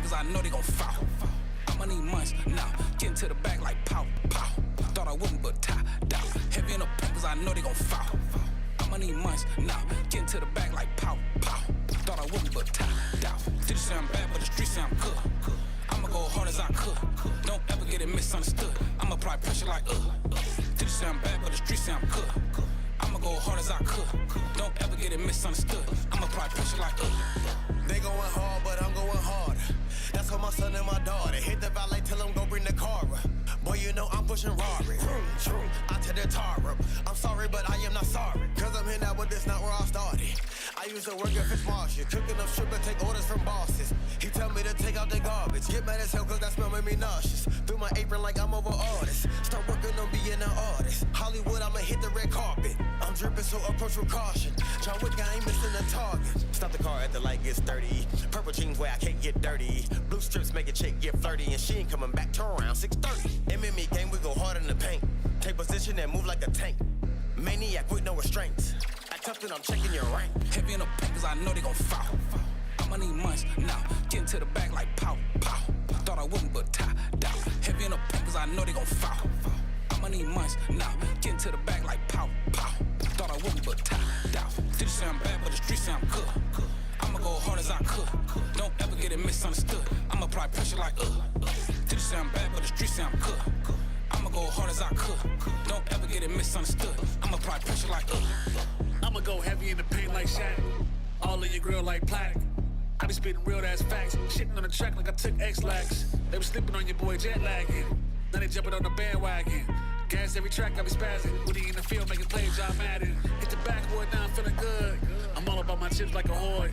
cause I know they gon' fall. I'ma need months now, getting to the back like pow, pow. Thought I wouldn't, but tie down. Heavy in the paint cause I know they gon' fall. I'ma need months now, getting to the back like pow, pow. Thought I wouldn't, but tie down. Did say I'm bad, but the streets say I'm good. I'ma go hard as I could. Don't ever get it misunderstood. I'ma apply pressure like Did say I'm bad, but the streets say I'm good. I'ma go hard as I could. Don't ever get it misunderstood. I'ma apply pressure like They going hard, but I'm going harder. That's how my son and my daughter hit the valet, tell them go bring the car up. Boy, you know I'm pushing Rari. I tear the tar up. I'm sorry, but I am not sorry. Cause I'm here now, but this not where I started. I used to work at Fitzmarshall, cooking up shrimp and take orders from bosses. He tell me to take out the garbage. Get mad as hell cause that smell made me nauseous. Through my apron like I'm over artist. Start working on being an artist. Hollywood, I'ma hit the red carpet. I'm dripping, so approach with caution. John Wick, I ain't missing a target. Stop the car at the light gets dirty. Purple jeans where I can't get dirty. Blue strips make a chick get flirty. And she ain't coming back till around 6:30. MMA game, we go hard in the paint. Take position and move like a tank. Maniac with no restraints. Act tough and I'm checking your rank. Heavy in the paint cause I know they gon' fall. I'ma need months now, getting to the back like pow, pow. Thought I wouldn't, but tie down. Heavy in the paint cause I know they gon' fall. I'ma need months now, getting to the back like pow, pow. Thought I wouldn't, but tie down. Did say I'm bad, but the streets say I'm good. I'ma go hard as I could. Don't ever get it misunderstood. I'ma apply pressure like Did say I'm bad, but the streets say I'm good. I'ma go hard as I could. Don't ever get it misunderstood. I'ma apply pressure like I'ma go heavy in the paint like Shaq. All in your grill like plaque. I be spitting real ass facts. Shitting on the track like I took X-Lax. They was sleeping on your boy jet lagging. Now they jumping on the bandwagon. Gas every track, I be spazzing. When he in the field making plays, I'm at it. Hit the backboard, now I'm feeling good. I'm all about my chips like a hoy.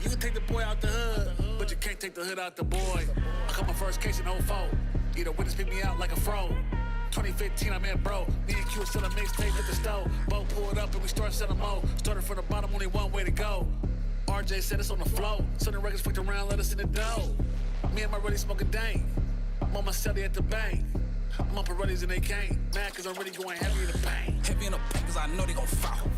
You can take the boy out the hood, but you can't take the hood out the boy. I caught my first case in 04. Either witness pick me out like a fro. 2015, I'm at bro. Me and Q still a mixtape at the stove. Boat pulled up and we start selling more. Started from the bottom, only one way to go. RJ said it's on the flow. Certain records fucked around, let us in the dough. Me and my buddy smoking dang. I'm on my celly at the bank. I'm on Pirellis and they can't. Mad cause I'm really going heavy in the paint. Heavy in the paint cause I know they gon' fall.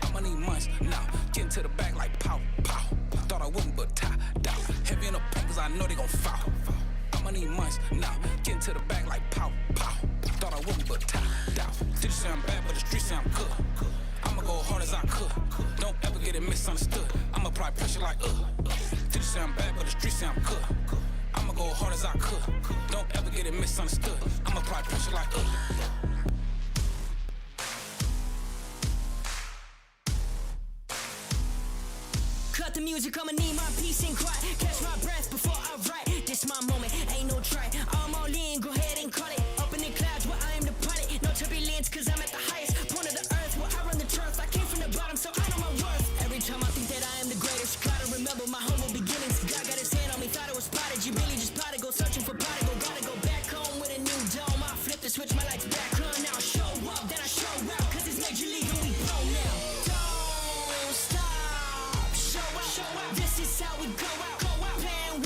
I'ma need months now, getting to the back like pow, pow. Thought I wouldn't, but tie down. Heavy in the paint cause I know they gon' fall. I'ma need months now, getting to the back like pow, pow. Thought I wouldn't, but tie down. Did say I'm bad, but the streets say I'm good. I'ma go hard as I could. Don't ever get it misunderstood. I'ma apply pressure like Did say I'm bad, but the streets say I'm good. I'ma go hard as I could. Don't ever get it misunderstood. I'ma apply pressure like Cut the music, I'ma need my peace and quiet. Catch my breath before I write. This my moment, ain't no try. I'm all in, go ahead and call it. Up in the clouds where I am the pilot. No turbulence cause I'm at the highest point of the earth where I run the turf. I came from the bottom so I know my worth. Every time I think that I am the greatest, gotta remember my humble beginnings. God got his hand on me, thought it was spotted. You really just plotted, go searching for prodigal. Gotta go back home with a new dome. I flip the switch, my lights back on. Now I show up, then I show out. Cause it's major league and we pro now. Don't stop, show up. This is how we go out. Playing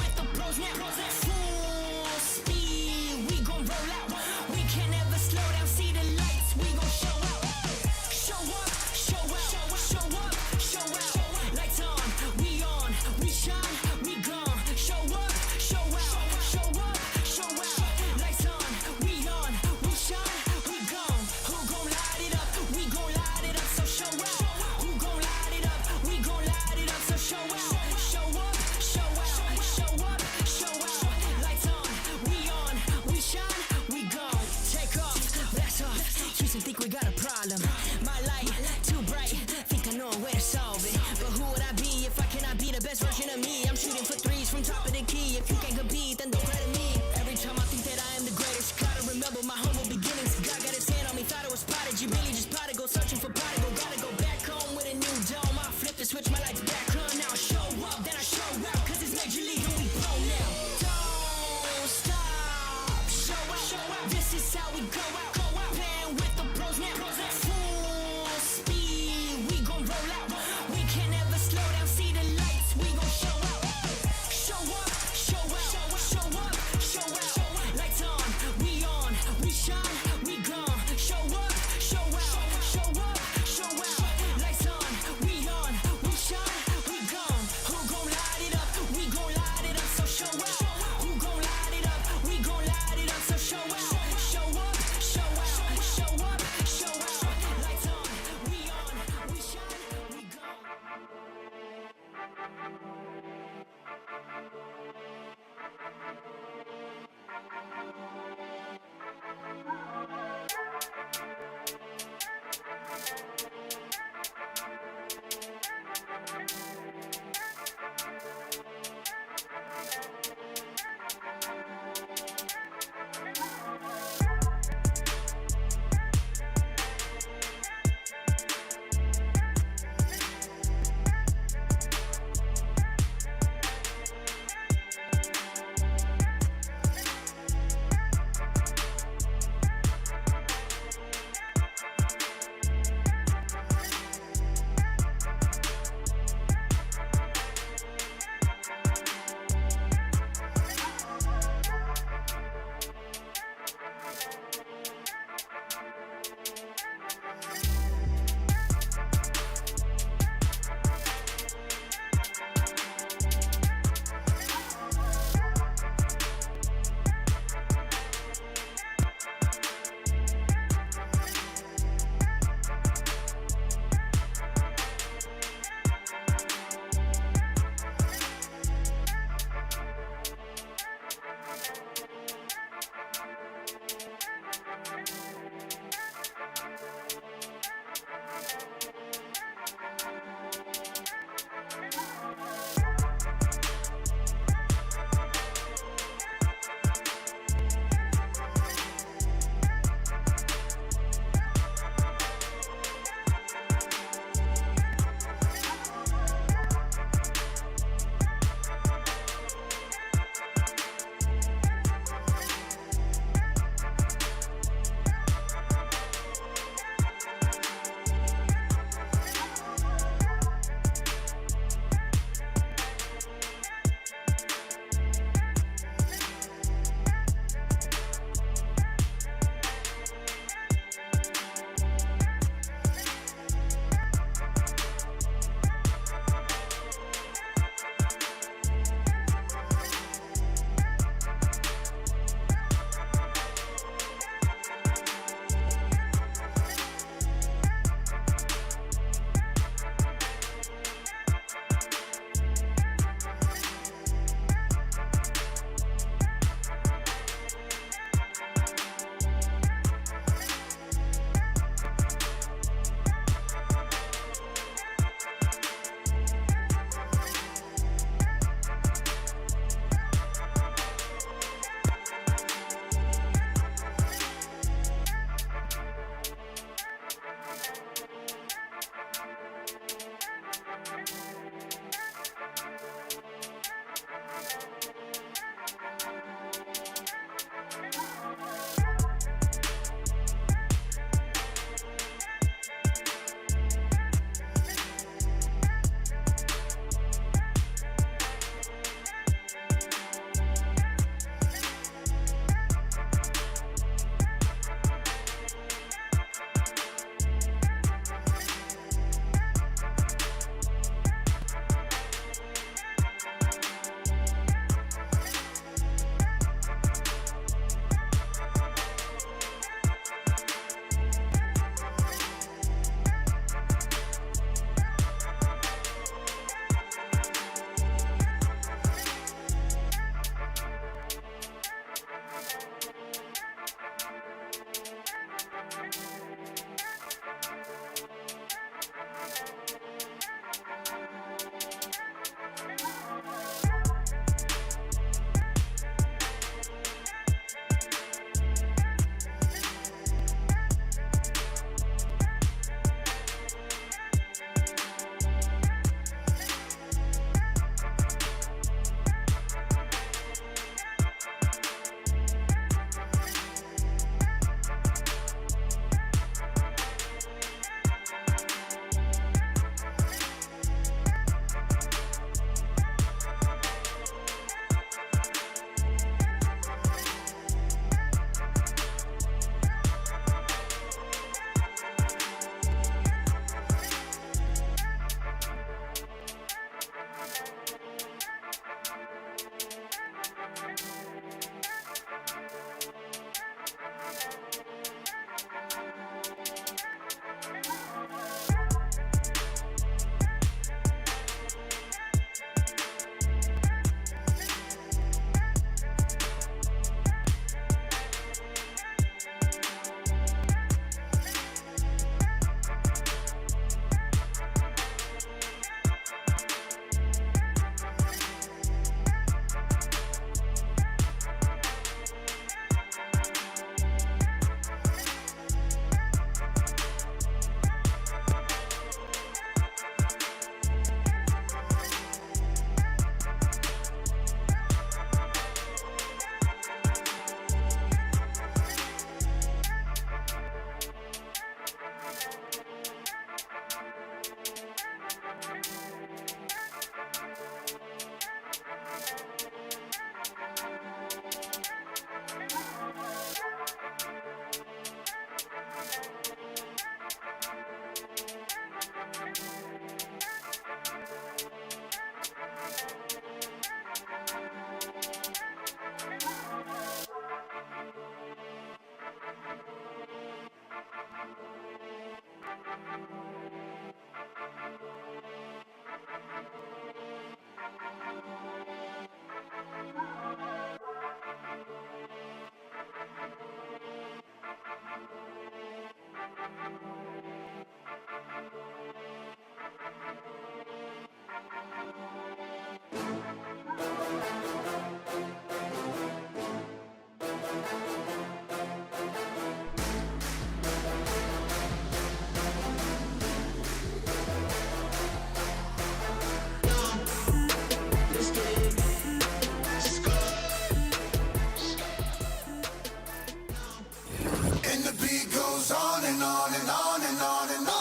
And the beat goes on and on and on and on and on.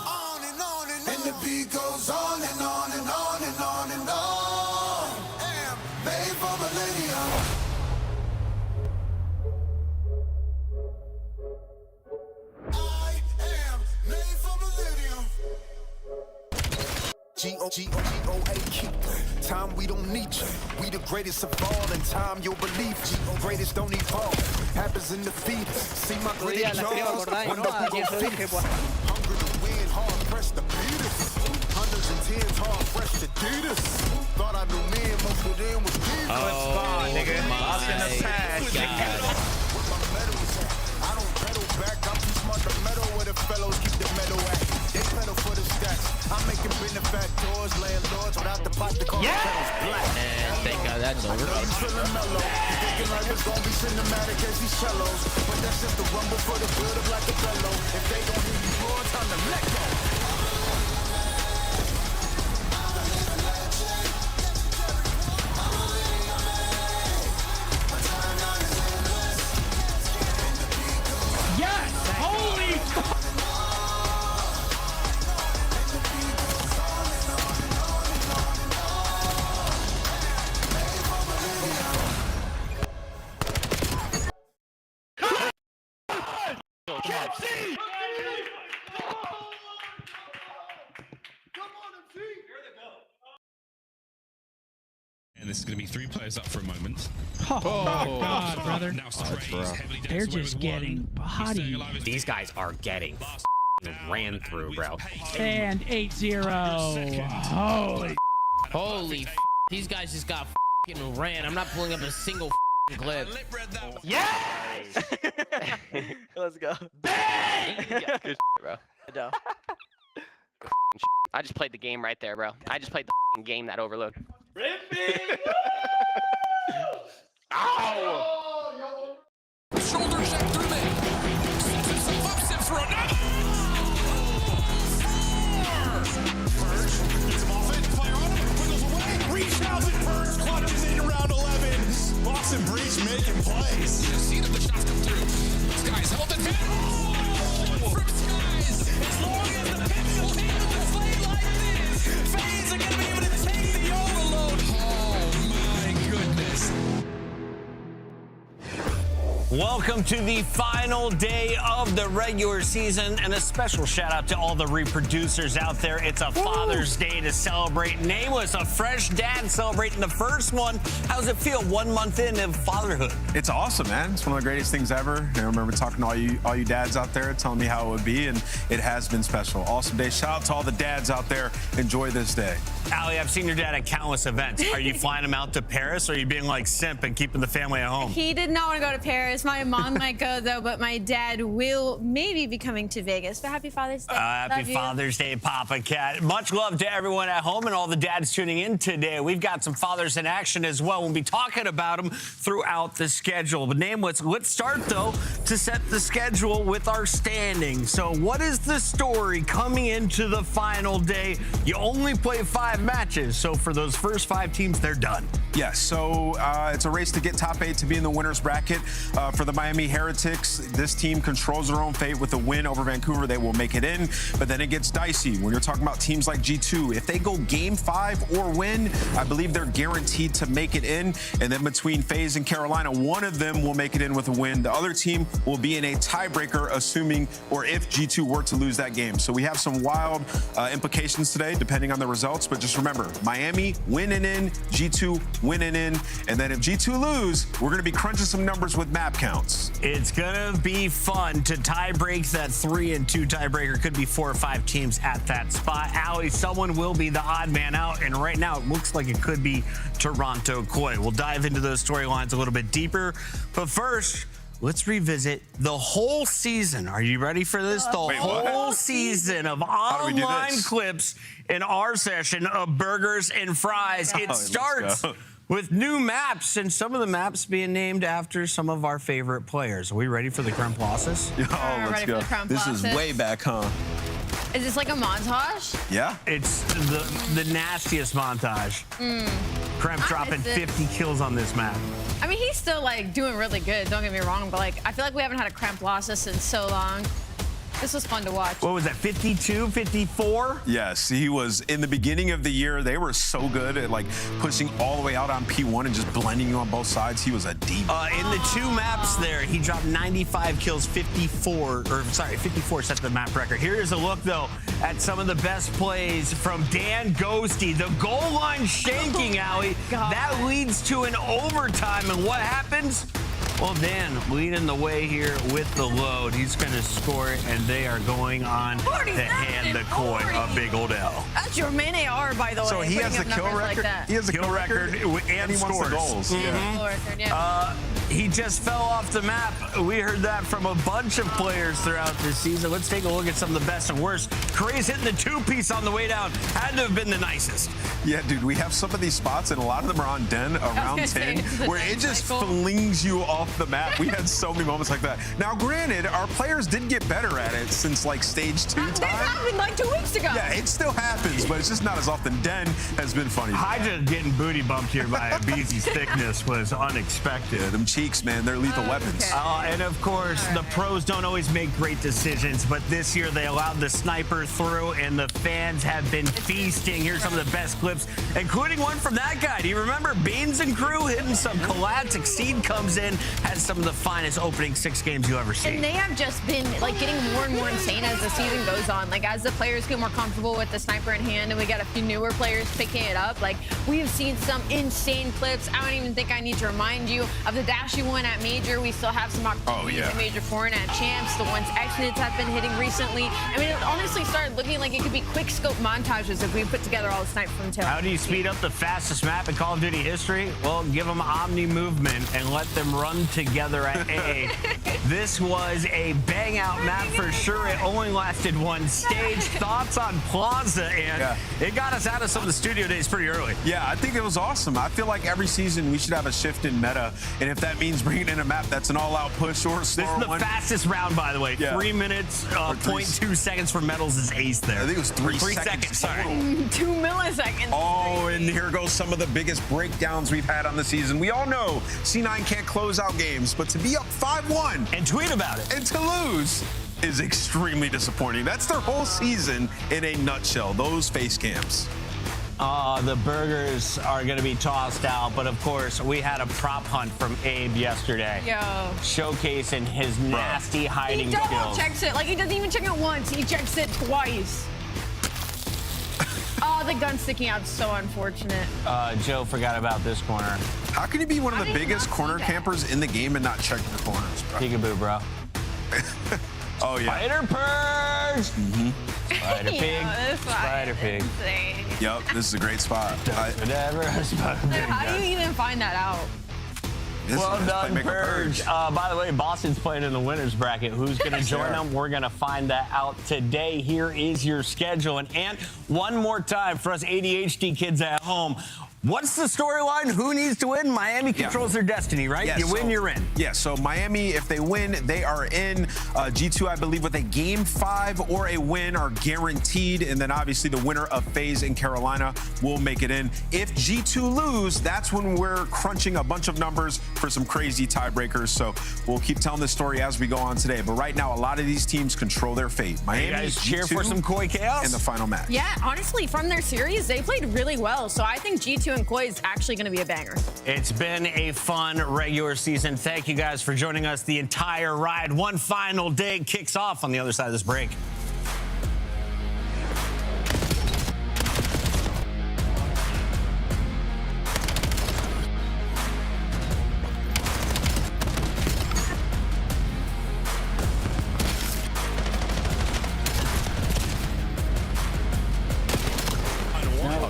On and on and on. And the beat goes on and on and on and on and on. Am made for millennium. I am made for millennium. G-O-G-O-G-O-A, keep time, we don't need you. We the greatest of all, in time you'll believe you. Greatest don't evolve, happens in the fetus. See my gritty jaws, wonder who gon' feed us. Hungry to win, hard pressed to beat us. Hundreds and tens, hard fresh to beat us. Thought I knew me and most of them was Jesus. Oh, nigga. Lost in the past. Where my medals at? I don't pedal back, I'm too smart to meddle where the fellows keep the medal at. They pedal for the stacks. I'm making benefactors, landlords without the pot to call the pedals black. And thank God that's over. I'm feeling mellow. Thinking like it's gonna be cinematic as these cellos. But that's just the rumble for the build up like a bellow. If they don't hear you roar, time to let go. Yes! Holy fuck! And this is going to be 3 players up for a moment. Oh, God, brother. Now Strays heavily They're dense away just with getting one. He's bodied. staying alive as These guys are getting ran through, bro. And 8-0. Holy. Holy f these guys just got f***ing ran. I'm not pulling up a single f***ing clip. Yes! Let's go. Bang! Yeah, good bro. No. I just played the game right there, bro. I just played the f***ing game, that overload. Ow! Shoulder check through there. Sips himself up, sips for another. Purge gets him off it. Fire on him. Wiggles away. Reach out and Purge clutches in round 11. Boston Breach making plays. You see that the shots come through. Skies health advantage. Oh! From Skies. As long as the pitch will handle the play like this, fans are going to be able to take the overload. Oh, my goodness. Welcome to the final day of the regular season, and a special shout out to all the reproducers out there. It's a Father's Day to celebrate. Nameless, a fresh dad celebrating the first one. How does it feel 1 month into fatherhood? It's awesome, man. It's one of the greatest things ever. I remember talking to all you dads out there, telling me how it would be, and it has been special. Awesome day. Shout out to all the dads out there. Enjoy this day. Allie, I've seen your dad at countless events. Are you flying him out to Paris, or are you being like simp and keeping the family at home? He did not want to go to Paris. My mom might go, though, but my dad will maybe be coming to Vegas. But happy Father's Day. Happy Father's Day, Papa Cat. Much love to everyone at home and all the dads tuning in today. We've got some fathers in action as well. We'll be talking about them throughout the schedule. But Nameless, let's start, though, to set the schedule with our standings. So what is the story coming into the final day? You only play 5 matches, so for those first 5 teams, they're done. Yes, so it's a race to get top 8 to be in the winner's bracket. For the Miami Heretics, this team controls their own fate. With a win over Vancouver, they will make it in, but then it gets dicey when you're talking about teams like G2. If they go game 5 or win, I believe they're guaranteed to make it in. And then between FaZe and Carolina, one of them will make it in with a win. The other team will be in a tiebreaker, assuming or if G2 were to lose that game. So we have some wild implications today, depending on the results. But just remember, Miami winning in, G2 winning in, and then if G2 lose, we're going to be crunching some numbers with map counts. It's gonna be fun to tie break that 3-2 tiebreaker. Could be 4 or 5 teams at that spot. Allie, someone will be the odd man out, and right now it looks like it could be Toronto Koi. We'll dive into those storylines a little bit deeper, but first, let's revisit the whole season. Are you ready for this? The whole season of online clips in our session of burgers and fries. It starts with new maps, and some of the maps being named after some of our favorite players. Are we ready for the creme plosses? Oh, let's go. This is way back, huh? Is this like a montage? Yeah. It's the nastiest montage. Creme dropping 50 kills on this map. I mean, he's still like doing really good, don't get me wrong, but like I feel like we haven't had a Creme Blossus in so long. This was fun to watch. What was that, 52, 54? Yes, he was. In the beginning of the year, they were so good at like pushing all the way out on P1 and just blending you on both sides. He was a demon. In the 2 maps there, he dropped 95 kills, 54 set the map record. Here's a look, though, at some of the best plays from Dan Ghosty. The goal line shanking alley. That leads to an overtime, and what happens? Well, Dan leading the way here with the load. He's going to score it, and they are going on to hand the coin a big old L. That's your main AR, by the way. So he has the kill record. He has the kill record and he wants the goals. He just fell off the map. We heard that from a bunch of players throughout this season. Let's take a look at some of the best and worst. Cray's hitting the 2-piece on the way down. Had to have been the nicest. Yeah, dude, we have some of these spots, and a lot of them are on Den around 10, where it just flings you off the map. We had so many moments like that. Now, granted, our players did get better at it since like stage 2 time. That happened like 2 weeks ago. Yeah, it still happens, but it's just not as often. Den has been funny. Hydra getting booty bumped here by Abizi's thickness was unexpected. Them cheeks, man, they're lethal weapons. And of course, the pros don't always make great decisions, but this year they allowed the sniper through, and the fans have been feasting. Here's some of the best clips, including one from that guy. Do you remember Beans and crew hitting some collabs? Exceed comes in, has some of the finest opening 6 games you ever see. And they have just been like getting more and more insane as the season goes on. Like as the players get more comfortable with the sniper in hand, and we got a few newer players picking it up. Like we have seen some insane clips. I don't even think I need to remind you of the Dashy one at Major. We still have some opportunities at Major 4 and at Champs. The ones X-Nits have been hitting recently. I mean, it honestly started looking like it could be quick scope montages if we put together all the sniper from tail. How do you speed up the fastest map in Call of Duty history? Well, give them omni movement and let them run together at A. This was a bang out map for sure. It only lasted 1 stage. Thoughts on Plaza, and it got us out of some of the studio days pretty early. Yeah, I think it was awesome. I feel like every season we should have a shift in meta, and if that means bringing in a map that's an all-out push or a slower This is the fastest round, by the way. 3 minutes, 0.2 seconds for Metals is ace there. I think it was 3 seconds. Sorry. 2 milliseconds. Oh, and here goes some of the biggest breakdowns we've had on the season. We all know C9 can't close out games, but to be up 5-1 and tweet about it and to lose is extremely disappointing. That's their whole season in a nutshell, those face cams. The burgers are going to be tossed out, but of course, we had a prop hunt from Abe yesterday. Showcasing his nasty hiding skills. He double checks it. Like, he doesn't even check it once. He checks it twice. Oh, the gun sticking out is so unfortunate. Joe forgot about this corner. How can you be one of the biggest corner campers in the game and not check the corners, bro? Peekaboo, bro. Oh, yeah. Spider purge! Spider pig. Spider pig. Yep, this is a great spot. How do you even find that out? Well done, Purge. By the way, Boston's playing in the winners bracket. Who's going to join them? We're going to find that out today. Here is your schedule. And one more time for us ADHD kids at home. What's the storyline? Who needs to win? Miami controls their destiny, right? Yeah, you win, you're in. Yeah, so Miami, if they win, they are in. G2, I believe, with a game 5 or a win are guaranteed. And then obviously the winner of FaZe in Carolina will make it in. If G2 lose, that's when we're crunching a bunch of numbers for some crazy tiebreakers. So we'll keep telling this story as we go on today. But right now, a lot of these teams control their fate. Miami, guys cheer for some Koi chaos in the final match. Yeah, honestly, from their series, they played really well. So I think G2 and Koi is actually going to be a banger. It's been a fun regular season. Thank you guys for joining us the entire ride. One final day kicks off on the other side of this break.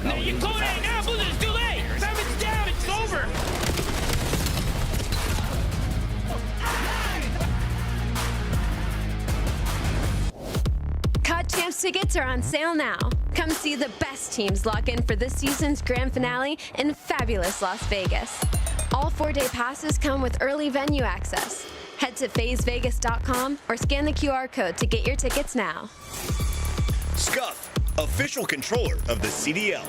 No, you're going right now, Blizzard. It's too late. 7's down. It's over. Mavs tickets are on sale now. Come see the best teams lock in for this season's grand finale in fabulous Las Vegas. All 4-day passes come with early venue access. Head to phasevegas.com or scan the QR code to get your tickets now. Scuff, official controller of the CDL.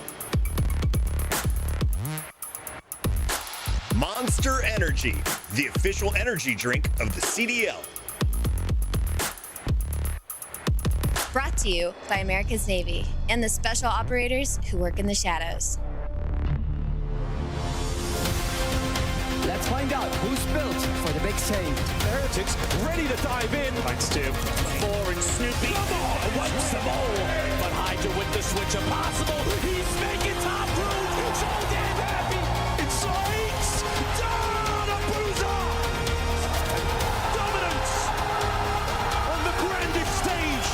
Monster Energy, the official energy drink of the CDL. Brought to you by America's Navy and the special operators who work in the shadows. Let's find out who's built for the big save. The Heretics ready to dive in. Thanks, Tim. Four and Snoopy wipes them all. But Hydra with the switch impossible. He's making top room. So damn happy. It strikes down a bruiser. Dominance on the grandest stage.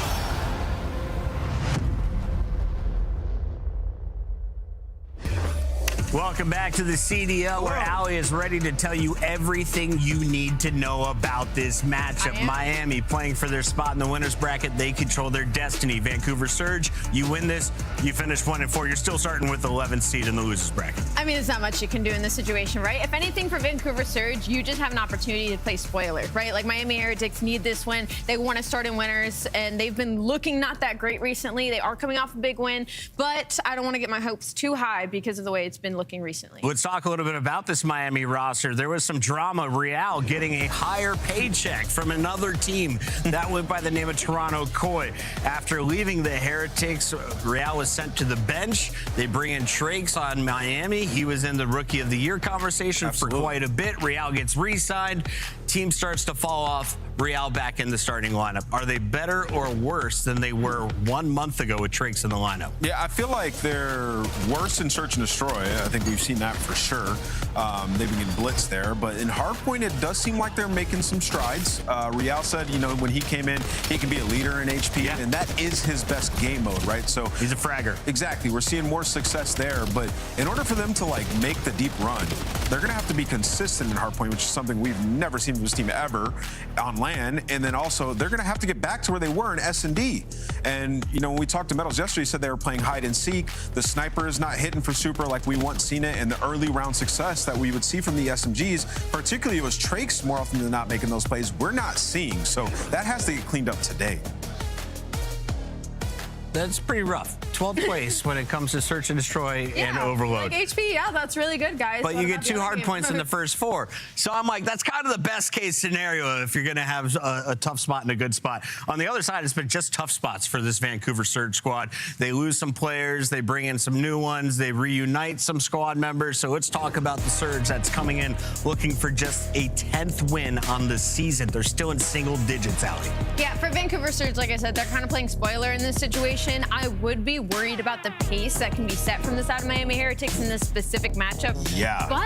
Welcome back to the CDL, where Allie is ready to tell you everything you need to know about this matchup. Miami playing for their spot in the winners bracket. They control their destiny. Vancouver Surge, you win this, you finish 1-4. You're still starting with the 11th seed in the losers bracket. I mean, there's not much you can do in this situation, right? If anything, for Vancouver Surge, you just have an opportunity to play spoiler, right? Like, Miami Heretics need this win. They want to start in winners, and they've been looking not that great recently. They are coming off a big win, but I don't want to get my hopes too high because of the way it's been looking recently. Let's talk a little bit about this Miami roster. There was some drama. Real getting a higher paycheck from another team that went by the name of Toronto Koi. After leaving the Heretics, Real was sent to the bench. They bring in Trakes on Miami. He was in the Rookie of the Year conversation for quite a bit. Real gets re-signed. Team starts to fall off. Real back in the starting lineup. Are they better or worse than they were 1 month ago with Trakes in the lineup? Yeah, I feel like they're worse in Search and Destroy. I think we've seen that for sure. They've been getting blitzed there. But in Hardpoint, it does seem like they're making some strides. Real said, you know, when he came in, he can be a leader in HP, and that is his best game mode, right? So he's a fragger. Exactly. We're seeing more success there. But in order for them to, like, make the deep run, they're going to have to be consistent in Hardpoint, which is something we've never seen from this team ever on land. And then also, they're going to have to get back to where they were in S&D. And, you know, when we talked to Metals yesterday, he said they were playing hide and seek. The sniper is not hitting for super like we once seen it, and the early round success that we would see from the SMGs, particularly it was Trakes more often than not making those plays, we're not seeing. So that has to get cleaned up today. That's pretty rough. 12th place when it comes to Search and Destroy and Overload. Like HP, yeah, that's really good, guys. But you get 2 hard points in the first 4. So I'm like, that's kind of the best case scenario if you're going to have a tough spot and a good spot. On the other side, it's been just tough spots for this Vancouver Surge squad. They lose some players. They bring in some new ones. They reunite some squad members. So let's talk about the Surge that's coming in looking for just a 10th win on the season. They're still in single digits, Allie. Yeah, for Vancouver Surge, like I said, they're kind of playing spoiler in this situation. I would be worried about the pace that can be set from the side of Miami Heretics in this specific matchup. Yeah. But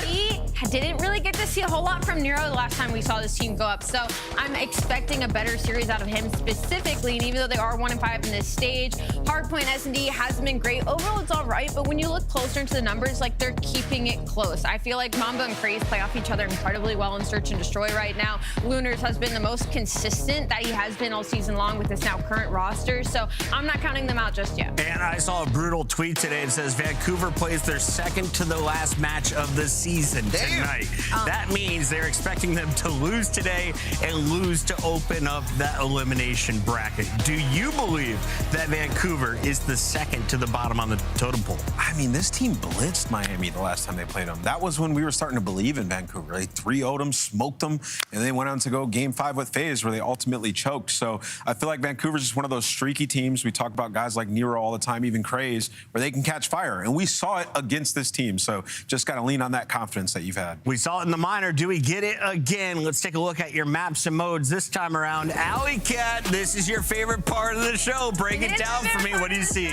we didn't really get to see a whole lot from Nero the last time we saw this team go up. So I'm expecting a better series out of him specifically. And even though they are 1-5 in this stage, Hardpoint S&D hasn't been great. Overall, it's all right. But when you look closer into the numbers, like, they're keeping it close. I feel like Mamba and Craze play off each other incredibly well in Search and Destroy right now. Lunars has been the most consistent that he has been all season long with this now current roster. So I'm not counting them out just yet. And I saw a brutal tweet today. It says Vancouver plays their second to the last match of the season tonight. That means they're expecting them to lose today and lose to open up that elimination bracket. Do you believe that Vancouver is the second to the bottom on the totem pole? I mean, this team blitzed Miami the last time they played them. That was when we were starting to believe in Vancouver. They 3-0'd them, smoked them, and they went on to go Game 5 with FaZe, where they ultimately choked. So I feel like Vancouver's just one of those streaky teams. We talk about guys like Nero all the time, even Craze, where they can catch fire. And we saw it against this team. So just got to lean on that confidence that you've had. We saw it in the minor. Do we get it again? Let's take a look at your maps and modes this time around. Alley Cat, this is your favorite part of the show. Break it down for me. What do you see?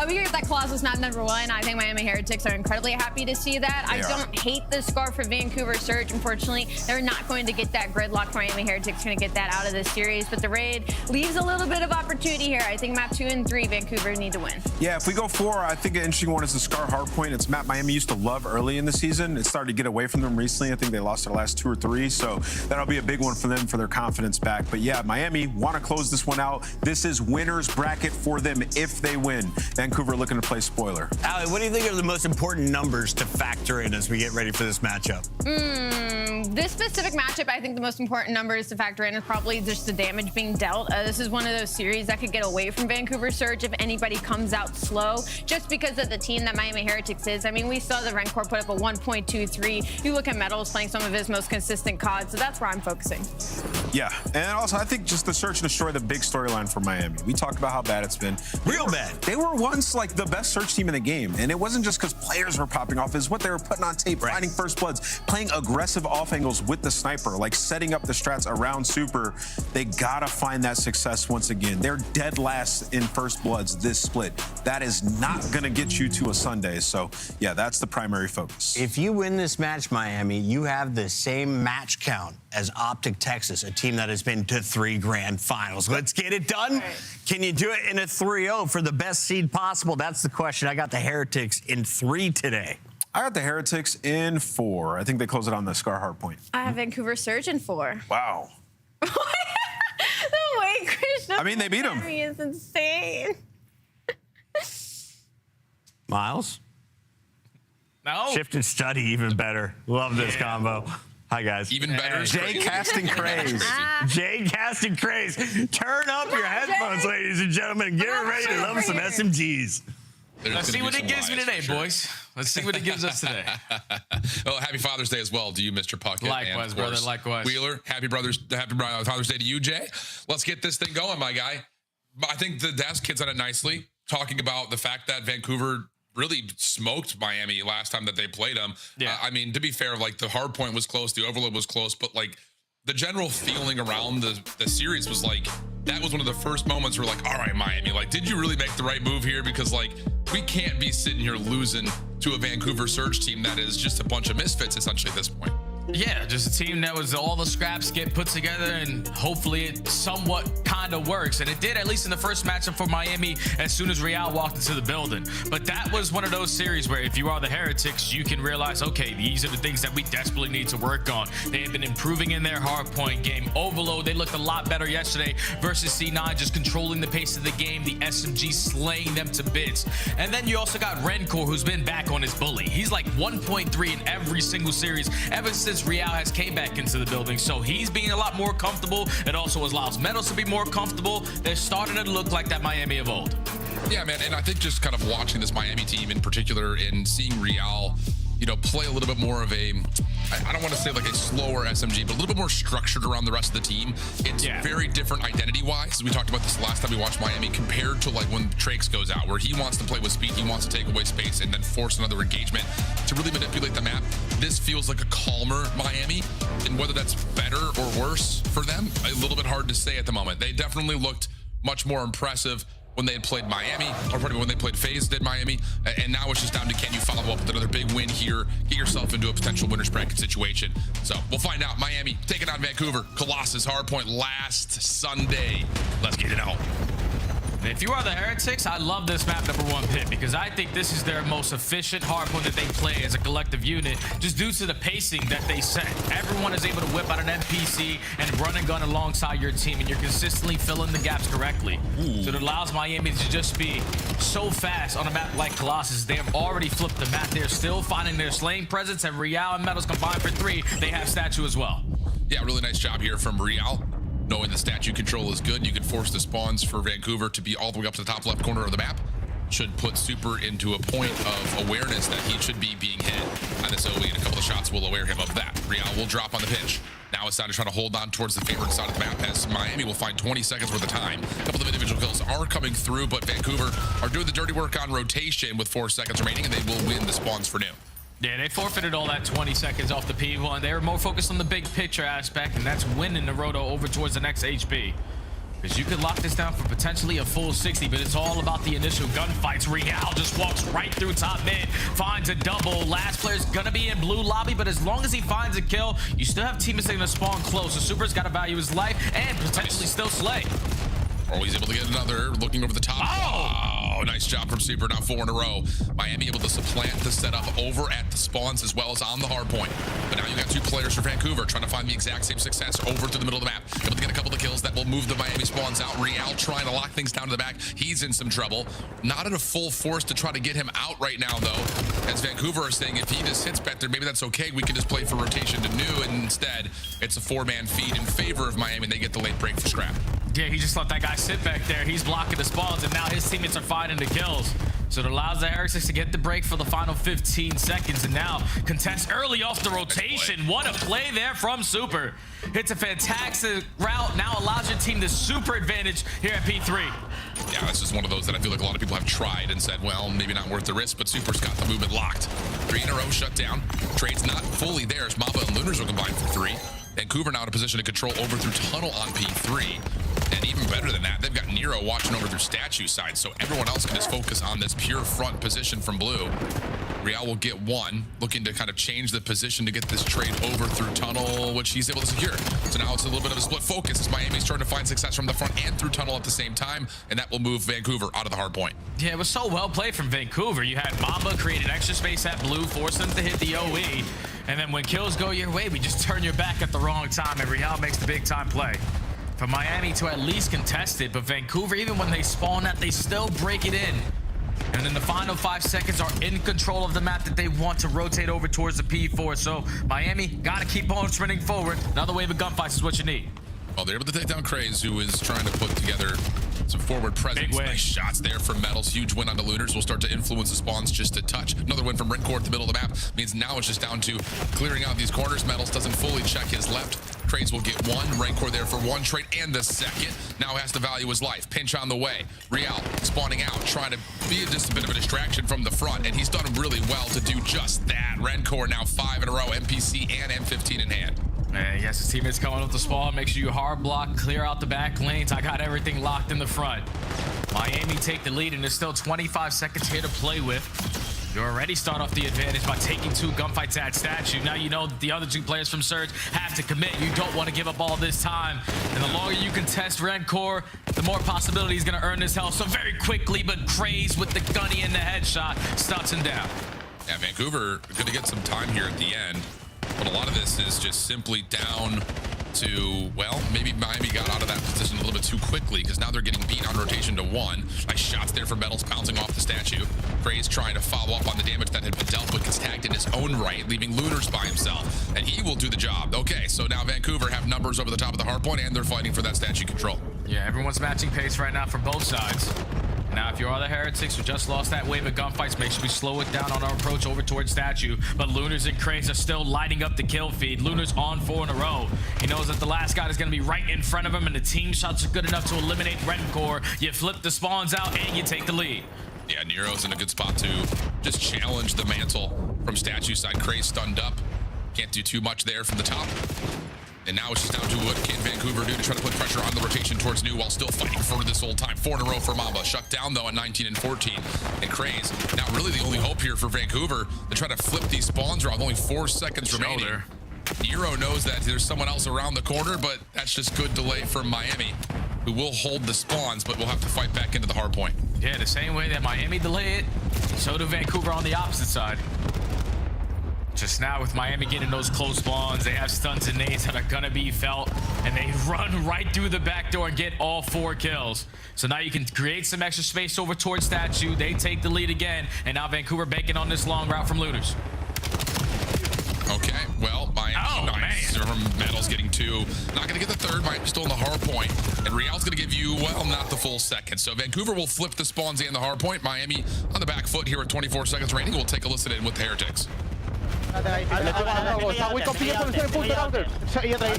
We heard that Claus is not #1. I think Miami Heretics are incredibly happy to see that. I don't hate the scar for Vancouver Surge. Unfortunately, they're not going to get that Gridlock. Miami Heretics going to get that out of this series. But the raid leaves a little bit of opportunity here. I think map 2 and 3, Vancouver need to win. Yeah, if we go 4, I think an interesting one is the Scar Hardpoint. It's a map Miami used to love early in the season. It started to get away from from them recently. I think they lost their last 2 or 3, so that'll be a big one for them for their confidence back. But yeah, Miami want to close this one out. This is winner's bracket for them if they win. Vancouver looking to play spoiler. Allie, what do you think are the most important numbers to factor in as we get ready for this matchup? This specific matchup, I think the most important numbers to factor in is probably just the damage being dealt. This is one of those series that could get away from Vancouver Surge if anybody comes out slow, just because of the team that Miami Heretics is. I mean, we saw the Rencor put up a 1.23. You look at Metals playing some of his most consistent COD, so that's where I'm focusing. Yeah, and also I think just the search and destroy, the big storyline for Miami. We talked about how bad it's been. Real bad. They were once like the best search team in the game, and it wasn't just because players were popping off. It's what they were putting on tape, finding first bloods, playing aggressive off angles with the sniper, like setting up the strats around Super. They gotta find that success once again. They're dead last in first bloods this split. That is not gonna get you to a Sunday. So yeah, that's the primary focus. If you win this match, Miami, you have the same match count as Optic Texas, a team that has been to 3 grand finals. Let's get it done. Can you do it in a 3-0 for the best seed possible? That's the question. I got the Heretics in 3 today. I got the Heretics in 4. I think they close it on the Scar Hardpoint. I have Vancouver Surge in 4. Wow. The way Krishna, I mean, they beat him. Is insane. Miles? No. Shift and study, even better. Love this combo. Hi, guys. Even better. Jay casting craze. Jay casting craze. Turn up your headphones, ladies and gentlemen. Get ready to love some SMGs. Let's see what it gives me today, boys. Let's see what it gives us today. Oh, happy Father's Day as well to you, Mr. Puckett. Likewise, brother. Likewise. Wheeler, happy Father's Day to you, Jay. Let's get this thing going, my guy. I think the Dash kids on it nicely, talking about the fact that Vancouver really smoked Miami last time that they played them. Yeah. I mean, to be fair, like the hard point was close, the overload was close, but like the general feeling around the series was like, that was one of the first moments where like, all right, Miami, like, did you really make the right move here? Because like, we can't be sitting here losing to a Vancouver Surge team that is just a bunch of misfits essentially at this point. Yeah, just a team that was all the scraps get put together and hopefully it somewhat kind of works. And it did, at least in the first matchup for Miami, as soon as Real walked into the building. But that was one of those series where if you are the Heretics, you can realize, okay, these are the things that we desperately need to work on. They have been improving in their hardpoint game. Overload, they looked a lot better yesterday versus C9, just controlling the pace of the game. The SMG slaying them to bits. And then you also got Rencor, who's been back on his bully. He's like 1.3 in every single series ever since Real has came back into the building, so he's being a lot more comfortable. It also allows Metals to be more comfortable. They're starting to look like that Miami of old. Yeah, man, and I think just kind of watching this Miami team in particular and seeing Real, you know, play a little bit more of a, I don't want to say like a slower SMG, but a little bit more structured around the rest of the team. It's very different identity-wise. We talked about this last time we watched Miami compared to like when Trakes goes out, where he wants to play with speed, he wants to take away space and then force another engagement to really manipulate the map. This feels like a calmer Miami, and whether that's better or worse for them, a little bit hard to say at the moment. They definitely looked much more impressive when they had played Miami, or probably when they played FaZe did Miami, and now it's just down to can you follow up with another big win here, get yourself into a potential winner's bracket situation. So we'll find out. Miami taking on Vancouver, Colossus Hardpoint last Sunday. Let's get it out. If you are the Heretics, I love this map #1 pick because I think this is their most efficient hardpoint that they play as a collective unit, just due to the pacing that they set. Everyone is able to whip out an NPC and run and gun alongside your team, and you're consistently filling the gaps correctly. So it allows Miami to just be so fast on a map like Colossus. They have already flipped the map. They're still finding their slaying presence, and Real and Metals combined for 3. They have Statue as well. Yeah, really nice job here from Real. Knowing the statue control is good, you can force the spawns for Vancouver to be all the way up to the top left corner of the map. Should put Super into a point of awareness that he should be being hit. And this OE and a couple of shots will aware him of that. Real will drop on the pinch. Now it's time to try to hold on towards the favorite side of the map as Miami will find 20 seconds worth of time. A couple of individual kills are coming through, but Vancouver are doing the dirty work on rotation with 4 seconds remaining, and they will win the spawns for new. Yeah, they forfeited all that 20 seconds off the P1. They were more focused on the big picture aspect, and that's winning the roto over towards the next HP. Because you could lock this down for potentially a full 60, but it's all about the initial gunfights. Real just walks right through top mid, finds a double. Last player's gonna be in blue lobby, but as long as he finds a kill, you still have teammates that are gonna spawn close. So Super's gotta value his life and potentially still slay. Oh, he's able to get another, looking over the top. Oh! Wow. Oh, nice job from Super. Now 4 in a row. Miami able to supplant the setup over at the spawns as well as on the hard point. But now you got 2 players for Vancouver trying to find the exact same success over to the middle of the map. Able to get a couple of kills that will move the Miami spawns out. Real trying to lock things down to the back. He's in some trouble. Not at a full force to try to get him out right now, though. As Vancouver are saying, if he just hits back there, maybe that's okay. We can just play for rotation to new. And instead, it's a 4-man feed in favor of Miami. And they get the late break for Scrap. Yeah, he just let that guy sit back there. He's blocking the spawns, and now his teammates are finding the kills. So it allows the Heretics to get the break for the final 15 seconds, and now contest early off the rotation. What a play there from Super. It's a fantastic route. Now allows your team the super advantage here at P3. Yeah, this is one of those that I feel like a lot of people have tried and said, well, maybe not worth the risk, but Super's got the movement locked. 3 in a row shut down. Trade's not fully there as Mamba and Lunars will combine for 3. Vancouver now in a position to control over through tunnel on P3. And even better than that, they've got Nero watching over their statue side, so everyone else can just focus on this pure front position from blue. Real will get 1, looking to kind of change the position to get this trade over through tunnel, which he's able to secure. So now it's a little bit of a split focus as Miami's trying to find success from the front and through tunnel at the same time, and that will move Vancouver out of the hard point. Yeah, it was so well played from Vancouver. You had Mamba creating extra space at blue, forcing them to hit the OE. And then when kills go your way, we just turn your back at the wrong time, and Real makes the big time play. For Miami to at least contest it, but Vancouver, even when they spawn out, they still break it in. And then the final 5 seconds are in control of the map that they want to rotate over towards the P4. So Miami got to keep on sprinting forward. Another wave of gunfights is what you need. Well, they're able to take down Craze, who is trying to put together some forward presence. Nice shots there from Metals. Huge win on the Lunars. Will start to influence the spawns just a touch. Another win from Rincore at the middle of the map. Means now it's just down to clearing out these corners. Metals doesn't fully check his left. Craze will get 1. Rincore there for 1 trade and the second. Now has to value his life. Pinch on the way. Real spawning out, trying to be just a bit of a distraction from the front, and he's done really well to do just that. Rincore now 5 in a row. MPC and M15 in hand. Yes, his teammates coming up the spawn. Make sure you hard block, clear out the back lanes. I got everything locked in the front. Miami take the lead, and there's still 25 seconds here to play with. You already start off the advantage by taking 2 gunfights at statue. Now you know that the other 2 players from Surge have to commit. You don't want to give up all this time. And the longer you can test Rincore, the more possibility he's going to earn this health. So very quickly, but Craze with the gunny and the headshot stops him down. Yeah, Vancouver going to get some time here at the end. But a lot of this is just simply down to, well, maybe Miami got out of that position a little bit too quickly because now they're getting beat on rotation to 1. Nice shots there for Metals bouncing off the statue. Craze trying to follow up on the damage that had been dealt with, gets tagged in his own right, leaving Lunars by himself, and he will do the job. Okay, so now Vancouver have numbers over the top of the hard point, and they're fighting for that statue control. Yeah, everyone's matching pace right now for both sides. Now, if you are the Heretics who just lost that wave of gunfights, make sure we slow it down on our approach over towards Statue. But Lunars and Craze are still lighting up the kill feed. Lunars on 4 in a row. He knows that the last guy is going to be right in front of him, and the team shots are good enough to eliminate Rincore. You flip the spawns out, and you take the lead. Yeah, Nero's in a good spot to just challenge the mantle from Statue side. Craze stunned up. Can't do too much there from the top. And now it's just down to what can Vancouver do to try to put pressure on the rotation towards new while still fighting for this whole time. 4 in a row for Mamba. Shut down, though, at 19 and 14. And Craze, now really the only hope here for Vancouver to try to flip these spawns around. Only 4 seconds remaining. Nero knows that there's someone else around the corner, but that's just good delay from Miami, who will hold the spawns, but will have to fight back into the hard point. Yeah, the same way that Miami delayed it, so do Vancouver on the opposite side. Just now with Miami getting those close spawns, they have stuns and nades that are gonna be felt, and they run right through the back door and get all 4 kills. So now you can create some extra space over towards Statue. They take the lead again, and now Vancouver banking on this long route from Lunars. Okay, well, Miami, nice. From Metals getting 2. Not gonna get the 3rd, Miami still in the hard point. And Real's gonna give you, well, not the full second. So Vancouver will flip the spawns and the hard point. Miami on the back foot here at 24 seconds remaining. We'll take a listen in with the Heretics. Está muy complicado con el punto outer. Y otra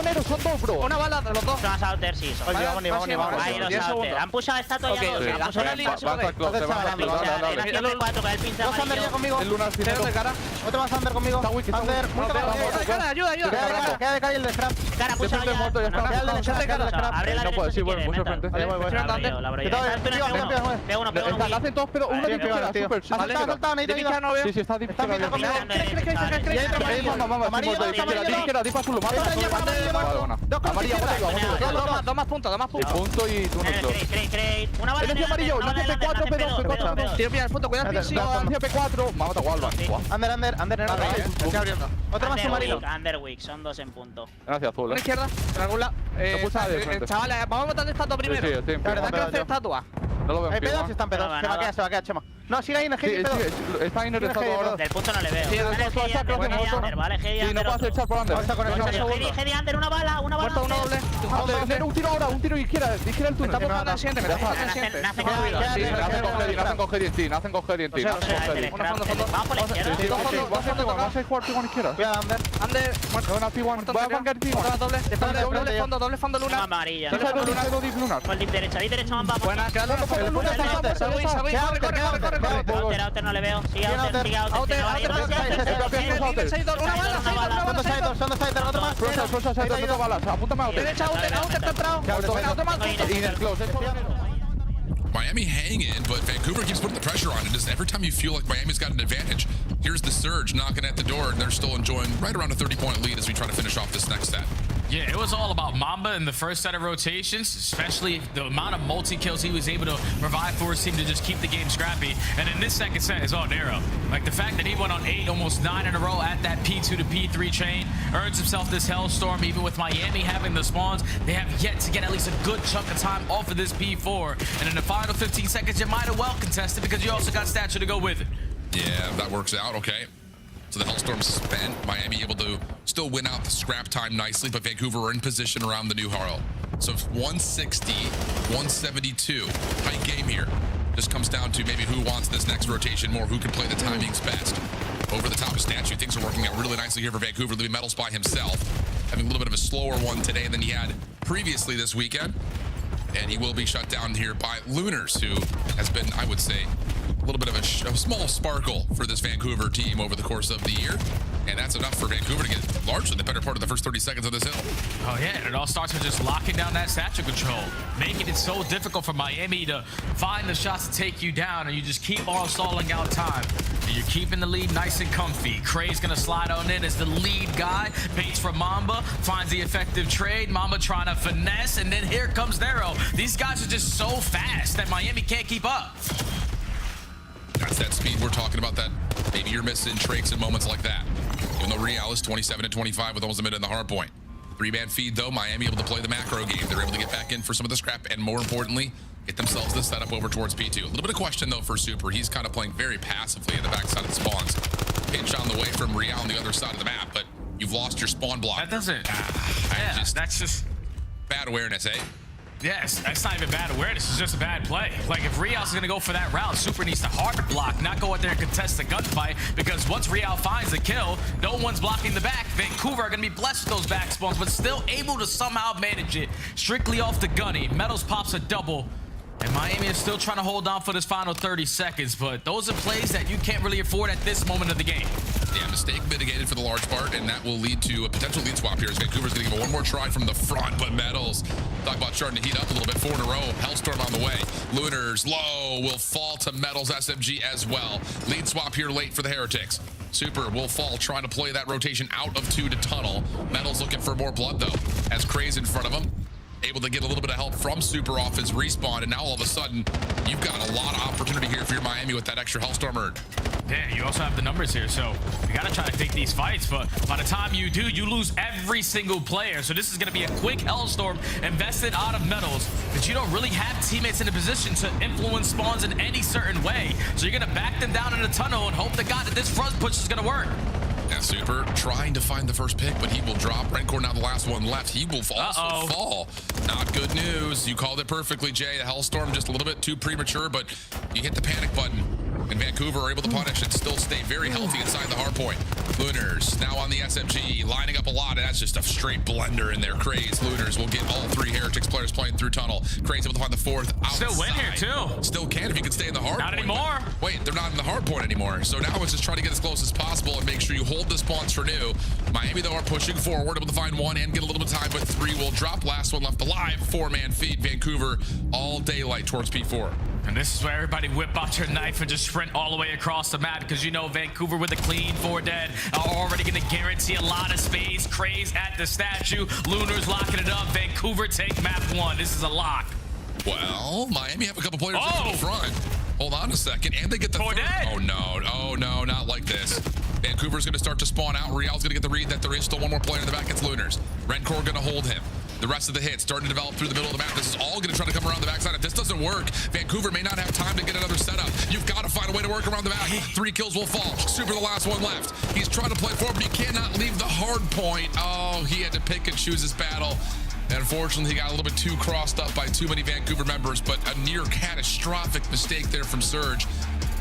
Nero, son 2, bro. Una bala, los 2. Son outer, sí. Vamos. Ahí los outer. Han pushado estatua ya 2. Han pushado la línea. Dos Under conmigo. El Lunar primero de cara. Otro más Under conmigo. Under, muy cara. Ayuda. Queda de cara y el de Scrap. Cara, pushado ya. Queda el de Scrap. Abre la derecha si quieres. Mucho frente. Pega uno. La hacen todos, pero uno tiene que pegar. Super. Ha saltado, necesito ayuda. Sí, está Peter conmigo. Amarillo, izquierda, dipa azul, mata. Vale, buena. Dos más puntos. El punto y tú no lo. Una bala. El amarillo, no hace P4, P2. Tío, mira el punto, cuidado el piso. Hacia P4. Me ha matado Walvan. Under, estoy abriendo. Otro más submarino. Underweek, son 2 en punto. Gracias, azul. Una izquierda, en algún lado. Chavales, vamos a botar de estatua primero. Sí, sí, la verdad que hacer estatua. No lo veo. Hay pedos y están pedos. Se va a quedar, Chema. No, sigue ahí en el Sí, está ahí en el estatua ahora. Del punto no le veo. Sí, Vale, Heavy no Under. puedo hacer echar por Under. Heavy Under, una bala. Muerto, una doble. Un tiro ahora, un tiro izquierda el túnel. Me está buscando el siguiente, Nacen con Heavy en ti, Vamos por la izquierda. Vamos a jugar P1 izquierda. Cuidado, Under. Muerto. Una P1. Voy a bancar P1. Doble fondo, Luna. Amarilla. Lunar. Con deep derecha, vamos. Buena, quedando el Luna. Corre. Outer no le veo. Sigue Outer. Son dos Outer, otro más. Dos balas. Apúntame a Outer. Derecha, Outer, está entrado. Otro más. Y del close. Miami hang in, but Vancouver keeps putting the pressure on it. Just every time you feel like Miami's got an advantage, here's the surge knocking at the door, and they're still enjoying right around a 30-point lead as we try to finish off this next set. Yeah, it was all about Mamba in the first set of rotations, especially the amount of multi-kills he was able to provide for his team to just keep the game scrappy. And in this second set, it's all narrow. Like the fact that he went on 8, almost 9 in a row at that P2 to P3 chain, earns himself this hellstorm. Even with Miami having the spawns, they have yet to get at least a good chunk of time off of this P4. And in the final 15 seconds, you might have well contested because you also got stature to go with it. Yeah, that works out. Okay. So the Hellstorm's spent. Miami able to still win out the scrap time nicely, but Vancouver are in position around the new Harl. So 160, 172. Tight game here. Just comes down to maybe who wants this next rotation more, who can play the timings best. Over the top of Statue, things are working out really nicely here for Vancouver, leaving Metals by himself. Having a little bit of a slower one today than he had previously this weekend. And he will be shut down here by Lunars, who has been, I would say, a little bit of a small sparkle for this Vancouver team over the course of the year. And that's enough for Vancouver to get largely the better part of the first 30 seconds of this hill. Oh, yeah, and it all starts with just locking down that stature control, making it so difficult for Miami to find the shots to take you down, and you just keep on stalling out time. And you're keeping the lead nice and comfy. Cray's gonna slide on in as the lead guy, baits for Mamba, finds the effective trade. Mamba trying to finesse, and then here comes Nero. These guys are just so fast that Miami can't keep up. That's that speed we're talking about, that maybe you're missing trakes in moments like that. Even though Real is 27-25 with almost a minute in the hard point. 3-man feed though, Miami able to play the macro game. They're able to get back in for some of the scrap and more importantly, get themselves the setup over towards P2. A little bit of question though for Super. He's kind of playing very passively at the backside of the spawns. Pinch on the way from Real on the other side of the map, but you've lost your spawn block. That doesn't, that's just bad awareness, eh? Yes, that's not even bad awareness. It's just a bad play. Like, if Real's going to go for that route, Super needs to hard block, not go out there and contest the gunfight, because once Real finds the kill, no one's blocking the back. Vancouver are going to be blessed with those back spawns, but still able to somehow manage it strictly off the gunny. Metals pops a double, and Miami is still trying to hold on for this final 30 seconds, but those are plays that you can't really afford at this moment of the game. Yeah, mistake mitigated for the large part, and that will lead to a potential lead swap here as Vancouver's going to give it one more try from the front, but Metals, talk about starting to heat up a little bit, 4 in a row. Hellstorm on the way. Lunars low will fall to Metals SMG as well. Lead swap here late for the Heretics. Super will fall, trying to play that rotation out of 2 to tunnel. Metals looking for more blood though, as Cray's in front of him. Able to get a little bit of help from Super off his respawn, and now all of a sudden, you've got a lot of opportunity here for your Miami with that extra Hellstorm earned. Yeah, you also have the numbers here, so you gotta try to take these fights, but by the time you do, you lose every single player. So this is gonna be a quick Hellstorm invested out of Metals, but you don't really have teammates in a position to influence spawns in any certain way. So you're gonna back them down in the tunnel and hope to God that this front push is gonna work. Now Super trying to find the first pick, but he will drop. Rencore now the last one left. He will also fall. Not good news. You called it perfectly, Jay. The Hellstorm just a little bit too premature, but you hit the panic button. And Vancouver are able to punish and still stay very healthy inside the hard point. Lunars now on the SMG, lining up a lot, and that's just a straight blender in there. Craze. Lunars will get all 3 Heretics players playing through tunnel. Craze able to find the 4th outside. Still win here too. Still can if you can stay in the hard point. Not anymore. Wait, they're not in the hard point anymore. So now it's just trying to get as close as possible and make sure you hold the spawns for new. Miami though are pushing forward, able to find 1 and get a little bit of time, but 3 will drop. Last one left alive. 4-man feed. Vancouver all daylight towards P4. And this is where everybody whip out your knife and just sprint all the way across the map, because you know Vancouver with a clean 4 dead are already going to guarantee a lot of space. Craze at the statue. Lunar's locking it up. Vancouver take map 1. This is a lock. Well, Miami have a couple players in the front. Hold on a second. And they get the third. Oh, no. Oh, no. Not like this. Vancouver's going to start to spawn out. Real's going to get the read that there is still one more player in the back. It's Lunars. Rencore going to hold him. The rest of the hits starting to develop through the middle of the map. This is all going to try to come around the backside. If this doesn't work, Vancouver may not have time to get another setup. You've got to find a way to work around the back. 3 kills will fall. Super the last one left. He's trying to play forward, but he cannot leave the hard point. Oh, he had to pick and choose his battle. And unfortunately, he got a little bit too crossed up by too many Vancouver members, but a near catastrophic mistake there from Surge.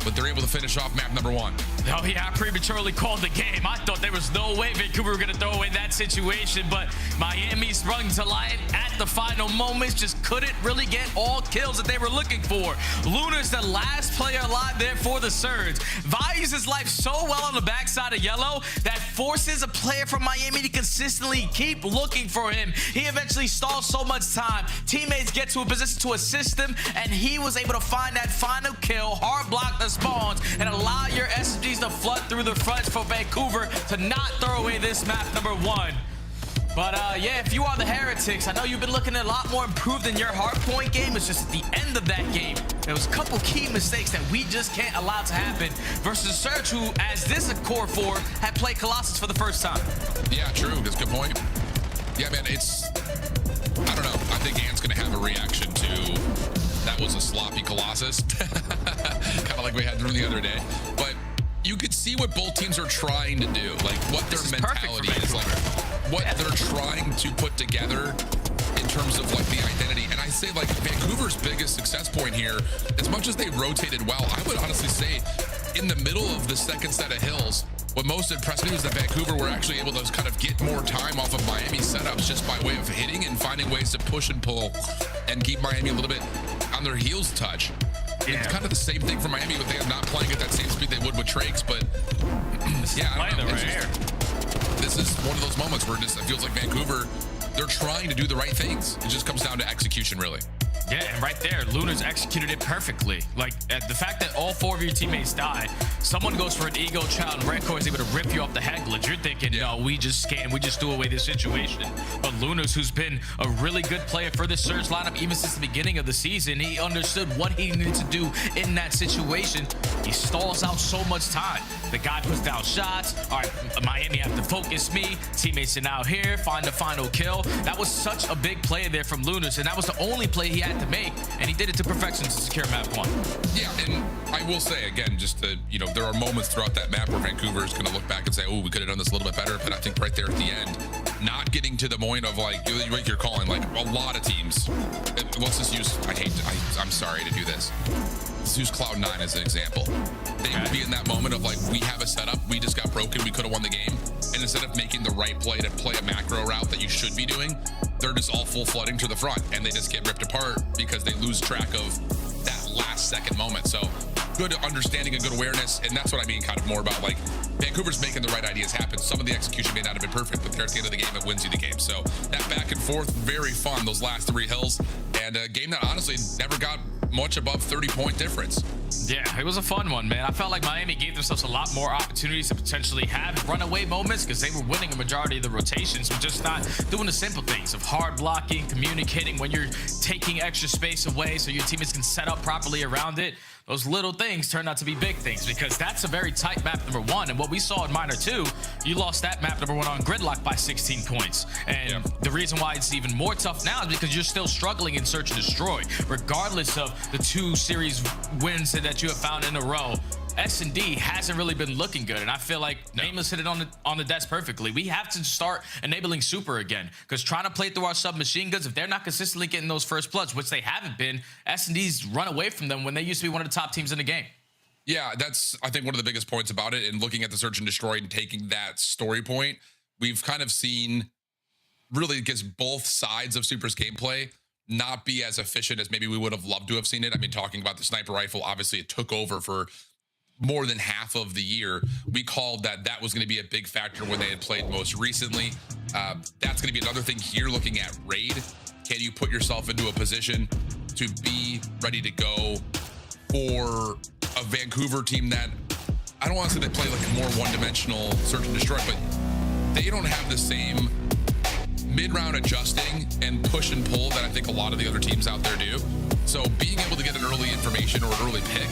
But they're able to finish off map number 1. Oh, yeah, I prematurely called the game. I thought there was no way Vancouver were going to throw away that situation, but Miami sprung to light at the final moments, just couldn't really get all kills that they were looking for. Lunar's the last player alive there for the Surge. Values his life so well on the backside of yellow that forces a player from Miami to consistently keep looking for him. He eventually stalls so much time. Teammates get to a position to assist him, and he was able to find that final kill, hard block the spawns, and allow your SMGs to flood through the fronts for Vancouver to not throw away this map number 1. But yeah, if you are the Heretics, I know you've been looking a lot more improved in your Hardpoint game. It's just at the end of that game, there was a couple key mistakes that we just can't allow to happen versus Surge, who, as this is core 4, had played Colossus for the first time. Yeah, true. That's a good point. Yeah, man, it's... I don't know. I think Ant's going to have a reaction to... That was a sloppy Colossus. Kind of like we had from the other day. But you could see what both teams are trying to do. Like, what their mentality is. Like, what they're trying to put together in terms of, like, the identity. And I say, like, Vancouver's biggest success point here, as much as they rotated well, I would honestly say in the middle of the second set of hills, what most impressed me was that Vancouver were actually able to kind of get more time off of Miami's setups just by way of hitting and finding ways to push and pull and keep Miami a little bit on their heels touch. Yeah. It's kind of the same thing for Miami, but they're not playing at that same speed they would with Trakes, but yeah, I don't know. This is one of those moments where it feels like Vancouver, they're trying to do the right things. It just comes down to execution, really. Yeah, and right there, Lunar's executed it perfectly. Like, the fact that all 4 of your teammates die, someone goes for an ego child, and Rencore is able to rip you off the head glitch. You're thinking, no, we just scam, we just threw away this situation. But Lunar's, who's been a really good player for this Surge lineup even since the beginning of the season, he understood what he needed to do in that situation. He stalls out so much time. The guy puts down shots. All right, Miami have to focus me. Teammates are now here, find the final kill. That was such a big play there from Lunar's, and that was the only play he had to make, and he did it to perfection to secure map 1. Yeah, and I will say again, just to, you know, there are moments throughout that map where Vancouver is going to look back and say, oh, we could have done this a little bit better. But I think right there at the end, not getting to the point of, like, what you're calling, like, a lot of teams. Let's just use, I'm sorry to do this. Let's use Cloud9 as an example. They would be in that moment of, like, we have a setup, we just got broken, we could have won the game. And instead of making the right play to play a macro route that you should be doing, they're just all full flooding to the front, and they just get ripped apart because they lose track of that last second moment. So good understanding and good awareness, and that's what I mean kind of more about, like, Vancouver's making the right ideas happen. Some of the execution may not have been perfect, but there at the end of the game, it wins you the game. So that back and forth, very fun, those last 3 hills, and a game that honestly never got much above 30-point difference. Yeah, it was a fun one, man. I felt like Miami gave themselves a lot more opportunities to potentially have runaway moments because they were winning a majority of the rotations, but just not doing the simple things of hard blocking, communicating when you're taking extra space away so your teammates can set up properly around it. Those little things turn out to be big things because that's a very tight map number 1. And what we saw in Minor 2, you lost that map number 1 on Gridlock by 16 points. And the reason why it's even more tough now is because you're still struggling in Search and Destroy. Regardless of the 2 series wins that you have found in a row, S&D hasn't really been looking good, and I feel like Nameless hit it on the desk perfectly. We have to start enabling Super again, because trying to play through our submachine guns, if they're not consistently getting those first bloods, which they haven't been, S&D's run away from them when they used to be one of the top teams in the game. Yeah, that's, I think, one of the biggest points about it, and looking at the Search and Destroy and taking that story point, we've kind of seen, really, I guess, both sides of Super's gameplay not be as efficient as maybe we would have loved to have seen it. I mean, talking about the sniper rifle, obviously it took over for more than half of the year. We called that was going to be a big factor when they had played most recently. That's going to be another thing here looking at Raid. Can you put yourself into a position to be ready to go for a Vancouver team that, I don't want to say they play like a more one-dimensional search and destroy, but they don't have the same mid-round adjusting and push and pull that I think a lot of the other teams out there do. So being able to get an early information or an early pick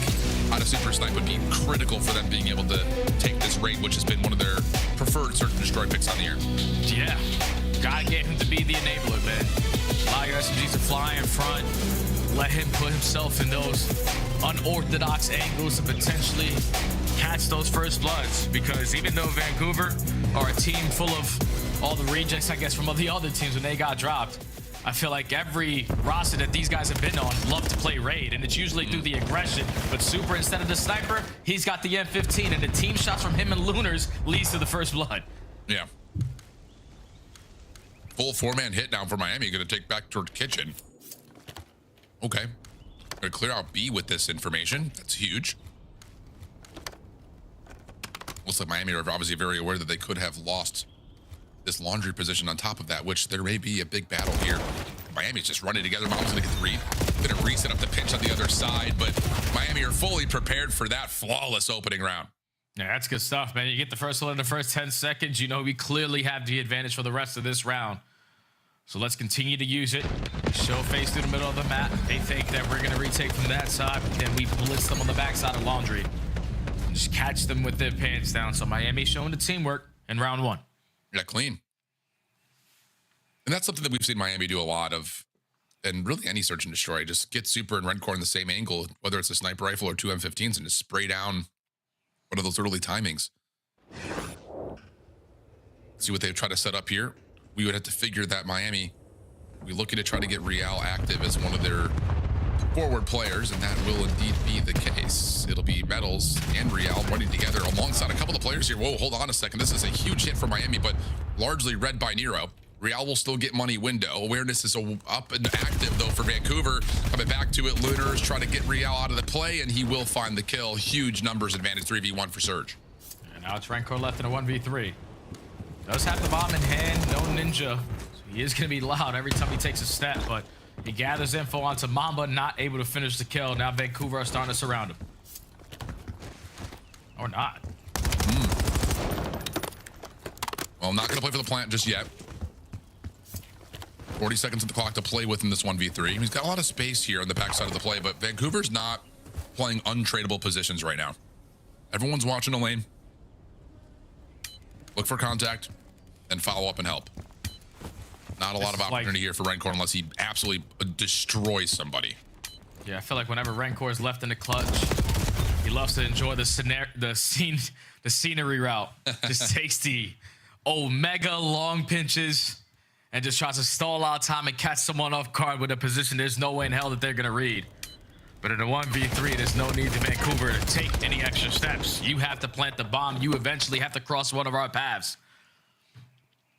out of Super Snipe would be critical for them being able to take this raid, which has been one of their preferred search and destroy picks on the year. Yeah, gotta get him to be the enabler, man. Allow your SMGs to fly in front. Let him put himself in those unorthodox angles and potentially catch those first bloods. Because even though Vancouver are a team full of all the rejects, I guess, from the other teams when they got dropped, I feel like every roster that these guys have been on love to play raid, and it's usually through the aggression. But Super, instead of the sniper, he's got the M15, and the team shots from him and Lunars leads to the first blood. Yeah. Full 4-man hit now for Miami. Going to take back toward kitchen. Okay. Going to clear out B with this information. That's huge. Looks like Miami are obviously very aware that they could have lost this laundry position on top of that, which there may be a big battle here. Miami's just running together. Mom's going to get the read. Going to reset up the pinch on the other side, but Miami are fully prepared for that flawless opening round. Yeah, that's good stuff, man. You get the first one in the first 10 seconds. You know we clearly have the advantage for the rest of this round. So let's continue to use it. Show face through the middle of the map. They think that we're going to retake from that side, but then we blitz them on the backside of laundry. And just catch them with their pants down. So Miami showing the teamwork in round one. Yeah, clean. And that's something that we've seen Miami do a lot of, and really any search and destroy. Just get Super and Redcore in the same angle, whether it's a sniper rifle or two M15s, and just spray down one of those early timings. See what they've tried to set up here. We would have to figure that Miami, we're looking to try to get Real active as one of their forward players, and that will indeed be the case. It'll be Metals and Real running together alongside a couple of players here. Whoa, hold on a second. This is a huge hit for Miami, but largely read by Nero. Real will still get money window. Awareness is up and active, though, for Vancouver. Coming back to it, Lunars trying to get Real out of the play, and he will find the kill. Huge numbers advantage, 3v1 for Surge. And now it's Renko left in a 1v3. Does have the bomb in hand, no ninja. So he is going to be loud every time he takes a step, but he gathers info onto Mamba, not able to finish the kill. Now Vancouver are starting to surround him. Or not. Well, I'm not going to play for the plant just yet. 40 seconds on the clock to play with in this 1v3. He's got a lot of space here on the backside of the play, but Vancouver's not playing untradeable positions right now. Everyone's watching a lane. Look for contact, and follow up and help. Not a lot of opportunity here for Rencore unless he absolutely destroys somebody. Yeah, I feel like whenever Rencore is left in the clutch, he loves to enjoy the scenery route. Just takes the omega long pinches and just tries to stall out time and catch someone off guard with a position there's no way in hell that they're gonna read. But in a 1v3, there's no need to Vancouver to take any extra steps. You have to plant the bomb. You eventually have to cross one of our paths.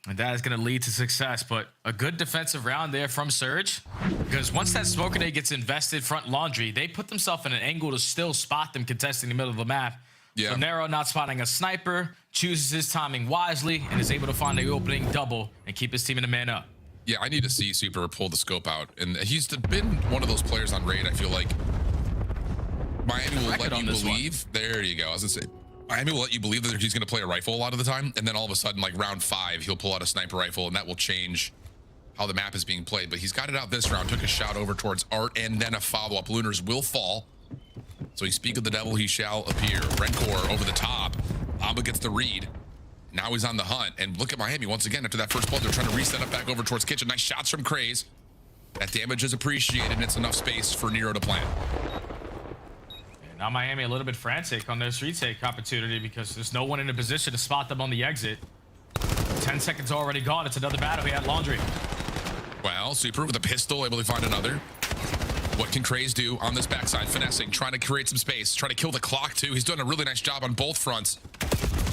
And that is going to lead to success. But a good defensive round there from Surge. Because once that smoke grenade gets invested front laundry, they put themselves in an angle to still spot them contesting the middle of the map. Yeah. So Nero not spotting a sniper, chooses his timing wisely, and is able to find the opening double and keep his team in a man up. Yeah, I need to see Super pull the scope out. And he's been one of those players on raid, I feel like Miami will let you believe. There you go. I was going to say, Miami will let you believe that he's going to play a rifle a lot of the time. And then all of a sudden, like round 5, he'll pull out a sniper rifle, and that will change how the map is being played. But he's got it out this round. Took a shot over towards Art, and then a follow-up. Lunars will fall. So he speak of the devil, he shall appear. Rencore over the top. Amba gets the read. Now he's on the hunt. And look at Miami once again after that first blood. They're trying to reset up back over towards kitchen. Nice shots from Craze. That damage is appreciated, and it's enough space for Nero to plant. And now Miami a little bit frantic on this retake opportunity because there's no one in a position to spot them on the exit. 10 seconds already gone. It's another battle here at Laundry. Well, Super with a pistol, able to find another. What can Craze do on this backside? Finessing, trying to create some space, trying to kill the clock too. He's doing a really nice job on both fronts.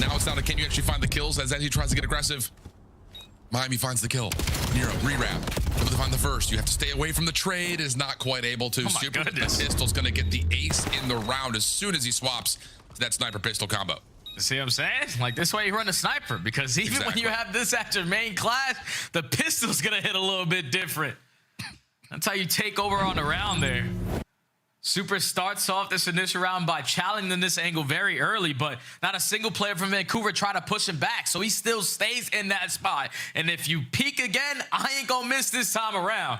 Now it's down to can you actually find the kills as he tries to get aggressive. Miami finds the kill. Nero, re-wrap. Able to find the first. You have to stay away from the trade. Is not quite able to. Oh my Super goodness. The pistol's going to get the ace in the round as soon as he swaps to that sniper pistol combo. See what I'm saying? Like this way you run a sniper, because even when you have this at your main class, the pistol's going to hit a little bit different. That's how you take over on the round there. Super starts off this initial round by challenging this angle very early, but not a single player from Vancouver tried to push him back, so he still stays in that spot. And if you peek again, I ain't gonna miss this time around.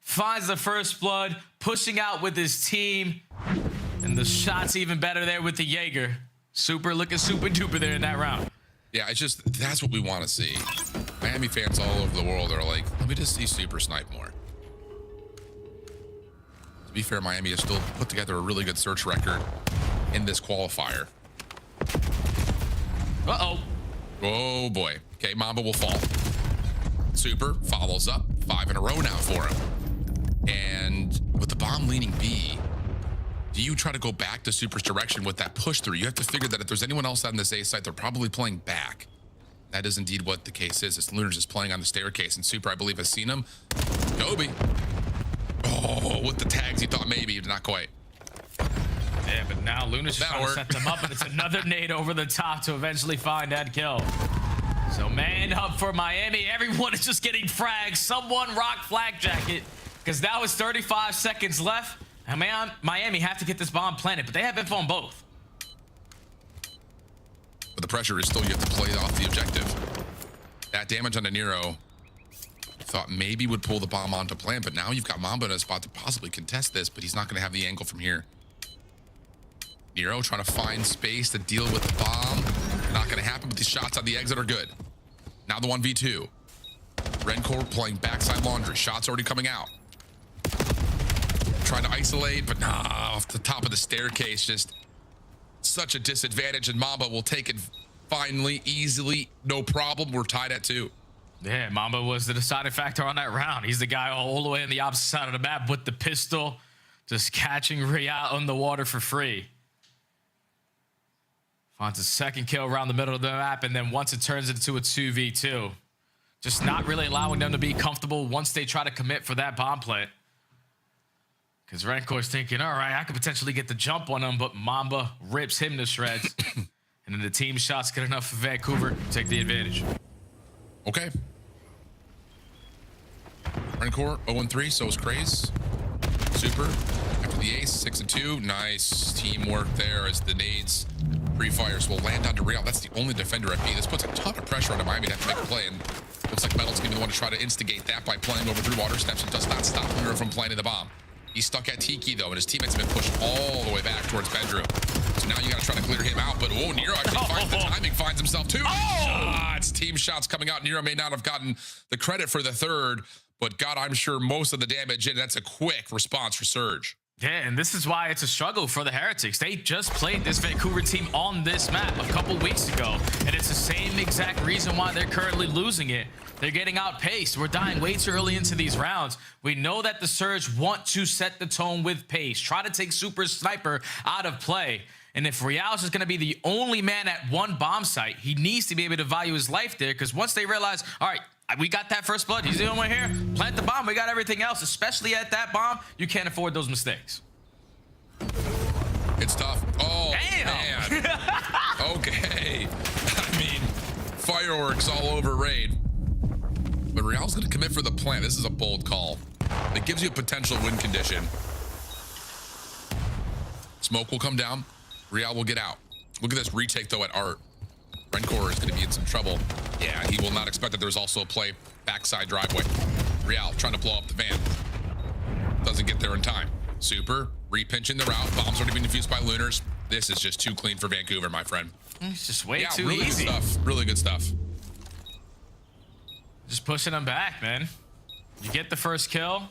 Finds the first blood, pushing out with his team, and the shot's even better there with the Jaeger. Super looking super duper there in that round. Yeah, it's just, that's what we want to see. Miami fans all over the world are like, let me just see Super snipe more. To be fair, Miami has still put together a really good search record in this qualifier. Uh-oh. Oh, boy. Okay, Mamba will fall. Super follows up. 5 in a row now for him. And with the bomb leaning B, do you try to go back to Super's direction with that push through? You have to figure that if there's anyone else on this A site, they're probably playing back. That is indeed what the case is. It's Lunar's just playing on the staircase, and Super, I believe, has seen him. Kobe. Oh, with the tags, he thought maybe, not quite. Yeah, but now Luna's just trying to set them up, and it's another nade over the top to eventually find that kill. So man up for Miami. Everyone is just getting fragged. Someone rock flak jacket, because now it's 35 seconds left. And man, Miami have to get this bomb planted, but they have info on both. But the pressure is still, you have to play off the objective. That damage on the Nero, thought maybe would pull the bomb onto plan, but now you've got Mamba in a spot to possibly contest this, but he's not going to have the angle from here. Nero trying to find space to deal with the bomb. Not going to happen, but the shots on the exit are good. Now the 1v2. Rencore playing backside laundry. Shots already coming out. Trying to isolate, but nah, off the top of the staircase, just such a disadvantage, and Mamba will take it finally, easily, no problem. We're tied at 2. Yeah, Mamba was the deciding factor on that round. He's the guy all the way on the opposite side of the map with the pistol, just catching Real on the water for free. Finds a second kill around the middle of the map, and then once it turns into a 2v2, just not really allowing them to be comfortable once they try to commit for that bomb plant. Because Rencore's thinking, all right, I could potentially get the jump on him, but Mamba rips him to shreds. And then the team shots get enough for Vancouver to take the advantage. Okay. Rencore 0-3, so is Craze. Super. After the ace, 6-2. Nice teamwork there as the nades, pre-fires will land onto Real. That's the only defender at B. This puts a ton of pressure on Miami to have to make a play, and looks like Metal's going to be the one to try to instigate that by playing over through water steps. It does not stop Lunar from planting the bomb. He's stuck at Tiki, though, and his teammates have been pushed all the way back towards bedroom. So now you got to try to clear him out, but oh, Nero actually finds the timing, finds himself 2 shots. Team shots coming out. Nero may not have gotten the credit for the third, but got, I'm sure, most of the damage in. That's a quick response for Surge. Yeah, and this is why it's a struggle for the Heretics. They just played this Vancouver team on this map a couple weeks ago, and it's the same exact reason why they're currently losing it. They're getting outpaced. We're dying way too early into these rounds. We know that the Surge want to set the tone with pace, try to take Super Sniper out of play. And if Real's is going to be the only man at one bomb site, he needs to be able to value his life there, because once they realize, all right, we got that first blood, he's the only one here, plant the bomb, we got everything else, especially at that bomb, you can't afford those mistakes. It's tough. Oh, damn. Man. Okay. I mean, fireworks all over Raid. But Real's going to commit for the plant. This is a bold call. It gives you a potential win condition. Smoke will come down. Real will get out. Look at this retake, though, at Art. Rencore is going to be in some trouble. Yeah, he will not expect that there's also a play backside driveway. Real trying to blow up the van. Doesn't get there in time. Super repinching the route. Bombs already been defused by Lunars. This is just too clean for Vancouver, my friend. It's just way too really easy. Good stuff. Really good stuff. Just pushing them back, man. You get the first kill.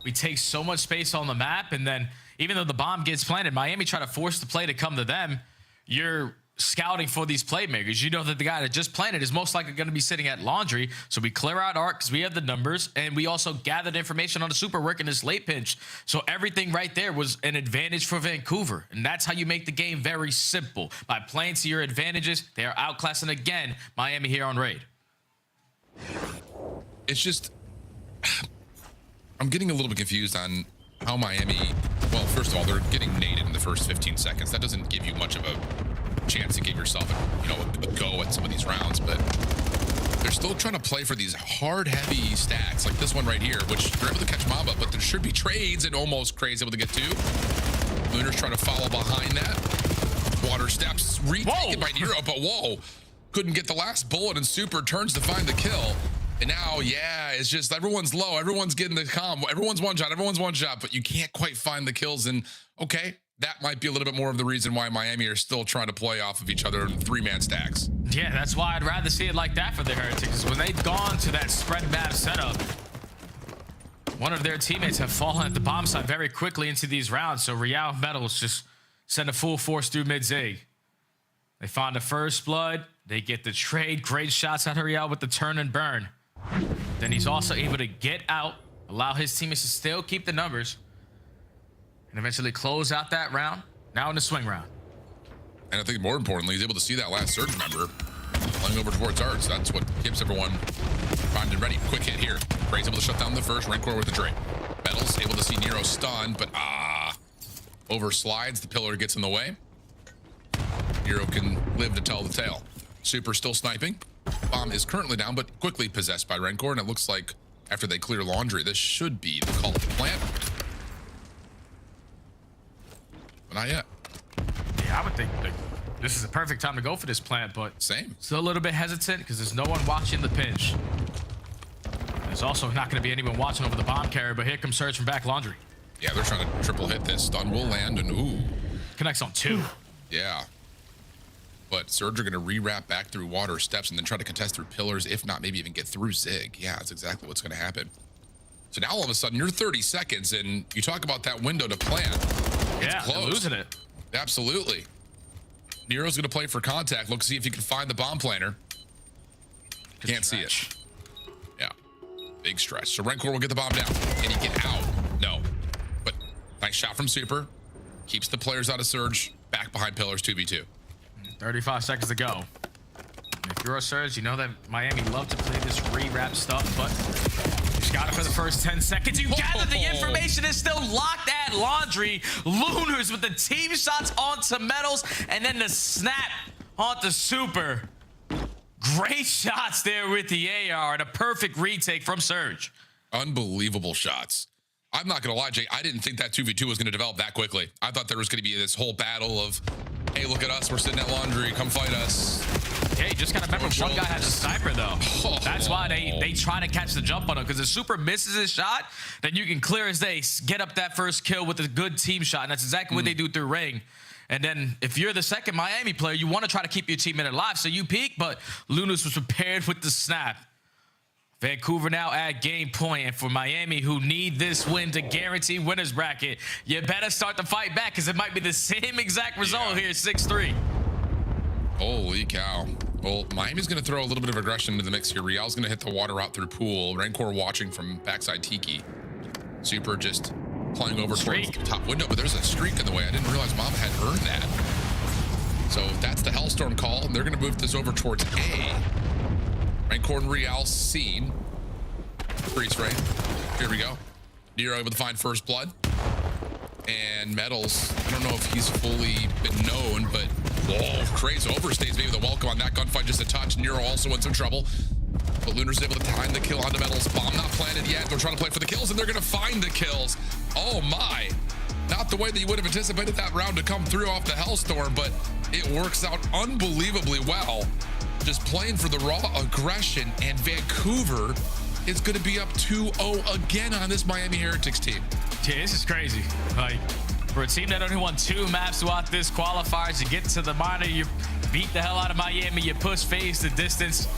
We take so much space on the map, and then even though the bomb gets planted, Miami try to force the play to come to them. You're scouting for these playmakers. You know that the guy that just planted is most likely going to be sitting at laundry. So we clear out Arc because we have the numbers, and we also gathered information on the Super work in this late pinch. So everything right there was an advantage for Vancouver. And that's how you make the game very simple. By playing to your advantages, they are outclassing again Miami here on Raid. It's just, I'm getting a little bit confused on how Miami, well, first of all, they're getting naded in the first 15 seconds. That doesn't give you much of a chance to give yourself a go at some of these rounds, but they're still trying to play for these hard, heavy stacks like this one right here, which they're able to catch Mamba, but they're should be trades, and almost Crazy able to get 2. Lunar's trying to follow behind that. Water steps retaken by Nero, but whoa, couldn't get the last bullet, and Super turns to find the kill. And now, yeah, it's just everyone's low, everyone's getting the combo, everyone's one shot, but you can't quite find the kills. And okay, that might be a little bit more of the reason why Miami are still trying to play off of each other in 3-man stacks. Yeah, that's why I'd rather see it like that for the Heretics. When they've gone to that spread map setup, one of their teammates have fallen at the bomb site very quickly into these rounds. So Real Metals just send a full force through mid-zig. They find the first blood. They get the trade. Great shots at Real with the turn and burn. Then he's also able to get out, allow his teammates to still keep the numbers, and eventually close out that round. Now in the swing round. And I think more importantly, he's able to see that last Surge member flying over towards Arts. That's what keeps everyone primed and ready. Quick hit here. Gray's able to shut down the first. Rancor with the Drake. Metals able to see Nero stunned, but over slides. The pillar gets in the way. Nero can live to tell the tale. Super still sniping. Bomb is currently down, but quickly possessed by Rancor, and it looks like after they clear laundry, this should be the call to plant. But not yet. Yeah, I would think like, this is the perfect time to go for this plant, but same. Still a little bit hesitant because there's no one watching the pinch. There's also not going to be anyone watching over the bomb carrier, but here comes Surge from back laundry. Yeah, they're trying to triple hit this. Stun will land, and ooh. Connects on 2. Yeah. But Surge are going to re-wrap back through water steps and then try to contest through pillars, if not maybe even get through Zig. Yeah, that's exactly what's going to happen. So now all of a sudden you're 30 seconds and you talk about that window to plant. It's close. Losing it. Absolutely. Nero's going to play for contact. Look, see if he can find the bomb planter. Can't see it. Yeah. Big stretch. So Rancor will get the bomb down. Can he get out? No. But nice shot from Super. Keeps the players out of Surge. Back behind pillars, 2v2. 35 seconds to go. If you're a Surge, you know that Miami love to play this re-wrap stuff, but you just got it for the first 10 seconds. You gather the information is still locked at laundry. Lunars with the team shots onto Metals, and then the snap onto Super. Great shots there with the AR and a perfect retake from Surge. Unbelievable shots. I'm not going to lie, Jay. I didn't think that 2v2 was going to develop that quickly. I thought there was going to be this whole battle of, hey, look at us. We're sitting at laundry. Come fight us. Hey, you just got to remember, one guy has a sniper, though. That's why they try to catch the jump on him, because if Super misses his shot, then you can clear as day, get up that first kill with a good team shot, and that's exactly what they do through Ring. And then if you're the second Miami player, you want to try to keep your teammate alive, so you peek, but Lunas was prepared with the snap. Vancouver now at game point, and for Miami, who need this win to guarantee winner's bracket, you better start to fight back, because it might be the same exact result here, 6-3. Holy cow. Well, Miami's going to throw a little bit of aggression into the mix here. Real's going to hit the water out through pool. Rancor watching from backside Tiki. Super just playing over towards the top window, but there's a streak in the way. I didn't realize Mama had earned that. So that's the Hellstorm call, and they're going to move this over towards A. Rancor and Real seen. Freeze frame. Here we go. Nero able to find first blood. And Metals, I don't know if he's fully been known, but whoa, Craze overstays maybe the welcome on that gunfight just a touch. Nero also in some trouble. But Lunar's able to time the kill onto Metals. Bomb not planted yet. They're trying to play for the kills, and they're going to find the kills. Oh my. Not the way that you would have anticipated that round to come through off the Hellstorm, but it works out unbelievably well. Just playing for the raw aggression, and Vancouver is going to be up 2-0 again on this Miami Heretics team. Yeah, this is crazy. Like, for a team that only won 2 maps throughout this qualifiers, you get to the minor, you beat the hell out of Miami, you push FaZe the distance,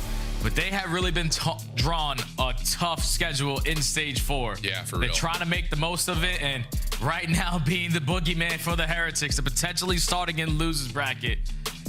but they have really been drawn a tough schedule in stage 4. Yeah, for real. They're trying to make the most of it, and right now being the boogeyman for the Heretics, to potentially starting in losers bracket.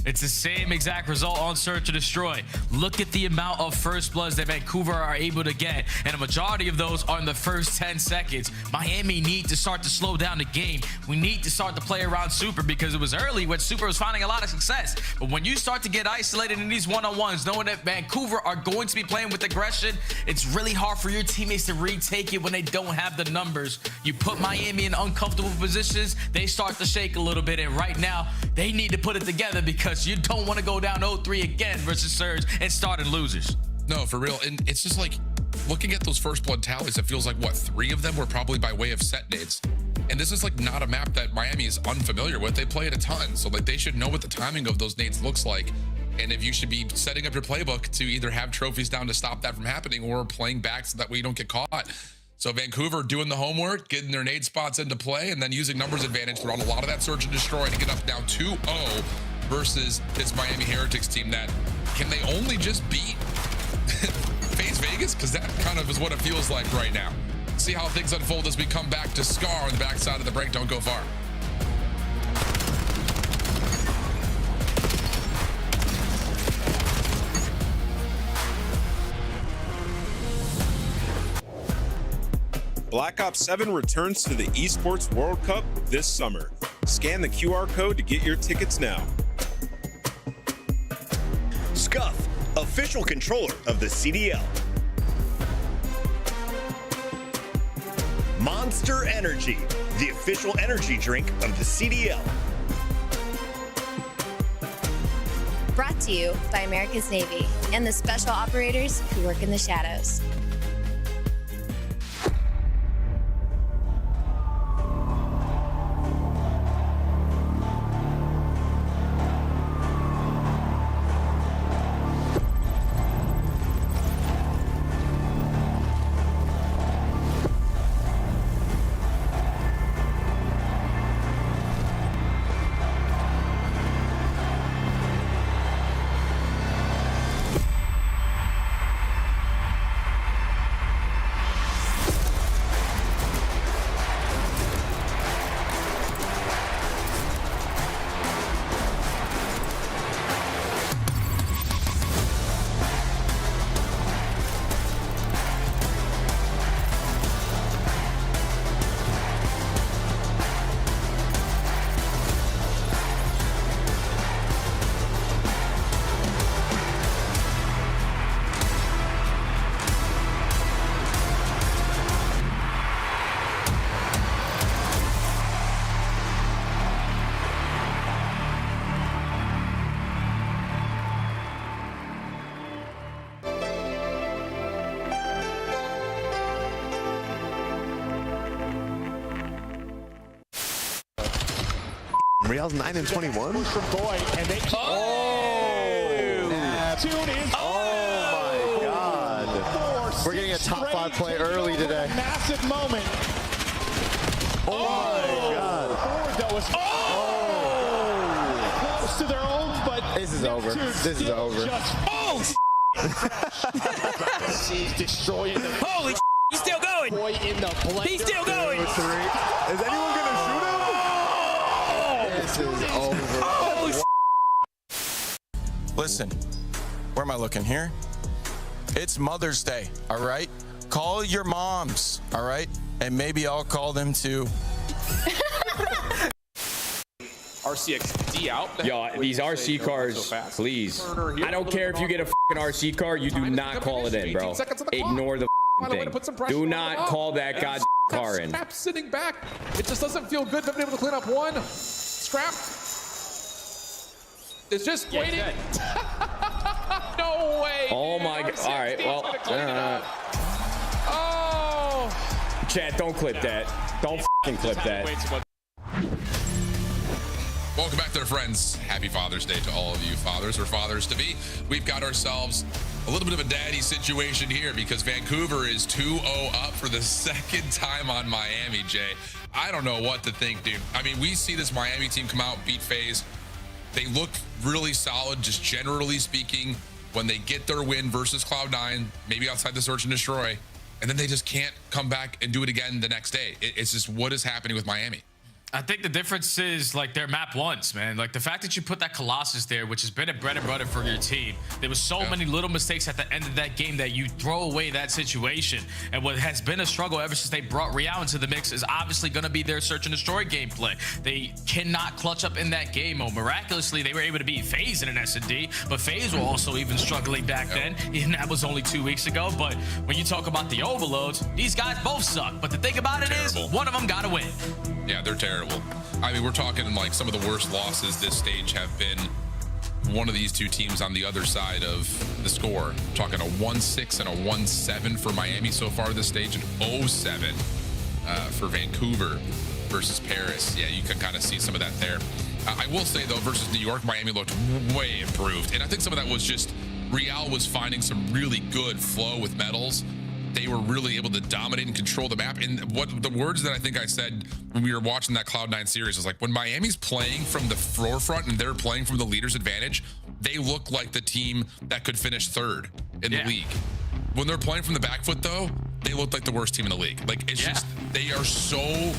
It's the same exact result on Search to Destroy. Look at the amount of first bloods that Vancouver are able to get, and a majority of those are in the first 10 seconds. Miami need to start to slow down the game. We need to start to play around Super, because it was early when Super was finding a lot of success. But when you start to get isolated in these one-on-ones, knowing that Vancouver are going to be playing with aggression, it's really hard for your teammates to retake it when they don't have the numbers. You put Miami in uncomfortable positions, they start to shake a little bit, and right now, they need to put it together, because you don't want to go down 0-3 again versus Surge and start in losers. No, for real. And it's just like, looking at those first blood tallies, it feels like, what, 3 of them were probably by way of set nades. And this is like not a map that Miami is unfamiliar with. They play it a ton. So like they should know what the timing of those nades looks like. And if you should be setting up your playbook to either have trophies down to stop that from happening or playing back so that way you don't get caught. So Vancouver doing the homework, getting their nade spots into play, and then using numbers advantage throughout a lot of that search and destroy to get up now 2-0 versus this Miami Heretics team that can they only just beat FaZe Vegas? Because that kind of is what it feels like right now. See how things unfold as we come back to Scar on the backside of the break. Don't go far. Black Ops 7 returns to the Esports World Cup this summer. Scan the QR code to get your tickets now. Scuff, official controller of the CDL. Monster Energy, the official energy drink of the CDL. Brought to you by America's Navy and the special operators who work in the shadows. Real's 9-21. Oh my God. We're getting a top 5 play early today. Massive moment. Oh my God. Close to their own, but this is over. This is over. He's destroying the. Holy he's still going. He's still going. Is anyone gonna shoot him? This is over. Listen, where am I looking here? It's Mother's Day, all right? Call your moms, all right? And maybe I'll call them too. RCXD out. Yo, these RC cars, please. I don't care if you get a fucking RC car, you do not call it in, bro. Ignore the thing. Do not call that goddamn car in. Scrap sitting back. It just doesn't feel good. They've been able to clean up one. Scrap. It's just waiting. No way. Oh my god. All right. Well. Oh. Chat, don't clip that. Don't fucking clip that. Welcome back there, friends. Happy Father's Day to all of you fathers or fathers-to-be. We've got ourselves a little bit of a daddy situation here because Vancouver is 2-0 up for the second time on Miami, Jay. I don't know what to think, dude. I mean, we see this Miami team come out, beat FaZe. They look really solid, just generally speaking, when they get their win versus Cloud9, maybe outside the search and destroy, and then they just can't come back and do it again the next day. It's just what is happening with Miami. I think the difference is like their map once, man. Like the fact that you put that Colossus there, which has been a bread and butter for your team. There was so many little mistakes at the end of that game that you throw away that situation. And what has been a struggle ever since they brought Real into the mix is obviously going to be their search and destroy gameplay. They cannot clutch up in that game. Oh, miraculously, they were able to beat FaZe in an S&D, but FaZe were also even struggling back then. And that was only 2 weeks ago. But when you talk about the overloads, these guys both suck. But the thing about it is, one of them got to win. Yeah, they're terrible. I mean, we're talking like some of the worst losses this stage have been one of these two teams on the other side of the score. Talking a 1-6 and a 1-7 for Miami so far this stage, and 0-7 for Vancouver versus Paris. Yeah, you can kind of see some of that there. I will say, though, versus New York, Miami looked way improved. And I think some of that was just Real was finding some really good flow with medals. They were really able to dominate and control the map. And what the words that I think I said when we were watching that Cloud9 series is like, when Miami's playing from the forefront and they're playing from the leader's advantage, they look like the team that could finish third in the league. When they're playing from the back foot, though, they look like the worst team in the league. Like, it's just, they are so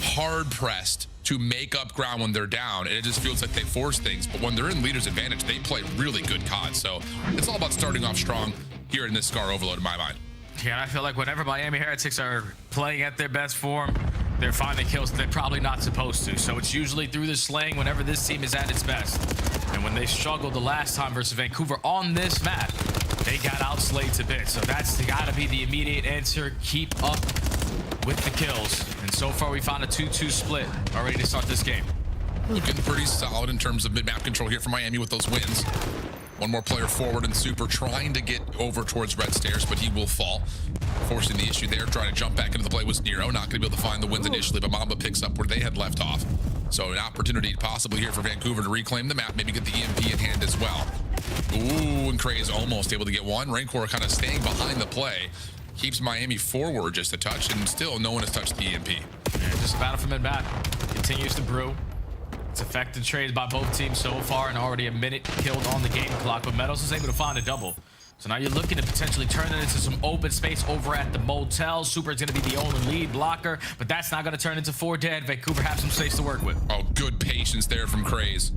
hard pressed to make up ground when they're down, and it just feels like they force things. But when they're in leader's advantage, they play really good COD. So it's all about starting off strong here in this Scar Overload in my mind. Yeah, I feel like whenever Miami Heretics are playing at their best form, they're finding kills they're probably not supposed to. So it's usually through the slaying whenever this team is at its best. And when they struggled the last time versus Vancouver on this map, they got outslayed to bits. So that's got to be the immediate answer. Keep up with the kills. And so far, we found a 2-2 split already to start this game. Looking pretty solid in terms of mid-map control here for Miami with those wins. One more player forward and Super trying to get over towards red stairs, but he will fall, forcing the issue there. Trying to jump back into the play was Nero. Not going to be able to find the wins initially, but Mamba picks up where they had left off. So an opportunity possibly here for Vancouver to reclaim the map, maybe get the EMP in hand as well. Ooh, and Craze almost able to get one. Rancor kind of staying behind the play. Keeps Miami forward just a touch, and still no one has touched the EMP. Yeah, just a battle for mid-map. Continues to brew. It's affected trades by both teams so far, and already a minute killed on the game clock, but Meadows is able to find a double. So now you're looking to potentially turn it into some open space over at the motel. Super is going to be the only lead blocker, but that's not going to turn into 4 dead. Vancouver have some space to work with. Oh, good patience there from Craze.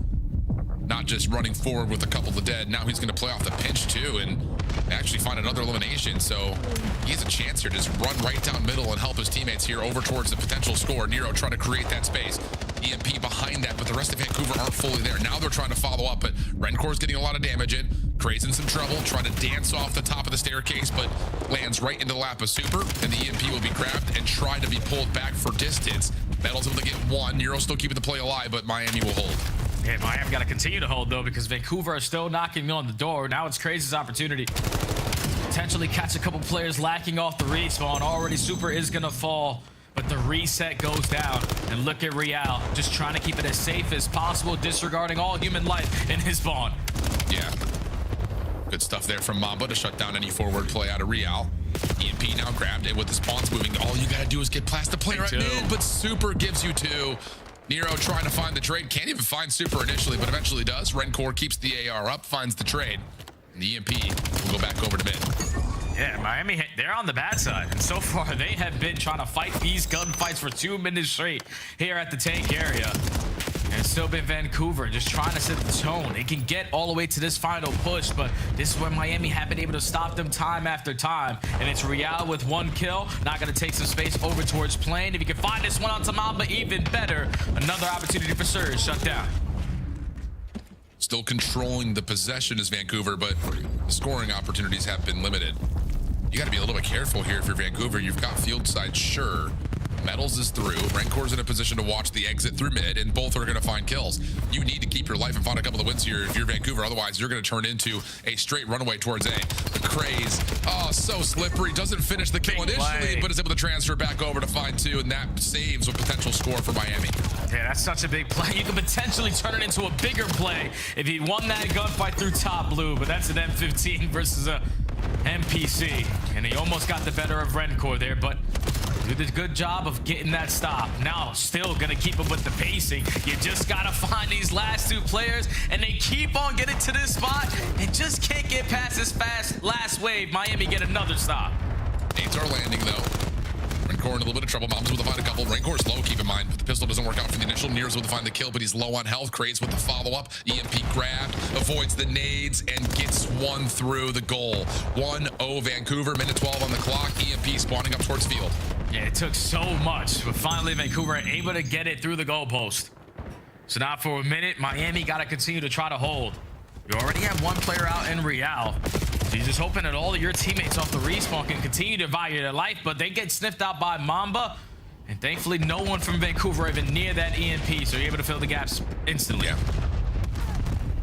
Not just running forward with a couple of dead. Now he's going to play off the pinch too and actually find another elimination. So he has a chance here to just run right down middle and help his teammates here over towards the potential score. Nero trying to create that space. EMP behind that, but the rest of Vancouver aren't fully there. Now they're trying to follow up, but Rencor's getting a lot of damage in. Craze in some trouble, trying to dance off the top of the staircase, but lands right into the lap of Super, and the EMP will be grabbed and try to be pulled back for distance. Metal's able to get one. Nero still keeping the play alive, but Miami will hold. Yeah, Miami got to continue to hold, though, because Vancouver are still knocking on the door. Now it's Craze's opportunity. Potentially catch a couple players lacking off the respawn. Already Super is going to fall, but the reset goes down. And look at Real, just trying to keep it as safe as possible, disregarding all human life in his spawn. Yeah. Good stuff there from Mamba to shut down any forward play out of Real. EMP now grabbed it with the spawns moving. All you got to do is get past the player at mid, but Super gives you 2. Nero trying to find the trade. Can't even find Super initially, but eventually does. Rencor keeps the AR up, finds the trade. And the EMP will go back over to mid. Yeah, Miami, they're on the bad side. And so far, they have been trying to fight these gunfights for 2 minutes straight here at the tank area. And it's still been Vancouver just trying to set the tone. They can get all the way to this final push, but this is where Miami have been able to stop them time after time. And it's Real with 1 kill. Not going to take some space over towards plane. If you can find this one onto Mamba, even better. Another opportunity for Surge shut down. Still controlling the possession is Vancouver, but the scoring opportunities have been limited. You got to be a little bit careful here if you're Vancouver. You've got field side, sure. Metals is through. Rancor's in a position to watch the exit through mid, and both are going to find kills. You need to keep your life and find a couple of wins here if you're Vancouver. Otherwise, you're going to turn into a straight runaway towards A. The Craze, oh, so slippery. Doesn't finish the kill initially, but is able to transfer back over to find 2, and that saves a potential score for Miami. Yeah, that's such a big play. You could potentially turn it into a bigger play if he won that gunfight through top blue, but that's an M15 versus a NPC, and he almost got the better of Rencor there, but did a good job of getting that stop. Now still gonna keep up with the pacing. You just gotta find these last 2 players, and they keep on getting to this spot and just can't get past this fast last wave. Miami get another stop. Nades are landing though. Rancor in a little bit of trouble. Mom's able to find a couple. Rancor's low, keep in mind. But the pistol doesn't work out for the initial. Nero's able to find the kill, but he's low on health. Craze with the follow-up. EMP grabbed, avoids the nades, and gets 1 through the goal. 1-0 Vancouver, minute 12 on the clock. EMP spawning up towards field. Yeah, it took so much, but finally Vancouver able to get it through the goalpost. So now for a minute, Miami got to continue to try to hold. You already have 1 player out in Real. So you're just hoping that all of your teammates off the respawn can continue to value their life, but they get sniffed out by Mamba. And thankfully, no one from Vancouver even near that EMP, so you're able to fill the gaps instantly. Yeah.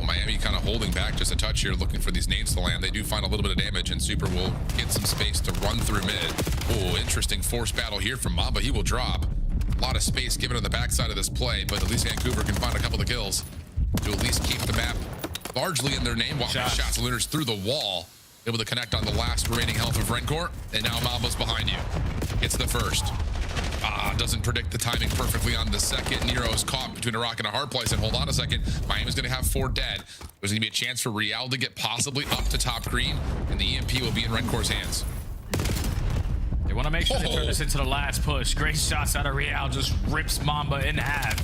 Miami kind of holding back just a touch here, looking for these nades to land. They do find a little bit of damage, and Super will get some space to run through mid. Oh, interesting force battle here from Mamba. He will drop. A lot of space given on the backside of this play, but at least Vancouver can find a couple of kills to at least keep the map largely in their name. Walking shots, Lunars through the wall, able to connect on the last remaining health of Rencor, and now Mamba's behind you. It's the first. Doesn't predict the timing perfectly on the second. Nero is caught between a rock and a hard place, and hold on a second. Miami's going to have 4 dead. There's going to be a chance for Real to get possibly up to top green, and the EMP will be in Rencor's hands. They want to make sure they turn this into the last push. Great shots out of Real, just rips Mamba in half.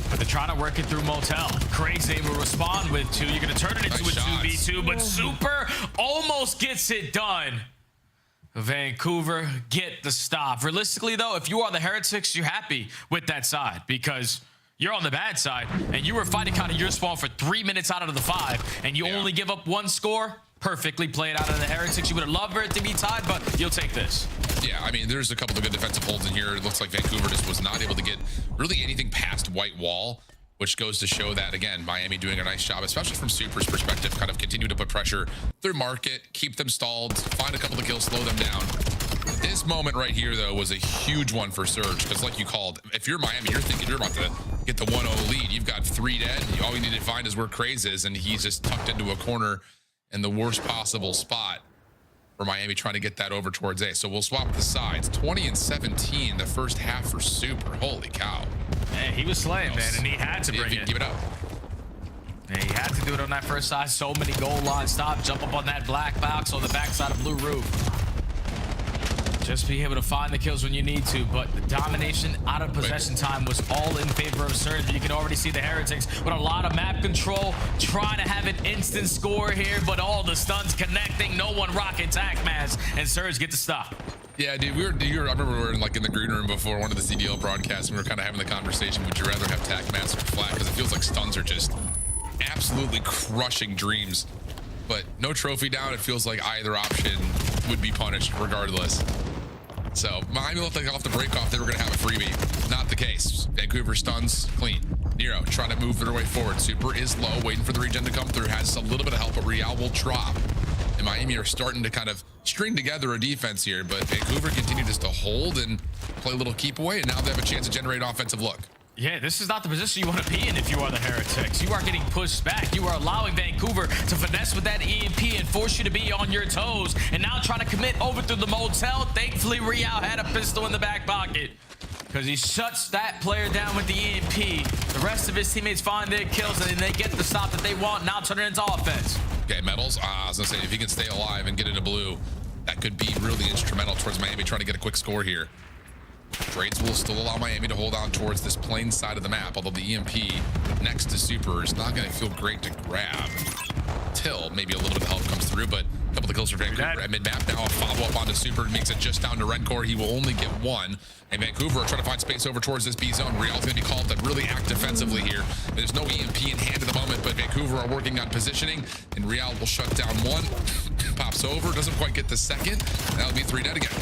But they're trying to work it through Motel. Crazy will respond with 2. You're going to turn it into a 2v2, but Super almost gets it done. Vancouver get the stop. Realistically, though, if you are the Heretics, you're happy with that side because you're on the bad side and you were fighting kind of your spawn for 3 minutes out of the 5 and you only give up 1 score. Perfectly played out of the Heretics. You would have loved for it to be tied, but you'll take this. Yeah, I mean, there's a couple of good defensive holds in here. It looks like Vancouver just was not able to get really anything past white wall, which goes to show that, again, Miami doing a nice job, especially from Super's perspective, kind of continue to put pressure through market, keep them stalled, find a couple of kills, slow them down. This moment right here, though, was a huge one for Surge, because like you called, if you're Miami, you're thinking you're about to get the 1-0 lead. You've got 3 dead. All you need to find is where Craze is, and he's just tucked into a corner in the worst possible spot for Miami trying to get that over towards A. So we'll swap the sides. 20 and 17 the first half for Super. Holy cow. Hey, he was slaying, man, and he had to bring it. Give it up. Yeah, he had to do it on that first side. So many goal line stop, jump up on that black box on the backside of Blue Roof. Just be able to find the kills when you need to, but the domination out of possession time was all in favor of Surge. You can already see the Heretics with a lot of map control, trying to have an instant score here, but all the stuns connecting, no one rocking tac mass, and Surge get to stop. Yeah, dude, I remember we were in the green room before one of the CDL broadcasts, and we were kind of having the conversation, would you rather have tac mass or flat? Because it feels like stuns are just absolutely crushing dreams. But no trophy down, it feels like either option would be punished regardless. So Miami looked like off the break off, they were going to have a freebie. Not the case. Vancouver stuns clean. Nero trying to move their way forward. Super is low, waiting for the regen to come through. Has a little bit of help, but Real will drop. And Miami are starting to kind of string together a defense here, but Vancouver continue just to hold and play a little keep away, and now they have a chance to generate offensive look. Yeah, this is not the position you want to be in if you are the Heretics. You are getting pushed back. You are allowing Vancouver to finesse with that EMP and force you to be on your toes. And now trying to commit over through the Motel. Thankfully, Real had a pistol in the back pocket because he shuts that player down with the EMP. The rest of his teammates find their kills and then they get the stop that they want. Now turn it into offense. Okay, Metals. I was going to say, if he can stay alive and get into blue, that could be really instrumental towards Miami trying to get a quick score here. Trades will still allow Miami to hold on towards this plain side of the map, although the EMP next to Super is not going to feel great to grab till maybe a little bit of help comes through, but a couple of kills for Vancouver at mid-map. Now a follow-up onto Super makes it just down to Rencor. He will only get 1, and Vancouver are trying to find space over towards this B zone. Real's going to be called to really act defensively here. There's no EMP in hand at the moment, but Vancouver are working on positioning, and Real will shut down 1. Pops over, doesn't quite get the second. That'll be 3 dead again.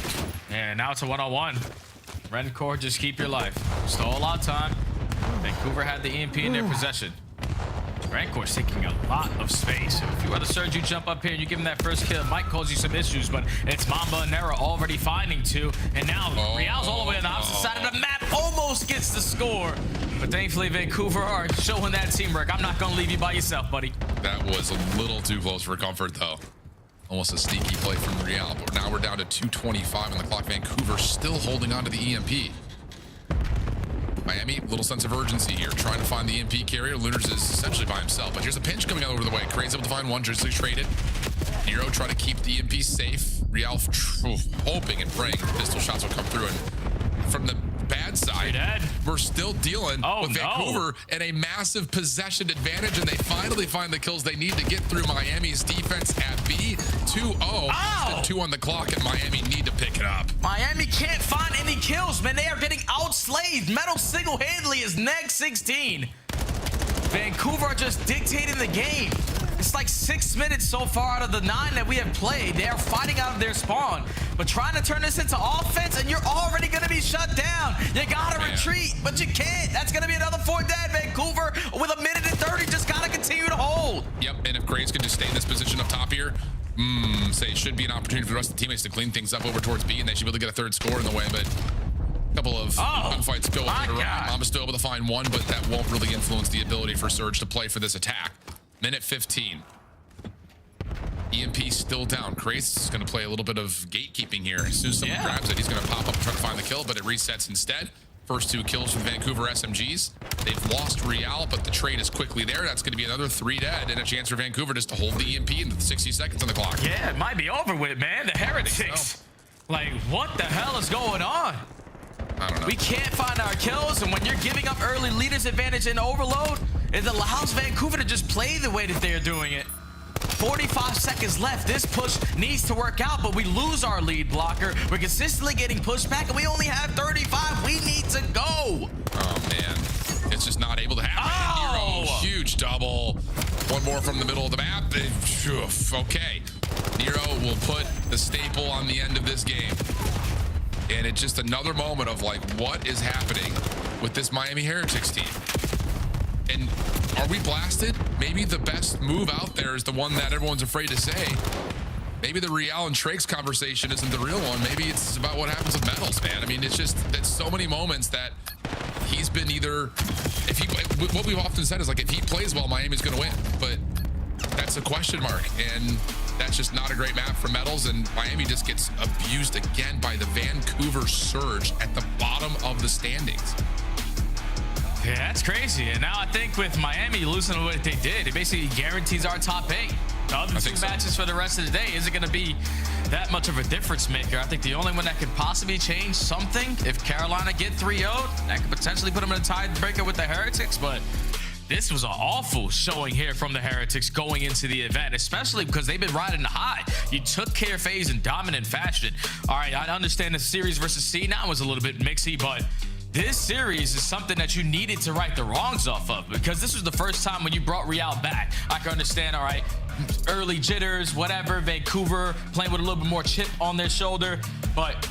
And now it's a 1-on-1. Rencor, just keep your life. Stole a lot of time. Vancouver had the EMP in their possession. Rencor's taking a lot of space. If you are the Surge, you jump up here and you give him that first kill. It might cause you some issues, but it's Mamba and Nera already finding 2. And now Real's all the way on the opposite side of the map. Almost gets the score. But thankfully, Vancouver are showing that teamwork. I'm not going to leave you by yourself, buddy. That was a little too close for comfort, though. Almost a sneaky play from Real, but now we're down to 2:25 on the clock. Vancouver still holding on to the EMP. Miami, little sense of urgency here, trying to find the EMP carrier. Lunars is essentially by himself, but here's a pinch coming out over the way. Crane's able to find 1, just traded. Nero trying to keep the EMP safe. Real hoping and praying pistol shots will come through. And from the bad side, we're still dealing with Vancouver and a massive possession advantage, and they finally find the kills they need to get through Miami's defense at B. 2-0. 2 on the clock, and Miami need to pick it up. Miami can't find any kills, man. They are getting outslaved. Metal single-handedly is next 16. Vancouver are just dictating the game. It's like 6 minutes so far out of the 9 that we have played. They are fighting out of their spawn, but trying to turn this into offense, and you're already going to be shut down. You got to retreat, but you can't. That's going to be another 4 dead. Vancouver with 1 minute and 30 just got to continue to hold. Craze can just stay in this position up top here, say it should be an opportunity for the rest of the teammates to clean things up over towards B, and they should be able to get a third score in the way, but a couple of gunfights go later on. Mama's still able to find one, but that won't really influence the ability for Surge to play for this attack. Minute 15. EMP still down. Craze is going to play a little bit of gatekeeping here. As soon as someone grabs it, he's going to pop up and try to find the kill, but it resets instead. First 2 kills from Vancouver SMGs. They've lost Real, but the trade is quickly there. That's going to be another 3 dead and a chance for Vancouver just to hold the EMP in the 60 seconds on the clock. Yeah, it might be over with, man. The Heretics. Like, what the hell is going on? I don't know. We can't find our kills, and when you're giving up early leaders advantage in overload, it allows Vancouver to just play the way that they're doing it. 45 seconds left. This push needs to work out, but we lose our lead blocker. We're consistently getting pushed back, and we only have 35. We need to go. Oh, man. It's just not able to happen. Nero, huge double. One more from the middle of the map. Okay. Nero will put the staple on the end of this game. And it's just another moment of, like, what is happening with this Miami Heretics team? And are we blasted? Maybe the best move out there is the one that everyone's afraid to say. Maybe the Real and Trakes conversation isn't the real one. Maybe it's about what happens with Metals, man. I mean, it's so many moments that he's been either, what we've often said is, like, if he plays well, Miami's going to win. But that's a question mark. And that's just not a great map for Metals. And Miami just gets abused again by the Vancouver Surge at the bottom of the standings. Yeah, that's crazy. And now I think with Miami losing what they did, it basically guarantees our top 8. The other 2 matches for the rest of the day isn't going to be that much of a difference maker. I think the only one that could possibly change something, if Carolina get 3-0'd, that could potentially put them in a tiebreaker with the Heretics. But this was an awful showing here from the Heretics going into the event, especially because they've been riding the high. You took care of FaZe in dominant fashion. All right, I understand the series versus C9 was a little bit mixy, but this series is something that you needed to right the wrongs off of, because this was the first time when you brought Real back. I can understand, all right, early jitters, whatever, Vancouver playing with a little bit more chip on their shoulder, but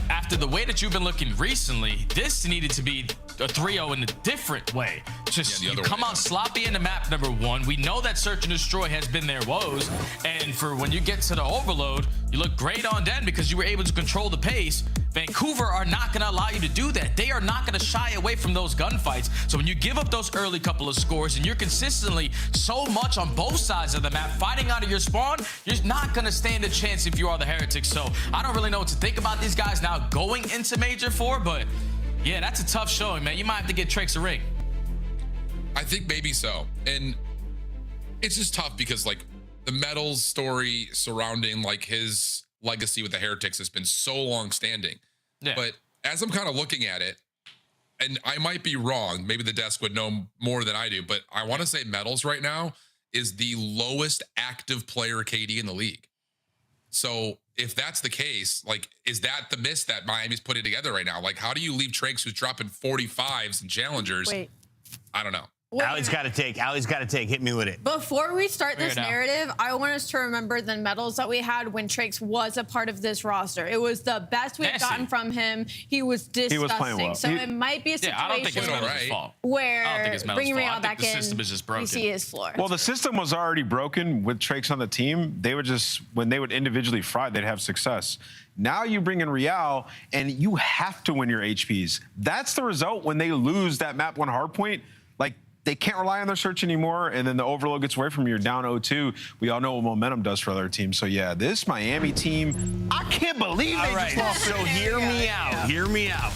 after the way that you've been looking recently, this needed to be a 3-0 in a different way. Just you come out sloppy in the map, number 1. We know that Search and Destroy has been their woes, and for when you get to the overload, you look great on Den because you were able to control the pace. Vancouver are not going to allow you to do that. They are not going to shy away from those gunfights. So when you give up those early couple of scores and you're consistently so much on both sides of the map fighting out of your spawn, you're not going to stand a chance if you are the Heretics. So I don't really know what to think about these guys now going into Major 4, but yeah, that's a tough showing, man. You might have to get Trakes a ring. I think maybe so. And it's just tough because, like, the Metals story surrounding, like, his legacy with the Heretics has been so long standing. Yeah. But as I'm kind of looking at it, and I might be wrong, maybe the desk would know more than I do, but I want to say Metals right now is the lowest active player KD in the league. So if that's the case, like, is that the miss that Miami's putting together right now? Like, how do you leave Trakes who's dropping 45s and challengers? Wait. I don't know. Allie's got to take. Hit me with it. Before we start this narrative, I want us to remember the medals that we had when Trakes was a part of this roster. It was the best we've gotten from him. He was disgusting. He was playing well. So it might be a situation I don't think it's Metals' fault. Where bringing Real back in, the system is just broken. we see his floor. Well, the system was already broken with Trakes on the team. They would just, when they would individually fry, they'd have success. Now you bring in Real, and you have to win your HPs. That's the result when they lose that map 1 hardpoint. Like, they can't rely on their search anymore, and then the overload gets away from you. You're down 0-2. We all know what momentum does for other teams. So, yeah, this Miami team, I can't believe they just lost. So hear me out. Hear me out.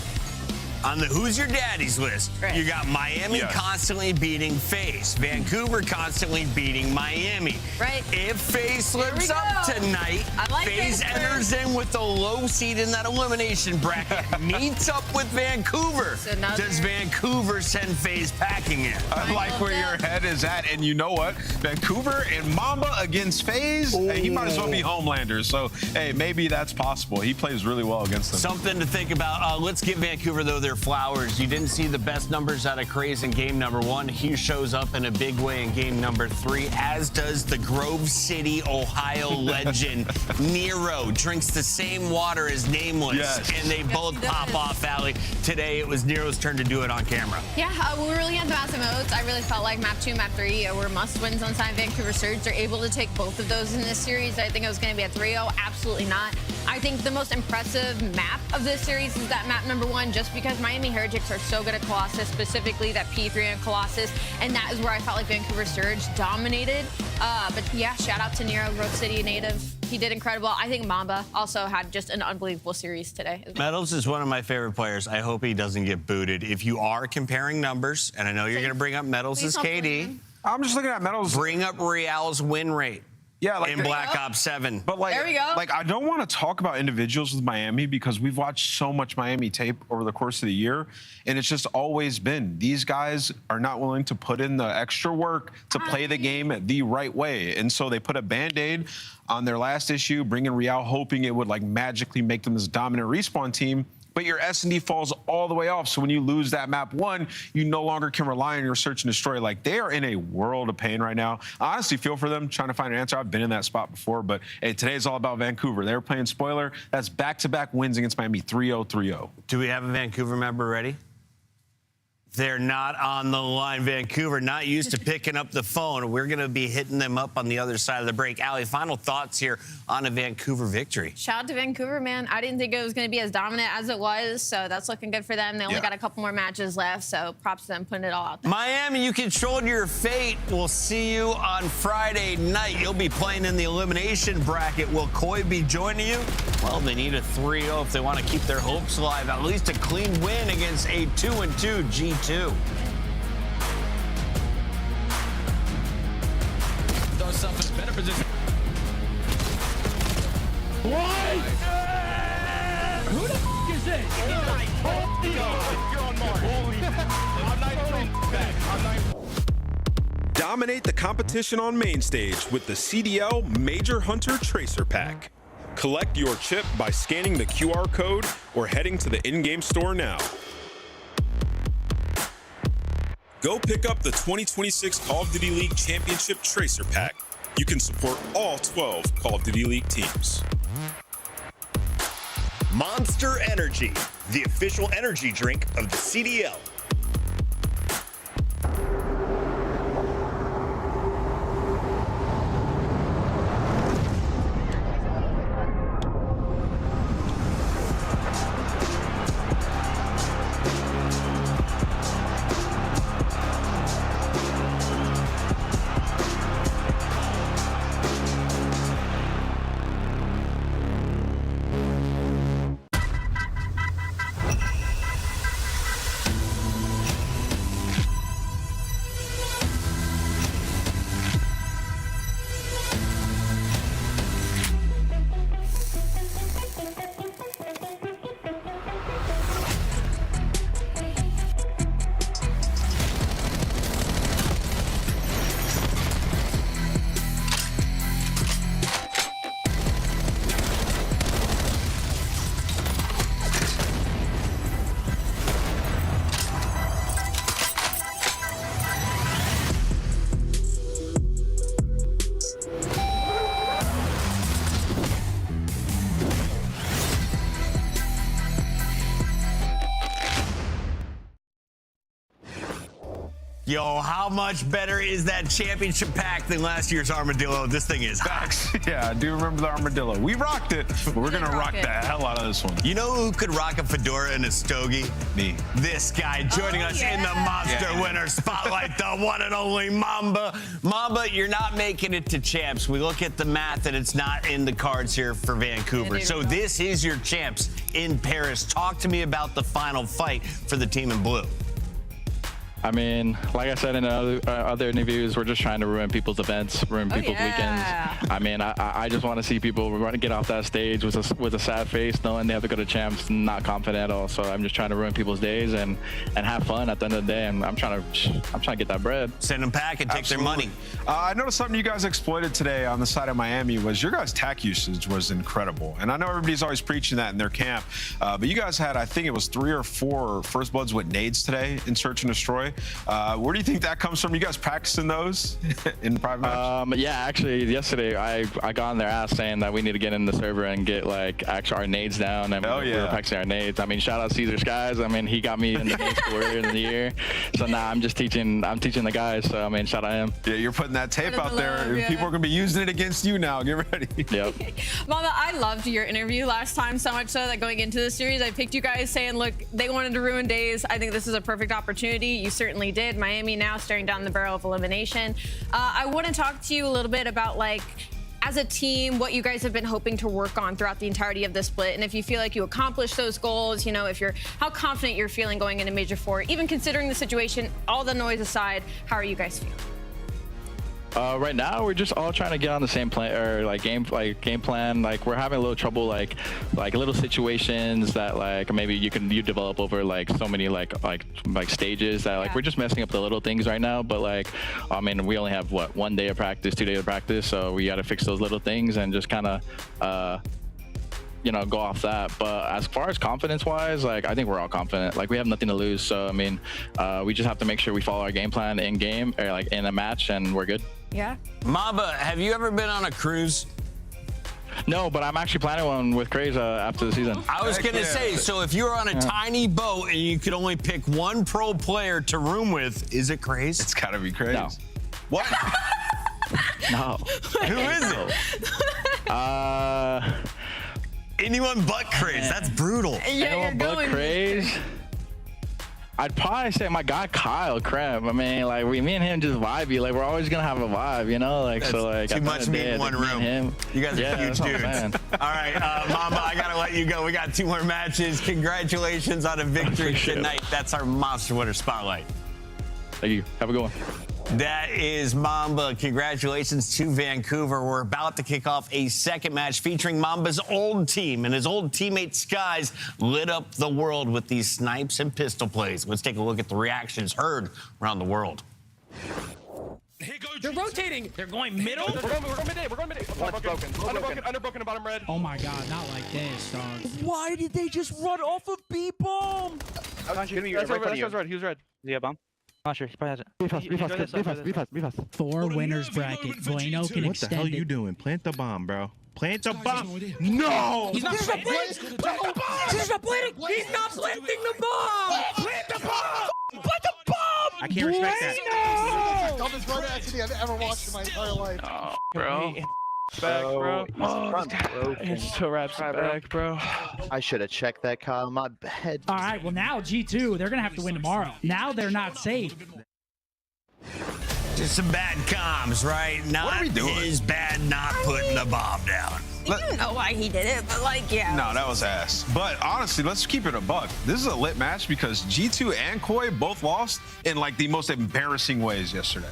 On the Who's Your Daddy's list, you got Miami constantly beating FaZe. Vancouver constantly beating Miami. Right. If FaZe slips up tonight, FaZe enters in with the low seed in that elimination bracket, meets up with Vancouver. Does Vancouver send FaZe packing in? I like where your head is at, and you know what? Vancouver and Mamba against FaZe, hey, he might as well be Homelanders. So, hey, maybe that's possible. He plays really well against them. Something to think about. Let's give Vancouver, though, their their flowers. You didn't see the best numbers out of Craze in game number 1. He shows up in a big way in game number 3, as does the Grove City, Ohio legend. Nero drinks the same water as Nameless, and they both pop off, Allie. Today, it was Nero's turn to do it on camera. Yeah, we were really at the massive modes. I really felt like map 2, map 3 were must-wins on side Vancouver Surge. They're able to take both of those in this series. I think it was going to be a 3-0. Absolutely not. I think the most impressive map of this series is that map number 1, just because Miami Heretics are so good at Colossus, specifically that P3 and Colossus, and that is where I felt like Vancouver Surge dominated. But yeah, shout out to Nero, Grove City native. He did incredible. I think Mamba also had just an unbelievable series today. Metals is one of my favorite players. I hope he doesn't get booted. If you are comparing numbers, and I know you're going to bring up Metals as KD. I'm just looking at Metals. Bring up Real's win rate. Yeah, like in Black Ops 7. But like, there we go. Like, I don't want to talk about individuals with Miami because we've watched so much Miami tape over the course of the year, and it's just always been these guys are not willing to put in the extra work to play the game the right way, and so they put a Band-Aid on their last issue, bringing Real, hoping it would like magically make them this dominant respawn team. But your S&D falls all the way off. So when you lose that map 1, you no longer can rely on your search and destroy. Like, they are in a world of pain right now. I honestly feel for them trying to find an answer. I've been in that spot before, but hey, today is all about Vancouver. They were playing spoiler. That's back-to-back wins against Miami, 3-0, 3-0. Do we have a Vancouver member ready? They're not on the line. Vancouver, not used to picking up the phone. We're going to be hitting them up on the other side of the break. Allie, final thoughts here on a Vancouver victory. Shout out to Vancouver, man. I didn't think it was going to be as dominant as it was, so that's looking good for them. They only got a couple more matches left, so props to them putting it all out there. Miami, you controlled your fate. We'll see you on Friday night. You'll be playing in the elimination bracket. Will Coy be joining you? Well, they need a 3-0 if they want to keep their hopes alive. At least a clean win against a 2-2 G2. Throw yourself in a better position. What? Who the f is this? You're on Dominate the competition on main stage with the CDL Major Hunter Tracer Pack. Collect your chip by scanning the QR code or heading to the in-game store now. Go pick up the 2026 Call of Duty League Championship Tracer Pack. You can support all 12 Call of Duty League teams. Monster Energy, the official energy drink of the CDL. Yo, how much better is that championship pack than last year's Armadillo? This thing is hot. Yeah, I do remember the Armadillo. We rocked it, but we're going to rock the hell out of this one. You know who could rock a fedora and a stogie? Me. This guy joining us in the Monster Winner Spotlight, the one and only Mamba. Mamba, you're not making it to champs. We look at the math and it's not in the cards here for Vancouver. So this is your champs in Paris. Talk to me about the final fight for the team in blue. I mean, like I said in other interviews, we're just trying to ruin people's events, ruin people's weekends. I mean, I just want to see people get off that stage with a sad face, knowing they have to go to champs, not confident at all. So I'm just trying to ruin people's days and have fun at the end of the day. And I'm trying to get that bread. Send them back and take their money. I noticed something you guys exploited today on the side of Miami was your guys' tack usage was incredible. And I know everybody's always preaching that in their camp, but you guys had, I think it was 3 or 4 first bloods with nades today in Search and Destroy. Where do you think that comes from? You guys practicing those in private match? Yeah, actually, yesterday I got on their ass saying that we need to get in the server and get like actually our nades down, and we were practicing our nades. I mean, shout out Caesar Skies. I mean, he got me in the nade school earlier in the year, so now I'm teaching the guys. So I mean, shout out him. Yeah, you're putting that tape out there. People are gonna be using it against you now. Get ready. Yep. Mama, I loved your interview last time so much so that going into the series, I picked you guys saying, look, they wanted to ruin days. I think this is a perfect opportunity. You certainly did. Miami now staring down the barrel of elimination. I want to talk to you a little bit about, like, as a team, what you guys have been hoping to work on throughout the entirety of this split, and if you feel like you accomplished those goals, you know, how confident you're feeling going into Major 4, even considering the situation, all the noise aside, how are you guys feeling? Right now, we're just all trying to get on the same plan or game plan. Like we're having a little trouble, like little situations that like maybe you develop over like so many like stages that like we're just messing up the little things right now. But like, I mean, we only have 1 day of practice, 2 days of practice, so we got to fix those little things and just kind of you know, go off that. But as far as confidence-wise, like I think we're all confident. Like we have nothing to lose. So I mean, we just have to make sure we follow our game plan in game or like in a match, and we're good. Yeah. Mamba, have you ever been on a cruise? No, but I'm actually planning one with Craze after the season. I was going to say, so if you're on a tiny boat and you could only pick 1 pro player to room with, is it Craze? It's got to be Craze. No. What? No. Who is it? Anyone but Craze. That's brutal. Anyone but Craze? I'd probably say my guy Kyle Kreb. I mean, like me and him just vibey. Like we're always gonna have a vibe, you know. Like so, like too much meat in one room. You guys are huge dudes. All right, Mamba, I gotta let you go. We got 2 more matches. Congratulations on a victory tonight. That's our Monster Winner Spotlight. Thank you. Have a good one. That is Mamba. Congratulations to Vancouver. We're about to kick off a second match featuring Mamba's old team, and his old teammate Skies lit up the world with these snipes and pistol plays. Let's take a look at the reactions heard around the world. They're rotating. They're going middle. We're going mid-A. We're going mid-A. Underbroken, bottom red. Oh my god, not like this, dog. Why did they just run off of B-bomb? That's red. He was red. Yeah, bomb. Not sure. He probably has it. Be fast. 4 winners bracket. Bueno can extend it. What the hell are you doing? Plant the bomb, bro. Plant the bomb. No! He's not planting. Plant the bomb! He's not planting. He's not planting the bomb! Plant the bomb! Plant the bomb! I can't respect that. Dumbest run accident I've ever watched in my entire life. Oh, bro. Back, bro. It's two wraps back, bro. I should have checked that, Kyle. My bad. All right, well now G2, they're gonna have to win tomorrow. Now they're not safe. Just some bad comms, right? Not what are we doing? Is bad not putting the bomb down. I don't know why he did it, but like, yeah. No, that was ass. But honestly, let's keep it a buck. This is a lit match because G2 and Koi both lost in like the most embarrassing ways yesterday.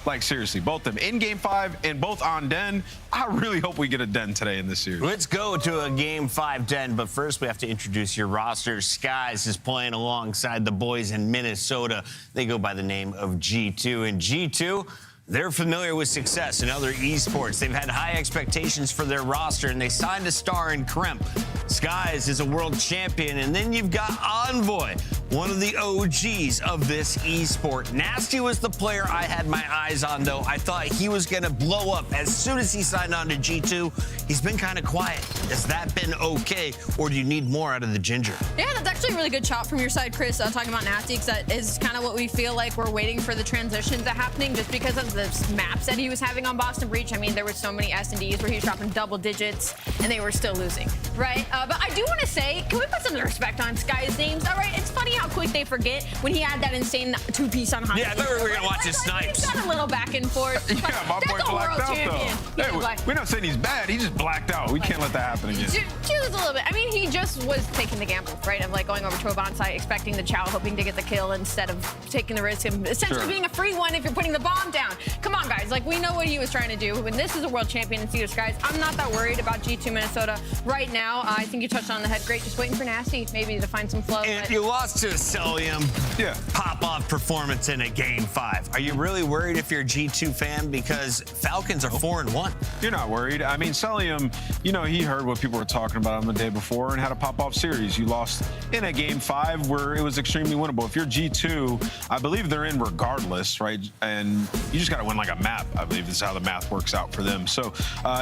Like, seriously, both of them in Game 5 and both on Den. I really hope we get a Den today in this series. Let's go to a Game 5 Den, but first we have to introduce your roster. Skies is playing alongside the boys in Minnesota. They go by the name of G2, and G2, they're familiar with success in other esports. They've had high expectations for their roster, and they signed a star in Kremp. Skies is a world champion, and then you've got Envoy, one of the OGs of this esport. Nasty was the player I had my eyes on, though. I thought he was going to blow up as soon as he signed on to G2. He's been kind of quiet. Has that been okay, or do you need more out of the Ginger? Yeah, that's actually a really good shot from your side, Chris, talking about Nasty, because that is kind of what we feel like we're waiting for the transitions that happening just because of the maps that he was having on Boston Breach. I mean, there were so many S&Ds where he was dropping double digits, and they were still losing, right? But I do want to say, can we put some respect on Sky's names? All right, it's funny how quick they forget when he had that insane two-piece on hot. Yeah, I thought we were going to watch his snipes. He's got a little back and forth. Yeah, my boy blacked out, though. Hey, we're not saying he's bad. He just blacked out. We can't let that happen again. Just a little bit. I mean, he just was taking the gamble, right, of like going over to a bomb site, expecting the Chow, hoping to get the kill instead of taking the risk of essentially being a free one if you're putting the bomb down. Come on, guys. Like, we know what he was trying to do. When this is a world champion in Cedar Skies, I'm not that worried about G2 Minnesota right now. I think you touched on the head. Great, just waiting for Nasty maybe to find some flow. And you lost to a Celium pop-off performance in a Game 5. Are you really worried if you're a G2 fan? Because Falcons are 4-1. You're not worried. I mean, Celium, you know, he heard what people were talking about him the day before and had a pop-off series. You lost in a Game 5 where it was extremely winnable. If you're G2, I believe they're in regardless, right? And you just got to win like a map. I believe this is how the math works out for them. So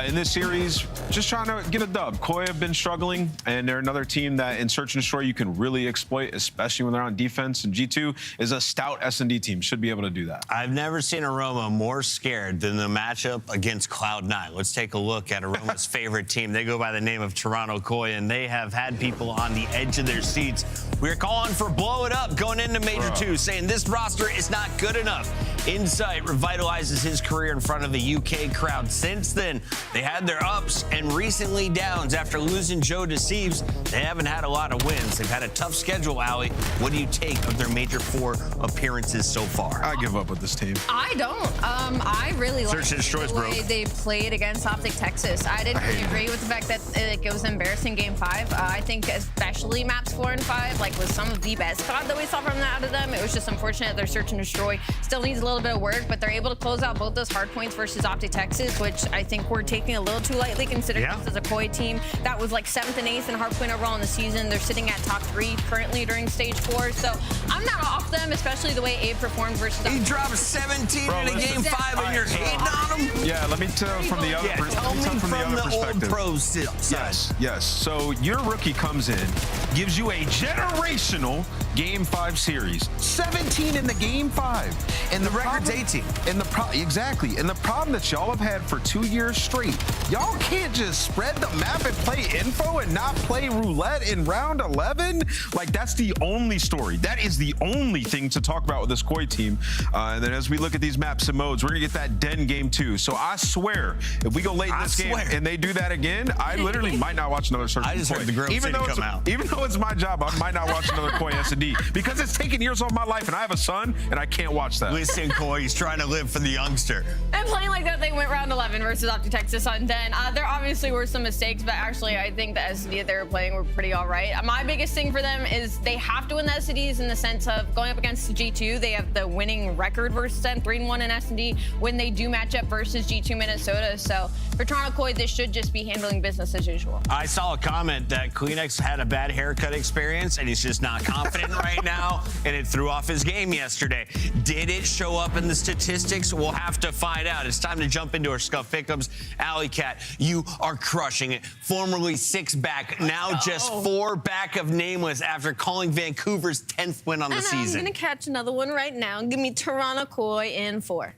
in this series, just trying to get a dub. Koi have been struggling, and they're another team that in Search and Destroy you can really exploit, especially when they're on defense. And G2 is a stout S&D team. Should be able to do that. I've never seen Aroma more scared than the matchup against Cloud9. Let's take a look at Aroma's favorite team. They go by the name of Toronto Koi, and they have had people on the edge of their seats. We're calling for blow it up going into Major 2, saying this roster is not good enough. Insight revitalizes his career in front of the UK crowd. Since then, they had their ups and recently downs. After losing Joe Deceives, they haven't had a lot of wins. They've had a tough schedule, Allie. What do you take of their Major 4 appearances so far? I give up with this team. I don't. I really like the way they played against Optic Texas. I didn't really agree with the fact that it was embarrassing Game 5. I think especially maps 4 and 5 was some of the best COD that we saw from out of them. It was just unfortunate their Search and Destroy still needs a little bit of work, but they're able to close out both those hard points versus Optic Texas, which I think we're taking a little too lightly considering this is a Koi team that was like 7th and 8th in hard point overall in the season. They're sitting at top 3 currently during stage 4, so I'm not off them, especially the way Abe performed versus. He dropped 17 in a Game 5 and you're hating on him? Yeah, let me tell from the other perspective. Old side. Yes. So your rookie comes in, gives you a generational Game 5 series, 17 in the Game 5, and the record's 18. And exactly. And the problem that y'all have had for 2 years straight, y'all can't just spread the map and play info and not play roulette in round 11. Like, that's the only story. That is the only thing to talk about with this Koi team. And then as we look at these maps and modes, we're gonna get that Den Game 2. So I swear, if we go late in this game and they do that again, I literally might not watch another Search. I just heard the Grove City come out. Even though it's my job, I might not watch another Koi S&D because it's taken years off my life, and I have a son, and I can't watch that. Listen, Koi, he's trying to live for the youngster. And playing like that, they went round 11 versus Optic Texas on Den. There obviously were some mistakes, but actually I think the S&D that they were playing were pretty all right. My biggest thing for them is they have to win the S&Ds in the sense of going up against the G2. They have the winning record versus them, 3-1 in S&D when they do match up versus G2 Minnesota. So for Toronto Koi, this should just be handling business as usual. I saw a comment that Kleenex had a bad haircut experience and he's just not confident right now, and it threw off his game yesterday. Did it show up in the statistics? We'll have to find out. It's time to jump into our Scuff Pickups. Alley Cat, you are crushing it. Formerly 6 back, now just 4 back of Nameless after calling Vancouver's 10th win on the season. I'm gonna catch another one right now. Give me Toronto Koi in 4.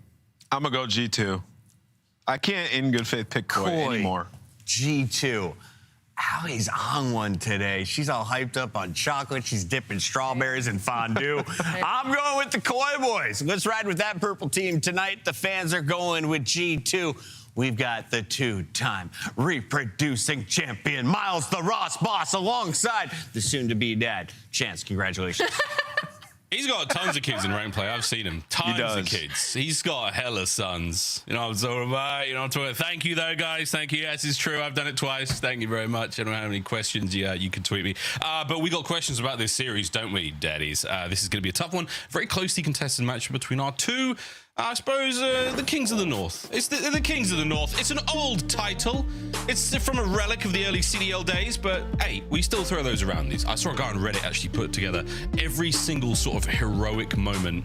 I'm gonna go G2. I can't in good faith pick Koi anymore. G2. Allie's on one today. She's all hyped up on chocolate. She's dipping strawberries in fondue. I'm going with the Koi boys. Let's ride with that purple team tonight. The fans are going with G2. We've got the 2-time reproducing champion, Miles the Ross Boss, alongside the soon-to-be dad. Chance, congratulations. He's got tons of kids in rank play. I've seen him. Tons of kids. He's got hella sons. You know what I'm talking about? You know what I'm talking about? Thank you, though, guys. Thank you. Yes, it's true. I've done it twice. Thank you very much. I don't have any questions. Yeah, you can tweet me. But we got questions about this series, don't we, daddies? This is going to be a tough one. Very closely contested match between our two, I suppose, the Kings of the North. It's the Kings of the North. It's an old title. It's from a relic of the early CDL days, but hey, we still throw those around. I saw a guy on Reddit actually put together every single sort of heroic moment,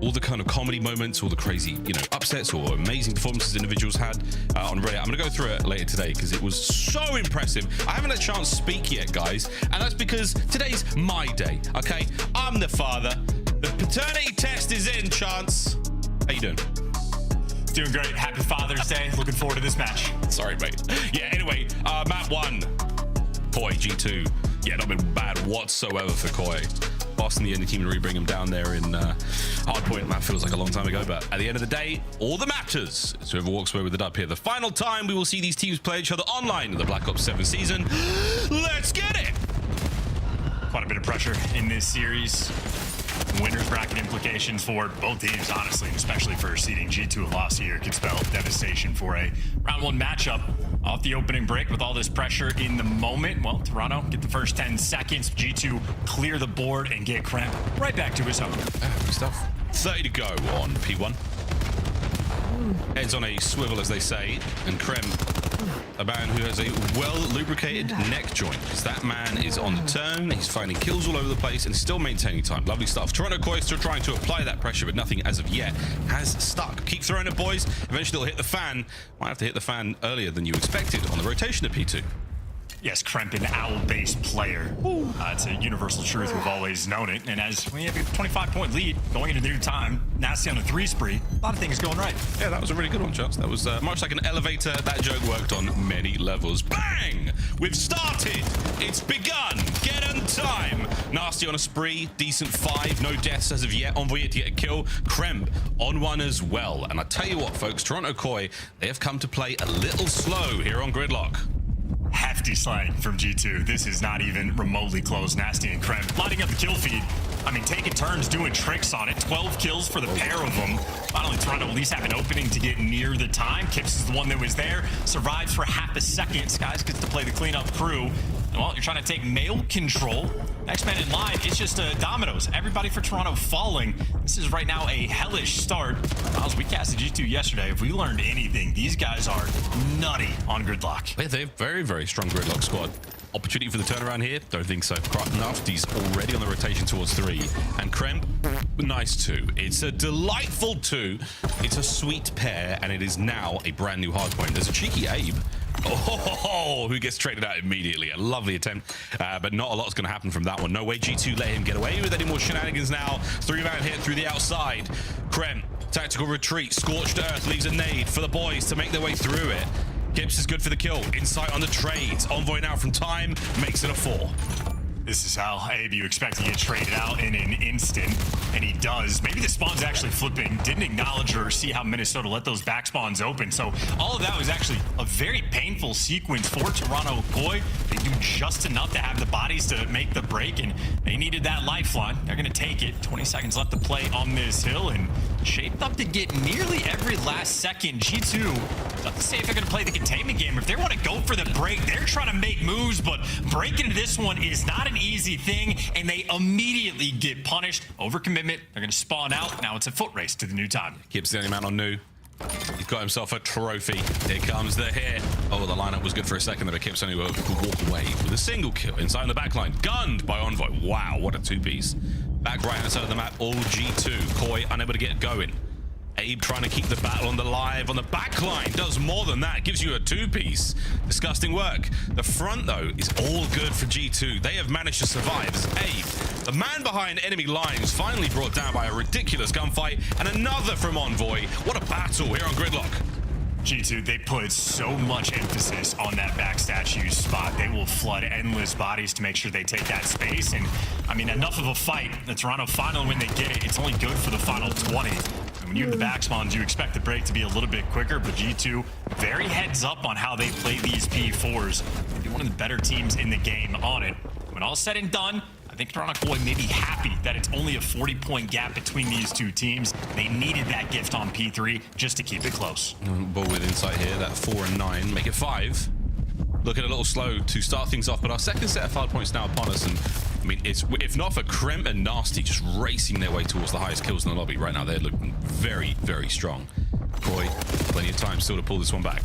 all the kind of comedy moments, all the crazy, upsets or amazing performances individuals had on Reddit. I'm going to go through it later today because it was so impressive. I haven't had a chance to speak yet, guys, and that's because today's my day, okay? I'm the father. The paternity test is in, Chance. How you doing? Doing great. Happy Father's Day. Looking forward to this match. Sorry, mate. Yeah, anyway, map 1. Koi, G2. Yeah, not been bad whatsoever for Koi. boss in the enemy team and re-bring him down there in Hardpoint. That feels like a long time ago, but at the end of the day, all that matters is whoever walks away with the dub here. The final time we will see these teams play each other online in the Black Ops 7 season. Let's get it! Quite a bit of pressure in this series. Winners bracket implications for both teams, honestly, and especially for seeding. G2 a loss here could spell devastation for a round 1 matchup. Off the opening break with all this pressure in the moment. Well, Toronto get the first 10 seconds. G2 clear the board and get Cramp right back to his home. Good stuff. 30 to go on P1. Heads on a swivel, as they say, and Krem, a man who has a well-lubricated neck joint. That man is on the turn, he's finding kills all over the place and still maintaining time. Lovely stuff. Toronto Koi still trying to apply that pressure, but nothing as of yet has stuck. Keep throwing it, boys. Eventually it'll hit the fan. Might have to hit the fan earlier than you expected on the rotation at P2. Yes, Kremp, an owl-based player. It's a universal truth. We've always known it. And as we have a 25-point lead going into the new time, Nasty on a 3 spree, a lot of things going right. Yeah, that was a really good one, Charles. That was much like an elevator. That joke worked on many levels. Bang! We've started. It's begun. Get in time. Nasty on a spree. Decent 5. No deaths as of yet. Envoy yet to get a kill. Kremp on 1 as well. And I tell you what, folks, Toronto Koi, they have come to play a little slow here on Gridlock. Hefty slang from G2. This is not even remotely close. Nasty and Kremp lighting up the kill feed. I mean, taking turns doing tricks on it. 12 kills for the pair of them. Finally, Toronto at least have an opening to get near the time. Kips is the one that was there. Survives for half a second. Skies gets to play the cleanup crew. Well, you're trying to take mail control. Next man in line, it's just dominoes. Everybody for Toronto falling. This is right now a hellish start. Miles, we casted G2 yesterday. If we learned anything, these guys are nutty on Gridlock. They're very, very strong Gridlock squad. Opportunity for the turnaround here? Don't think so. Nafty's already on the rotation towards 3. And Kremp, nice 2. It's a delightful 2. It's a sweet pair, and it is now a brand new hardpoint. There's a cheeky Abe. Oh, who gets traded out immediately. A lovely attempt, but not a lot's going to happen from that one. No way G2 let him get away with any more shenanigans now. 3-man hit through the outside. Krem, tactical retreat. Scorched Earth leaves a nade for the boys to make their way through it. Gibbs is good for the kill. Insight on the trades. Envoy now from time makes it a 4. This is how Abe you expect to get traded out in an instant, and he does. Maybe the spawn's actually flipping. Didn't acknowledge or see how Minnesota let those back spawns open. So all of that was actually a very painful sequence for Toronto Koi. They do just enough to have the bodies to make the break, and they needed that lifeline. They're going to take it. 20 seconds left to play on this hill, and shaped up to get nearly every last second. G2, not to say if they're going to play the containment game. If they want to go for the break, they're trying to make moves, but breaking into this one is not an easy thing, and they immediately get punished. Overcommitment. They're going to spawn out. Now it's a foot race to the new time. Keeps the only man on new. He's got himself a trophy. Here comes the hit. Oh, the lineup was good for a second there, but Kips only could walk away with a single kill inside the back line. Gunned by Envoy. Wow, what a 2-piece. Back right hand side of the map, all G2. Koi unable to get going. Abe trying to keep the battle on the live on the back line. Does more than that. Gives you a 2-piece. Disgusting work. The front, though, is all good for G2. They have managed to survive as Abe, the man behind enemy lines, finally brought down by a ridiculous gunfight. And another from Envoy. What a battle here on Gridlock. G2, they put so much emphasis on that back statue spot. They will flood endless bodies to make sure they take that space. And, I mean, enough of a fight. The Toronto final, when they get it, it's only good for the final 20. When you have the back spawns, you expect the break to be a little bit quicker, but G2 very heads up on how they play these P4s. They're one of the better teams in the game on it. When all's said and done, I think Toronto Koi may be happy that it's only a 40-point gap between these two teams. They needed that gift on P3 just to keep it close. Ball with insight here, that 4 and 9, make it 5. Looking a little slow to start things off, but our second set of 5 points now upon us, and I mean, it's if not for Kremp and Nasty just racing their way towards the highest kills in the lobby right now, they're looking very, very strong. Koi, plenty of time still to pull this one back.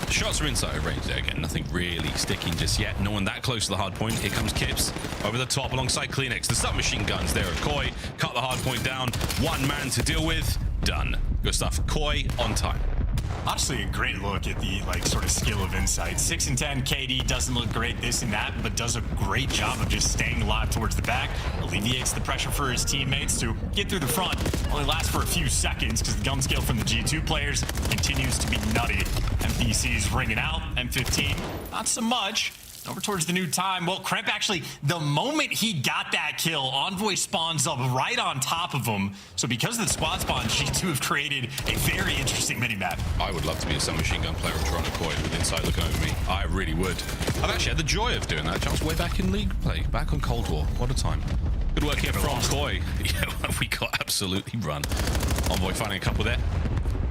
Shots are inside range there again. Nothing really sticking just yet. No one that close to the hard point. Here comes Kips over the top alongside Kleenex. The submachine guns there at Koi. Cut the hard point down. 1 man to deal with. Done. Good stuff. Koi on time. Honestly, a great look at the sort of skill of insight. 6 and 10 KD doesn't look great, this and that, but does a great job of just staying alive towards the back. Alleviates the pressure for his teammates to get through the front. Only lasts for a few seconds because the gun skill from the G2 players continues to be nutty. MPC's ringing out. M15, not so much. Over towards the new time. Well, Kremp actually, the moment he got that kill, Envoy spawns up right on top of him. So because of the squad spawn, G2 have created a very interesting mini-map. I would love to be a submachine gun player of Toronto Koi with Insight looking over me. I really would. I've actually had the joy of doing that. I was way back in League play, back on Cold War. What a time. Good work here from Koi. Yeah, we got absolutely run. Envoy finding a couple there.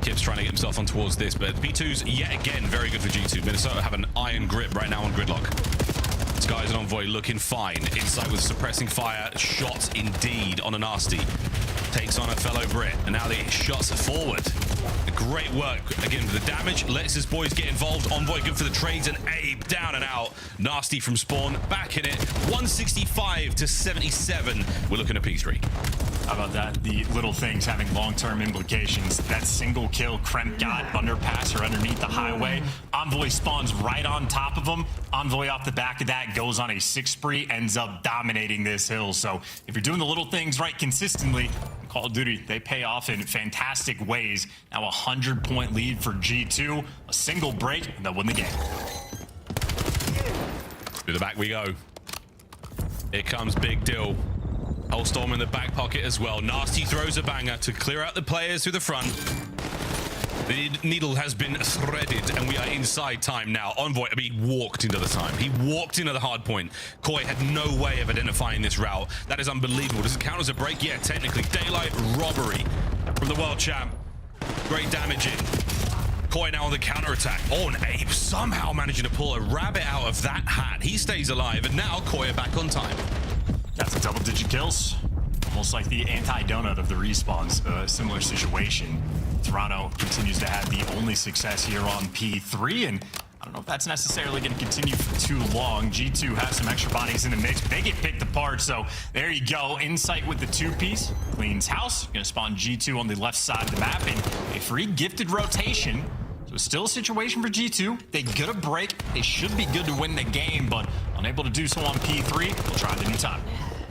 Kip's trying to get himself on towards this, but B2's yet again very good for G2. Minnesota have an iron grip right now on Gridlock. Skies and Envoy looking fine. Insight with suppressing fire. Shots indeed on a nasty. Takes on a fellow Brit, and now the shots forward. Great work again for the damage. Lets his boys get involved. Envoy good for the trades, and Abe down and out. Nasty from spawn, back in it. 165 to 77. We're looking at P3. How about that? The little things having long-term implications. That single kill Kremp got underpass or underneath the highway. Envoy spawns right on top of him. Envoy off the back of that goes on a 6 spree, ends up dominating this hill. So if you're doing the little things right consistently, Call of Duty, they pay off in fantastic ways. Now a 100-point lead for G2. A single break, and they'll win the game. To the back we go. Here comes Big Dill. Hellstorm in the back pocket as well. Nasty throws a banger to clear out the players through the front. The needle has been threaded, and we are inside time now. Envoy, he walked into the time. He walked into the hard point. Koi had no way of identifying this route. That is unbelievable. Does it count as a break? Yeah, technically. Daylight robbery from the world champ. Great damage in. Koi now on the counterattack. Oh, and Abe somehow managing to pull a rabbit out of that hat. He stays alive, and now Koi are back on time. That's a double-digit kills. Almost like the anti-donut of the respawns. Similar situation. Toronto continues to have the only success here on P3, and I don't know if that's necessarily going to continue for too long. G2 has some extra bodies in the mix, but they get picked apart, so there you go. Insight with the 2-piece. Cleans house. Going to spawn G2 on the left side of the map, and a free gifted rotation. So still a situation for G2. They get a break. They should be good to win the game, but unable to do so on P3. We'll try the new time.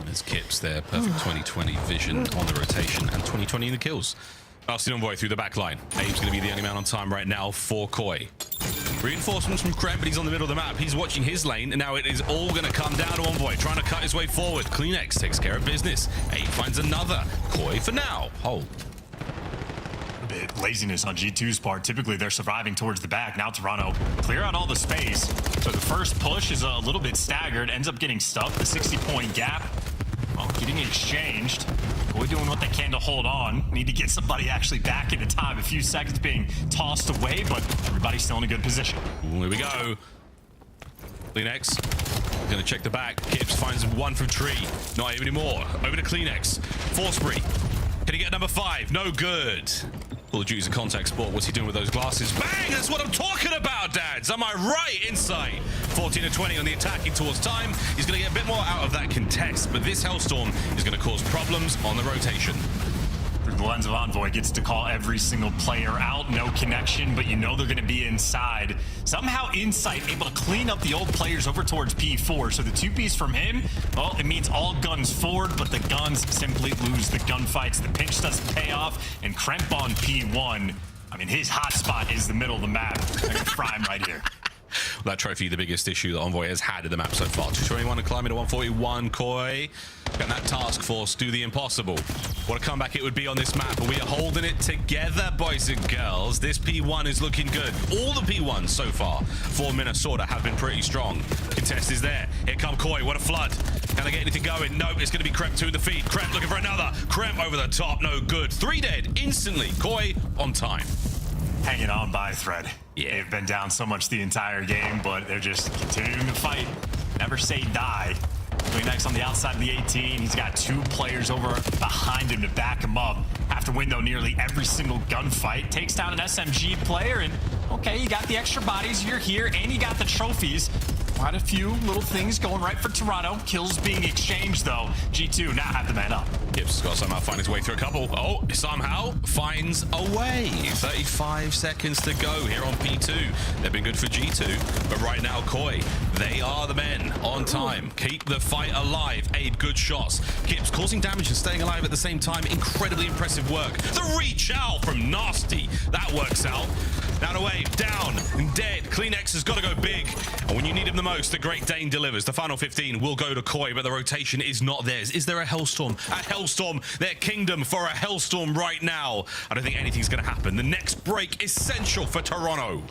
There's Kips there. Perfect 2020 vision on the rotation and 2020 in the kills. Nasty Envoy through the back line. Abe's going to be the only man on time right now for Koi. Reinforcements from Kremp, but he's on the middle of the map. He's watching his lane, and now it is all going to come down to Envoy, trying to cut his way forward. Kleenex takes care of business. Abe finds another. Koi for now. Hold. A bit laziness on G2's part. Typically, they're surviving towards the back. Now Toronto clear out all the space. So the first push is a little bit staggered, ends up getting stuck. The 60-point gap, well, getting exchanged. Koi doing what they can to hold on. Need to get somebody actually back into time. A few seconds being tossed away, but everybody's still in a good position. Ooh, here we go. Kleenex. Gonna check the back. Kips finds one from tree. Not anymore. Over to Kleenex. 4 spree. Can he get number 5? No good. Call of Duty's a contact sport. What's he doing with those glasses? Bang! That's what I'm talking about, dads. Am I right? Insight. 14 to 20 on the attacking towards time. He's going to get a bit more out of that contest, but this Hellstorm is going to cause problems on the rotation. Through the lens of Envoy, gets to call every single player out. No connection, but you know they're going to be inside. Somehow Insight able to clean up the old players over towards P4. So the 2-piece from him, well, it means all guns forward, but the guns simply lose the gunfights. The pinch doesn't pay off, and Kremp on P1. I mean, his hot spot is the middle of the map. They're going to fry him right here. That trophy, the biggest issue that Envoy has had in the map so far. 221 and climbing to 141. Koi, can that task force do the impossible? What a comeback it would be on this map, but we are holding it together, boys and girls. This P1 is looking good. All the P1s so far for Minnesota have been pretty strong. Contest is there. Here come Koi. What a flood. Can I get anything going? Nope, it's going to be Kremp to the feet. Kremp looking for another. Kremp over the top. No good. 3 dead instantly. Koi on time. Hanging on by a thread. Yeah. They've been down so much the entire game, but they're just continuing to fight. Never say die. Kleenex on the outside of the 18. He's got 2 players over behind him to back him up. Have to win, though, nearly every single gunfight. Takes down an SMG player, and okay, you got the extra bodies. You're here, and you got the trophies. Quite a few little things going right for Toronto. Kills being exchanged, though. G2 now have the man up. Gibbs got somehow find his way through a couple. Oh, somehow finds a way. 35 seconds to go here on P2. They've been good for G2, but right now, Koi, they are the men on time. Keep the fight alive. Abe, good shots. Gibbs causing damage and staying alive at the same time. Incredibly impressive work. The reach out from Nasty. That works out. Down a wave, down, and dead. CleanX has got to go big. And when you need him the most, the Great Dane delivers. The final 15 will go to Koi, but the rotation is not theirs. Is there a Hellstorm? A Hellstorm, their kingdom for a Hellstorm right now. I don't think anything's going to happen. The next break essential for Toronto.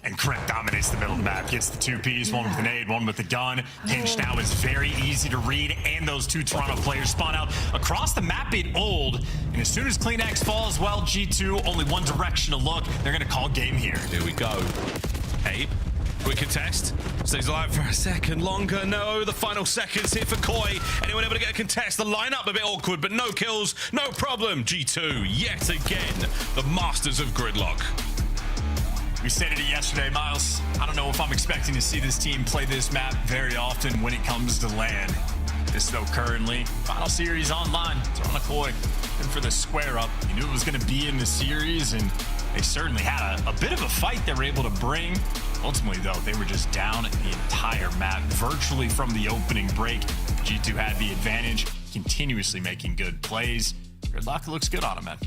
And Kremp dominates the middle of the map, gets the 2 Ps, one with the nade, one with the gun. Hinge now is very easy to read, and those 2 Toronto players spawn out across the map in old. And as soon as CleanX falls, well, G2, only one direction to look. They're going to call game here. Here we go. Abe, quick contest. Stays alive for a second longer. No, the final seconds here for Koi. Anyone able to get a contest? The lineup a bit awkward, but no kills, no problem. G2, yet again, the masters of Gridlock. We stated it yesterday, Miles. I don't know if I'm expecting to see this team play this map very often when it comes to LAN. This, though, currently, final series online. Toronto Koi, and for the square up, you knew it was going to be in the series, and they certainly had a bit of a fight they were able to bring. Ultimately, though, they were just down the entire map, virtually from the opening break. G2 had the advantage, continuously making good plays. Gridlock looks good on him, man.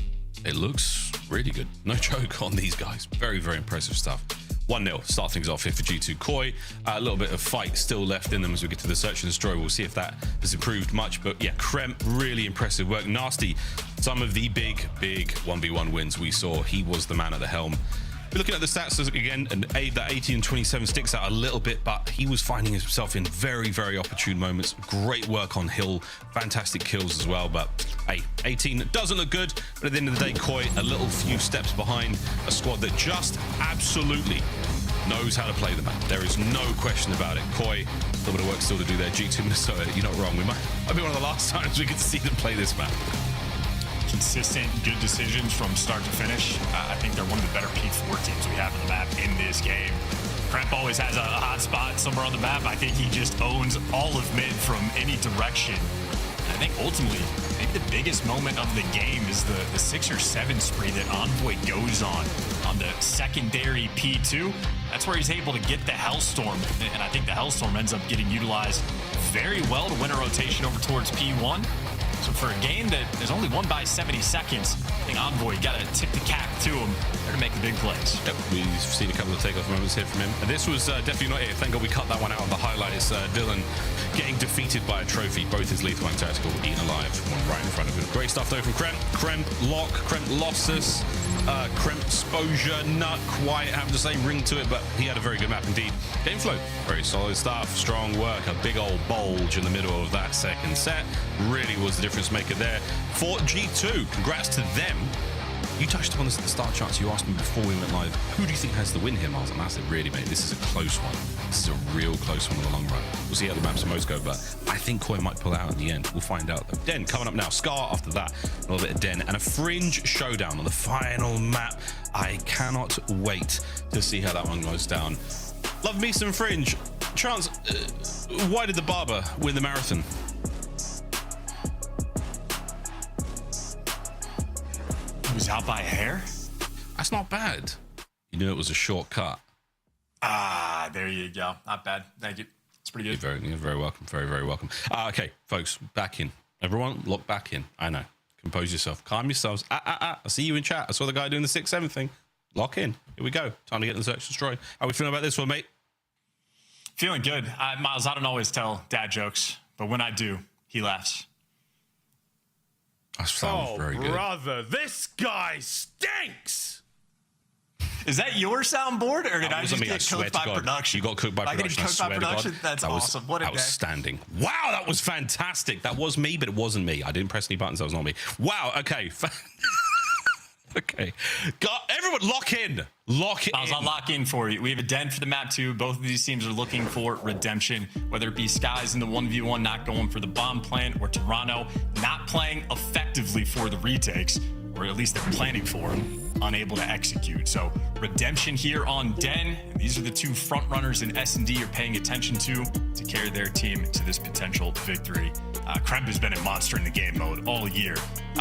It looks really good. No joke on these guys. Very, very impressive stuff. 1-0. Start things off here for G2 Koi. A little bit of fight still left in them as we get to the search and destroy. We'll see if that has improved much. But yeah, Kremp, really impressive work. Nasty. Some of the big 1v1 wins we saw. He was the man at the helm. We're looking at the stats again, and Abe, that 18 and 27 sticks out a little bit, but he was finding himself in very, very opportune moments. Great work on Hill, fantastic kills as well. But hey, 18 doesn't look good, but at the end of the day, Koi a little few steps behind a squad that just absolutely knows how to play the map. There is no question about it. Koi, a little bit of work still to do there. G2 Minnesota, you're not wrong. We might be one of the last times we get to see them play this map. Consistent, good decisions from start to finish. I think they're one of the better P4 teams we have on the map in this game. Kremp always has a hot spot somewhere on the map. I think he just owns all of mid from any direction. I think ultimately, maybe the biggest moment of the game is the 6 or 7 spree that Envoy goes on the secondary P2. That's where he's able to get the Hellstorm, and I think the Hellstorm ends up getting utilized very well to win a rotation over towards P1. So for a game that is only won by 70 seconds, I think Envoy got to tip the cap to him. They're to make the big plays. Yep, we've seen a couple of takeoff moments here from him. And this was definitely not it. Thank God we cut that one out of the highlights. Dylan getting defeated by a trophy. Both his lethal and tactical eaten alive. One right in front of him. Great stuff though from Kremp. Kremp lock. Kremp losses. Kremp exposure. Not quite having the same ring to it, but he had a very good map indeed. Game flow. Very solid stuff. Strong work. A big old bulge in the middle of that second set. Really was the difference maker there for G2. Congrats to them. You touched upon this at the start, Chance. You asked me before we went live, who do you think has the win here, Miles? And I said, really, mate, this is a close one. This is a real close one in the long run. We'll see how the maps and most go, but I think Koi might pull out in the end. We'll find out. Den coming up now. Scar after that. A little bit of Den and a Fringe showdown on the final map. I cannot wait to see how that one goes down. Love me some Fringe. Chance, why did the Barber win the marathon? Was out by a hair? That's not bad. You knew it was a shortcut. Ah, there you go. Not bad. Thank you. It's pretty good. You're very welcome. Very, very welcome. Okay, folks, back in. Everyone, lock back in. I know. Compose yourself. Calm yourselves. I see you in chat. I saw the guy doing the 6-7 thing. Lock in. Here we go. Time to get in the search and destroy. How are we feeling about this one, mate? Feeling good. Miles, I don't always tell dad jokes, but when I do, he laughs. That sounds very good. Brother, this guy stinks. Is that your soundboard, or did I just get cooked by production? You got cooked by production. I swear to God. That's awesome. What a day. Outstanding. Wow, that was fantastic. That was me, but it wasn't me. I didn't press any buttons. That was not me. Wow. Okay. Okay. Everyone, lock in. Lock in. I'll lock in for you. We have a den for the map too. Both of these teams are looking for redemption, whether it be Skies in the 1v1 not going for the bomb plant, or Toronto not playing effectively for the retakes, or at least they're planning for them, unable to execute. So redemption here on Den. These are the two front runners in S&D you're paying attention to carry their team to this potential victory. Kremp has been a monster in the game mode all year,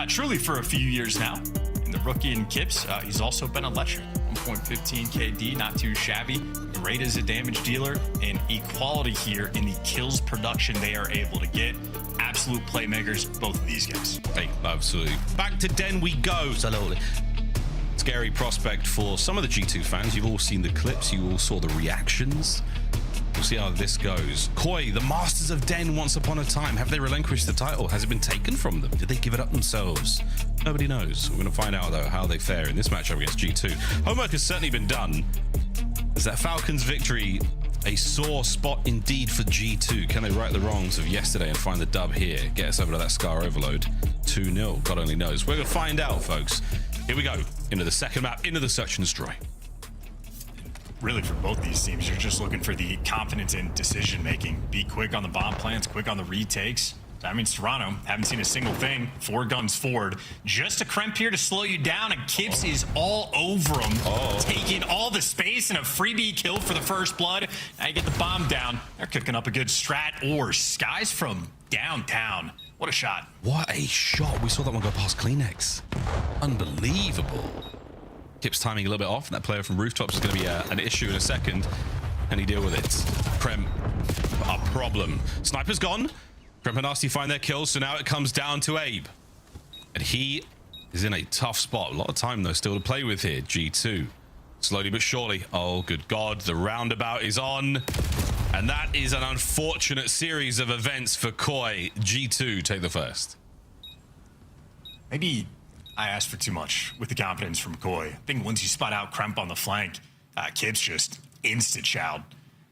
truly for a few years now. In the rookie and Kips, he's also been electric. 1.15 KD, not too shabby. Great as a damage dealer, and equality here in the kills production they are able to get. Absolute playmakers, both of these guys. Hey, absolutely. Back to Den we go. So it's scary prospect for some of the G2 fans. You've all seen the clips. You all saw the reactions. We'll see how this goes. Koi, the Masters of Den once upon a time. Have they relinquished the title? Has it been taken from them? Did they give it up themselves? Nobody knows. We're going to find out, though, how they fare in this matchup against G2. Homework has certainly been done. Is that Falcons victory a sore spot indeed for G2? Can they right the wrongs of yesterday and find the dub here? Get us over to that Scar overload. 2-0. God only knows. We're going to find out, folks. Here we go. Into the second map, into the search and destroy. Really, for both these teams, you're just looking for the confidence in decision-making. Be quick on the bomb plants, quick on the retakes. That means Toronto haven't seen a single thing. 4 guns forward. Just a Kremp here to slow you down, and Kips is all over him. Taking all the space and a freebie kill for the first blood. Now you get the bomb down. They're cooking up a good strat. Or Skies from downtown. What a shot. What a shot. We saw that one go past Kleenex. Unbelievable. Kips timing a little bit off. That player from Rooftops is going to be an issue in a second. Can he deal with it? Kremp, a problem. Sniper's gone. Kremp and Nasty find their kills, so now it comes down to Abe. And he is in a tough spot. A lot of time, though, still to play with here. G2. Slowly but surely. Oh, good God. The roundabout is on. And that is an unfortunate series of events for Koi. G2 take the first. Maybe I asked for too much with the confidence from Koi. I think once you spot out Kremp on the flank, Kips just instant shalled.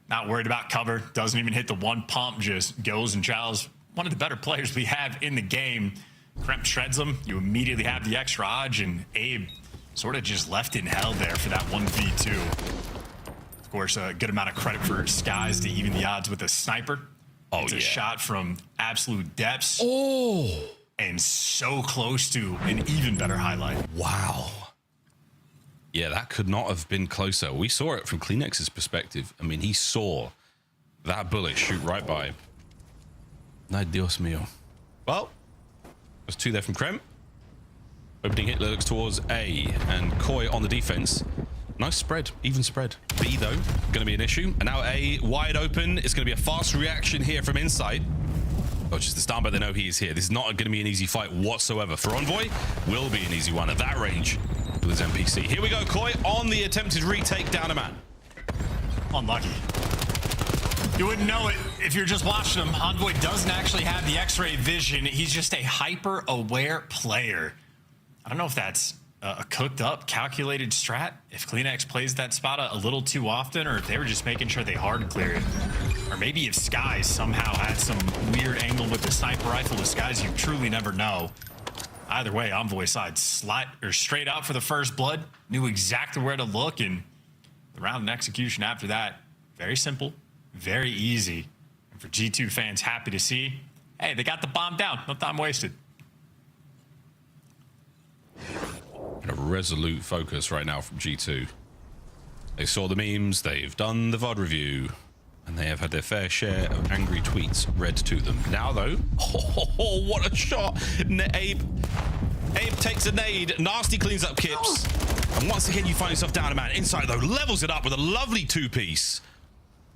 Not worried about cover. Doesn't even hit the one pump. Just goes and chows. One of the better players we have in the game. Kremp shreds him. You immediately have the extra odds, and Abe sort of just left in hell there for that 1v2. Of course, a good amount of credit for Skies to even the odds with a sniper. It's a shot from absolute depths. Oh! And so close to an even better highlight. Wow. Yeah, that could not have been closer. We saw it from Kleenex's perspective. I mean, he saw that bullet shoot right by him. Ay, Dios mío. Well, there's 2 there from Kremp. Opening hit looks towards A, and Koi on the defense. Nice spread, even spread. B, though, going to be an issue. And now A, wide open. It's going to be a fast reaction here from inside. Oh, just the stun, but they know he is here. This is not going to be an easy fight whatsoever. For Envoy, will be an easy one at that range with his NPC. Here we go, Koi on the attempted retake down a man. Unlucky. You wouldn't know it if you're just watching him. Envoy doesn't actually have the X-ray vision. He's just a hyper-aware player. I don't know if that's a cooked-up, calculated strat, if Kleenex plays that spot a little too often, or if they were just making sure they hard clear it. Or maybe if Skies somehow had some weird angle with the sniper rifle with Skies, you truly never know. Either way, Envoy side straight out for the first blood, knew exactly where to look, and the round and execution after that, very simple, very easy. And for G2 fans, happy to see, hey, they got the bomb down. No time wasted. And a resolute focus right now from G2. They saw the memes, they've done the VOD review, and they have had their fair share of angry tweets read to them. Now, though, oh, what a shot. Abe takes a nade. Nasty cleans up Kips. And once again, you find yourself down a man. Inside, though, levels it up with a lovely 2-piece.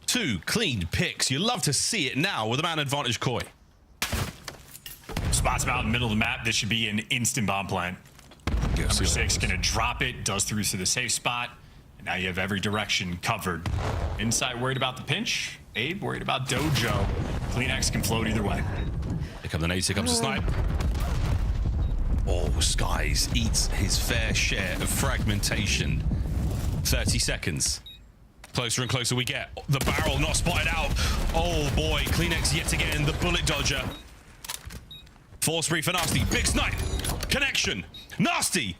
2 clean picks. You love to see it now with a man advantage Koi. Spots him out in the middle of the map. This should be an instant bomb plant. Number 6 gonna drop it. Does through to the safe spot. And now you have every direction covered. Inside worried about the pinch. Abe worried about Dojo. Kleenex can float either way. Here come the nades. Here comes the snipe. Oh, Skies eats his fair share of fragmentation. 30 seconds. Closer and closer we get. The barrel not spotted out. Oh boy, Kleenex yet again, the bullet dodger. Force brief for Nasty. Big snipe. Connection. Nasty.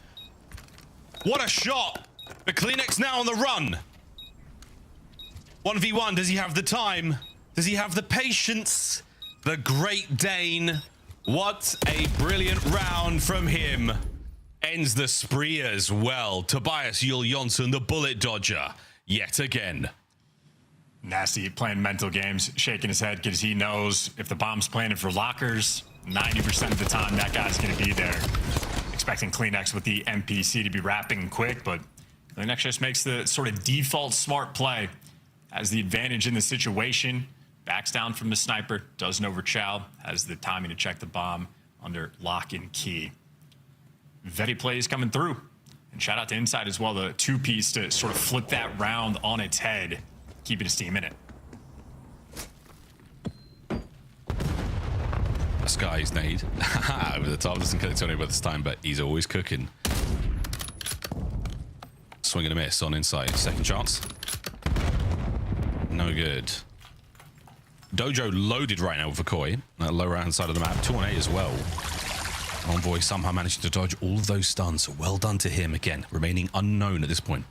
What a shot. But Kleenex now on the run. 1v1. Does he have the time? Does he have the patience? The Great Dane. What a brilliant round from him. Ends the spree as well. Tobias Yul Jonsson, the bullet dodger. Yet again. Nasty playing mental games, shaking his head because he knows if the bomb's planted for lockers, 90% of the time that guy's going to be there. Expecting Kleenex with the NPC to be wrapping quick, but Kleenex just makes the sort of default smart play. Has the advantage in the situation, backs down from the sniper, doesn't overchow, has the timing to check the bomb under lock and key. Vetty plays coming through. And shout out to Inside as well, the two-piece to sort of flip that round on its head, keeping his team in it. Sky's nade over the top. Doesn't collect on it by this time, but he's always cooking. Swing and a miss on Inside. Second chance. No good. Dojo loaded right now with Vakoi. That lower hand side of the map. 2 on 8 as well. Envoy somehow managed to dodge all of those stuns. Well done to him again, remaining unknown at this point.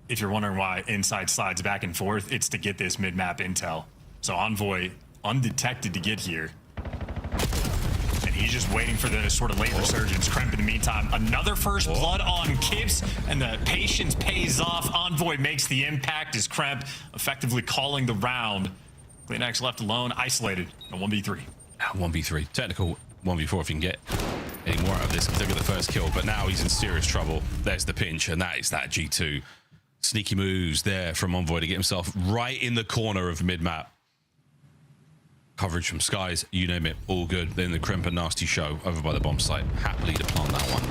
If you're wondering why Inside slides back and forth, it's to get this mid-map intel. So Envoy undetected to get here. And he's just waiting for the sort of late resurgence. Kremp in the meantime. Another first blood on Kips, and the patience pays off. Envoy makes the impact as Kremp effectively calling the round. CleanX left alone, isolated. A 1v3. 1v3. Technical 1v4 if you can get any more out of this, because they'll get the first kill. But now he's in serious trouble. There's the pinch, and that is that G2. Sneaky moves there from Envoy to get himself right in the corner of mid-map. Coverage from Skies, you name it, all good. Then the Kremp and nasty show over by the bomb site. Happily to plant that one.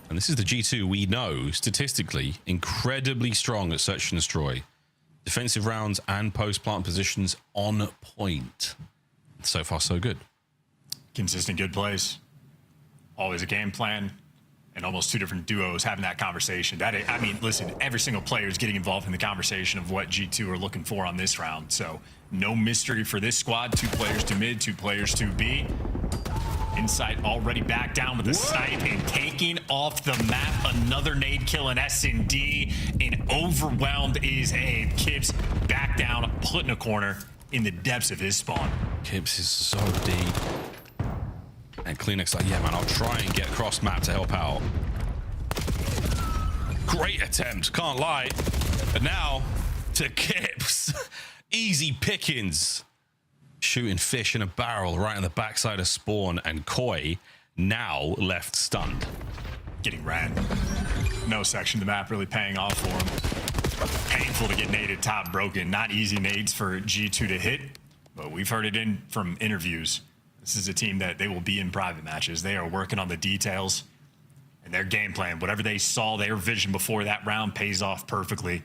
And this is the G2 we know, statistically, incredibly strong at search and destroy. Defensive rounds and post-plant positions on point. So far, so good. Consistent good plays. Always a game plan. And almost two different duos having that conversation. I mean, listen, every single player is getting involved in the conversation of what G2 are looking for on this round. So no mystery for this squad. 2 players to mid, 2 players to B. Insight already back down with the snipe and taking off the map. Another nade kill in S&D. And overwhelmed is Abe. Kips back down, put in a corner in the depths of his spawn. Kips is so deep. And CleanX like, yeah, man, I'll try and get cross map to help out. Great attempt, can't lie. But now to Kips. Easy pickings. Shooting fish in a barrel right on the backside of spawn, and Koi now left stunned. Getting ran. No section of the map really paying off for him. Painful to get naded top broken. Not easy nades for G2 to hit, but we've heard it from interviews. This is a team that they will be in private matches. They are working on the details and their game plan. Whatever they saw, their vision before that round pays off perfectly.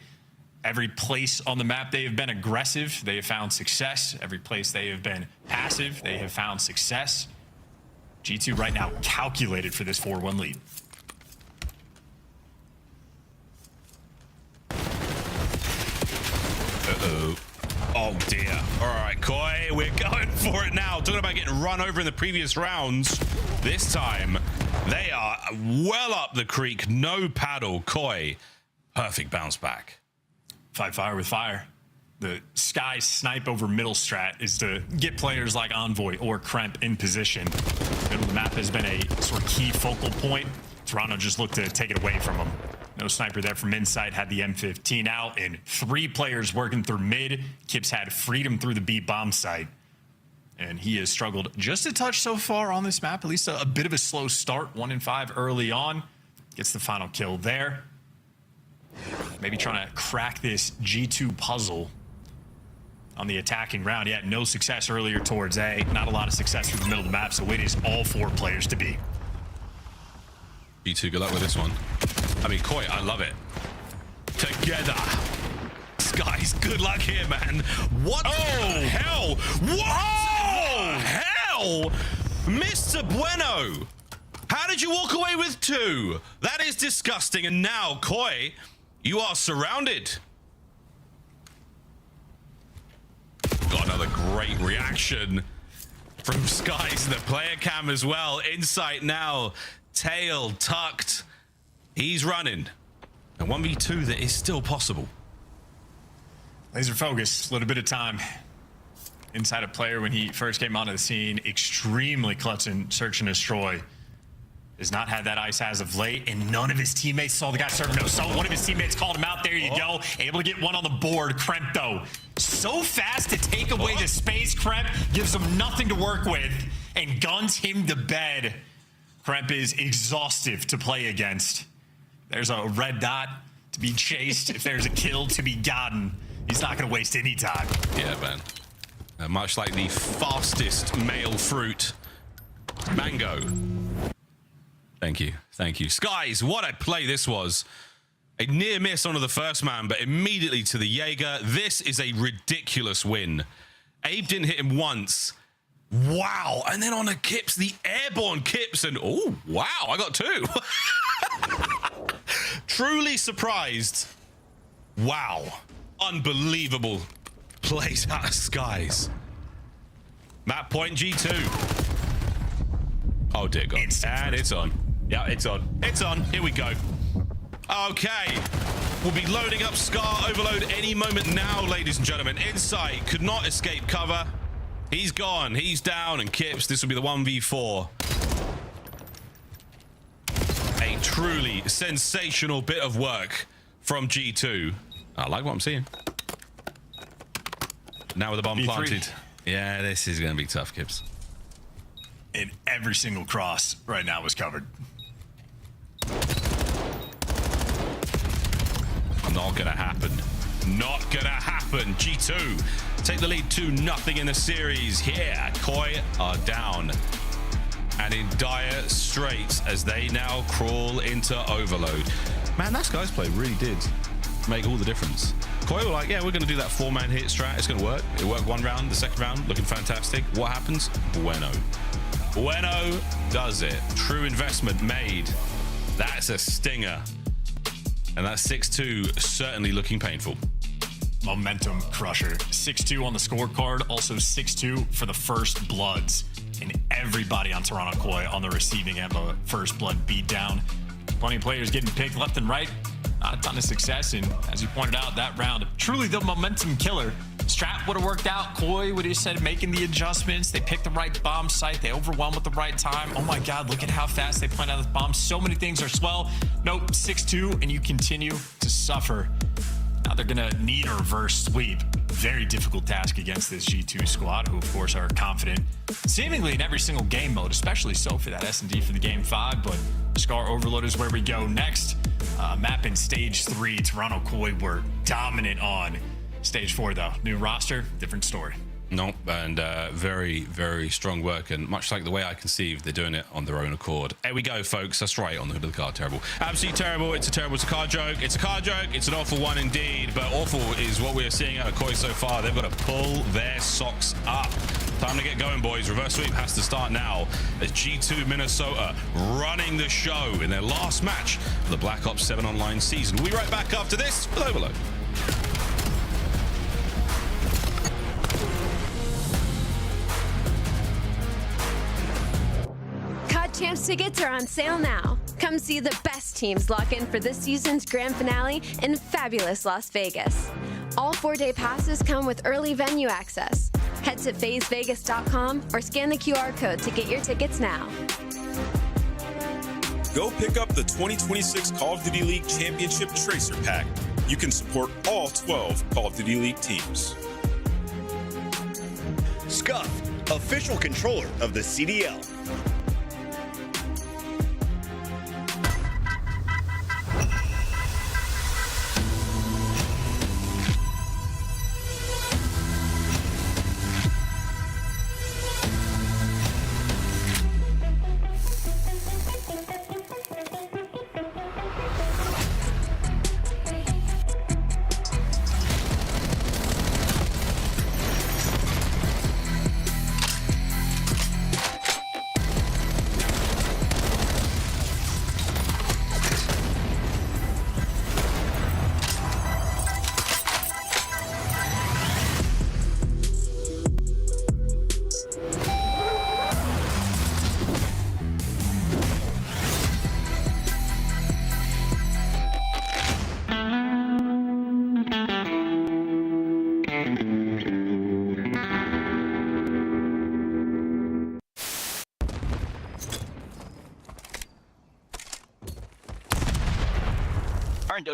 Every place on the map they have been aggressive, they have found success. Every place they have been passive, they have found success. G2 right now calculated for this 4-1 lead. Uh-oh. Oh dear. All right, Koi, we're going for it now. Talking about getting run over in the previous rounds. This time, they are well up the creek. No paddle. Koi, perfect bounce back. Fight fire with fire. The Sky snipe over middle strat is to get players like Envoy or Kremp in position. Middle of the map has been a sort of key focal point. Toronto just looked to take it away from them. No sniper there from inside, had the M15 out, and 3 players working through mid. Kips had freedom through the B bomb site. And he has struggled just a touch so far on this map, at least a bit of a slow start, 1 in 5 early on. Gets the final kill there. Maybe trying to crack this G2 puzzle on the attacking round. Yeah, no success earlier towards A. Not a lot of success through the middle of the map, so it is all 4 players to B. G2, good luck with this one. I mean, Koi, I love it. Together. Skies, good luck here, man. What the hell? What the hell? Mr. Bueno, how did you walk away with 2? That is disgusting. And now, Koi, you are surrounded. Got another great reaction from Skies in the player cam as well. Insight now. Tail tucked. He's running. A 1v2 that is still possible. Laser focus, a little bit of time. Inside a player when he first came onto the scene, extremely clutch in search and destroy. Has not had that ice as of late, and none of his teammates saw the guy serving no. So one of his teammates called him out. There you go. Able to get one on the board. Kremp, though, so fast to take away the space. Kremp gives him nothing to work with and guns him to bed. Kremp is exhaustive to play against. There's a red dot to be chased. If there's a kill to be gotten, he's not going to waste any time. Yeah, man. Much like the fastest male fruit, mango. Thank you. Thank you. Skies, what a play this was. A near miss onto the first man, but immediately to the Jaeger. This is a ridiculous win. Abe didn't hit him once. Wow. And then on the Kips, the airborne Kips. And oh, wow, I got 2. Truly surprised. Wow. Unbelievable plays out of Skies. Map point G2. Oh, dear God. And it's on. Yeah, it's on. It's on. Here we go. Okay. We'll be loading up Scar Overload any moment now, ladies and gentlemen. Insight could not escape cover. He's gone. He's down. And Kips, this will be the 1v4. A truly sensational bit of work from G2. I like what I'm seeing. Now with the bomb B3. planted. Yeah, this is going to be tough, Kips. And every single cross right now was covered. Not gonna happen. Not gonna happen. G2 take the lead 2-0 in the series. Here, Koi are down and in dire straits as they now crawl into Overload. Man, that Skies play really did make all the difference. Koi were like, yeah, we're gonna do that 4-man hit strat. It's gonna work. It worked one round. The second round looking fantastic. What happens? Bueno. Bueno does it. True investment made. That's a stinger. And that 6-2 certainly looking painful. Momentum crusher. 6-2 on the scorecard. Also 6-2 for the first bloods. And everybody on Toronto Koi on the receiving end of a first blood beatdown. Plenty of players getting picked left and right. Not a ton of success. And as you pointed out, that round, truly the momentum killer. Strat would have worked out. Koi would have said making the adjustments. They picked the right bomb site. They overwhelmed at the right time. Oh my God, look at how fast they plant out this bomb. So many things are swell. Nope, 6-2, and you continue to suffer. Now they're going to need a reverse sweep. Very difficult task against this G2 squad, who of course are confident seemingly in every single game mode, especially so for that S&D for the game 5. But Scar Overload is where we go next. Map in stage 3, Toronto Koi were dominant on. Stage 4, though, new roster, different story. Nope, and very, very strong work. And much like the way I conceived, they're doing it on their own accord. There we go, folks. That's right, on the hood of the car. Terrible. Absolutely terrible. It's a car joke. It's a car joke. It's an awful one indeed. But awful is what we are seeing out of Koi so far. They've got to pull their socks up. Time to get going, boys. Reverse sweep has to start now. As G2 Minnesota running the show in their last match of the Black Ops 7 Online season. We'll be right back after this with Overload. Chance tickets are on sale now. Come see the best teams lock in for this season's grand finale in fabulous Las Vegas. All 4-day passes come with early venue access. Head to FazeVegas.com or scan the QR code to get your tickets now. Go pick up the 2026 Call of Duty League Championship Tracer Pack. You can support all 12 Call of Duty League teams. Scuff, official controller of the CDL.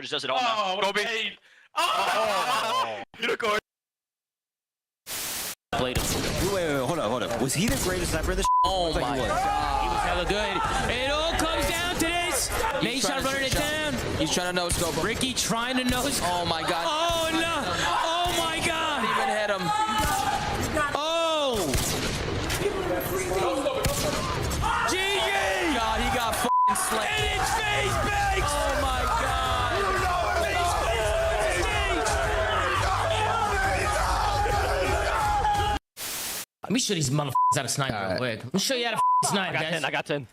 Just does it all now. Kobe. Unicorn. Played him. Wait, hold on. Was he the greatest sniper in this? Oh my God. He was hella good. It all comes down to this. Nation running it down. He's trying to no-scope him. Ricky trying to no-scope. Oh my God. Oh no. Oh my God. Didn't even hit him. Oh. GG. God, he got Slick. And it's face banks! Oh my god! Let me show these motherfuckers how to snipe real quick. Let me show you how to snipe, guys. I got 10.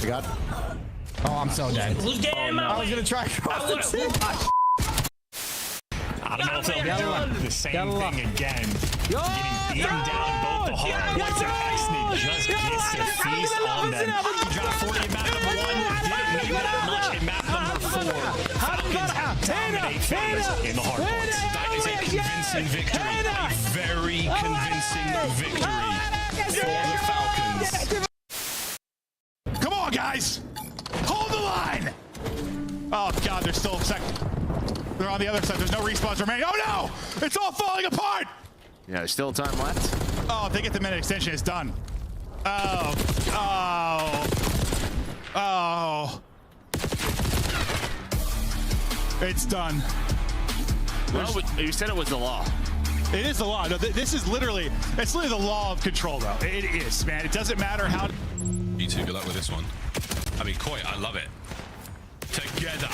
You got? Oh, I'm so dead. Who's getting I was gonna try. I don't know if they'll be doing the same thing again. Getting beaten down both the Hardpoints and Exney just gets to feast on them. He dropped 40 in map number 1, didn't need that much in map number 4. Falcons dominate things in the Hardpoints. That is a convincing victory. A very convincing victory for the Falcons. Come on, guys! Hold the line! Oh, God, they're still second. They're on the other side. There's no respawns remaining. Oh, no! It's all falling apart! Yeah, there's still time left. Oh, if they get the minute extension, it's done. Oh. Oh. Oh. It's done. Well, you said it was the law. It is the law. No, this is literally, it's literally the law of control, though. It is, man. It doesn't matter how... You two, good luck with this one. I mean, Koi, I love it. Together.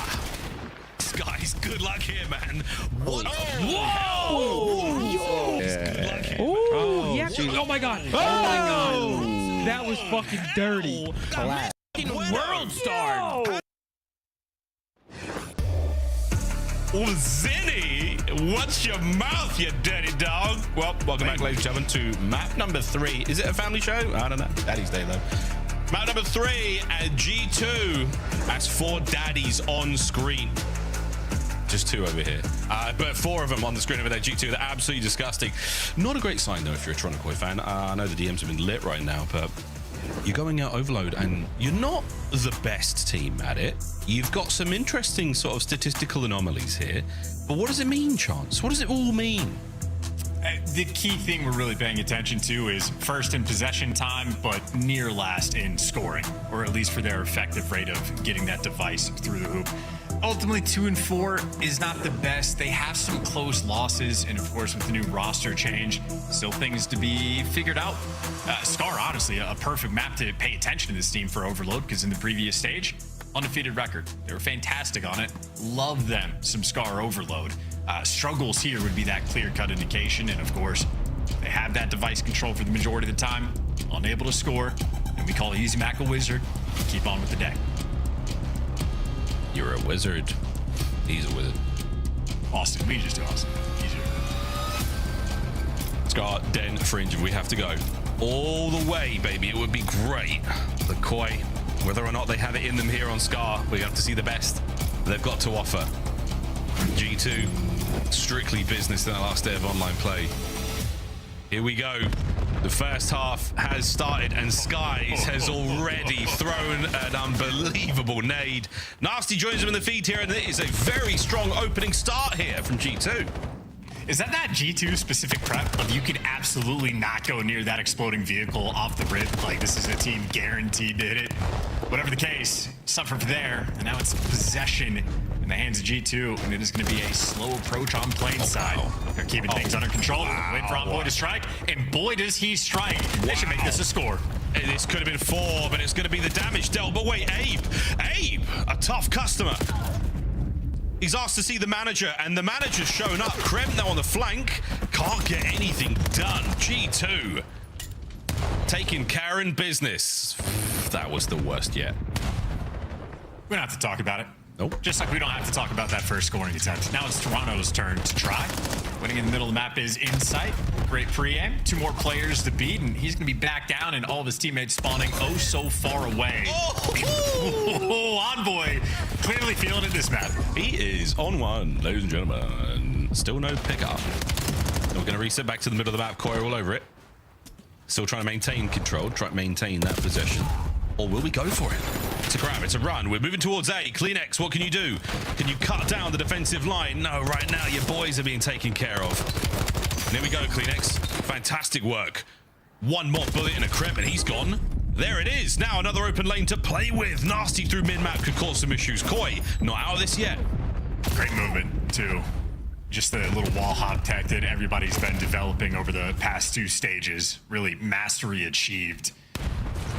Guys, good luck here, man. What? Whoa! Yeah. Good luck here. Oh, yeah. Oh my god. Oh my god. That was fucking dirty. Fucking world star. Oh, Zinni, watch your mouth, you dirty dog. Well, welcome back, ladies and gentlemen, to map number 3. Is it a family show? I don't know. Daddy's Day, though. Map number 3 at G2 has 4 daddies on screen. Just 2 over here. But 4 of them on the screen over there, G2. They're absolutely disgusting. Not a great sign, though, if you're a Toronto Koi fan. I know the DMs have been lit right now, but you're going out Overload, and you're not the best team at it. You've got some interesting sort of statistical anomalies here. But what does it mean, Chance? What does it all mean? The key thing we're really paying attention to is first in possession time, but near last in scoring, or at least for their effective rate of getting that device through the hoop. Ultimately, 2 and 4 is not the best. They have some close losses, and of course, with the new roster change, still things to be figured out. Scar, honestly, a perfect map to pay attention to this team for Overload, because in the previous stage, undefeated record. They were fantastic on it. Love them some Scar Overload. Struggles here would be that clear-cut indication, and of course, they have that device control for the majority of the time, unable to score, and we call Easy Mac a wizard. Keep on with the day. You're a wizard. He's a wizard. Austin, we just do Austin. Easier. Scar, Den, Fringe, if we have to go all the way, baby, it would be great. The Koi, whether or not they have it in them here on Scar, we have to see the best they've got to offer. G2, strictly business in the last day of online play. Here we go. The first half has started, and Skies has already thrown an unbelievable nade. Nasty joins him in the feed here, and it is a very strong opening start here from G2. Is that G2 specific prep? Like, you could absolutely not go near that exploding vehicle off the rip. Like, this is a team guaranteed to hit it. Whatever the case, suffer there, and now it's possession in the hands of G2, and it is going to be a slow approach on Plain side. Wow. They're keeping things under control. Wait for Envoy to strike, and boy, does he strike. They should make this a score. This could have been 4, but it's going to be the damage dealt. But wait, Abe, a tough customer. He's asked to see the manager, and the manager's shown up. Krem now on the flank. Can't get anything done. G2 taking care in business. That was the worst yet. We don't have to talk about it. Nope. Just like we don't have to talk about that first scoring attempt. Now it's Toronto's turn to try. Winning in the middle of the map is Insight. Great pre-aim. 2 more players to beat, and he's going to be back down, and all of his teammates spawning oh so far away. Oh, Envoy clearly feeling it this map. He is on one, ladies and gentlemen. Still no pickup. We're going to reset back to the middle of the map. Koi all over it. Still trying to maintain control, try to maintain that possession. Or will we go for it? It's a grab, it's a run. We're moving towards A. CleanX, what can you do? Can you cut down the defensive line? No, right now your boys are being taken care of. And here we go, CleanX. Fantastic work. 1 more bullet in a Krem and he's gone. There it is. Now another open lane to play with. Nasty through mid-map could cause some issues. Koi, not out of this yet. Great movement, too. Just the little wall hop tech that everybody's been developing over the past 2 stages. Really mastery achieved.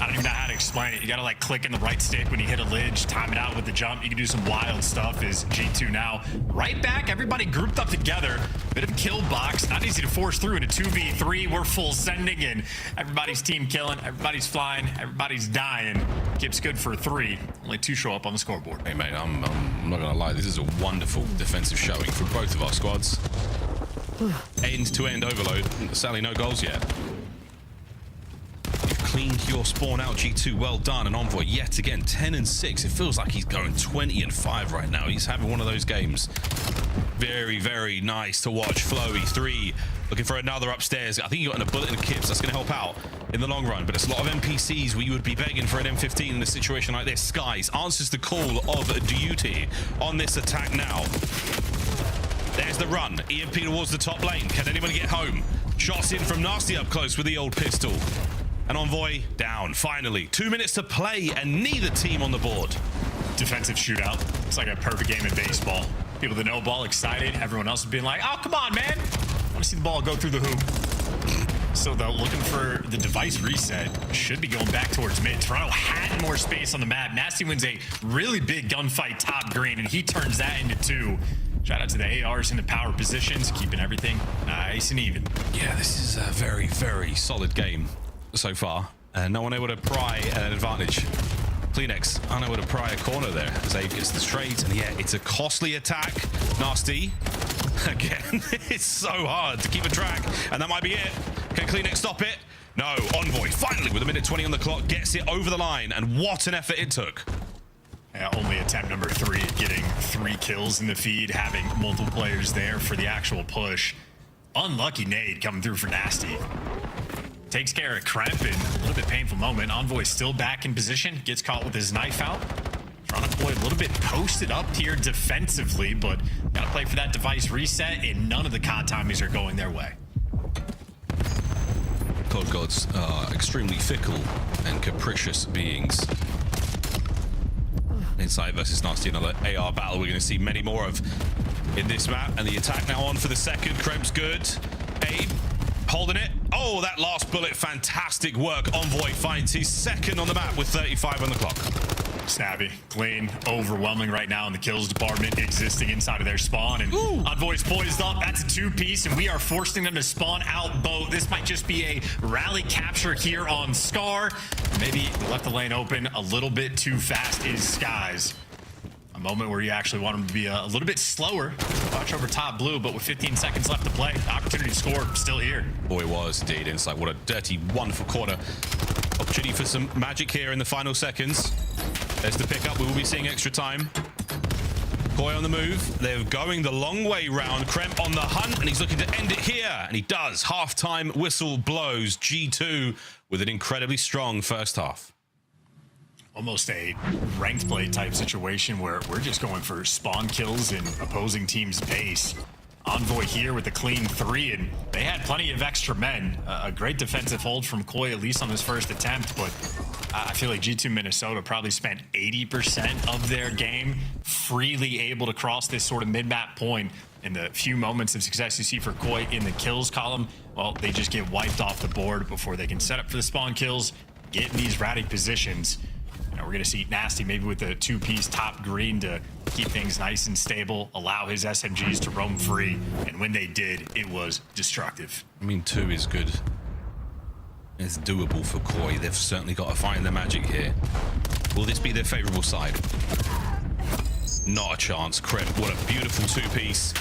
I don't even know how to explain it. You gotta like click in the right stick when you hit a lidge, time it out with the jump. You can do some wild stuff. Is G2 now right back? Everybody grouped up together. Bit of kill box. Not easy to force through in a 2v3. We're full sending and everybody's team killing. Everybody's flying. Everybody's dying. Kip's good for 3. Only 2 show up on the scoreboard. Hey, mate, I'm not going to lie. This is a wonderful defensive showing for both of our squads. End-to-end overload. Sadly, no goals yet. You've cleaned your spawn out, G2. Well done. And Envoy, yet again, 10-6. It feels like he's going 20-5 right now. He's having one of those games. Very, very nice to watch. Flowy, 3. Looking for another upstairs. I think you got in a bullet and Kips. That's going to help out in the long run. But it's a lot of NPCs where you would be begging for an M15 in a situation like this. Skies answers the call of duty on this attack now. There's the run. EMP towards the top lane. Can anybody get home? Shots in from Nasty up close with the old pistol. And Envoy down, finally. 2 minutes to play and neither team on the board. Defensive shootout. It's like a perfect game in baseball. People that know ball excited. Everyone else is being like, oh, come on, man. I want to see the ball go through the hoop. So though, looking for the device reset. Should be going back towards mid. Toronto had more space on the map. Nasty wins a really big gunfight top green, and he turns that into 2. Shout out to the ARs in the power positions, keeping everything nice and even. Yeah, this is a very, very solid game so far. No one able to pry an advantage. Kleenex unable to pry a corner there. Zave gets the trades, and yeah, it's a costly attack. Nasty. Again, it's so hard to keep a track, and that might be it. Can Kleenex stop it? No. Envoy, finally, with a minute 20 on the clock, gets it over the line, and what an effort it took. Yeah, only attempt number 3 at getting 3 kills in the feed, having multiple players there for the actual push. Unlucky nade coming through for Nasty. Takes care of Kremp in a little bit painful moment. Envoy still back in position, gets caught with his knife out. Trying to play a little bit posted up here defensively, but gotta play for that device reset, and none of the COD timings are going their way. COD gods are extremely fickle and capricious beings. Inside versus Nasty, another AR battle we're going to see many more of in this map. And the attack now on for the second. Kremp's good. Abe holding it. Oh, that last bullet, fantastic work. Envoy finds his second on the map with 35 on the clock. Snappy, clean, overwhelming right now in the kills department, existing inside of their spawn. And Envoy's poised up. That's a 2-piece, and we are forcing them to spawn out both. This might just be a rally capture here on Scar. Maybe left the lane open a little bit too fast is Skies. A moment where you actually want him to be a little bit slower. Watch over top blue, but with 15 seconds left to play, the opportunity to score still here. Boy, it was indeed. Inside, what a dirty, wonderful quarter. Opportunity for some magic here in the final seconds. There's the pickup. We will be seeing extra time. Koi on the move. They're going the long way round. Kremp on the hunt, and he's looking to end it here. And he does. Half-time whistle blows. G2 with an incredibly strong first half. Almost a ranked play type situation where we're just going for spawn kills in opposing team's base. Envoy here with a clean 3, and they had plenty of extra men. A great defensive hold from Koi, at least on this first attempt, but I feel like G2 Minnesota probably spent 80% of their game freely able to cross this sort of mid-map point. In the few moments of success you see for Koi in the kills column, well, they just get wiped off the board before they can set up for the spawn kills, get in these ratty positions. Now we're going to see Nasty maybe with a 2-piece top green to keep things nice and stable, allow his SMGs to roam free, and when they did, it was destructive. I mean, 2 is good. It's doable for Koi. They've certainly got to find the magic here. Will this be their favorable side? Not a chance. Kremp, what a beautiful 2-piece.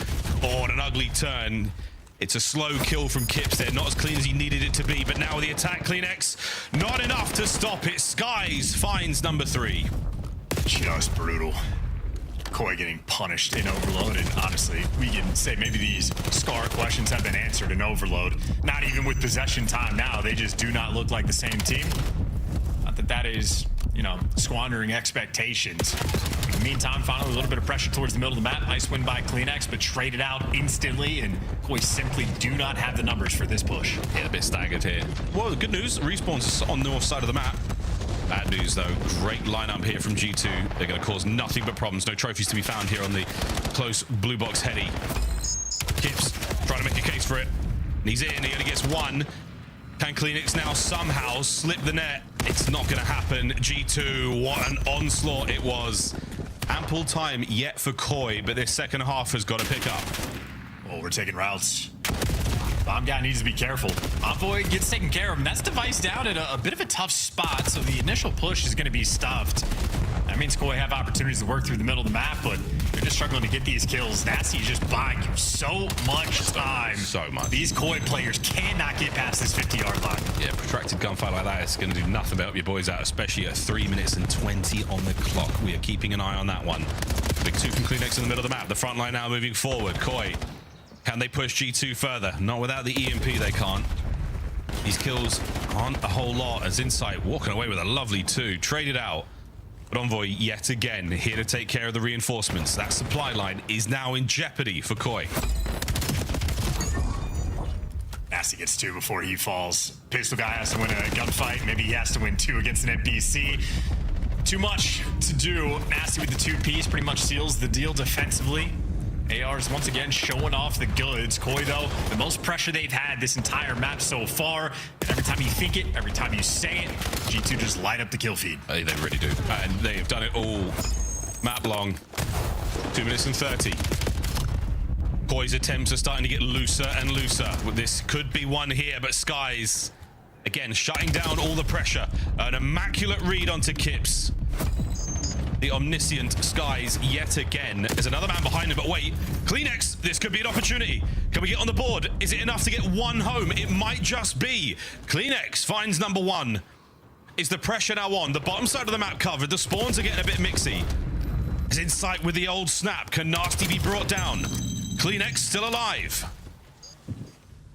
Oh, and an ugly turn. It's a slow kill from Kips there. Not as clean as he needed it to be, but now with the attack, Kleenex, not enough to stop it. Skies finds number 3. Just brutal. Koi getting punished in Overload, and honestly, we can say maybe these Scar questions have been answered in Overload. Not even with possession time now. They just do not look like the same team. Not that that is, you know, squandering expectations. In the meantime, finally, a little bit of pressure towards the middle of the map. Nice win by Kleenex, but traded out instantly, and Koi simply do not have the numbers for this push. Yeah, a bit staggered here. Well, the good news, Respawn's on the north side of the map. Bad news, though. Great lineup here from G2. They're going to cause nothing but problems. No trophies to be found here on the close blue box heady. Kips trying to make a case for it. And he's in. He only gets 1. Can Kleenex now somehow slip the net? It's not going to happen. G2, what an onslaught it was. Ample time yet for Koi, but this second half has got to pick up. Oh, we're taking routes. Bomb guy needs to be careful. Envoy gets taken care of, and that's Device down at a bit of a tough spot, so the initial push is going to be stuffed. That means Koi have opportunities to work through the middle of the map, but they're just struggling to get these kills. Nasty is just buying you so much time. So much. These Koi players cannot get past this 50-yard line. Yeah, protracted gunfight like that is going to do nothing but help your boys out, especially at 3 minutes and 20 on the clock. We are keeping an eye on that one. Big 2 from Kleenex in the middle of the map. The front line now moving forward. Koi, can they push G2 further? Not without the EMP, they can't. These kills aren't a whole lot, as Insight walking away with a lovely 2. Traded out. But Envoy, yet again, here to take care of the reinforcements. That supply line is now in jeopardy for Koi. Nasty gets 2 before he falls. Pistol guy has to win a gunfight. Maybe he has to win 2 against an NPC. Too much to do. Nasty with the 2-piece pretty much seals the deal defensively. AR's once again showing off the goods. Koi, though, the most pressure they've had this entire map so far. And every time you think it, every time you say it, G2 just light up the kill feed. They really do. And they've done it all map long. 2 minutes and 30. Koi's attempts are starting to get looser and looser. This could be one here, but Skies, again, shutting down all the pressure. An immaculate read onto Kips. The omniscient Skies yet again. There's another man behind him, but wait. Kleenex, this could be an opportunity. Can we get on the board? Is it enough to get one home? It might just be. Kleenex finds number 1. Is the pressure now on? The bottom side of the map covered. The spawns are getting a bit mixy. Is Insight with the old snap. Can Nasty be brought down? Kleenex still alive.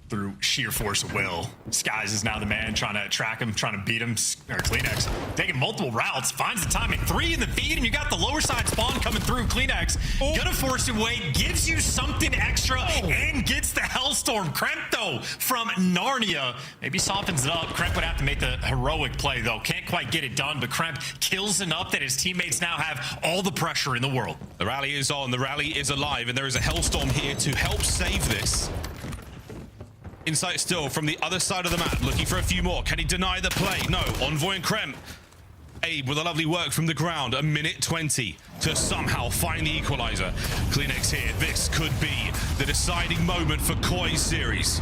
Through sheer force of will, Skies is now the man trying to track him, trying to beat him. Or Kleenex taking multiple routes, finds the timing. 3 in the feed, and you got the lower side spawn coming through. Kleenex gonna force it away, gives you something extra, and gets the Hellstorm. Kremp, though, from Narnia, maybe softens it up. Kremp would have to make the heroic play, though. Can't quite get it done, but Kremp kills enough that his teammates now have all the pressure in the world. The rally is on, the rally is alive, and there is a Hellstorm here to help save this. Insight still from the other side of the map, looking for a few more. Can he deny the play? No. Envoy and Kremp. Abe with a lovely work from the ground. 1:20 to somehow find the equalizer. Kleenex here. This could be the deciding moment for Koi's series.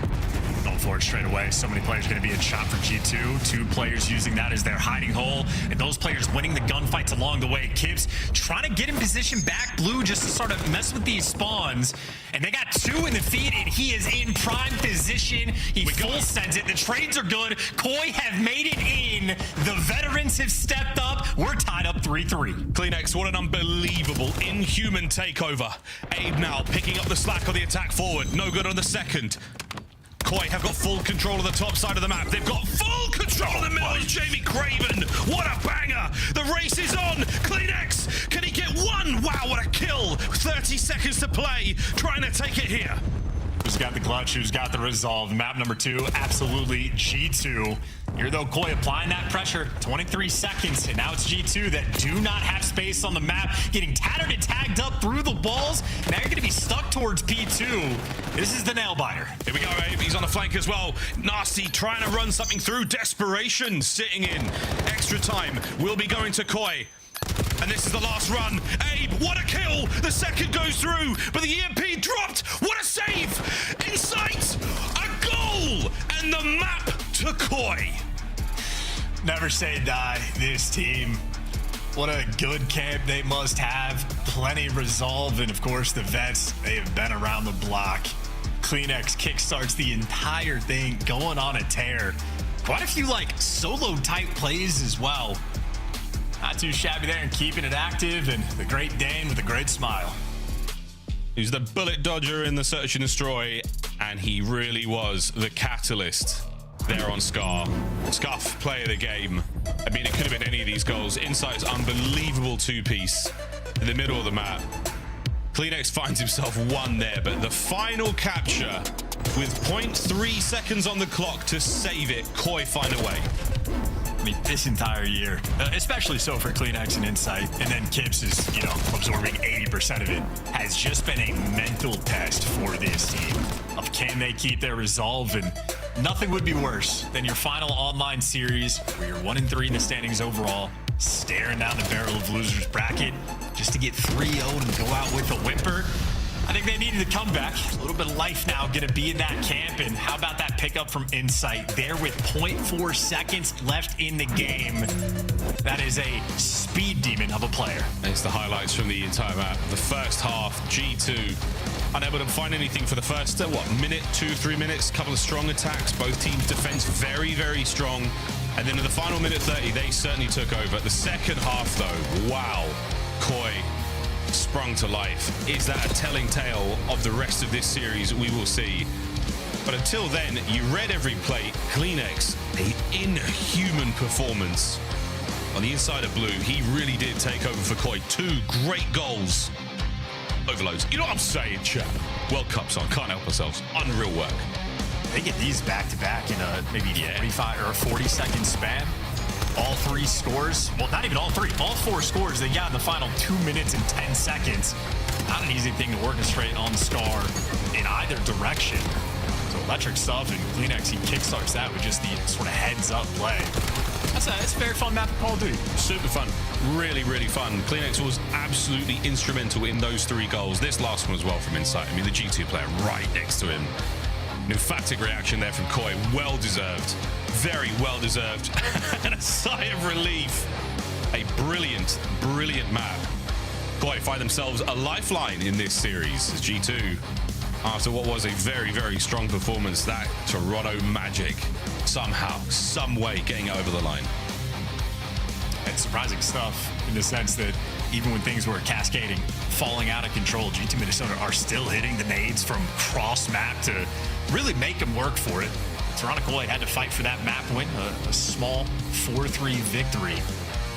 Going for it straight away. So many players going to be in shot for G2. 2 players using that as their hiding hole. And those players winning the gunfights along the way. Kips trying to get in position back blue just to sort of mess with these spawns. And they got 2 in the feed, and he is in prime position. He full sends it. The trades are good. Koi have made it in. The veterans have stepped up. We're tied up 3-3. Kleenex, what an unbelievable, inhuman takeover. Abe now picking up the slack on the attack forward. No good on the second. Koi have got full control of the top side of the map. They've got full control of the middle. Jamie Craven, what a banger. The race is on. Kleenex, can he get 1? Wow, what a kill. 30 seconds to play, trying to take it here. Who's got the clutch? Who's got the resolve? Map number 2, absolutely G2. Here, though, Koi applying that pressure. 23 seconds, and now it's G2 that do not have space on the map. Getting tattered and tagged up through the walls. Now you're going to be stuck towards P2. This is the nail biter. Here we go, Abe. He's on the flank as well. Nasty trying to run something through. Desperation sitting in. Extra time will be going to Koi. And this is the last run. Abe, what a kill. The second goes through, but the EMP dropped. What a save. Insight, a goal, and the map to Koi. Never say die, this team. What a good camp they must have. Plenty resolve, and of course the vets, they have been around the block. Kleenex kickstarts the entire thing, going on a tear. Quite a few like solo type plays as well. Not too shabby there and keeping it active, and the great Dane with a great smile. He's the bullet dodger in the search and destroy, and he really was the catalyst there on Scar. Scuff, play of the game. I mean, it could have been any of these goals. Insight's unbelievable 2-piece in the middle of the map. Kleenex finds himself 1 there, but the final capture with 0.3 seconds on the clock to save it, Koi find a way. I mean, this entire year, especially so for Kleenex and Insight, and then Kips is, absorbing 80% of it, has just been a mental test for this team of can they keep their resolve, and Nothing would be worse than your final online series where you're 1-3 in the standings overall, staring down the barrel of losers bracket just to get 3-0 and go out with a whimper. I think they needed a comeback. A little bit of life now going to be in that camp. And how about that pickup from Insight there with 0.4 seconds left in the game? That is a speed demon of a player. It's the highlights from the entire map. The first half, G2 unable to find anything for the first, minute, 2-3 minutes, couple of strong attacks. Both teams' defense very, very strong. And then in the final minute 30, they certainly took over. The second half, though, wow, Koi sprung to life. Is that a telling tale of the rest of this series? We will see. But until then, you read every play. Kleenex, an inhuman performance on the inside of blue. He really did take over for Koi. 2 great goals. Overloads. You know what I'm saying, chat? World Cup's on. Can't help ourselves. Unreal work. They get these back-to-back in a maybe 35 or a 40-second span. All 3 scores. Well, not even all 3. All 4 scores they got in the final 2 minutes and 10 seconds. Not an easy thing to orchestrate on Scar in either direction. So electric stuff, and Kleenex, he kickstarts that with just the sort of heads-up play. That's a very fun map of Call of Duty. Super fun. Really, really fun. Kleenex was absolutely instrumental in those 3 goals. This last one as well from Insight. I mean, the G2 player right next to him. An emphatic reaction there from Koi. Well-deserved. Very well-deserved. And a sigh of relief. A brilliant, brilliant map. Koi find themselves a lifeline in this series. G2, after what was a very, very strong performance, that Toronto Magic somehow, some way getting it over the line. And surprising stuff in the sense that even when things were cascading, falling out of control, G2 Minnesota are still hitting the nades from cross map to really make them work for it. Toronto Koi had to fight for that map win, a small 4-3 victory.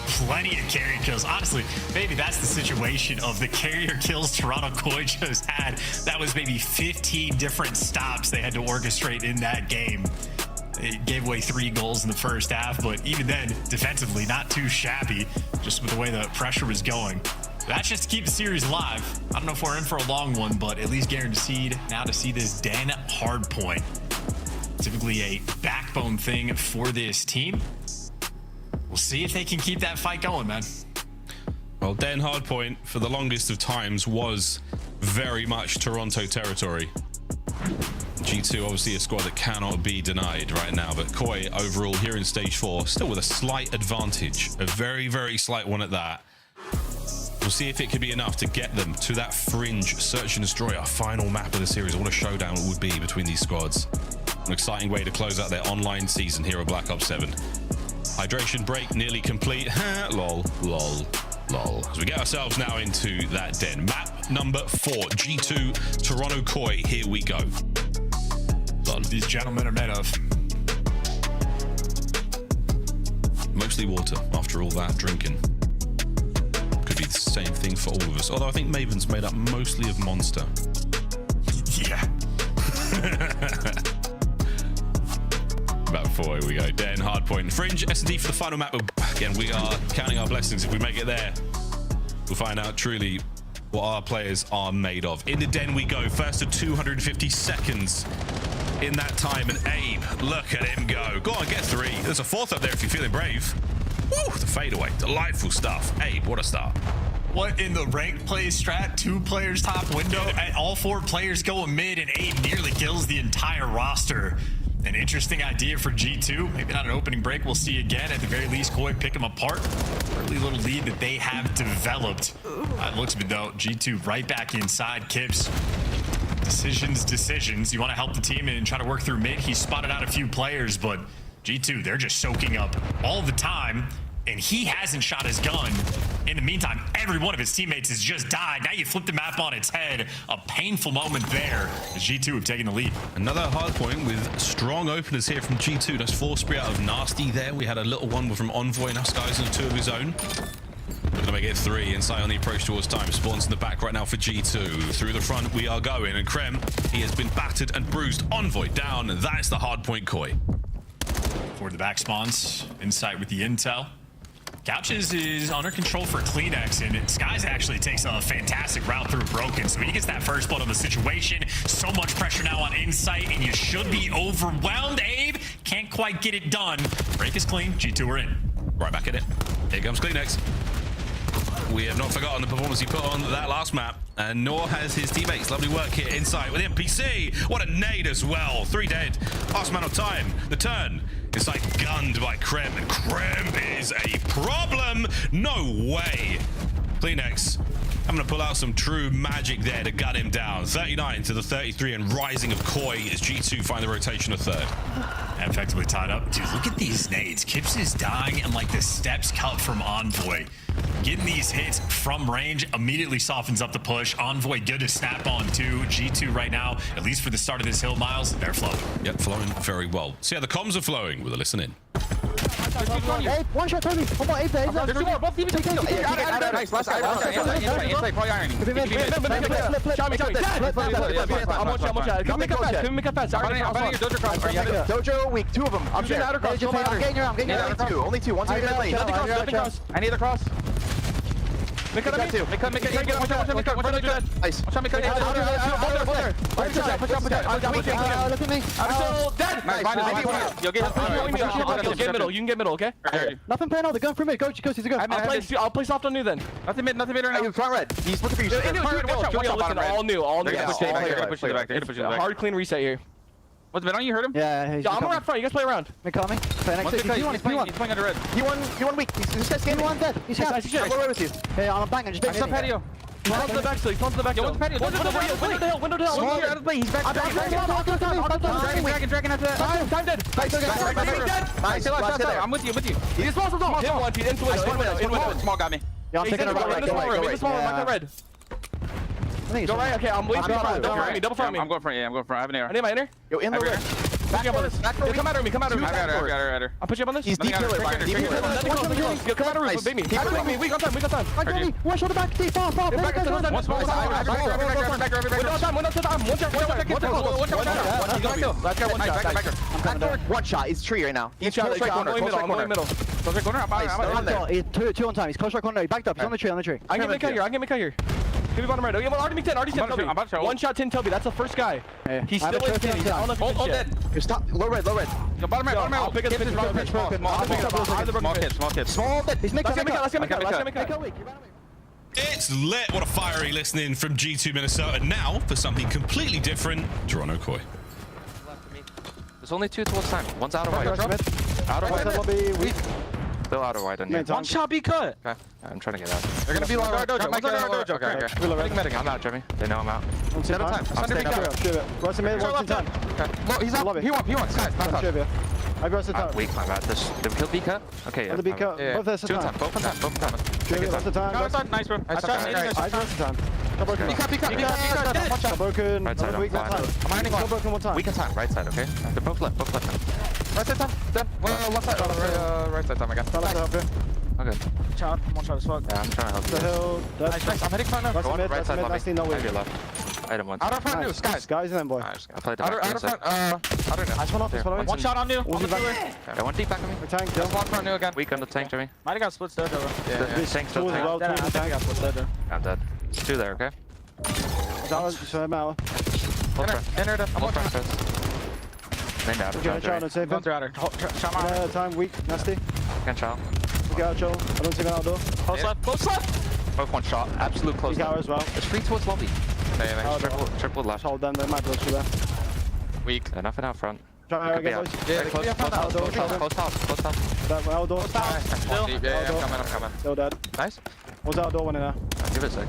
Plenty of carrier kills. Honestly, maybe that's the situation of the carrier kills Toronto Koi just had. That was maybe 15 different stops they had to orchestrate in that game. They gave away 3 goals in the first half, but even then, defensively, not too shabby, just with the way the pressure was going. That's just to keep the series alive. I don't know if we're in for a long one, but at least guaranteed now to see this Den Hardpoint. Typically a backbone thing for this team. We'll see if they can keep that fight going, man. Well, Den Hardpoint, for the longest of times, was very much Toronto territory. G2, obviously a squad that cannot be denied right now, but Koi overall here in stage 4, still with a slight advantage, a very, very slight one at that. We'll see if it could be enough to get them to that fringe search and destroy, our final map of the series. What a showdown it would be between these squads. An exciting way to close out their online season here at Black Ops 7. Hydration break nearly complete. Lol, lol, lol. As we get ourselves now into that Den. Map number 4, G2 Toronto Koi. Here we go. These gentlemen are made of. Mostly water after all that drinking. Could be the same thing for all of us. Although I think Maven's made up mostly of Monster. Yeah. Map 4, here we go. Den, Hardpoint, Fringe, S&D for the final map. Again, we are counting our blessings. If we make it there, we'll find out truly what our players are made of. In the Den we go. First of 250 seconds in that time. And Abe, look at him go. Go on, get 3. There's a 4th up there if you're feeling brave. Woo, the fadeaway. Delightful stuff. Abe, what a start. What in the ranked play strat? 2 players top window, and all 4 players going mid, and Abe nearly kills the entire roster. An interesting idea for G2. Maybe not an opening break. We'll see again. At the very least, Koi pick them apart. Early little lead that they have developed. Looks of it though. G2 right back inside. Kips. Decisions. You want to help the team and try to work through mid. He spotted out a few players, but G2, they're just soaking up all the time. And he hasn't shot his gun. In the meantime, every one of his teammates has just died. Now you flip the map on its head. A painful moment there as G2 have taken the lead. Another hard point with strong openers here from G2. That's 4 spree out of Nasty there. We had a little one from Envoy, now Skies and 2 of his own. Looking to make it 3. Insight on the approach towards time. Spawns in the back right now for G2. Through the front we are going. And Krem, he has been battered and bruised. Envoy down. That's the hard point Koi. For the back spawns. Insight with the intel. Couches is under control for Kleenex, and Skies actually takes a fantastic route through Broken. So he gets that first blood on the situation. So much pressure now on Insight, and you should be overwhelmed. Abe can't quite get it done. Break is clean. G2 are in. Right back in it. Here comes Kleenex. We have not forgotten the performance he put on that last map, and nor has his teammates. Lovely work here Insight with NPC. What a nade as well. 3 dead. Last man of time. The turn. Insight gunned by Krem, and Krem is a problem. No way. Kleenex, I'm going to pull out some true magic there to gut him down. 39 to the 33, and rising of Koi as G2 find the rotation of third. Effectively tied up. Dude, look at these nades. Kips is dying, and like the steps cut from Envoy. Getting these hits from range immediately softens up the push. Envoy good to snap on too. G2 right now, at least for the start of this hill, Miles, they're flowing. Yep, flowing very well. See how the comms are flowing with a listen in. Abe, one shot, Toby. Come on, Abe there. There's 2 more. Both teams take kill. Nice. Last guy. Insight, probably iron. Come make up fast. Dojo weak. 2 of them. I'm getting out. Only two. One's in the lane. I need a cross. Make it. Nice. Look at me. I'm dead. Nice. You'll get middle. You can get middle, okay? Nothing playing out. The gun for me. Go, he's a gun. I'll play soft on new then. Nothing mid right now. Front red. He's looking for you. Listen, all new. Hard clean reset here. What's mid on? You heard him? Yeah. I'm around front. You guys play around. Make coming. He's playing under red. He won weak. He's just scanning. He won dead. He's shot. I'm right with you. Hey, I'm banging. Just take patio. He's on to the back still. He's on to the back still. Window to hill. Out of play. He's back. Dragon after that. Time dead. Nice. I'm with you. He's small. He's in. Small got me. Yeah, I'm taking a right. Small red. Go right. Okay, I'm waiting for you. Double front me. I'm going front. Yeah, I'm going front. I have an air. I need my inner. Yo, in the red. Back up on this. Come out of me. I got her. I'll put you up on this. He's deep killer. Come out of roof. Beat me. Beat me. We got time. One shot back. Deep. One shot. He's tree right now. He's close right corner. Close right corner. Two on time. He's close right corner. He backed up. He's on the tree. I can make out here. Give me bottom right. Okay, well, already 10. I'm about to 1 shot 10 Toby. That's the first guy. He's still in 10. He's on the all dead. Stop. Low red. Yo, bottom right. I'll pick up the small dead. He's making let's get make. It's lit. What a fiery listening from G2 Minnesota. Now for something completely different, Toronto Koi. There's only 2 towards time. One's out of white. Out of white. Still out of white on here. One shot be cut. Okay. I'm trying to get out. They're gonna be long. Dojo. Okay. I'm out, Jimmy. They know I'm out. I'm staying up. Rush mid, one time. Okay. He's up. He wants. Guys, I burst the top. Weak, my bad. Did we kill B cut? Okay, yeah. B cut. Both at the time. Both at the time. Nice, bro. I burst the time. B cut. Broken. Right side, I'm fine. I'm broken one time. Weak at time. Right side, okay? They're both left. Right side time. Dead. Left side. Right side time, I guess. Okay. One shot as fuck. Yeah, I'm trying to help you. The hill. Nice. I'm heading front now. Right side, lobby. No way. Left. I did one. Out of front, new. Skies in them, boy. I played out of front. I don't know. One shot on new. Yeah, one deep back on me. Tank. Just one front new again. Weak on the tank, Jimmy. Might have got split there, though. Yeah. Tank still tank. I think I got split there. I'm dead. 2 there, okay? Enter the. I'm on front. Then out. Time weak. Nasty. Can't shot. I don't see that outdoor. Close left. Both 1 shot. Absolute close. As well. It's free towards lobby. Triple left. Hold them. They might blow through there. Weak. They're nothing out front. Close house. That outdoor. Still. Yeah, I'm coming. Still dead. Nice. What's outdoor one in there? Give it a sec.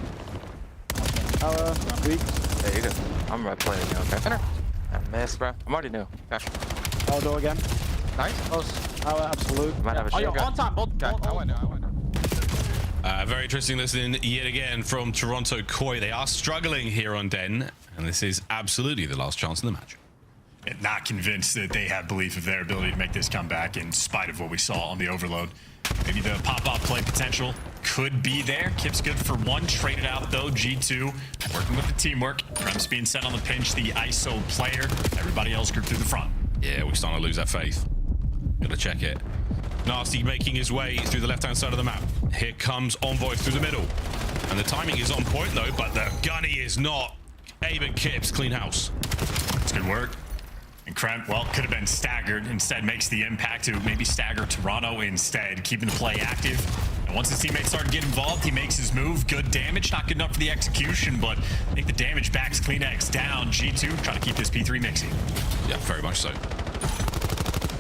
Weak. Yeah, you're good. I'm right playing you, okay? Enter. I missed, bro. I'm already new. Okay. Outdoor again. Nice. Close. Absolute. Might have a shot. On time. Both. I went now. Very interesting listening yet again from Toronto Koi. They are struggling here on Den, and this is absolutely the last chance in the match. And not convinced that they have belief of their ability to make this comeback in spite of what we saw on the overload. Maybe the pop-off play potential could be there. Kip's good for 1. Traded out, though. G2 working with the teamwork. Krem's being sent on the pinch, the ISO player. Everybody else grouped through the front. Yeah, we're starting to lose that faith. Gotta check it. Nasty making his way through the left-hand side of the map. Here comes Envoy through the middle. And the timing is on point, though, but the gunny is not. Abe and Kips, clean house. It's good work. And Kremp, well, could have been staggered. Instead, makes the impact to maybe stagger Toronto instead, keeping the play active. And once his teammates start to get involved, he makes his move. Good damage, not good enough for the execution, but I think the damage backs CleanX down. G2 trying to keep this P3 mixing. Yeah, very much so.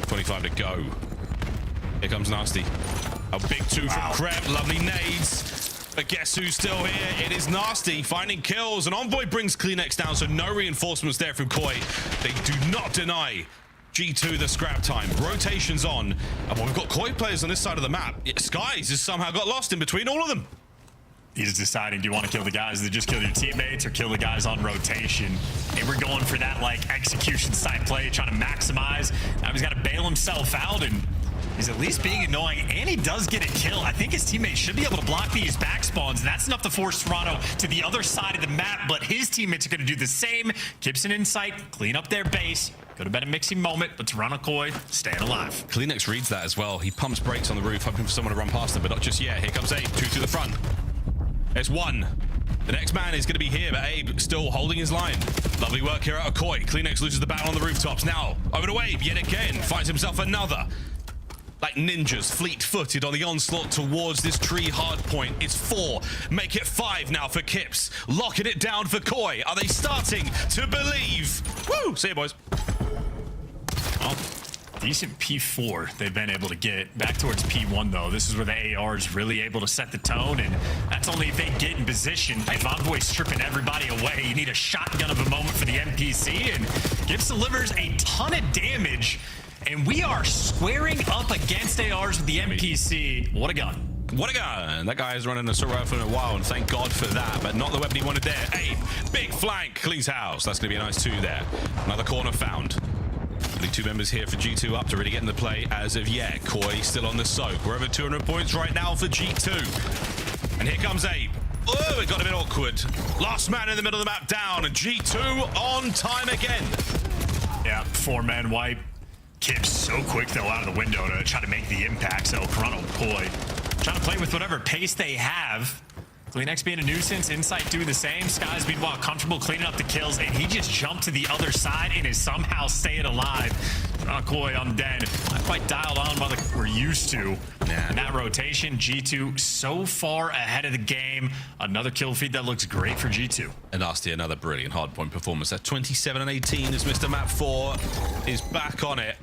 25 to go. Here comes Nasty. A big two from Kremp. Lovely nades. But guess who's still here? It is Nasty finding kills, and Envoy brings CleanX down, so no reinforcements there from Koi. They do not deny G2 the scrap time. Rotations on, and well, we've got Koi players on this side of the map. Skies has somehow got lost in between all of them. He's deciding, do you want to kill the guys that just kill your teammates or kill the guys on rotation? And we're going for that like execution side play, trying to maximize. Now he's got to bail himself out, and he's at least being annoying, and he does get a kill. I think his teammates should be able to block these back spawns, and that's enough to force Toronto to the other side of the map, but his teammates are going to do the same. Gibson in sight, clean up their base. Could have been a mixing moment, but Toronto Koi staying alive. CleanX reads that as well. He pumps brakes on the roof, hoping for someone to run past him, but not just yet. Here comes Abe, two to the front. There's one. The next man is going to be here, but Abe still holding his line. Lovely work here out of Koi. CleanX loses the battle on the rooftops. Now, over to Abe yet again. Finds himself another. Like ninjas, fleet-footed on the onslaught towards this tree hardpoint. It's 4. Make it 5 now for Kips. Locking it down for Koi. Are they starting to believe? Woo! See you, boys. Well, decent P4 they've been able to get. Back towards P1, though. This is where the AR is really able to set the tone, and that's only if they get in position. If Envoy's stripping everybody away, you need a shotgun of a moment for the NPC, and Gibbs delivers a ton of damage. And we are squaring up against ARs with the NPC. What a gun. What a gun. That guy has run an assault rifle in a while, and thank God for that, but not the weapon he wanted there. Abe, big flank, cleans house. That's going to be a nice 2 there. Another corner found. Only 2 members here for G2 up to really get in the play as of yet. Koi still on the soak. We're over 200 points right now for G2. And here comes Abe. Oh, it got a bit awkward. Last man in the middle of the map down, and G2 on time again. Yeah, 4-man wipe. Kips so quick, though, out of the window to try to make the impact. So Toronto Koi trying to play with whatever pace they have. CleanX being a nuisance, Insight doing the same. Skies, meanwhile, comfortable cleaning up the kills, and he just jumped to the other side and is somehow staying alive. Koi on den, not quite dialed on like we're used to. In that rotation, G2 so far ahead of the game. Another kill feed that looks great for G2. And Nasty, another brilliant hardpoint performance. At 27 and 18 as Mr. Map 4 is back on it.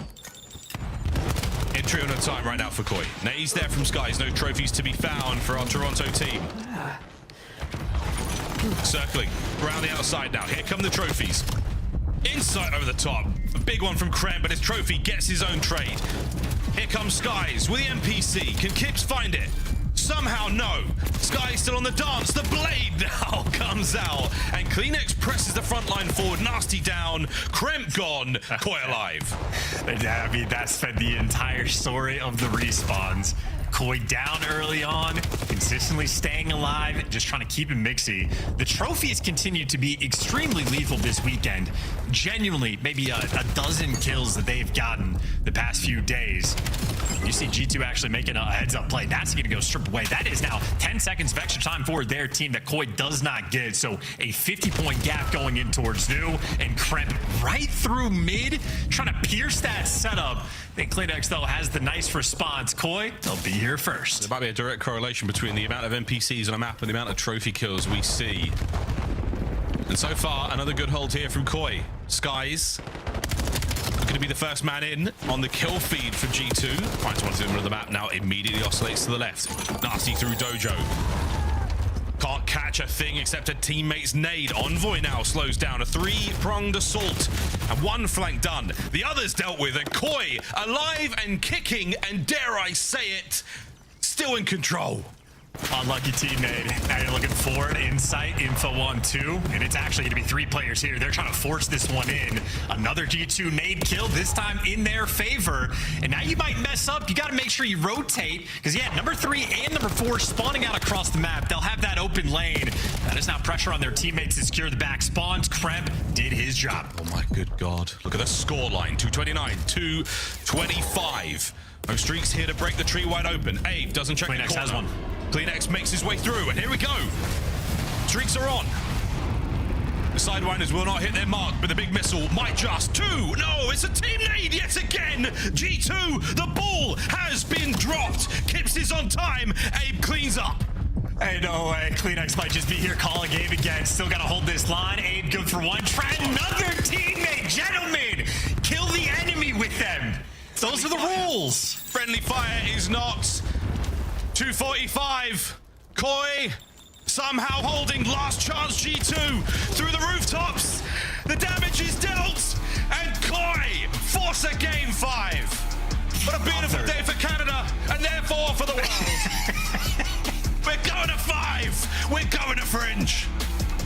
Entry on a time right now for Koi. Nays there from Skies. No trophies to be found for our Toronto team. Circling around the outside now. Here come the trophies. Insight over the top. A big one from Krem, but his trophy gets his own trade. Here comes Skies with the NPC. Can Kips find it? Somehow, no. Sky still on the dance. The blade now comes out. And CleanX presses the front line forward. Nasty down. Kremp gone. Koi alive. I mean, that's been the entire story of the respawns. Koi down early on, consistently staying alive, just trying to keep him mixy. The trophies continue to be extremely lethal this weekend. Genuinely, maybe a dozen kills that they've gotten the past few days. You see G2 actually making a heads-up play. That's going to go strip away. That is now 10 seconds of extra time for their team that Koi does not get. So a 50-point gap going in towards New, and Kremp right through mid, trying to pierce that setup. I think CleanX, though, has the nice response. Koi, they'll be here first. There might be a direct correlation between the amount of NPCs on a map and the amount of trophy kills we see. And so far, another good hold here from Koi. Skies going to be the first man in on the kill feed for G2. Finds one in the middle of the map now, immediately oscillates to the left. Nasty through Dojo. Can't catch a thing except a teammate's nade. Envoy now slows down. A 3-pronged assault. And one flank done. The other's dealt with. And Koi alive and kicking, and dare I say it, still in control. Unlucky teammate. Now you're looking forward, insight, info on 2, and it's actually going to be 3 players here. They're trying to force this one in. Another G2 nade kill, this time in their favor. And now you might mess up. You got to make sure you rotate, because yeah, number 3 and number 4 spawning out across the map. They'll have that open lane. That is now pressure on their teammates to secure the back spawns. Kremp did his job. Oh my good God. Look at the score line. 229, 225. No streaks here to break the tree wide open. Abe doesn't check the corner. Has one. CleanX makes his way through, and here we go. Streaks are on. The Sidewinders will not hit their mark, but the big missile might just. 2. No, it's a team nade yet again. G2, the ball has been dropped. Kips is on time. Abe cleans up. Hey, no way. CleanX might just be here calling Abe again. Still got to hold this line. Abe good for 1. Try another teammate. Gentlemen, kill the enemy with them. Those are the rules. Friendly fire is not. 245. Koi somehow holding last chance G2 through the rooftops. The damage is dealt, and Koi force a game 5. What a beautiful day for Canada, and therefore for the world. We're going to 5. We're going to Fringe.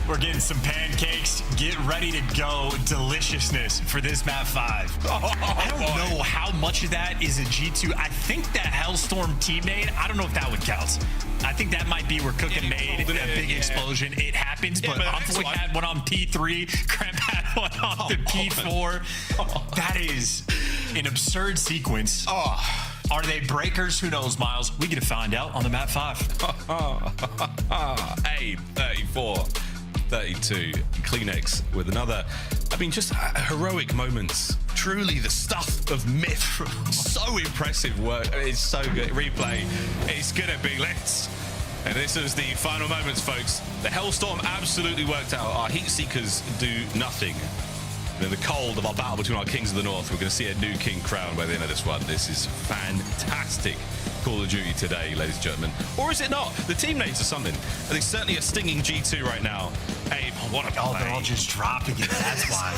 We're getting some pancakes. Get ready to go. Deliciousness for this map 5. I don't know how much of that is a G2. I think that Hellstorm teammate, I don't know if that would count. I think that might be where Cookin made a big explosion. It happens, but Envoy had one on P3. Kremp had one on the P4. That is an absurd sequence. Are they breakers? Who knows, Miles? We get to find out on the map 5. Abe, 34. 32. CleanX with another, I mean, just heroic moments. Truly the stuff of myth. So impressive work. It's so good. Replay. It's gonna be lit. And this is the final moments, folks. The Hellstorm absolutely worked out. Our Heat Seekers do nothing. And in the cold of our battle between our Kings of the North, we're going to see a new king crowned by the end of this one. This is fantastic Call of Duty today, ladies and gentlemen. Or is it not? The teammates are something. And it's certainly a stinging G2 right now. Abe, what a play. They're all just dropping it. That's why.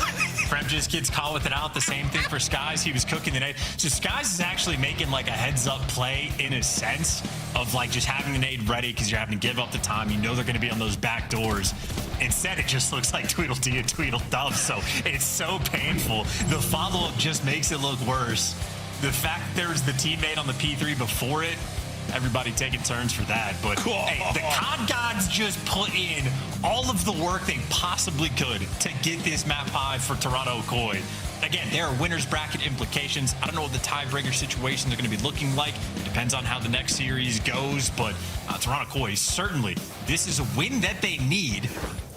Kremp just gets caught with it out. The same thing for Skies. He was cooking the nade. So Skies is actually making like a heads-up play in a sense of like just having the nade ready because you're having to give up the time. You know they're going to be on those back doors. Instead, it just looks like Tweedledee and Tweedledum. So it's so painful. The follow-up just makes it look worse. The fact there's the teammate on the P3 before it, everybody taking turns for that. But hey, the COD gods just put in all of the work they possibly could to get this map 5 for Toronto Koi. Again, there are winners bracket implications. I don't know what the tiebreaker situations are going to be looking like. It depends on how the next series goes. But Toronto Koi, certainly, this is a win that they need.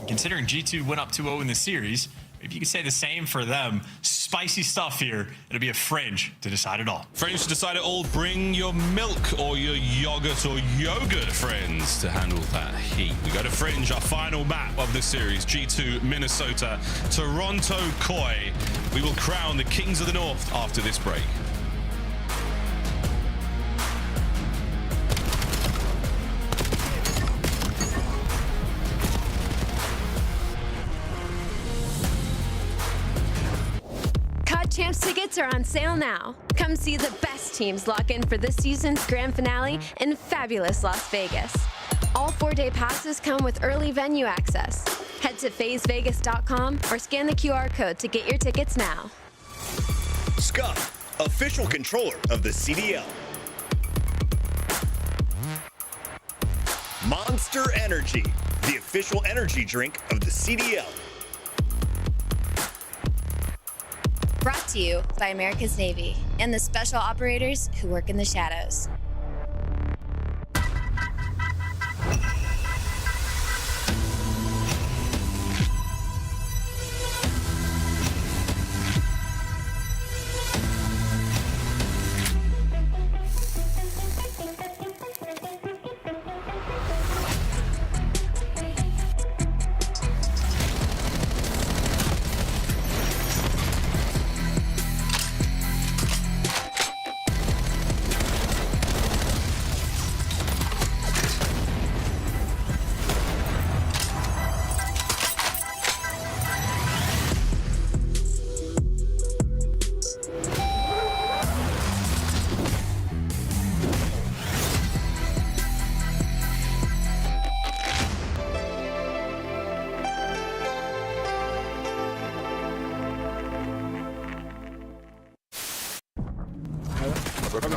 Considering G2 went up 2-0 in the series, if you could say the same for them, spicy stuff here. It'll be a Fringe to decide it all. Fringe to decide it all. Bring your milk or your yogurt or yogurt, friends, to handle that heat. We go to Fringe, our final map of this series. G2, Minnesota, Toronto Koi. We will crown the Kings of the North after this break. Champs tickets are on sale now. Come see the best teams lock in for this season's grand finale in fabulous Las Vegas. All 4-day passes come with early venue access. Head to phasevegas.com or scan the QR code to get your tickets now. Scuff, official controller of the CDL. Monster Energy, the official energy drink of the CDL. Brought to you by America's Navy and the special operators who work in the shadows.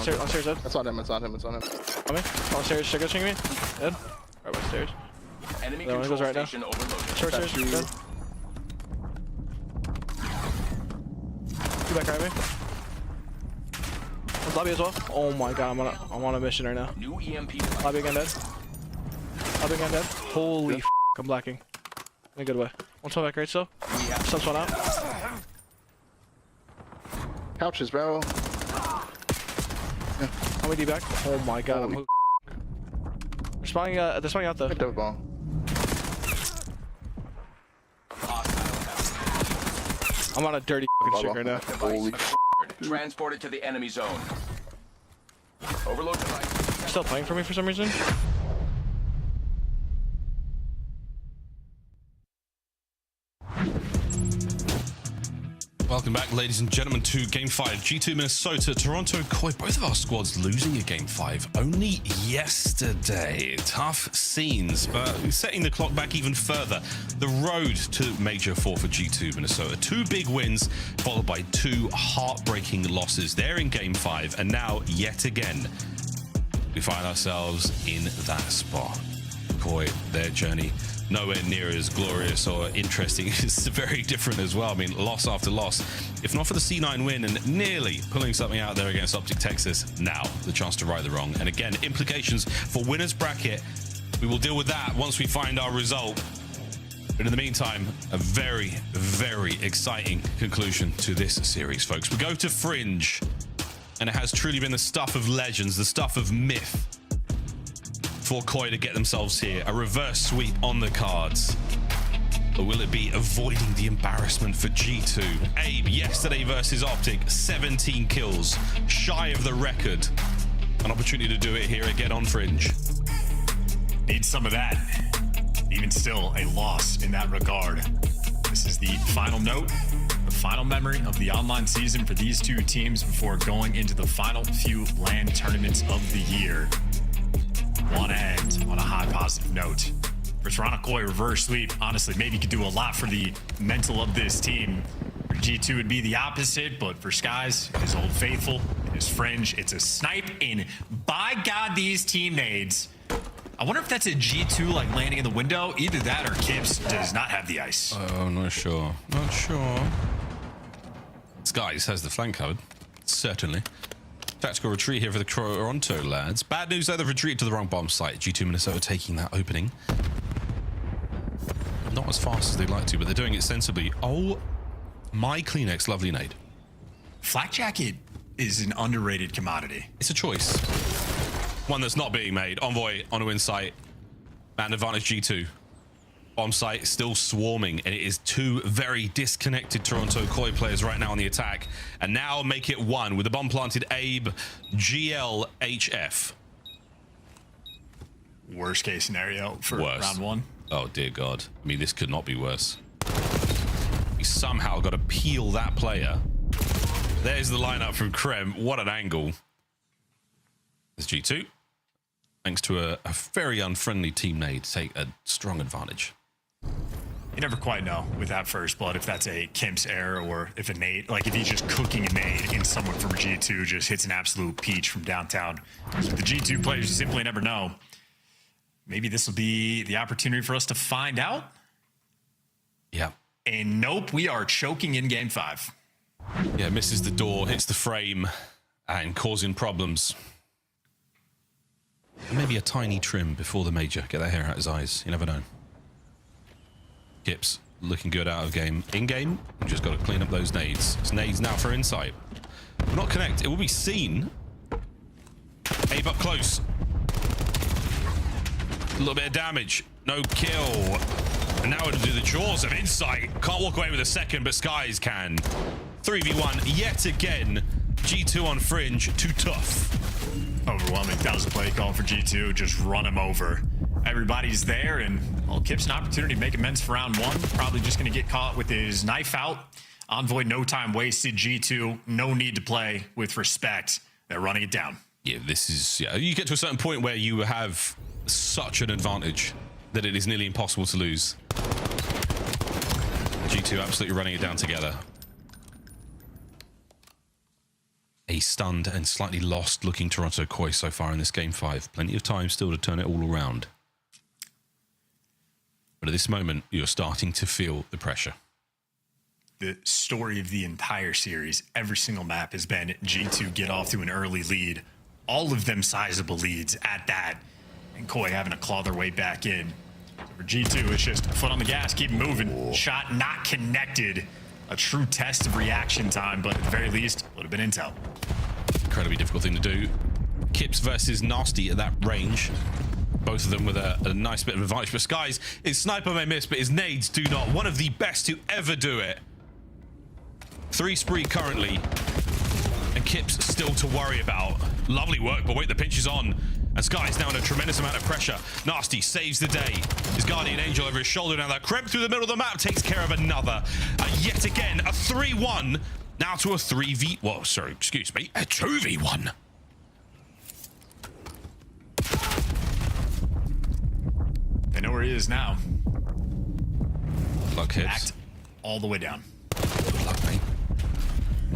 On stairs, Ed. It's on him. Coming. On stairs, Sugar me. Ed. Right by stairs. Enemy control goes right station overloaded. Short stairs. Good. Two back right me. Lobby as well. Oh my god, I'm on a mission right now. New EMP. Lobby again dead. Holy f, I'm blacking. In a good way. 112 back right still. Subs one out. Couches, bro. How many D back? Oh my god, they're spawning out though. Double ball. I'm on a dirty fucking streak right now. Holy Transported to the enemy zone. Overload device. They're still playing for me for some reason. Welcome back, ladies and gentlemen, to Game 5. G2 Minnesota, Toronto Koi, both of our squads losing a Game 5 only yesterday. Tough scenes, but setting the clock back even further. The road to Major 4 for G2 Minnesota. 2 big wins, followed by 2 heartbreaking losses. They're in Game 5, and now, yet again, we find ourselves in that spot. Koi, their journey, nowhere near as glorious or interesting. It's very different as well. I mean, loss after loss. If not for the C9 win and nearly pulling something out there against Optic Texas, now the chance to right the wrong. And again, implications for winners bracket. We will deal with that once we find our result. But in the meantime, a very, very exciting conclusion to this series, folks. We go to Fringe, and it has truly been the stuff of legends, the stuff of myth, for Koi to get themselves here. A reverse sweep on the cards. Or will it be avoiding the embarrassment for G2? Abe, yesterday versus Optic, 17 kills, shy of the record. An opportunity to do it here again on Fringe. Need some of that. Even still, a loss in that regard. This is the final note, the final memory of the online season for these two teams before going into the final few LAN tournaments of the year. Want to end on a high positive note. For Toronto Koi, reverse sweep, honestly, maybe could do a lot for the mental of this team. For G2 would be the opposite, but for Skies, his old faithful, his Fringe, it's a snipe in, by God, these teammates. I wonder if that's a G2 like landing in the window. Either that or Kips does not have the ice. Oh, not sure. Not sure. Skies has the flank covered, certainly. Tactical retreat here for the Toronto lads. Bad news though, they've retreated to the wrong bomb site. G2 Minnesota taking that opening. Not as fast as they'd like to, but they're doing it sensibly. Oh, my Kleenex, lovely nade. Flak Jacket is an underrated commodity. It's a choice. One that's not being made. Envoy on a insight. Man advantage G2. Bomb site still swarming, and it is 2 very disconnected Toronto Koi players right now on the attack. And now make it 1 with the bomb planted. Abe, GL, HF. Worst case scenario for round 1. Oh dear God. I mean, this could not be worse. We somehow got to peel that player. There's the lineup from Krem. What an angle. There's G2. Thanks to a very unfriendly team nade, take a strong advantage. You never quite know with that first blood if that's a Kim's error or if a nade, like if he's just cooking a nade and someone from G2 just hits an absolute peach from downtown. So the G2 players, you simply never know. Maybe this will be the opportunity for us to find out. Yeah. And nope, we are choking in Game 5. Yeah, misses the door, hits the frame, and causing problems. Maybe a tiny trim before the major. Get that hair out his eyes. You never know. Kips looking good out of game. In game, we've just got to clean up those nades. It's nades now for insight. Not connect. It will be seen. Abe up close. A little bit of damage. No kill. And now it'll do the jaws of insight. Can't walk away with a second, but Skies can. 3v1 yet again. G2 on Fringe. Too tough. Overwhelming. That was a play call for G2. Just run him over. Everybody's there, and well, Kip's an opportunity to make amends for round 1. Probably just going to get caught with his knife out. Envoy, no time wasted. G2, no need to play with respect. They're running it down. Yeah, this is... Yeah, you get to a certain point where you have such an advantage that it is nearly impossible to lose. G2 absolutely running it down together. a stunned and slightly lost looking Toronto Koi so far in this game 5. Plenty of time still to turn it all around. But at this moment, you're starting to feel the pressure. The story of the entire series, every single map has been G2 get off to an early lead. All of them sizable leads at that. And Koi having to claw their way back in. For G2, it's just foot on the gas, keep moving. Shot not connected. A true test of reaction time, but at the very least, would have been intel. Incredibly difficult thing to do. Kips versus Nasty at that range. Both of them with a nice bit of advantage. But Skies, his sniper may miss, but his nades do not. One of the best to ever do it. 3 spree currently. And Kips still to worry about. Lovely work, but wait, the pinch is on. And Sky's now under a tremendous amount of pressure. Nasty saves the day. His Guardian Angel over his shoulder now. That Kremp through the middle of the map takes care of another. Yet again, a 3-1. Now to a 3v... Whoa, sorry, excuse me. A 2v1. They know where he is now. Luck hits. Backed all the way down. Good luck, mate.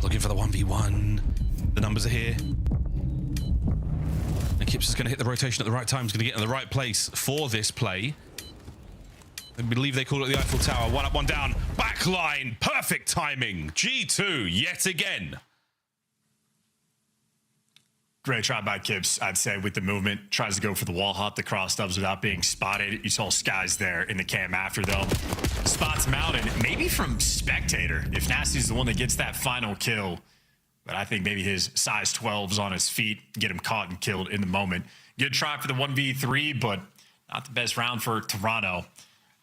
Looking for the 1v1. The numbers are here. And Kips is going to hit the rotation at the right time. He's going to get in the right place for this play. I believe they call it the Eiffel Tower. 1 up, 1 down. Backline. Perfect timing. G2 yet again. Great try by Kips, I'd say, with the movement. Tries to go for the wall hop, the cross stubs without being spotted. You saw Skies there in the cam after, though. Spots him out, and maybe from spectator, if Nasty's the one that gets that final kill. But I think maybe his size 12s on his feet get him caught and killed in the moment. Good try for the 1v3, but not the best round for Toronto.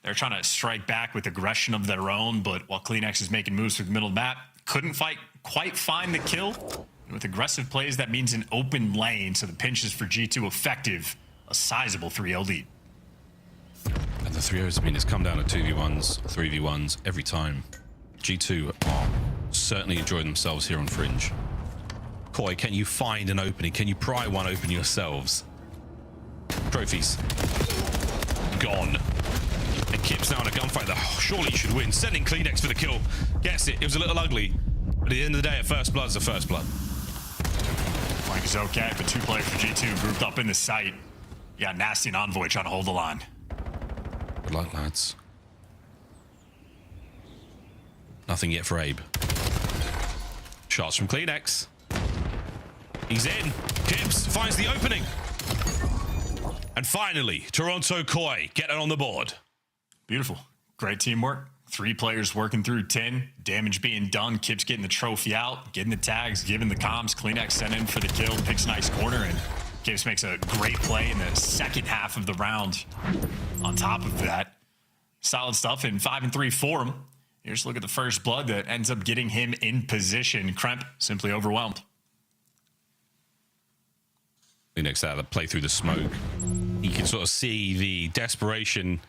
They're trying to strike back with aggression of their own, but while CleanX is making moves through the middle of the map, couldn't quite find the kill. And with aggressive plays, that means an open lane, so the pinch is for G2 effective. A sizable 3-0 lead. And the 3-0s, I mean, it's come down to 2v1s, 3v1s every time. G2 are certainly enjoying themselves here on Fringe. Koi, can you find an opening? Can you pry one open yourselves? Trophies. Gone. And Kips now in a gunfight that surely should win. Sending CleanX for the kill. Gets it. It was a little ugly. But at the end of the day, a first blood's a first blood. Flank is okay, but 2 players for G2 grouped up in the site. You got Nasty and Envoy trying to hold the line. Good luck, lads. Nothing yet for Abe. Shots from CleanX. He's in. Kips finds the opening. And finally, Toronto Koi get it on the board. Beautiful. Great teamwork. 3 players working through 10. Damage being done. Kips getting the trophy out, getting the tags, giving the comms. CleanX sent in for the kill. Picks a nice corner, and Kips makes a great play in the second half of the round. On top of that, solid stuff in 5 and 3 for him. Here's a look at the first blood that ends up getting him in position. Kremp simply overwhelmed. CleanX out of the play through the smoke. You can sort of see the desperation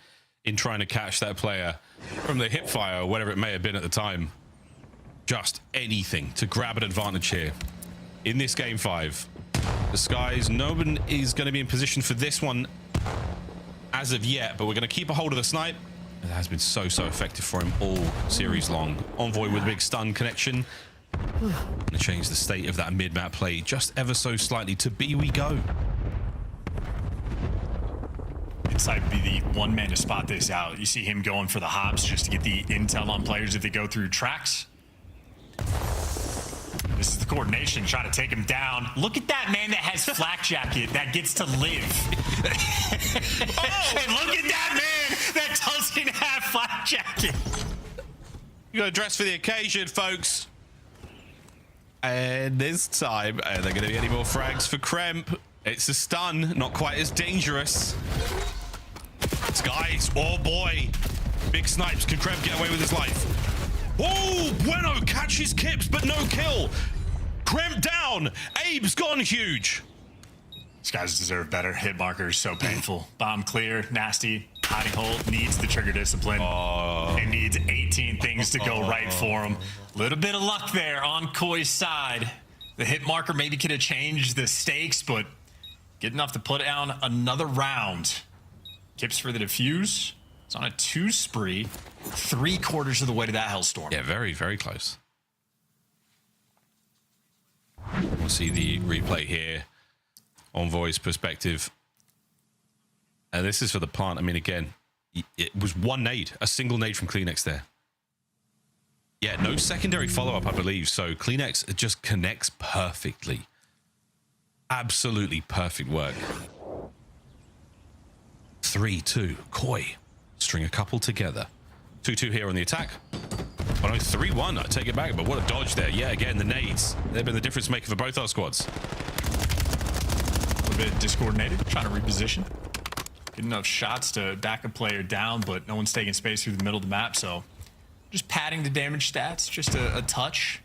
in trying to catch that player from the hip fire or whatever it may have been at the time. Just anything to grab an advantage here. In this game 5, the Skies, no one is going to be in position for this one as of yet, but we're going to keep a hold of the snipe. It has been so effective for him all series long. Envoy with a big stun connection. Going to change the state of that mid-map play just ever so slightly to B we go. Inside would be the one man to spot this out. You see him going for the hops just to get the intel on players if they go through tracks. This is the coordination trying to take him down. Look at that man that has flak jacket that gets to live. And look at that man that doesn't have flak jacket. You got to dress for the occasion, folks. And this time, are there going to be any more frags for Kremp? It's a stun, not quite as dangerous. Skies, oh boy. Big snipes, can Kremp get away with his life? Oh, Bueno catches Kips, but no kill. Kremp down, Abe's gone huge. These guys deserve better. Hit markers, so painful. Bomb clear, Nasty, hiding hole, needs the trigger discipline. It needs 18 things to go right for him. Little bit of luck there on Koi's side. The hit marker maybe could have changed the stakes, but good enough to put down another round. Kips for the defuse. It's on a 2 spree. 3/4 of the way to that hellstorm. Yeah, very close. see the replay here on voice perspective. And this is for the plant. I mean, again, it was one nade, a single nade from Kleenex there. Yeah, no secondary follow-up, I believe. So Kleenex just connects perfectly. Absolutely perfect work. 3-2. Koi. String a couple together. 2-2 here on the attack. Oh no, 3-1. I take it back, but what a dodge there. Yeah, again, the nades. They've been the difference maker for both our squads. A little bit discoordinated, trying to reposition. Get enough shots to back a player down, but no one's taking space through the middle of the map, so just padding the damage stats, just a touch.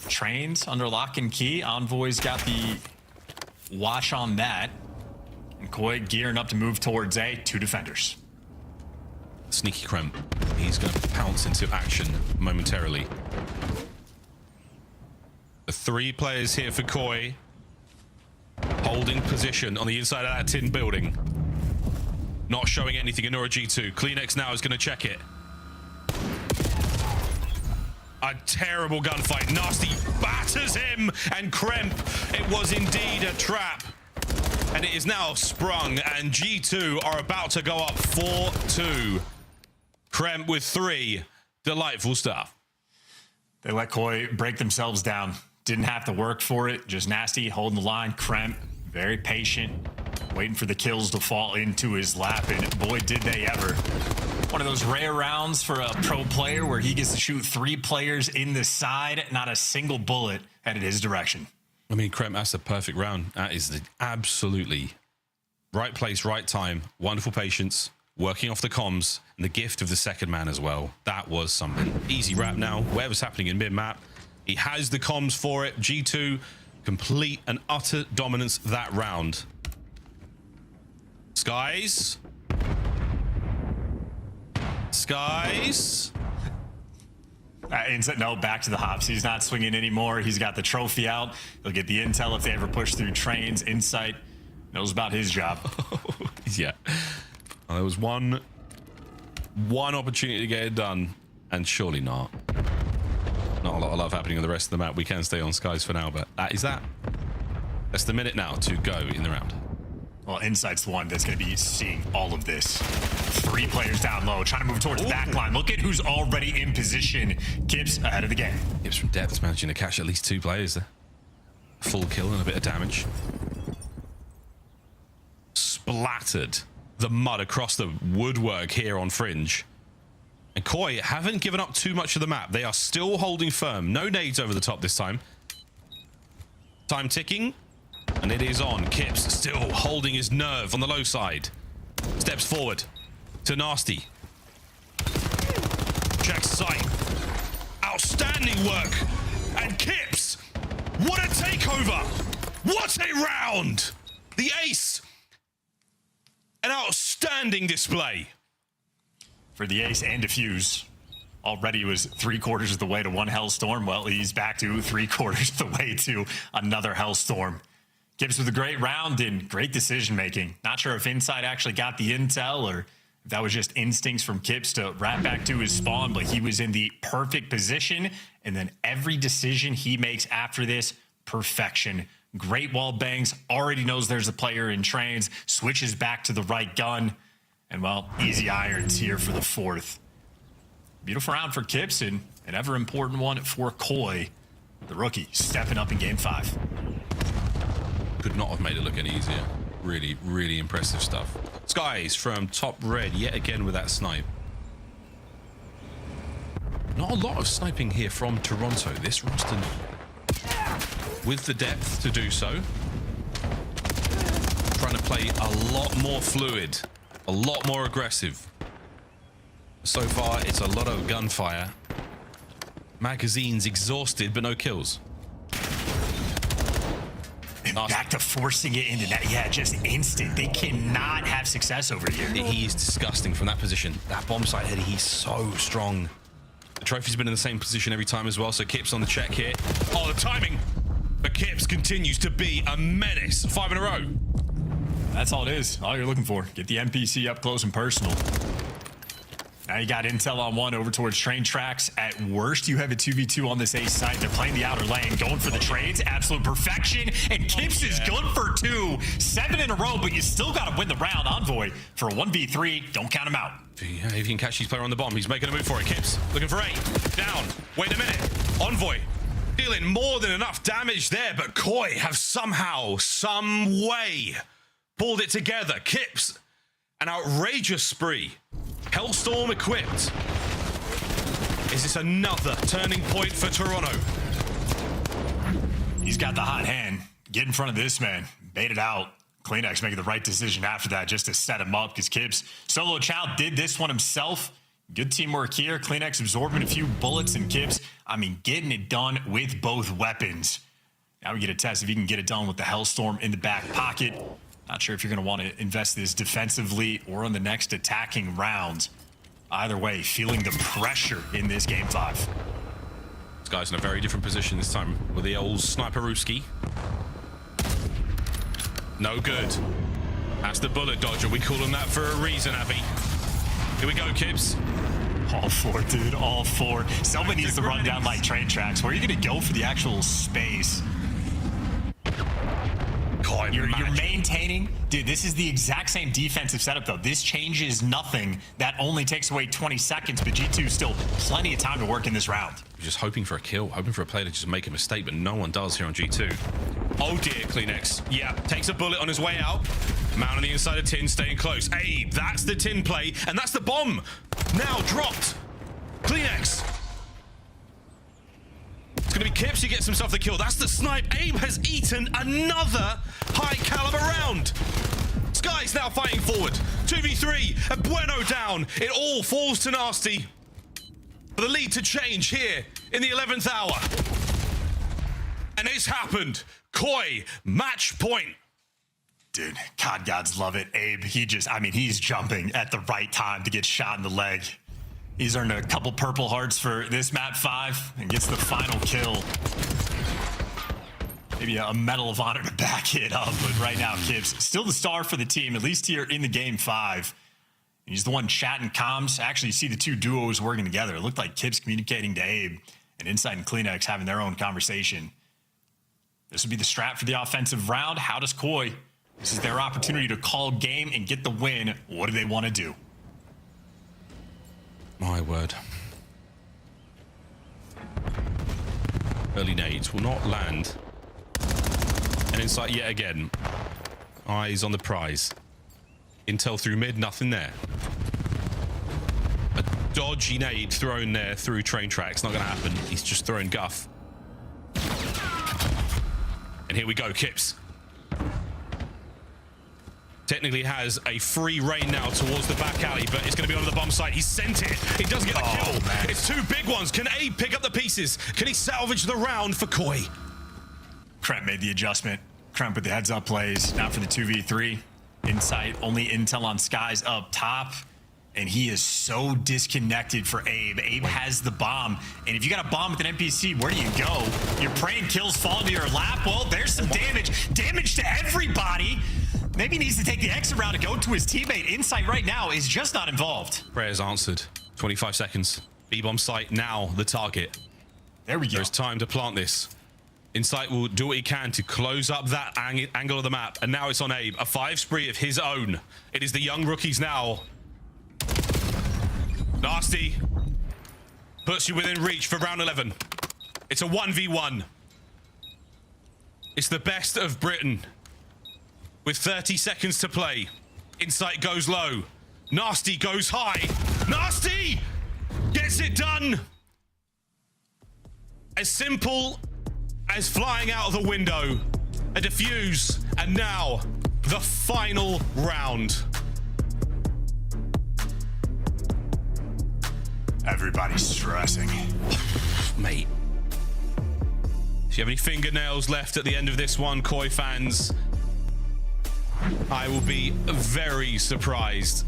Trains under lock and key. Envoy's got the wash on that. And Koi gearing up to move towards A. 2 defenders. Sneaky Krem. He's going to pounce into action momentarily. The 3 players here for Koi. Holding position on the inside of that tin building. Not showing anything in Nora G2. Kleenex now is going to check it. A terrible gunfight. Nasty batters him, and Kremp. It was indeed a trap. And it is now sprung, and G2 are about to go up 4-2. Kremp with 3. Delightful stuff. They let Koi break themselves down. Didn't have to work for it. Just Nasty holding the line. Kremp, very patient, waiting for the kills to fall into his lap, and boy, did they ever. One of those rare rounds for a pro player where he gets to shoot 3 players in the side, not a single bullet headed his direction. I mean, Kremp, that's the perfect round. That is the absolutely right place, right time. Wonderful patience, working off the comms, and the gift of the second man as well. That was something. Easy wrap now. Whatever's happening in mid-map, he has the comms for it. G2, complete and utter dominance that round. Skies. No, back to the hops. He's not swinging anymore. He's got the trophy out. He'll get the intel if they ever push through trains. Insight knows about his job. Yeah. Well, there was one opportunity to get it done, and surely not. Not a lot of love happening on the rest of the map. We can stay on Skies for now, but that is that. That's the minute now to go in the round. Well, Insight's the one that's going to be seeing all of this. 3 players down low, trying to move towards the back line. Look at who's already in position. Kips ahead of the game. Kips from depth managing to catch at least 2 players there. Full kill and a bit of damage. Splattered the mud across the woodwork here on Fringe. And Koi haven't given up too much of the map. They are still holding firm. No nades over the top this time. Time ticking. And it is on. Kips still holding his nerve on the low side. Steps forward to Nasty. Checks sight. Outstanding work. And Kips, what a takeover. What a round. The ace. An outstanding display. For the ace and defuse. Already was 3/4 of the way to 1 Hellstorm. Well, he's back to 3/4 of the way to another Hellstorm. Gibbs with a great round and great decision making. Not sure if Inside actually got the intel or if that was just instincts from Kips to wrap back to his spawn, but he was in the perfect position. And then every decision he makes after this, perfection. Great wall bangs, already knows there's a player in trains, switches back to the right gun. And well, easy irons here for the 4th. Beautiful round for Kips and an ever important one for Koi, the rookie, stepping up in game 5. Could not have made it look any easier. Really, really impressive stuff. Skies from top red yet again with that snipe. Not a lot of sniping here from Toronto. This roster with the depth to do so. Trying to play a lot more fluid, a lot more aggressive. So far, it's a lot of gunfire. Magazines exhausted, but no kills. And back to forcing it into that. Yeah, just instant. They cannot have success over here. He is disgusting from that position. That bomb site header, he's so strong. The trophy's been in the same position every time as well, so Kips on the check here. Oh, the timing! But Kips continues to be a menace. 5 in a row. That's all it is. All you're looking for. Get the NPC up close and personal. Now you got intel on one over towards train tracks. At worst, you have a 2v2 on this A side. They're playing the outer lane, going for the trades. Absolute perfection. And Kips is good for 2. 7 in a row, but you still got to win the round. Envoy for a 1v3. Don't count him out. Yeah, if you can catch his player on the bomb, he's making a move for it. Kips looking for 8. Down. Wait a minute. Envoy dealing more than enough damage there, but Koi have somehow, some way pulled it together. Kips, an outrageous spree. Hellstorm equipped. Is this another turning point for Toronto? He's got the hot hand. Get in front of this man. Bait it out. Kleenex making the right decision after that just to set him up because Kips, solo child, did this one himself. Good teamwork here. Kleenex absorbing a few bullets, and Kips, I mean, getting it done with both weapons. Now we get a test if he can get it done with the Hellstorm in the back pocket. Not sure if you're going to want to invest this defensively or on the next attacking round. Either way, feeling the pressure in this game 5. This guy's in a very different position this time with the old sniper-ooski. No good. That's the bullet dodger. We call him that for a reason, Abby. Here we go, Kips. All 4, dude. All 4. Someone needs to run down like train tracks. Where are you going to go for the actual space? You're maintaining. Dude, this is the exact same defensive setup, though. This changes nothing. That only takes away 20 seconds, but G2 still plenty of time to work in this round. Just hoping for a kill, hoping for a player to just make a mistake, but no one does here on G2. Oh dear, Kleenex. Yeah, takes a bullet on his way out. Man on the inside of tin, staying close. Abe, that's the tin play, and that's the bomb. Now dropped. Kleenex. It's going to be Kips who gets himself the kill. That's the snipe. Abe has eaten another high caliber round. Sky's now fighting forward. 2v3, and Bueno down. It all falls to Nasty. For the lead to change here in the 11th hour. And it's happened. Koi, match point. Dude, COD gods love it. Abe, he's jumping at the right time to get shot in the leg. He's earned a couple purple hearts for this map 5 and gets the final kill. Maybe a Medal of Honor to back it up, but right now, Kips still the star for the team, at least here in the game 5. He's the one chatting comms. Actually, you see the 2 duos working together. It looked like Kips communicating to Abe and Inside and Kleenex having their own conversation. This would be the strat for the offensive round. How does Koi? This is their opportunity to call game and get the win. What do they want to do? My word. Early nades will not land. And Insight yet again. Eyes on the prize. Intel through mid, nothing there. A dodgy nade thrown there through train tracks. Not going to happen. He's just throwing guff. And here we go, Kips. Technically has a free reign now towards the back alley, but it's going to be on the bomb site. He sent it. He doesn't get the kill. Man. It's 2 big ones. Can Abe pick up the pieces? Can he salvage the round for Koi? Kremp made the adjustment. Kremp with the heads up plays. Now for the 2v3. Insight, only intel on Skies up top. And he is so disconnected for Abe. Abe has the bomb. And if you got a bomb with an NPC, where do you go? You're praying kills fall into your lap. Well, there's some damage. Damage to everybody. Maybe he needs to take the exit route to go to his teammate. Insight right now is just not involved. Prayers answered. 25 seconds. B-bomb site now the target. There we go. There's time to plant this. Insight will do what he can to close up that angle of the map. And now it's on Abe. A 5 spree of his own. It is the young rookies now. Nasty. Puts you within reach for round 11. It's a 1v1. It's the best of Britain. With 30 seconds to play. Insight goes low. Nasty goes high. Nasty gets it done. As simple as flying out of the window. A defuse. And now the final round. Everybody's stressing. Mate. If you have any fingernails left at the end of this one, Koi fans, I will be very surprised.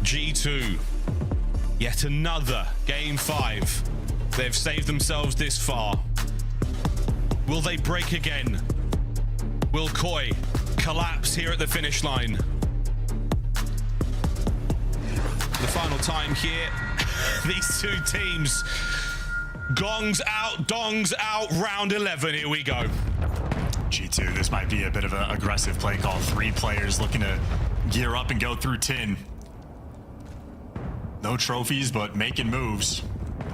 G2, yet another game 5. They've saved themselves this far. Will they break again? Will Koi collapse here at the finish line? The final time here. These two teams. Gongs out, dongs out, round 11. Here we go. G2, this might be a bit of an aggressive play call. 3 players looking to gear up and go through 10. No trophies, but making moves.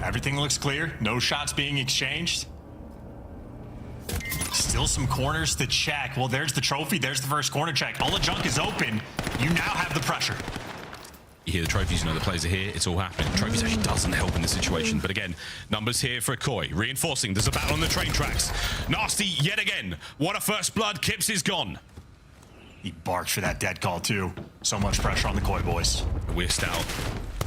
Everything looks clear. No shots being exchanged. Still some corners to check. Well, there's the trophy. There's the first corner check. All the junk is open. You now have the pressure. You hear the trophies, you know the players are here. It's all happening. Trophies actually doesn't help in this situation. But again, numbers here for Koi. Reinforcing. There's a battle on the train tracks. Nasty yet again. What a first blood. Kips is gone. He barked for that dead call, too. So much pressure on the Koi boys. We're stout.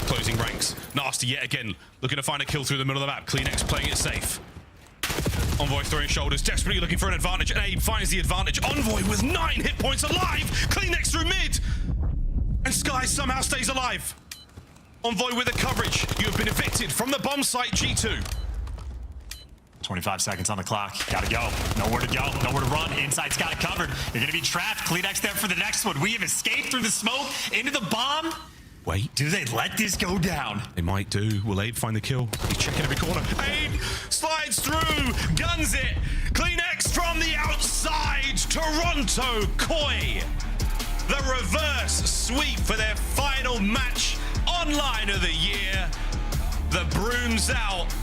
Closing ranks. Nasty yet again. Looking to find a kill through the middle of the map. Kleenex playing it safe. Envoy throwing shoulders, desperately looking for an advantage, and Abe finds the advantage. Envoy with 9 hit points alive! Kleenex through mid! And Sky somehow stays alive. Envoy with the coverage. You have been evicted from the bomb site, G2. 25 seconds on the clock. Gotta go. Nowhere to go. Nowhere to run. Inside's got it covered. You're gonna be trapped. Kleenex there for the next one. We have escaped through the smoke into the bomb. Wait. Do they let this go down? They might do. Will Abe find the kill? He's checking every corner. Abe slides through, guns it. Kleenex from the outside. Toronto Koi. The reverse sweep for their final match online of the year. The broom's out.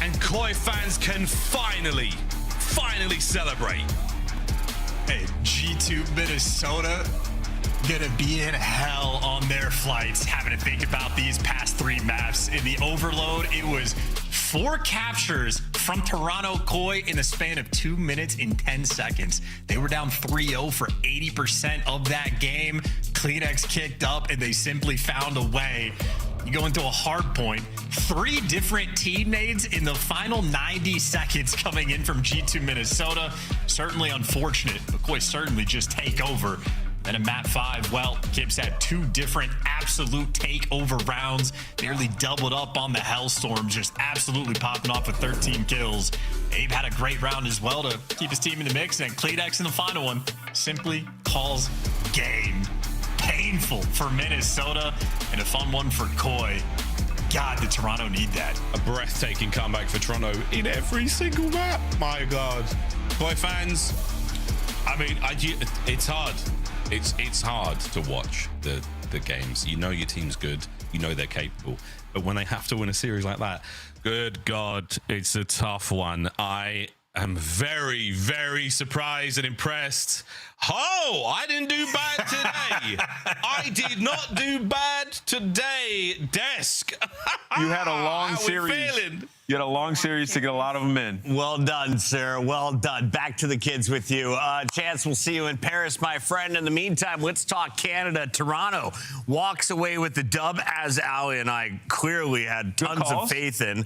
And Koi fans can finally celebrate. Hey, G2 Minnesota gonna be in hell on their flights having to think about these past 3 maps. In the overload, it was 4 captures from Toronto Koi in the span of 2 minutes and 10 seconds. They were down 3-0 for 80% of that game. Kleenex kicked up and they simply found a way. You go into a hard point. 3 different teammates in the final 90 seconds coming in from G2 Minnesota. Certainly unfortunate, but Koi certainly just take over. Then in map 5, well, Kips had 2 different absolute takeover rounds, nearly doubled up on the Hellstorm, just absolutely popping off with 13 kills. Abe had a great round as well to keep his team in the mix, and Kleenex in the final one simply calls game. Painful for Minnesota and a fun one for Koi. God, did Toronto need that? A breathtaking comeback for Toronto in every single map. My God. Koi fans, I mean, it's hard. It's hard to watch the games. You know your team's good. You know they're capable. But when they have to win a series like that, good God, it's a tough one. I am very, very surprised and impressed. Oh, I didn't do bad today. I did not do bad today, Desk. You had a long series. You had a long series to get a lot of them in. Well done, sir. Well done. Back to the kids with you. Chance, we'll see you in Paris, my friend. In the meantime, let's talk Canada. Toronto walks away with the dub, as Ali and I clearly had tons of faith in.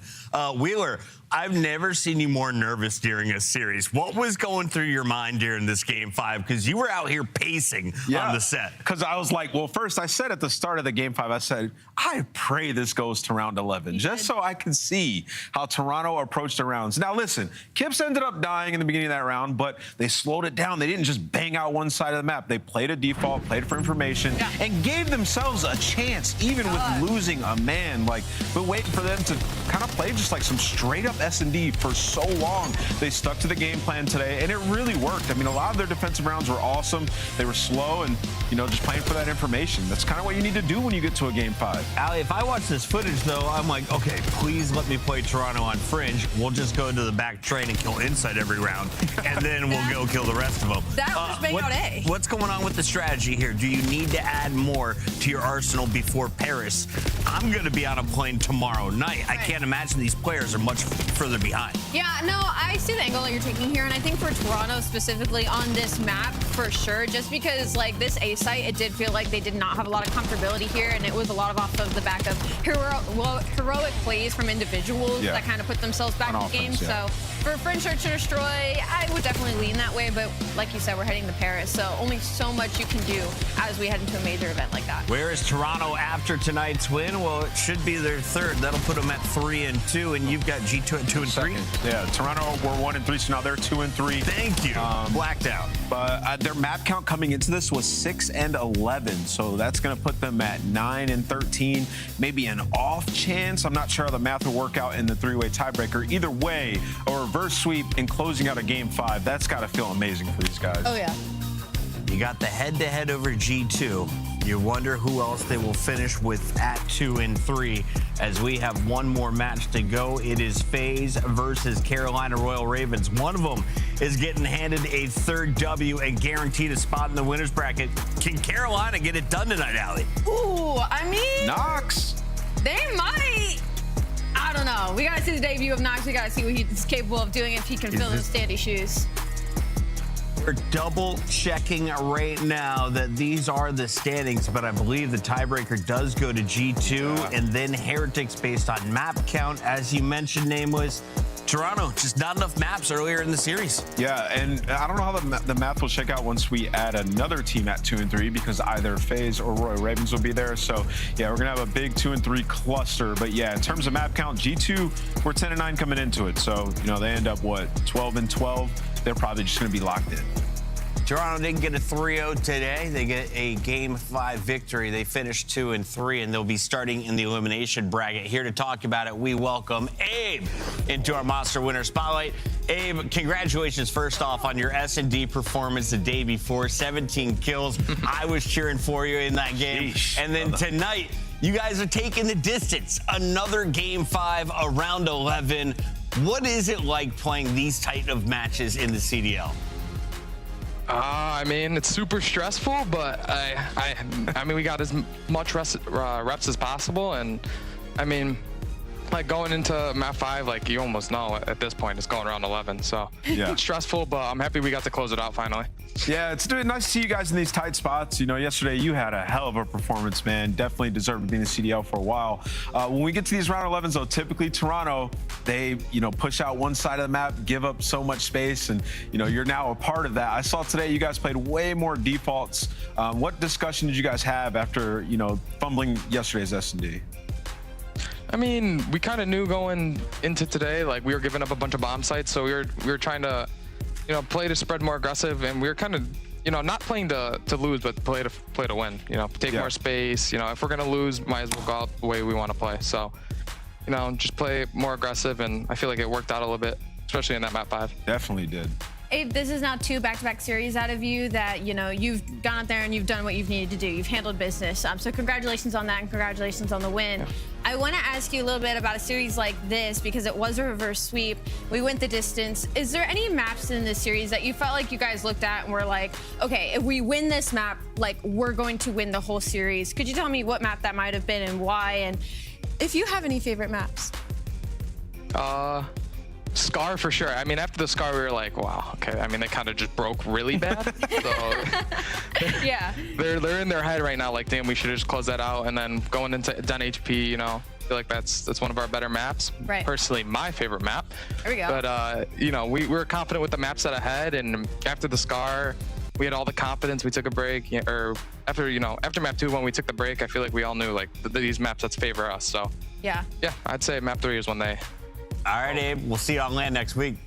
Wheeler, I've never seen you more nervous during a series. What was going through your mind during this Game 5? Because you were out here pacing on the set. Because I was like, well, first I said at the start of the Game 5, I said, I pray this goes to round 11, just so I can see how Toronto approached the rounds. Now, listen, Kips ended up dying in the beginning of that round, but they slowed it down. They didn't just bang out one side of the map. They played a default, played for information, and gave themselves a chance, even with losing a man. Like, been waiting for them to kind of play just like some straight-up S&D for so long. They stuck to the game plan today, and it really worked. I mean, a lot of their defensive rounds were awesome. They were slow and, you know, just playing for that information. That's kind of what you need to do when you get to a Game 5. Ali, if I watch this footage, though, I'm like, okay, please let me play Toronto on Fringe. We'll just go to the back train and kill Inside every round, and then we'll go kill the rest of them. That was bang out A. What's going on with the strategy here? Do you need to add more to your arsenal before Paris? I'm going to be on a plane tomorrow night. I can't imagine these players are much further behind. Yeah, no, I see the angle that you're taking here, and I think for Toronto specifically on this map, for sure, just because, like, this A site, it did feel like they did not have a lot of comfortability here, and it was a lot of off of the back of heroic plays from individuals that kind of put themselves back in the game. So For French Search and Destroy, I would definitely lean that way, but like you said, we're heading to Paris, so only so much you can do as we head into a major event like that. Where is Toronto after tonight's win? Well, it should be their third. That'll put them at 3-2, and you've got G2 at 2 and 3. Yeah, Toronto were 1-3, so now they're 2-3. Thank you. Blacked out. But their map count coming into this was 6-11, so that's going to put them at 9-13. Maybe an off chance. I'm not sure how the math will work out in the three-way tiebreaker. Either way, a reverse sweep and closing out a game 5. That's got to feel amazing for these guys. Oh yeah. You got the head-to-head over G2. You wonder who else they will finish with at 2 and 3 as we have one more match to go. It is FaZe versus Carolina Royal Ravens. One of them is getting handed a third W and guaranteed a spot in the winner's bracket. Can Carolina get it done tonight, Allie? Ooh, I mean... Knox. They might. I don't know. We got to see the debut of Knox. We got to see what he's capable of doing if he can fill those standy shoes. We're double checking right now that these are the standings, but I believe the tiebreaker does go to G2 and then Heretics based on map count. As you mentioned, Nameless, Toronto, just not enough maps earlier in the series. Yeah, and I don't know how the math will shake out once we add another team at 2 and 3 because either FaZe or Royal Ravens will be there. So, yeah, we're going to have a big 2 and 3 cluster. But, yeah, in terms of map count, G2, we're 10-9 coming into it. So, you know, they end up, what, 12-12? They're probably just going to be locked in. Toronto didn't get a 3-0 today. They get a Game 5 victory. They finished 2 and 3, and they'll be starting in the elimination bracket. Here to talk about it, we welcome Abe into our Monster Winner Spotlight. Abe, congratulations first off on your S&D performance the day before, 17 kills. I was cheering for you in that game. Sheesh. And then tonight, you guys are taking the distance. Another Game 5, a round 11. What is it like playing these type of matches in the CDL? I mean, it's super stressful, but I mean, we got as much reps as possible, and I mean, like going into map 5, like you almost know at this point it's going around 11, so yeah. It's stressful, but I'm happy we got to close it out finally. Yeah, it's nice to see you guys in these tight spots. You know, yesterday you had a hell of a performance, man. Definitely deserved to be in the CDL for a while. When we get to these round 11s, though, typically Toronto, they, you know, push out one side of the map, give up so much space, and, you know, you're now a part of that. I saw today you guys played way more defaults. What discussion did you guys have after, you know, fumbling yesterday's S&D? I mean, we kind of knew going into today, like we were giving up a bunch of bomb sites, so we were trying to, you know, play to spread more aggressive, and we were kind of, you know, not playing to lose, but play to win. You know, take more space. You know, if we're gonna lose, might as well go out the way we want to play. So, you know, just play more aggressive, and I feel like it worked out a little bit, especially in that map 5. Definitely did. Abe, this is now 2 back-to-back series out of you that, you know, you've gone out there and you've done what you've needed to do. You've handled business. So congratulations on that, and congratulations on the win. Yeah. I want to ask you a little bit about a series like this because it was a reverse sweep. We went the distance. Is there any maps in this series that you felt like you guys looked at and were like, okay, if we win this map, like, we're going to win the whole series? Could you tell me what map that might have been and why? And if you have any favorite maps? Scar for sure. I mean, after the Scar, we were like, wow, okay. I mean, they kind of just broke really bad. So yeah, they're in their head right now, like, damn, we should just close that out. And then going into done HP, you know, I feel like that's one of our better maps. Right. Personally, my favorite map. There we go. But you know, we were confident with the maps that ahead, and after the Scar, we had all the confidence. We took a break, or after map 2 when we took the break, I feel like we all knew like these maps that favor us. So yeah, I'd say map 3 is when they. All right, Abe, we'll see you on land next week.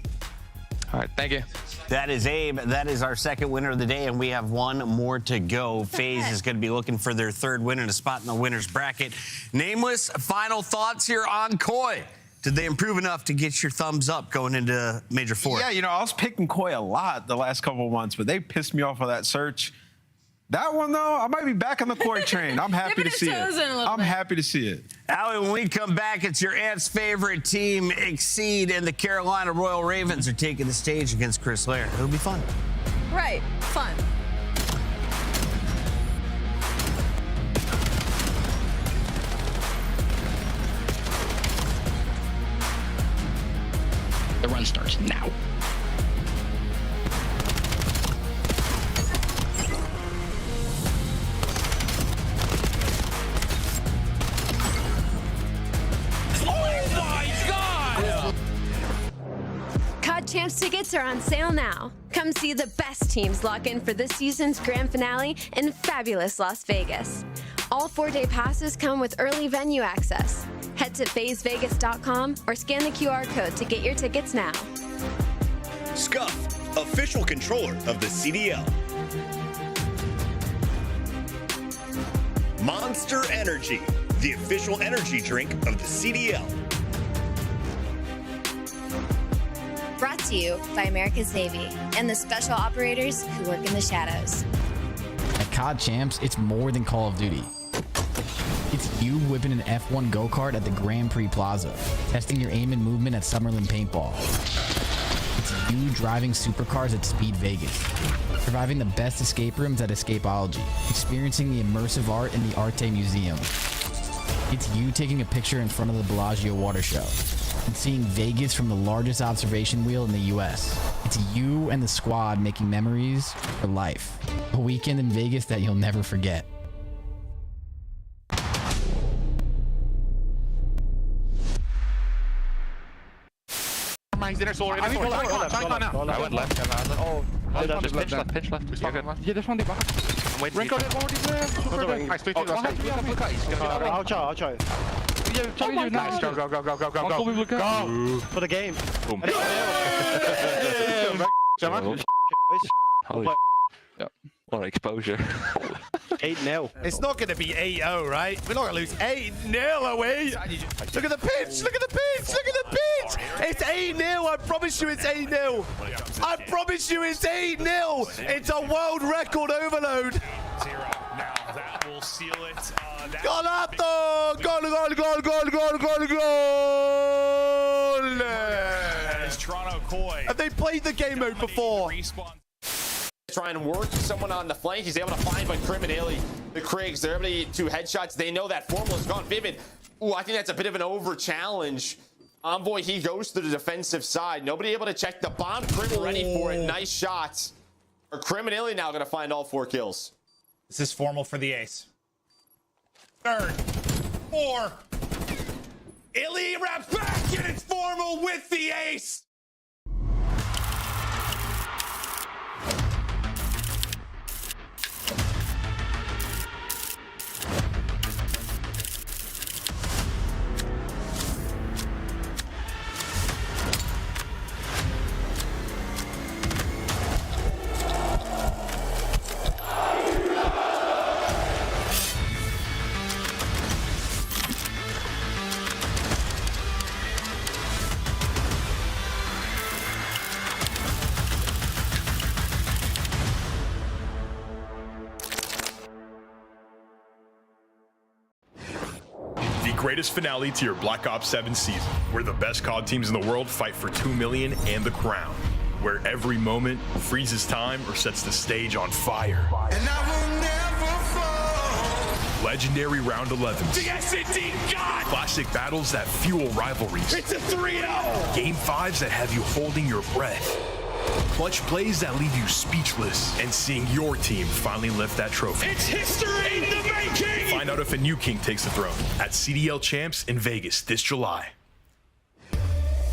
All right, thank you. That is Abe. That is our second winner of the day, and we have one more to go. FaZe is going to be looking for their third win and a spot in the winner's bracket. Nameless, final thoughts here on Koi. Did they improve enough to get your thumbs up going into Major 4? Yeah, you know, I was picking Koi a lot the last couple of months, but they pissed me off with that search. That one, though, I might be back on the Koi train. I'm happy to see it. I'm happy to see it. Allie, when we come back, it's your aunt's favorite team, Exceed, and the Carolina Royal Ravens are taking the stage against Chris Lair. It'll be fun. Right, fun. The run starts now. Tickets are on sale now. Come see the best teams lock in for this season's grand finale in fabulous Las Vegas. All 4-day passes come with early venue access. Head to FazeVegas.com or scan the QR code to get your tickets now. Scuff, official controller of the CDL. Monster Energy, the official energy drink of the CDL. Brought to you by America's Navy and the special operators who work in the shadows. At COD Champs, it's more than Call of Duty. It's you whipping an F1 go-kart at the Grand Prix Plaza, testing your aim and movement at Summerlin Paintball. It's you driving supercars at Speed Vegas, surviving the best escape rooms at Escapology, experiencing the immersive art in the Arte Museum. It's you taking a picture in front of the Bellagio Water Show and seeing Vegas from the largest observation wheel in the US. It's you and the squad making memories for life. A weekend in Vegas that you'll never forget. He's inner solar, inner solar. I went left. Oh, pinch left. You're good. Yeah, there's one deep behind. I'm waiting. Renko dead, one more deep left. I'll try. Oh my God. Go for the game. Boom. Holy what exposure. 8-0. It's not going to be 8-0, right? We're not going to lose 8-0, are we? Look at the pitch! Look at the pitch! Look at the pitch! It's 8-0. I promise you it's 8-0. I promise you it's 8-0. It's a world record overload. Now that will seal it. Golato! Goal! As Toronto Koi. Have they played the game mode before? Try and work someone on the flank. He's able to find by Criminelli. The Kriegs, they're able to get 2 headshots. They know that Formula's gone. Vivid. Ooh, I think that's a bit of an over challenge. Envoy, he goes to the defensive side. Nobody able to check the bomb. Crim ready for it. Nice shots. Or Criminelli now going to find all 4 kills. This is Formal for the ace. 3rd. 4. Illy wraps back and it's Formal with the ace. Greatest finale to your Black Ops 7 season, where the best COD teams in the world fight for $2 million and the crown, where every moment freezes time or sets the stage on fire. And I will never fall. Legendary round 11s. The S&D God! Classic battles that fuel rivalries. It's a 3-0! Game 5s that have you holding your breath. Clutch plays that leave you speechless, and seeing your team finally lift that trophy. It's history in the making! Find out if a new king takes the throne at CDL Champs in Vegas this July.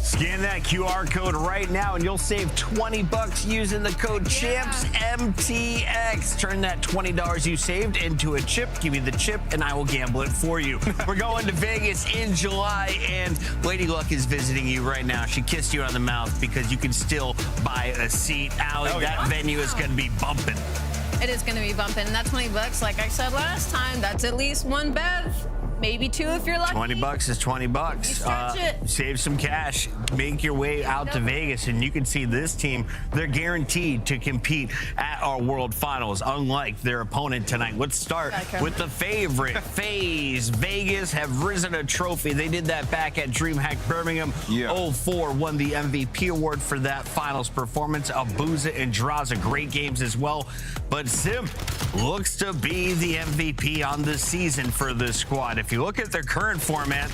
Scan that QR code right now and you'll save $20 using the code CHAMPSMTX. Turn that $20 you saved into a chip. Give me the chip and I will gamble it for you. We're going to Vegas in July and Lady Luck is visiting you right now. She kissed you on the mouth because you can still buy a seat. Allie, that venue is going to be bumping. It is going to be bumping. And that $20, like I said last time, that's at least 1 bev. Maybe 2 if you're lucky. $20 is $20. Stretch it. Save some cash. Make your way out to Vegas, and you can see this team. They're guaranteed to compete at our World Finals, unlike their opponent tonight. Let's start with the favorite, FaZe. Vegas have risen a trophy. They did that back at DreamHack Birmingham. 04 won the MVP award for that finals performance. Abuza and Draza, great games as well. But Sim looks to be the MVP on the season for this squad. If you look at their current format,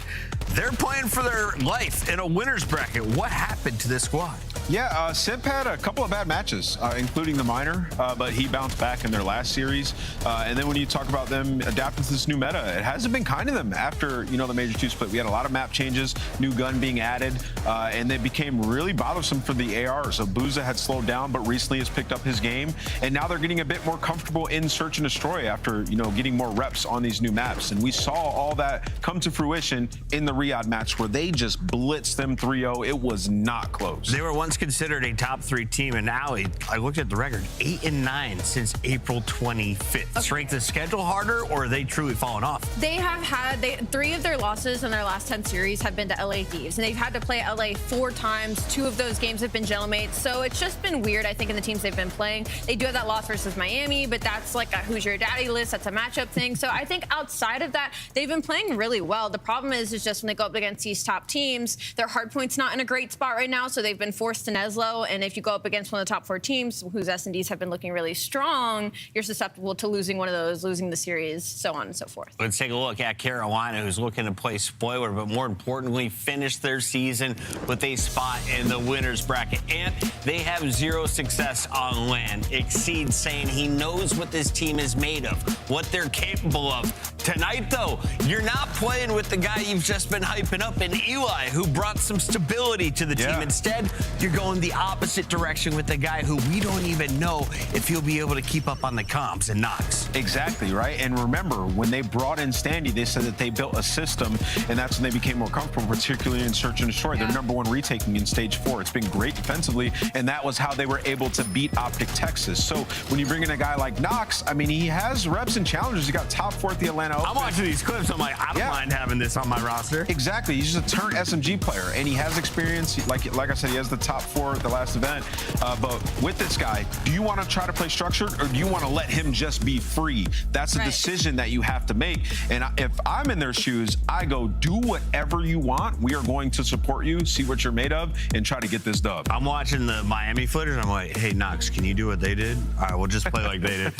They're playing for their life in a winner's bracket. What happened to this squad? Yeah, Sip had a couple of bad matches, including the minor, but he bounced back in their last series. And then when you talk about them adapting to this new meta, it hasn't been kind to them after, you know, the Major 2 split. We had a lot of map changes, new gun being added, and they became really bothersome for the AR. So Booza had slowed down, but recently has picked up his game. And now they're getting a bit more comfortable in search and destroy after, you know, getting more reps on these new maps. And we saw all that come to fruition in the Riyadh match where they just blitzed them 3-0. It was not close. They were once considered a top 3 team, and now I looked at the record, 8-9 since April 25th. Okay. Strength of schedule harder, or are they truly fallen off? They have had 3 of their losses in their last 10 series have been to LA Thieves, and they've had to play LA 4 times. 2 of those games have been Gelmates, so it's just been weird, I think, in the teams they've been playing. They do have that loss versus Miami, but that's like a who's your daddy list. That's a matchup thing. So I think outside of that, they've been playing really well. The problem is just when they go up against these top teams, their hardpoint's not in a great spot right now, so they've been forced to Neslo. And if you go up against one of the top 4 teams whose S&Ds have been looking really strong, you're susceptible to losing one of those, losing the series, so on and so forth. Let's take a look at Carolina, who's looking to play spoiler, but more importantly, finish their season with a spot in the winner's bracket. And they have 0 success on land. Exceed saying he knows what this team is made of, what they're capable of. Tonight, though, you're not playing with the guy you've just been hyping up in Eli, who brought some stability to the team. Instead, you're going the opposite direction with the guy who we don't even know if he'll be able to keep up on the comps and Knox. Exactly, right? And remember, when they brought in Standy, they said that they built a system, and that's when they became more comfortable, particularly in Search and Destroy. They're #1 retaking in Stage 4. It's been great defensively, and that was how they were able to beat Optic Texas. So when you bring in a guy like Knox, I mean, he has reps and challenges. He got top 4 at the Atlanta Open. I'm watching these clips. I'm like, I don't mind having this on my roster. Exactly. He's just a turn SMG player, and he has experience. Like I said, he has the top 4 at the last event. But with this guy, do you want to try to play structured, or do you want to let him just be free? That's a decision that you have to make. And if I'm in their shoes, I go, do whatever you want. We are going to support you, see what you're made of, and try to get this dub. I'm watching the Miami footage. I'm like, hey, Knox, can you do what they did? All right, we'll just play like they did.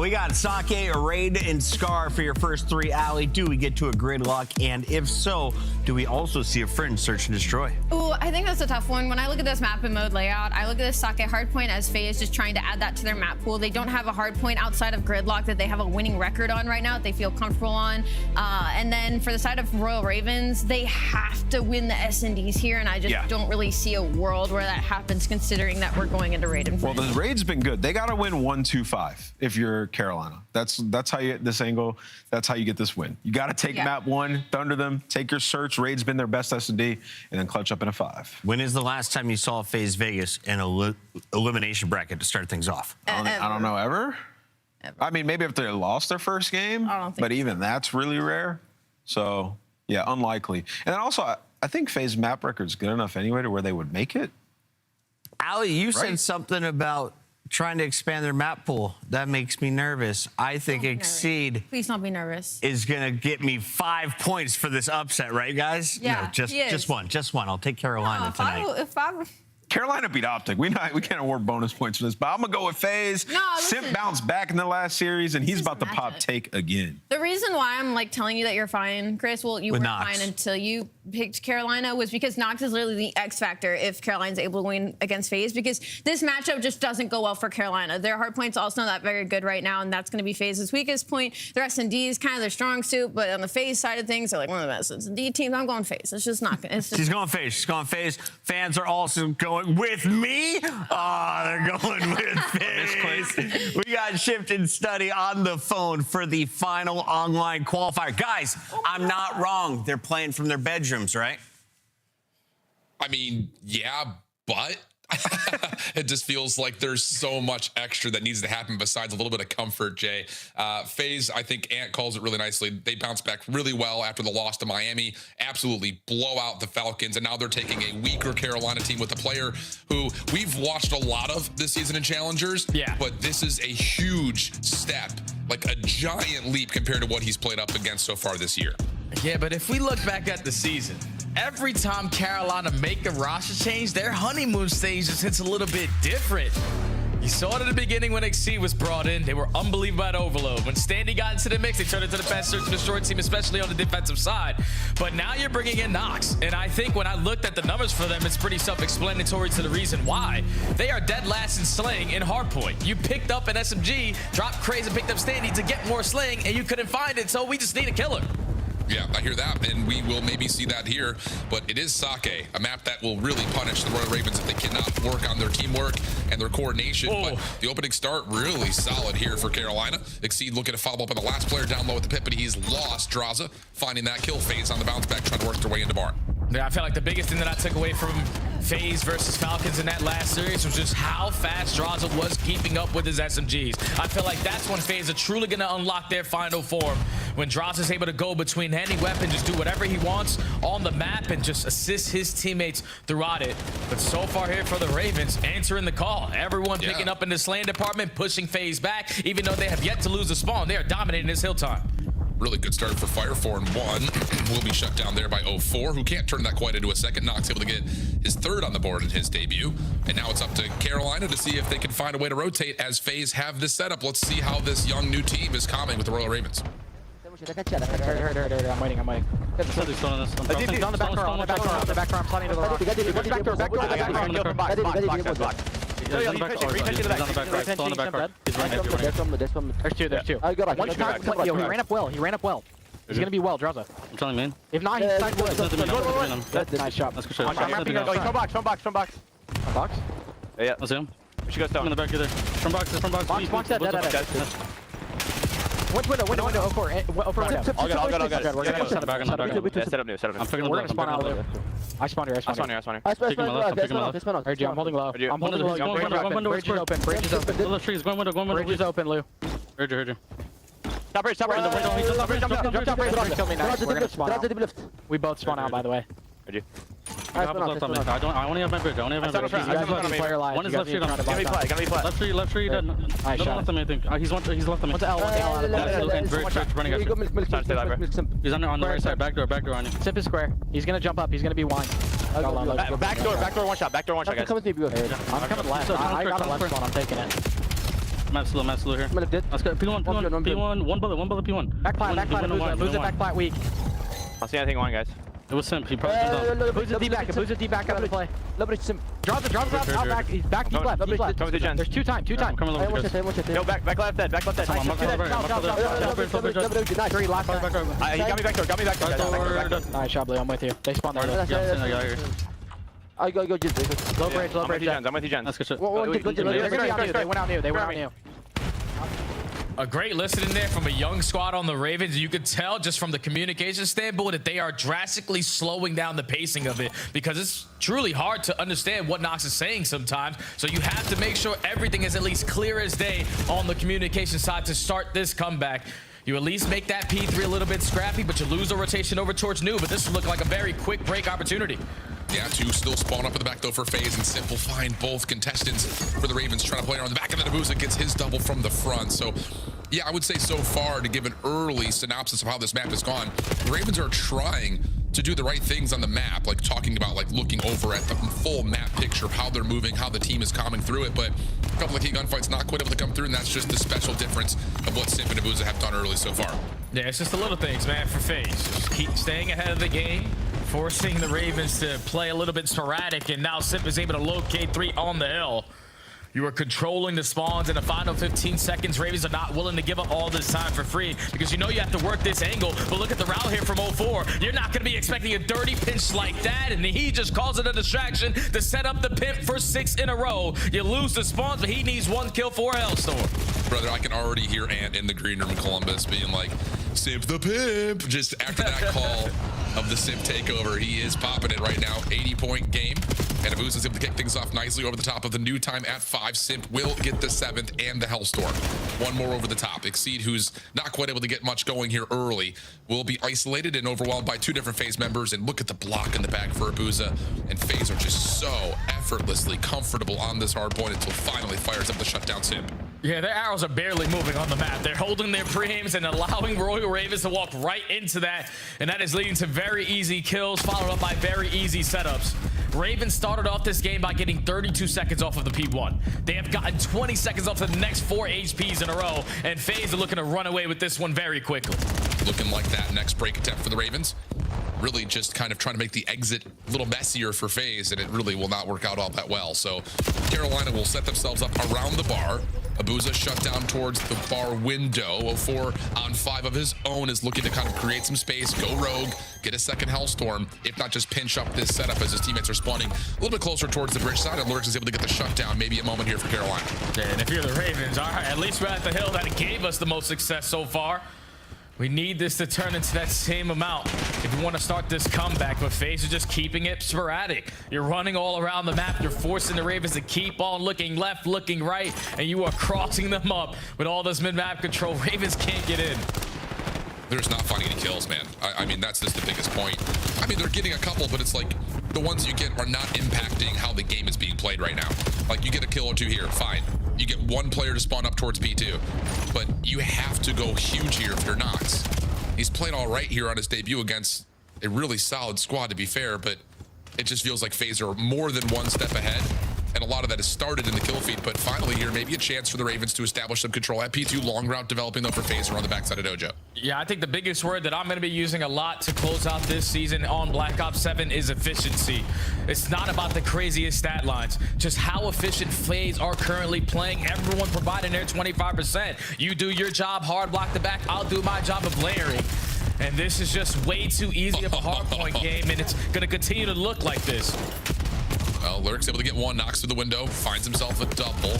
We got Sake, Raid, and Scar for your first 3. Allie, do we get to a Gridlock? And if so, do we also see a Fringe Search and Destroy? Ooh, I think that's a tough one. When I look at this map and mode layout, I look at this Sake Hardpoint as FaZe just trying to add that to their map pool. They don't have a hardpoint outside of Gridlock that they have a winning record on right now that they feel comfortable on. And then for the side of Royal Ravens, they have to win the S&Ds here, and I just don't really see a world where that happens considering that we're going into Raid. Well, the Raid's been good. They got to win 1-2-5 if you're Carolina. That's how you get this angle. That's how you get this win. You got to take map 1, thunder them, take your search. Raid's been their best S&D, and then clutch up in a 5. When is the last time you saw FaZe Vegas in an elimination bracket to start things off? I don't know, ever? I mean, maybe if they lost their first game, but even that's really rare. So, yeah, unlikely. And then also, I think FaZe map record's good enough anyway to where they would make it. Allie, you said something about trying to expand their map pool. That makes me nervous. I think Exceed Please don't be nervous. is going to get me 5 points for this upset, right, guys? Yeah, no, just one. I'll take Carolina tonight. Carolina beat Optic. We can't award bonus points for this, but I'm going to go with FaZe. Simp bounced back in the last series, and he's about to pop take again. The reason why I'm like telling you that you're fine, Chris, well, you weren't fine until you picked Carolina, was because Knox is literally the X factor if Carolina's able to win against FaZe, because this matchup just doesn't go well for Carolina. Their hard point's also not very good right now, and that's going to be FaZe's weakest point. Their S&D is kind of their strong suit, but on the FaZe side of things, they're like one of the best S&D teams. I'm going FaZe. It's just not good. She's going FaZe. She's going FaZe. Fans are also going with me. Oh, they're going with FaZe. We got Shift and Study on the phone for the final online qualifier. Guys, I'm not wrong. They're playing from their bedrooms, right? I mean, yeah, but it just feels like there's so much extra that needs to happen besides a little bit of comfort, Jay. FaZe, I think Ant calls it really nicely. They bounced back really well after the loss to Miami, absolutely blow out the Falcons, and now they're taking a weaker Carolina team with a player who we've watched a lot of this season in Challengers, but this is a huge step, like a giant leap compared to what he's played up against so far this year. Yeah, but if we look back at the season, every time Carolina make a roster change, their honeymoon stage just hits a little bit different. You saw it at the beginning when XC was brought in. They were unbelievable at overload. When Standy got into the mix, they turned into the best search and destroy team, especially on the defensive side. But now you're bringing in Nox. And I think when I looked at the numbers for them, it's pretty self-explanatory to the reason why. They are dead last in slaying in Hardpoint. You picked up an SMG, dropped Craze, and picked up Standy to get more slaying, and you couldn't find it, so we just need a killer. Yeah, I hear that, and we will maybe see that here, but it is Sake, a map that will really punish the Royal Ravens if they cannot work on their teamwork and their coordination. But the opening start, really solid here for Carolina. Exceed looking to follow up on the last player down low at the pit, but he's lost Draza, finding that kill phase on the bounce back, trying to work their way into barn. Yeah, I feel like the biggest thing that I took away from FaZe versus Falcons in that last series was just how fast Draza was keeping up with his SMGs. I feel like that's when FaZe are truly going to unlock their final form. When Draza's able to go between any weapon, just do whatever he wants on the map and just assist his teammates throughout it. But so far here for the Ravens, answering the call. Everyone picking up in the slaying department, pushing FaZe back, even though they have yet to lose the spawn. They are dominating this hill time. Really good start for Fire. 4-1 will be shut down there by 04, who can't turn that quite into a second. Nox able to get his third on the board in his debut. And now it's up to Carolina to see if they can find a way to rotate as FaZe have this setup. Let's see how this young new team is coming with the Royal Ravens. I'm waiting. On the back door. I'm sliding to the rock. There's two. He ran up well. He's gonna be well, Draza. I'm telling you, man. If not, he's side well. That's a nice shot. Front box. Yeah, let's see him. We should go stone. In the back here. Front box. Box dead. Which window? Oh, for window. I'll get it. We're gonna set up new. I'm picking we're gonna spawn out there. I spawn here. I Taking my left. Alright, I'm holding low. I'm holding low. Bridge is open. Bridge is open, Lou. Heard you. Top bridge. Jump top bridge. Kill me now. We're gonna spawn out. We both spawn out, by the way. Heard you. I only have my bridge. One is left street. Left street. Nice shot. He's left me. What's the L? And bridge running at you. He's on the right side. Back door on you. Simp is square. He's gonna jump up. He's gonna be wine. Back door one shot, guys. Come with me, I'm coming left. I got a left spawn. I'm taking it. Map slow here. Let's go. P1. One bullet. P1. Back plat. Lose it. Back plat weak. I don't see anything on, guys. It was Simp. He probably Boost the D back out of the play. Draws out back. He's back deep left. Come with the gens. There's two time. Coming over to Chris. Yo, back left dead. Nice. He got me back door. Nice shot, Blue. I'm with you. They spawned there. I go. Low bridge. I'm with you, gens. That's good shit. They're gonna be on you. They went on you. A great listening there from a young squad on the Ravens. You could tell just from the communication standpoint that they are drastically slowing down the pacing of it because it's truly hard to understand what Nox is saying sometimes. So you have to make sure everything is at least clear as day on the communication side to start this comeback. You at least make that P3 a little bit scrappy, but you lose the rotation over towards New. But this looked like a very quick break opportunity. Yeah, two still spawn up in the back though for FaZe and simplifying both contestants for the Ravens trying to play around the back, and then Abuza gets his double from the front. So yeah, I would say so far, to give an early synopsis of how this map has gone, the Ravens are trying to do the right things on the map, like talking about like looking over at the full map picture of how they're moving, how the team is coming through it. But a couple of key gunfights not quite able to come through, and that's just the special difference of what Simp and Abuza have done early so far. Yeah, it's just the little things, man, for FaZe. Just keep staying ahead of the game, forcing the Ravens to play a little bit sporadic, and now Simp is able to locate 3 on the hill. You are controlling the spawns in the final 15 seconds. Ravens are not willing to give up all this time for free because you know you have to work this angle. But look at the route here from 04. You're not going to be expecting a dirty pinch like that, and he just calls it a distraction to set up the pimp for 6 in a row. You lose the spawns, but he needs 1 kill for Hellstorm. Brother, I can already hear Ant in the green room in Columbus being like, Simp the pimp, just after that call of the Simp takeover. He is popping it right now. 80-point game. And Abuza is able to kick things off nicely over the top of the new time at 5. Simp will get the 7th and the Hellstorm. One more over the top. Exceed, who's not quite able to get much going here early, will be isolated and overwhelmed by 2 different FaZe members. And look at the block in the back for Abuza. And FaZe are just so effortlessly comfortable on this hard point until finally fires up the shutdown Simp. Yeah, their arrows are barely moving on the map. They're holding their pre-aims and allowing Royal Ravens to walk right into that. And that is leading to very easy kills, followed up by very easy setups. Ravens started off this game by getting 32 seconds off of the P1. They have gotten 20 seconds off the next 4 HPs in a row. And FaZe are looking to run away with this one very quickly. Looking like that next break attempt for the Ravens. Really just kind of trying to make the exit a little messier for FaZe, and it really will not work out all that well. So Carolina will set themselves up around the bar. Abuza shut down towards the bar window. 04 on 5 of his own is looking to kind of create some space, go rogue, get a second Hellstorm, if not just pinch up this setup as his teammates are spawning a little bit closer towards the bridge side, and Lurks is able to get the shutdown. Maybe a moment here for Carolina. Yeah, and if you're the Ravens, all right, at least we're at the hill that gave us the most success so far. We need this to turn into that same amount if you want to start this comeback, but FaZe is just keeping it sporadic. You're running all around the map. You're forcing the Ravens to keep on looking left, looking right, and you are crossing them up with all this mid-map control. Ravens can't get in. They're just not finding any kills, man. I mean, that's just the biggest point. I mean, they're getting a couple, but it's like the ones you get are not impacting how the game is being played right now. Like, you get a kill or two here, fine. You get one player to spawn up towards P2, but you have to go huge here if you're Nox. He's played all right here on his debut against a really solid squad, to be fair, but it just feels like FaZe are more than one step ahead. And a lot of that has started in the kill feed, but finally here, maybe a chance for the Ravens to establish some control at P2. Long route developing though for FaZe on the backside of Dojo. Yeah, I think the biggest word that I'm going to be using a lot to close out this season on Black Ops 7 is efficiency. It's not about the craziest stat lines, just how efficient FaZe are currently playing. Everyone providing their 25%. You do your job, hard block the back, I'll do my job of layering. And this is just way too easy of a hardpoint game, and it's going to continue to look like this. Well, Lurk's able to get one, knocks through the window, finds himself a double.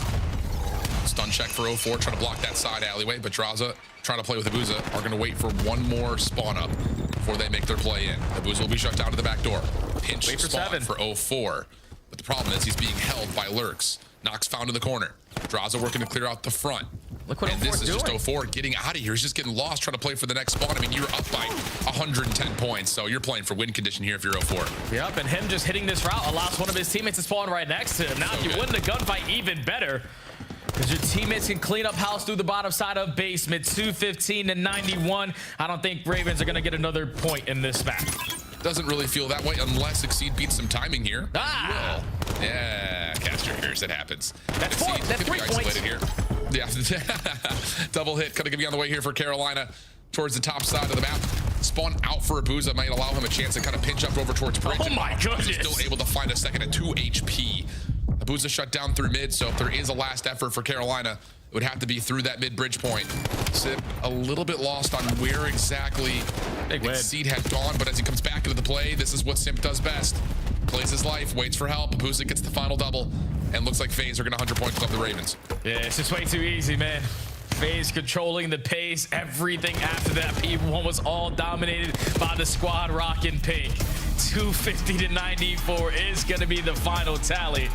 Stun check for 04, trying to block that side alleyway, but Draza trying to play with Abuza are going to wait for one more spawn up before they make their play in. Abuza will be shut down to the back door. Pinch spawn for 04. But the problem is he's being held by Lurks. Nox found in the corner. Draza working to clear out the front. Look what and this is just 04 getting out of here. He's just getting lost trying to play for the next spawn. I mean, you're up by 110 points, so you're playing for win condition here if you're 04. Yep, and him just hitting this route allows one of his teammates to spawn right next to him. Now, if you win the gunfight, even better, because your teammates can clean up house through the bottom side of basement. 215 to 91. I don't think Ravens are going to get another point in this map. Doesn't really feel that way unless Exceed beats some timing here. Ah! Yeah, Caster hears it happens. That's four. That's 3 points. Here. Yeah, double hit kind of going to be on the way here for Carolina towards the top side of the map. Spawn out for Abuza might allow him a chance to kind of pinch up over towards Bridge. Oh my goodness. He's still able to find a second at 2 HP. Abuza shut down through mid, so if there is a last effort for Carolina, it would have to be through that mid bridge point. Sip a little bit lost on where exactly Exceed had gone, but as he comes back into the play, this is what Simp does best. Plays his life, waits for help. Abuza gets the final double, and looks like FaZe are going to 100 points above the Ravens. Yeah, it's just way too easy, man. FaZe controlling the pace. Everything after that P1 was all dominated by the squad rocking pink. 250 to 94 is going to be the final tally.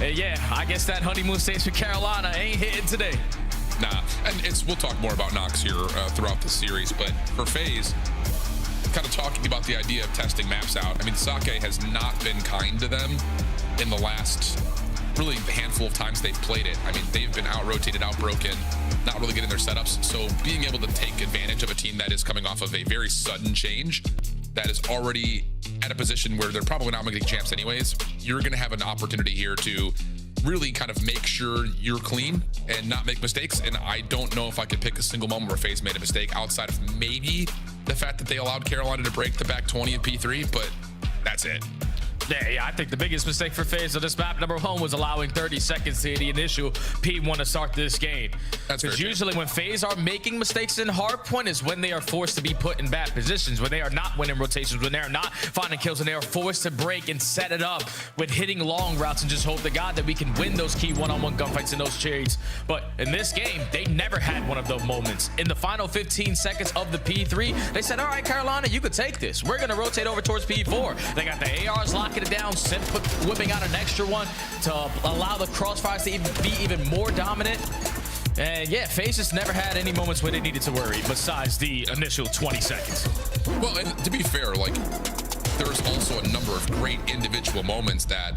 Yeah, I guess that honeymoon stage for Carolina ain't hitting today. Nah, and we'll talk more about Nox here throughout the series, but for FaZe, kind of talking about the idea of testing maps out. I mean, Sake has not been kind to them in the last really handful of times they've played it. I mean, they've been out-rotated, out-broken, not really getting their setups. So being able to take advantage of a team that is coming off of a very sudden change, that is already at a position where they're probably not making champs anyways, you're going to have an opportunity here to really kind of make sure you're clean and not make mistakes. And I don't know if I could pick a single moment where FaZe made a mistake outside of maybe the fact that they allowed Carolina to break the back 20 of P3, but that's it. Yeah, I think the biggest mistake for FaZe on this map, number one, was allowing 30 seconds to the initial P1 to start this game. Because usually when FaZe are making mistakes in Hardpoint is when they are forced to be put in bad positions, when they are not winning rotations, when they are not finding kills, and they are forced to break and set it up with hitting long routes and just hope to God that we can win those key one-on-one gunfights in those trades. But in this game, they never had one of those moments. In the final 15 seconds of the P3, they said, all right, Carolina, you could take this. We're going to rotate over towards P4. They got the ARs locking it down, Simp whipping out an extra one to allow the Crossfires to be even more dominant. And yeah, FaZe just never had any moments where they needed to worry besides the initial 20 seconds. Well, and to be fair, like, there's also a number of great individual moments that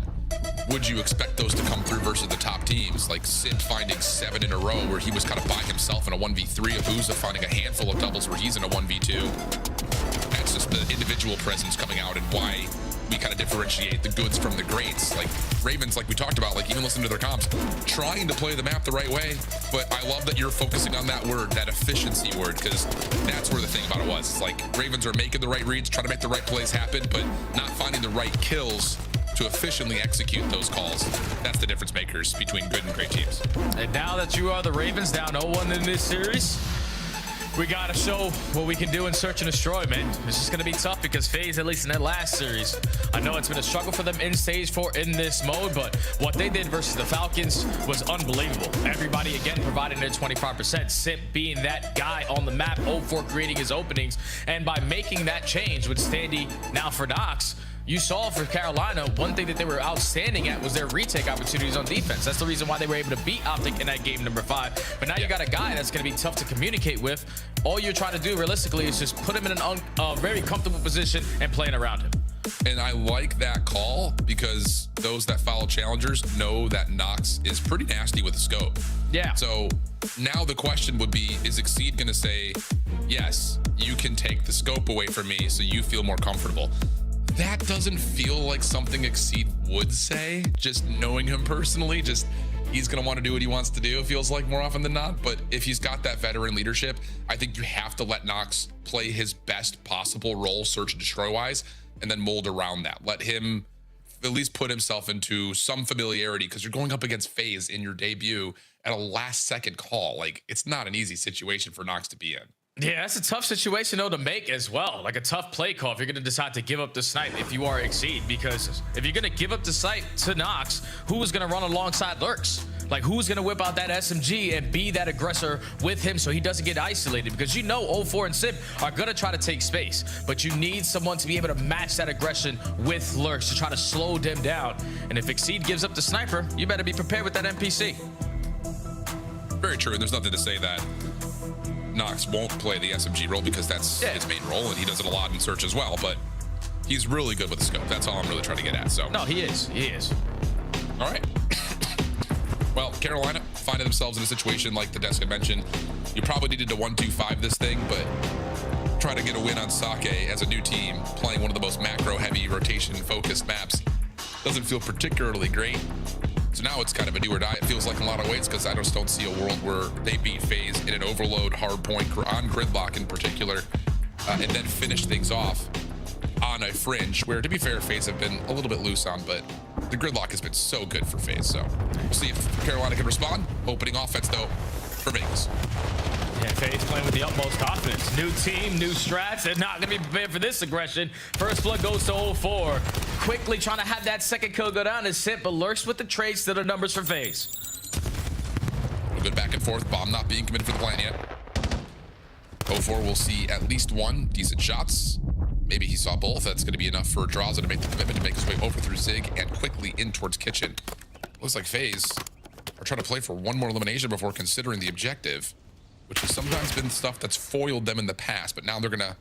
would you expect those to come through versus the top teams? Like Sid finding 7 in a row where he was kind of by himself in a 1v3, Abuza finding a handful of doubles where he's in a 1v2. That's just the individual presence coming out and why we kind of differentiate the goods from the greats. Like Ravens, like we talked about, like even listening to their comps, trying to play the map the right way. But I love that you're focusing on that word, that efficiency word, because that's where the thing about it was. It's like Ravens are making the right reads, trying to make the right plays happen, but not finding the right kills to efficiently execute those calls. That's the difference makers between good and great teams. And now that you are the Ravens down 0-1 in this series, we gotta show what we can do in search and destroy, man. It's just gonna be tough because FaZe, at least in that last series, I know it's been a struggle for them in stage 4 in this mode, but what they did versus the Falcons was unbelievable. Everybody again providing their 25%. Sip being that guy on the map, 0-4 creating his openings, and by making that change with Standy now for Nox, you saw for Carolina, one thing that they were outstanding at was their retake opportunities on defense. That's the reason why they were able to beat Optic in that game number 5. But now you got a guy that's going to be tough to communicate with. All you're trying to do realistically is just put him in a very comfortable position and playing around him. And I like that call because those that follow challengers know that Nox is pretty nasty with the scope. Yeah. So now the question would be, is Exceed going to say, yes, you can take the scope away from me so you feel more comfortable? That doesn't feel like something Exceed would say, just knowing him personally. Just he's going to want to do what he wants to do, it feels like more often than not. But if he's got that veteran leadership, I think you have to let Nox play his best possible role, search and destroy wise, and then mold around that. Let him at least put himself into some familiarity because you're going up against FaZe in your debut at a last second call. Like, it's not an easy situation for Nox to be in. Yeah, that's a tough situation, though, to make as well. Like a tough play call if you're going to decide to give up the snipe if you are Exceed. Because if you're going to give up the snipe to Nox, who is going to run alongside Lurks? Like, who's going to whip out that SMG and be that aggressor with him so he doesn't get isolated? Because you know 0-4 and Sip are going to try to take space. But you need someone to be able to match that aggression with Lurks to try to slow them down. And if Exceed gives up the sniper, you better be prepared with that NPC. Very true, and there's nothing to say that Nox won't play the SMG role because that's his main role, and he does it a lot in search as well, but he's really good with the scope. That's all I'm really trying to get at. So no, he is. All right. Well, Carolina finding themselves in a situation like the desk had mentioned. You probably needed to 1-2-5 this thing, but try to get a win on Sake as a new team playing one of the most macro heavy rotation focused maps doesn't feel particularly great. So now it's kind of a do or die, it feels like in a lot of ways, because I just don't see a world where they beat FaZe in an overload hardpoint on Gridlock in particular, and then finish things off on a fringe where, to be fair, FaZe have been a little bit loose on, but the Gridlock has been so good for FaZe. So we'll see if Carolina can respond. Opening offense, though, for Vegas. Yeah, FaZe playing with the utmost confidence. New team, new strats. They're not going to be prepared for this aggression. First blood goes to 0-4. Quickly trying to have that second kill go down is Sip, but Lurks with the trades to the numbers for FaZe. A good back and forth. Bomb not being committed for the plant yet. 0-4 will see at least one decent shots. Maybe he saw both. That's going to be enough for Draza to make the commitment to make his way over through Zig and quickly in towards Kitchen. Looks like FaZe are trying to play for one more elimination before considering the objective, which has sometimes been stuff that's foiled them in the past, but now they're going to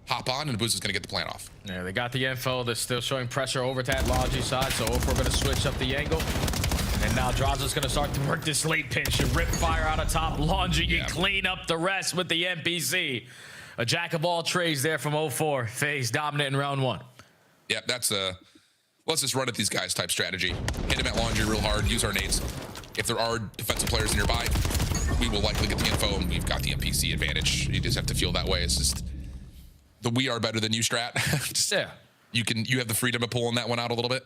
hop on and Booz is going to get the plant off. Yeah, they got the info. They're still showing pressure over to that Logi side, so if we're going to switch up the angle. And now Draza's going to start to work this late pinch. You rip fire out of top, Laundry, you clean up the rest with the NPC. A jack of all trades there from 0-4. FaZe dominant in round 1. Yeah, that's a let's just run at these guys type strategy. Hit him at Laundry real hard, use our nades. If there are defensive players nearby, we will likely get the info and we've got the NPC advantage. You just have to feel that way. It's just the we are better than you strat. Just, yeah. You have the freedom of pulling that one out a little bit.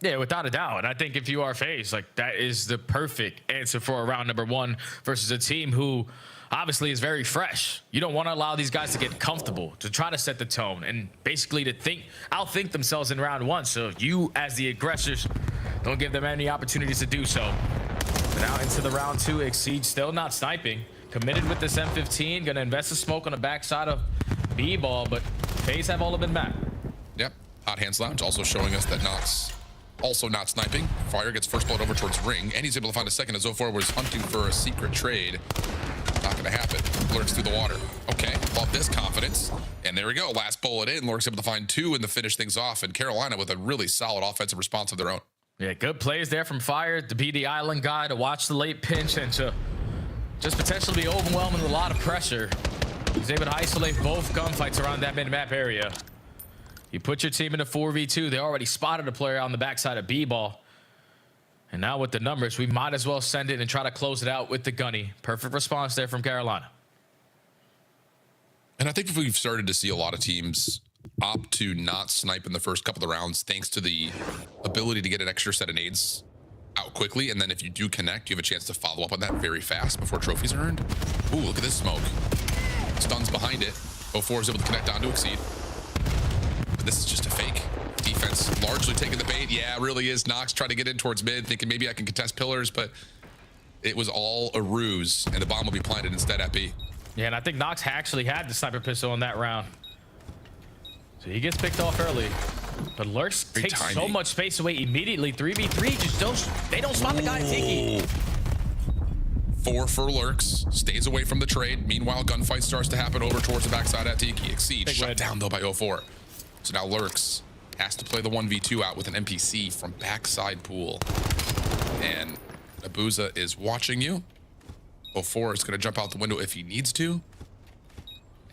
Yeah, without a doubt. And I think if you are FaZe, like that is the perfect answer for a round number 1 versus a team who obviously is very fresh. You don't want to allow these guys to get comfortable, to try to set the tone and basically to outthink themselves in round 1. So you, as the aggressors, don't give them any opportunities to do so. But now into the round 2, Exceed still not sniping. Committed with this M15, gonna invest the smoke on the backside of B-ball, but FaZe have all of them back. Yep, Hot Hands Lounge also showing us that Nox also not sniping. Fire gets first blood over towards Ring, and he's able to find a second as 0-4 was hunting for a secret trade. Not gonna happen. Lurks through the water. Okay, love this confidence. And there we go, last bullet in. Lurks able to find 2 and to finish things off. And Carolina with a really solid offensive response of their own. Yeah, good plays there from Fire to be the island guy, to watch the late pinch, and to just potentially be overwhelmed with a lot of pressure. He's able to isolate both gunfights around that mid-map area. You put your team in a 4v2. They already spotted a player on the backside of B-ball. And now with the numbers, we might as well send it and try to close it out with the gunny. Perfect response there from Carolina. And I think we've started to see a lot of teams opt to not snipe in the first couple of rounds, thanks to the ability to get an extra set of nades out quickly. And then if you do connect, you have a chance to follow up on that very fast before trophies are earned. Ooh, look at this smoke. Stuns behind it. 04 is able to connect onto Exceed. But this is just a fake. Defense largely taking the bait. Yeah, it really is. Nox trying to get in towards mid, thinking maybe I can contest pillars, but it was all a ruse, and the bomb will be planted instead at B. Yeah, and I think Nox actually had the sniper pistol in that round. So he gets picked off early. But Lurks takes so much space away immediately. 3v3, they don't spot the guy at Tiki. 4 for Lurks, stays away from the trade. Meanwhile, gunfight starts to happen over towards the backside at Tiki. Exceed, shut down though by 04. So now Lurks has to play the 1v2 out with an NPC from backside pool. And Abuza is watching you. 04 is going to jump out the window if he needs to.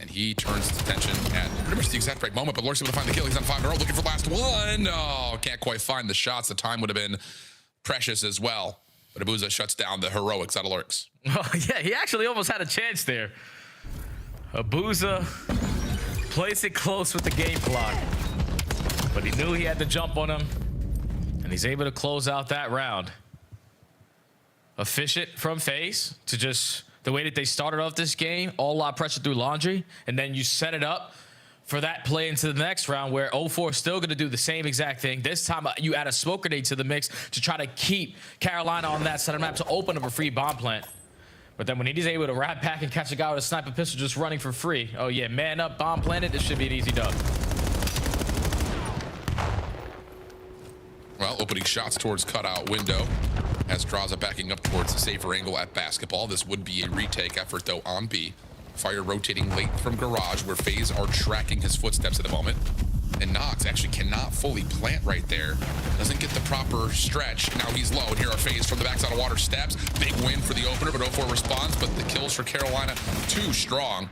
And he turns his attention at pretty much the exact right moment, but Lurks able to find the kill. He's on 5 in a row, looking for last one. Oh, can't quite find the shots. The time would have been precious as well. But Abuza shuts down the heroics out of Lurks. Oh, yeah, he actually almost had a chance there. Abuza plays it close with the game clock. But he knew he had to jump on him. And he's able to close out that round. Efficient from FaZe to just the way that they started off this game. All lot pressure through laundry. And then you set it up for that play into the next round where 04 is still going to do the same exact thing. This time you add a smoke grenade to the mix to try to keep Carolina on that side of the map to open up a free bomb plant. But then when he's able to wrap back and catch a guy with a sniper pistol just running for free. Oh yeah, man up, bomb planted. This should be an easy dub. Well, opening shots towards cutout window as Draza backing up towards the safer angle at basketball. This would be a retake effort though on B. Fire rotating late from garage where FaZe are tracking his footsteps at the moment. And Nox actually cannot fully plant right there. Doesn't get the proper stretch. Now he's low, and here are FaZe from the backside of water steps. Big win for the opener, but 04 responds, but the kills for Carolina too strong.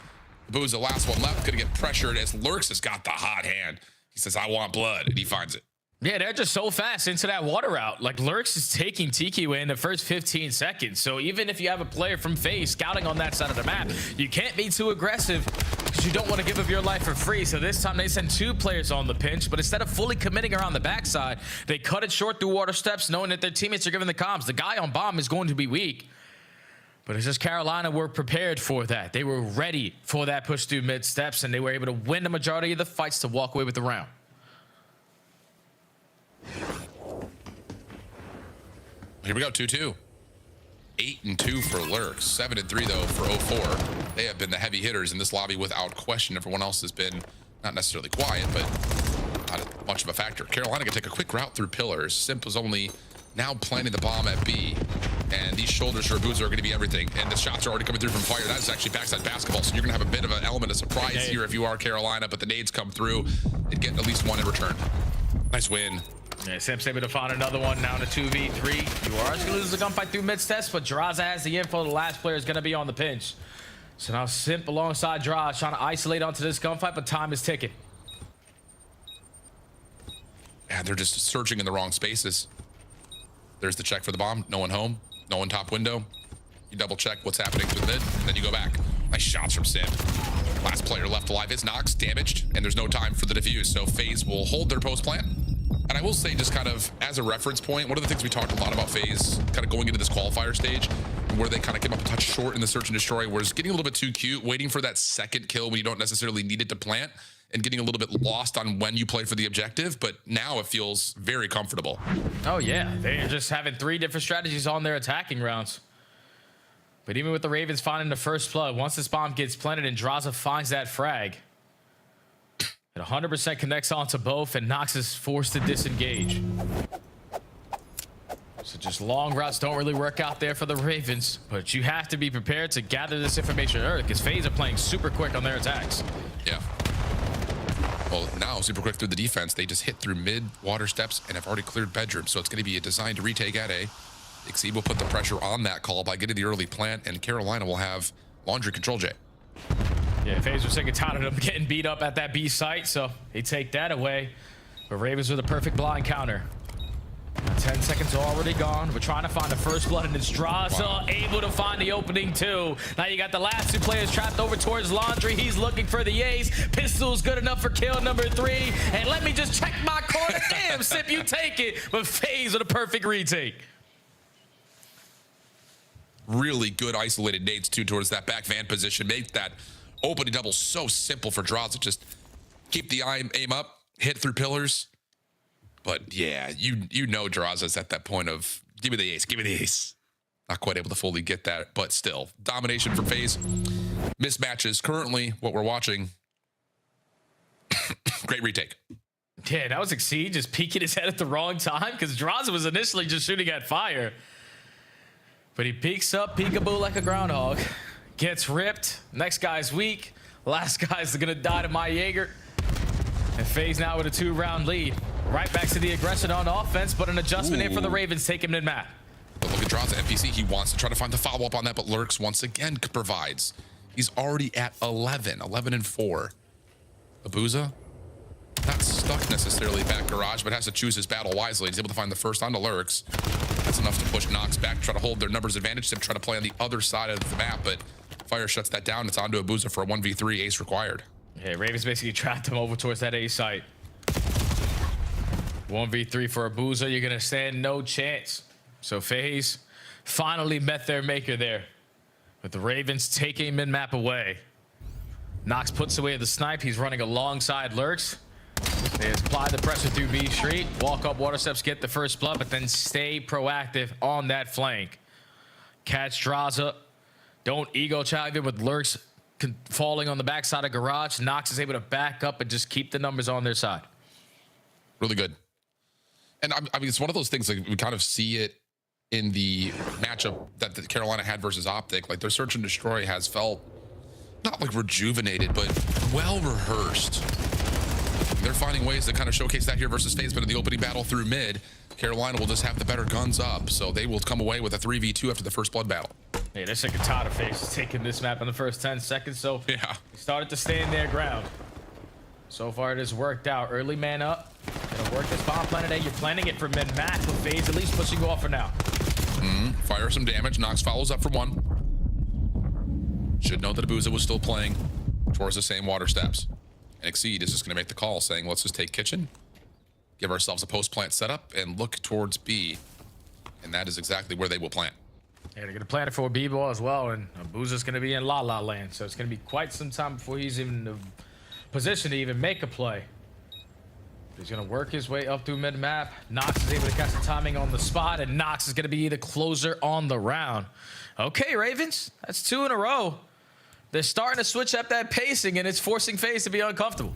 Boo's the last one left, gonna get pressured as Lurks has got the hot hand. He says, I want blood, and he finds it. Yeah, they're just so fast into that water route. Like, Lurks is taking Tiki away in the first 15 seconds. So even if you have a player from FaZe scouting on that side of the map, you can't be too aggressive because you don't want to give up your life for free. So this time they send 2 players on the pinch, but instead of fully committing around the backside, they cut it short through water steps, knowing that their teammates are giving the comms. The guy on bomb is going to be weak. But it's just Carolina were prepared for that. They were ready for that push through mid steps, and they were able to win the majority of the fights to walk away with the round. Here we go, 2-2. 8-2 for Lurks, 7-3 though for 04. They have been the heavy hitters in this lobby without question. Everyone else has been not necessarily quiet, but not much of a factor. Carolina can take a quick route through pillars. Simp was only now planting the bomb at B, and these shoulders for Abuza are going to be everything. And the shots are already coming through from Fire. That is actually backside basketball, so you're going to have a bit of an element of surprise here if you are Carolina, but the nades come through and get at least one in return. Nice win. Yeah, Simp's able to find another one now in a 2v3. You are going to lose the gunfight through mid-steps, but Draza has the info. The last player is going to be on the pinch. So now Simp alongside Draza trying to isolate onto this gunfight, but time is ticking. Yeah, they're just searching in the wrong spaces. There's the check for the bomb. No one home. No one top window. You double check what's happening to the mid, and then you go back. Nice shots from Simp. Last player left alive is Nox, damaged, and there's no time for the defuse. So FaZe will hold their post plan. And I will say, just kind of as a reference point, one of the things we talked a lot about FaZe kind of going into this qualifier stage, where they kind of came up a touch short in the search and destroy, was getting a little bit too cute, waiting for that second kill when you don't necessarily need it to plant, and getting a little bit lost on when you play for the objective. But now it feels very comfortable. Oh yeah, they're just having 3 different strategies on their attacking rounds. But even with the Ravens finding the first blood, once this bomb gets planted and Draza finds that frag, it 100% connects onto both, and Nox is forced to disengage. So just long routes don't really work out there for the Ravens, but you have to be prepared to gather this information early because FaZe are playing super quick on their attacks. Yeah. Well, now super quick through the defense. They just hit through mid water steps and have already cleared bedroom. So it's going to be a design to retake at A. Exceed will put the pressure on that call by getting the early plant, and Carolina will have laundry control, Jay. Yeah, FaZe was sick and tired of them getting beat up at that B site, so they take that away. But Ravens with a perfect blind counter. 10 seconds already gone. We're trying to find the first blood, and it's Draza able to find the opening too. Now you got the last two players trapped over towards laundry. He's looking for the ace. Pistol's good enough for kill number 3. And let me just check my corner. Damn, Sip, you take it. But FaZe with a perfect retake. Really good isolated nades too towards that back van position. Make that opening double so simple for Draza. Just keep the aim up, hit through pillars. But yeah, you know Draza's at that point of give me the ace, give me the ace. Not quite able to fully get that, but still. Domination for FaZe. Mismatches currently what we're watching. Great retake. Yeah, that was Exceed just peeking his head at the wrong time because Draza was initially just shooting at fire. But he peeks up, peekaboo like a groundhog. Gets ripped. Next guy's weak. Last guy's gonna die to my Jaeger. And FaZe now with a 2-round lead. Right back to the aggression on offense, but an adjustment here for the Ravens. Take him mid-map. But look at Draza, NPC. He wants to try to find the follow-up on that, but Lurks once again provides. He's already at 11 and 4. Abuza, not stuck necessarily back garage, but has to choose his battle wisely. He's able to find the first onto Lurks. That's enough to push Nox back, try to hold their numbers advantage, try to play on the other side of the map, but Fire shuts that down. It's onto Abuza for a 1v3, ace required. Yeah, Ravens basically trapped him over towards that A site. 1v3 for Abuza, you're gonna stand no chance. So FaZe finally met their maker there. With the Ravens taking mid-map away. Nox puts away the snipe, he's running alongside Lurks. They apply the pressure through B Street, walk up water steps, get the first blood, but then stay proactive on that flank. Catch Draza. Don't ego chive in with Lurks falling on the backside of garage. Nox is able to back up and just keep the numbers on their side. Really good. And I mean, it's one of those things, like we kind of see it in the matchup that the Carolina had versus Optic. Like their search and destroy has felt not like rejuvenated, but well rehearsed. They're finding ways to kind of showcase that here versus FaZe, but in the opening battle through mid, Carolina will just have the better guns up, so they will come away with a 3v2 after the first blood battle. Yeah, they're sick and tired of FaZe taking this map in the first 10 seconds, so yeah, they started to stand their ground. So far, it has worked out. Early man up. Gonna work this bomb planet A. You're planning it for mid-map with FaZe at least pushing you off for now. Fire some damage. Nox follows up for 1. Should know that Abuza was still playing towards the same water steps. And Exceed is just going to make the call saying, let's just take kitchen, give ourselves a post-plant setup, and look towards B. And that is exactly where they will plant. Yeah, they're going to plant it for a B-ball as well, and Abuza's going to be in La La Land, so it's going to be quite some time before he's even in a position to even make a play. He's going to work his way up through mid-map. Nox is able to catch the timing on the spot, and Nox is going to be the closer on the round. Okay, Ravens, that's 2 in a row. They're starting to switch up that pacing, and it's forcing FaZe to be uncomfortable.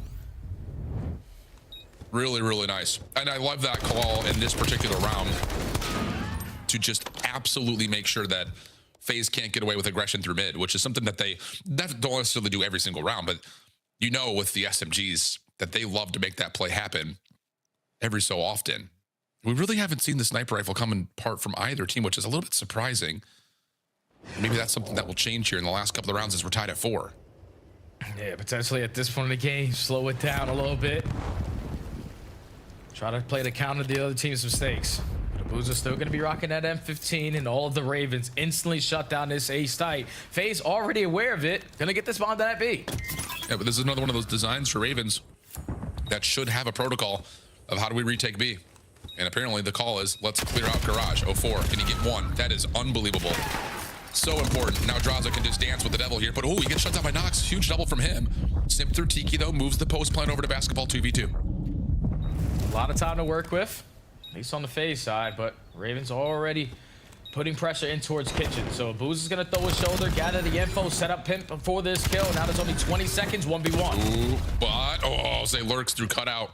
Really, really nice. And I love that call in this particular round to just absolutely make sure that FaZe can't get away with aggression through mid, which is something that they don't necessarily do every single round, but you know with the SMGs that they love to make that play happen every so often. We really haven't seen the sniper rifle come apart from either team, which is a little bit surprising. Maybe that's something that will change here in the last couple of rounds as we're tied at 4. Yeah, potentially at this point in the game, slow it down a little bit. Try to play to counter the other team's mistakes. But Abuza's still going to be rocking that M15, and all of the Ravens instantly shut down this A site. FaZe already aware of it. Going to get this bomb to that B. Yeah, but this is another one of those designs for Ravens that should have a protocol of how do we retake B. And apparently the call is, let's clear out garage. 04, can he get 1? That is unbelievable. So important. Now Draza can just dance with the devil here, but oh, he gets shut down by Nox. Huge double from him. Simp through Tiki, though, moves the post plant over to basketball 2v2. A lot of time to work with, at least on the FaZe side, but Ravens already putting pressure in towards kitchen. So Abuza's going to throw his shoulder, gather the info, set up Pimp for this kill. Now there's only 20 seconds, 1v1. Ooh, but, say Lurks through cutout.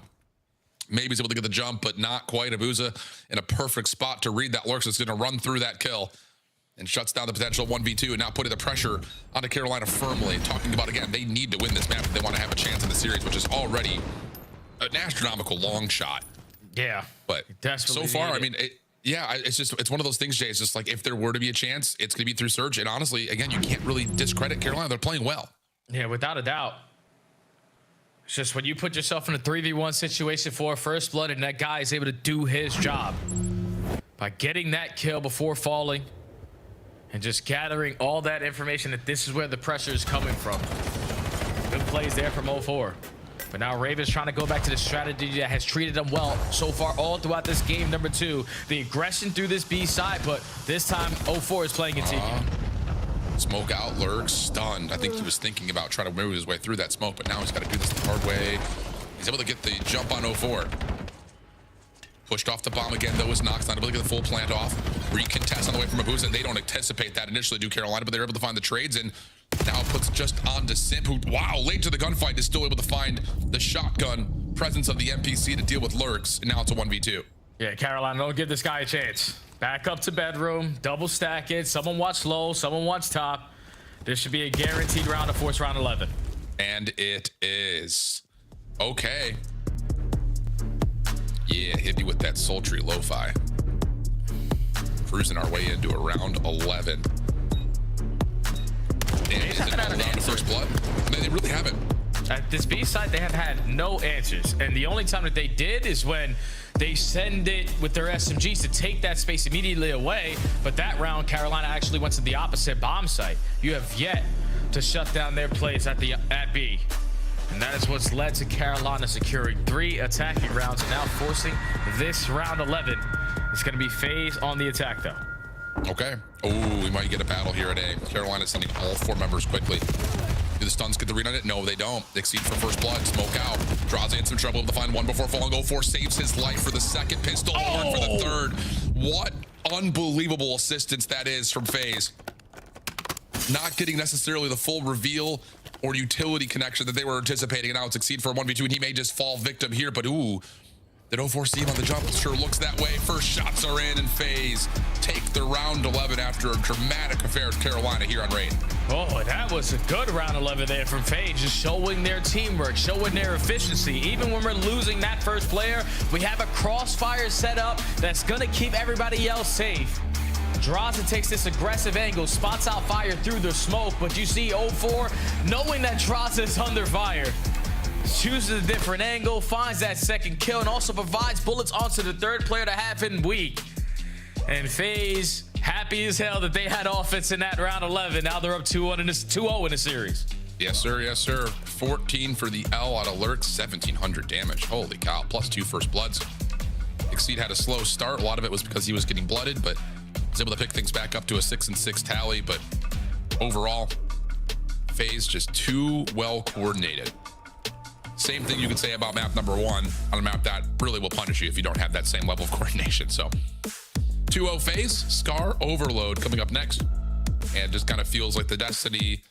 Maybe he's able to get the jump, but not quite. Abuza in a perfect spot to read that Lurks is going to run through that kill. and shuts down the potential 1v2, and now putting the pressure onto Carolina firmly. Talking about, again, they need to win this map if they want to have a chance in the series, which is already an astronomical long shot. Yeah. But so far, I mean, it's one of those things, Jay. It's just like, if there were to be a chance, it's going to be through Surge. And honestly, again, you can't really discredit Carolina. They're playing well. Yeah, without a doubt. It's just when you put yourself in a 3v1 situation for first blood and that guy is able to do his job by getting that kill before falling and just gathering all that information that this is where the pressure is coming from. Good plays there from 04. But now Ravens trying to go back to the strategy that has treated them well so far all throughout this game number 2. The aggression through this B side, but this time 04 is playing in TQ. Smoke out, Lurk, stunned. I think he was thinking about trying to move his way through that smoke, but now he's got to do this the hard way. He's able to get the jump on 04. Pushed off the bomb again, though, is Knox not able to get the full plant off. Recontest on the way from Abusa. They don't anticipate that initially, do Carolina, but they're able to find the trades, and now puts just on to Simp, who, wow, late to the gunfight, is still able to find the shotgun presence of the NPC to deal with Lurks, and now it's a 1v2. Yeah, Carolina, don't give this guy a chance. Back up to bedroom, double stack it. Someone watch low, someone watch top. This should be a guaranteed round of force round 11. And it is. Okay. Yeah, hit me with that sultry lo-fi. Cruising our way into a round 11. And is it all down to first blood? They really haven't. At this B side, they have had no answers. And the only time that they did is when they send it with their SMGs to take that space immediately away. But that round, Carolina actually went to the opposite bomb site. You have yet to shut down their plays at B. And that is what's led to Carolina securing 3 attacking rounds and now forcing this round 11. It's going to be FaZe on the attack, though. Okay. Oh, we might get a battle here at A. Carolina's sending all 4 members quickly. Do the stuns get the read on it? No, they don't. Exceed for first blood. Smoke out. Draws in some trouble to find one before falling. 04 saves his life for the second. Pistol horn for the third. What unbelievable assistance that is from FaZe. Not getting necessarily the full reveal or utility connection that they were anticipating, and now it's Exceed for a 1v2, and he may just fall victim here, but ooh. Did 04 see him on the jump? Sure looks that way. First shots are in, and FaZe take the round 11 after a dramatic affair with Carolina here on Raid. Oh, that was a good round 11 there from FaZe, just showing their teamwork, showing their efficiency. Even when we're losing that first player, we have a crossfire set up that's going to keep everybody else safe. Draza takes this aggressive angle, spots out fire through the smoke, but you see 04 knowing that Draza is under fire. Chooses a different angle, finds that second kill, and also provides bullets onto the third player to have him weak. And FaZe happy as hell that they had offense in that round 11. Now they're up 2-0 in the series. Yes, sir. Yes, sir. 14 for the L on Alert, 1,700 damage. Holy cow. Plus 2 first bloods. Exceed had a slow start. A lot of it was because he was getting blooded, but was able to pick things back up to a 6-6 tally. But overall, FaZe just too well coordinated. Same thing you could say about map number 1 on a map that really will punish you if you don't have that same level of coordination. So 2-0 FaZe, Scar Overload coming up next. And just kind of feels like the destiny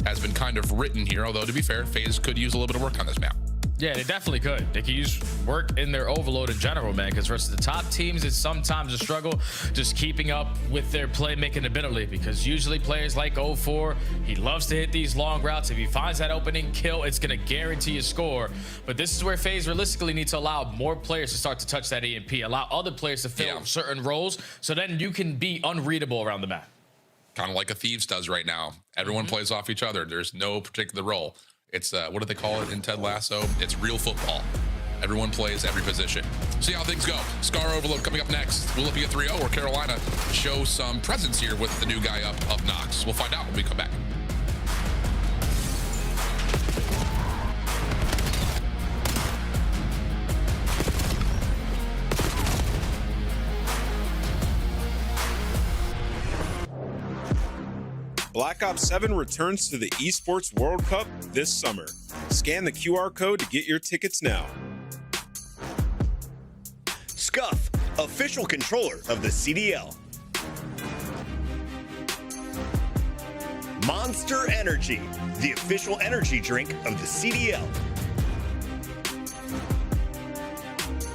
has been kind of written here. Although, to be fair, FaZe could use a little bit of work on this map. Yeah, they definitely could. They could use work in their overload in general, man, because versus the top teams, it's sometimes a struggle just keeping up with their playmaking ability, because usually players like 04, he loves to hit these long routes. If he finds that opening kill, it's going to guarantee a score. But this is where FaZe realistically needs to allow more players to start to touch that EMP, allow other players to fill certain roles, so then you can be unreadable around the map. Kind of like a Thieves does right now. Everyone plays off each other. There's no particular role. It's what do they call it in Ted Lasso? It's real football. Everyone plays every position. See how things go. Scar Overload coming up next. Will it be a 3-0 or Carolina show some presence here with the new guy up Knox? We'll find out when we come back. Black Ops 7 returns to the Esports World Cup this summer. Scan the QR code to get your tickets now. Scuff, official controller of the CDL. Monster Energy, the official energy drink of the CDL.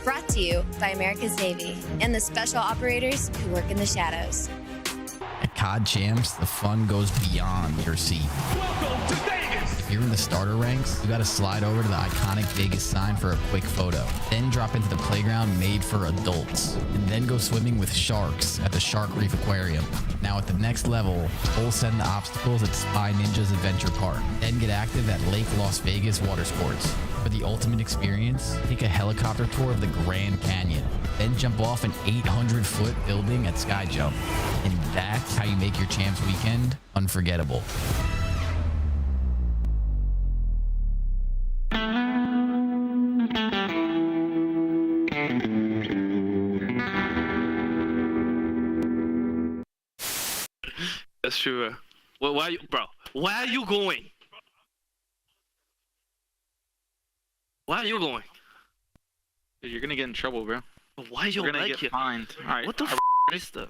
Brought to you by America's Navy and the special operators who work in the shadows. COD champs, the fun goes beyond your seat. Welcome to Vegas. If you're in the starter ranks, you gotta slide over to the iconic Vegas sign for a quick photo. Then drop into the playground made for adults. And then go swimming with sharks at the Shark Reef Aquarium. Now at the next level, full send the obstacles at Spy Ninja's Adventure Park. Then get active at Lake Las Vegas Water Sports. For the ultimate experience, take a helicopter tour of the Grand Canyon. Then jump off an 800-foot building at Sky Jump. And that's how you make your champs weekend unforgettable. That's true. Well, why are you, bro? Where are you going? Why are you going? Dude, you're gonna get in trouble, bro. Why are you gonna get fined? All right. What the f is that?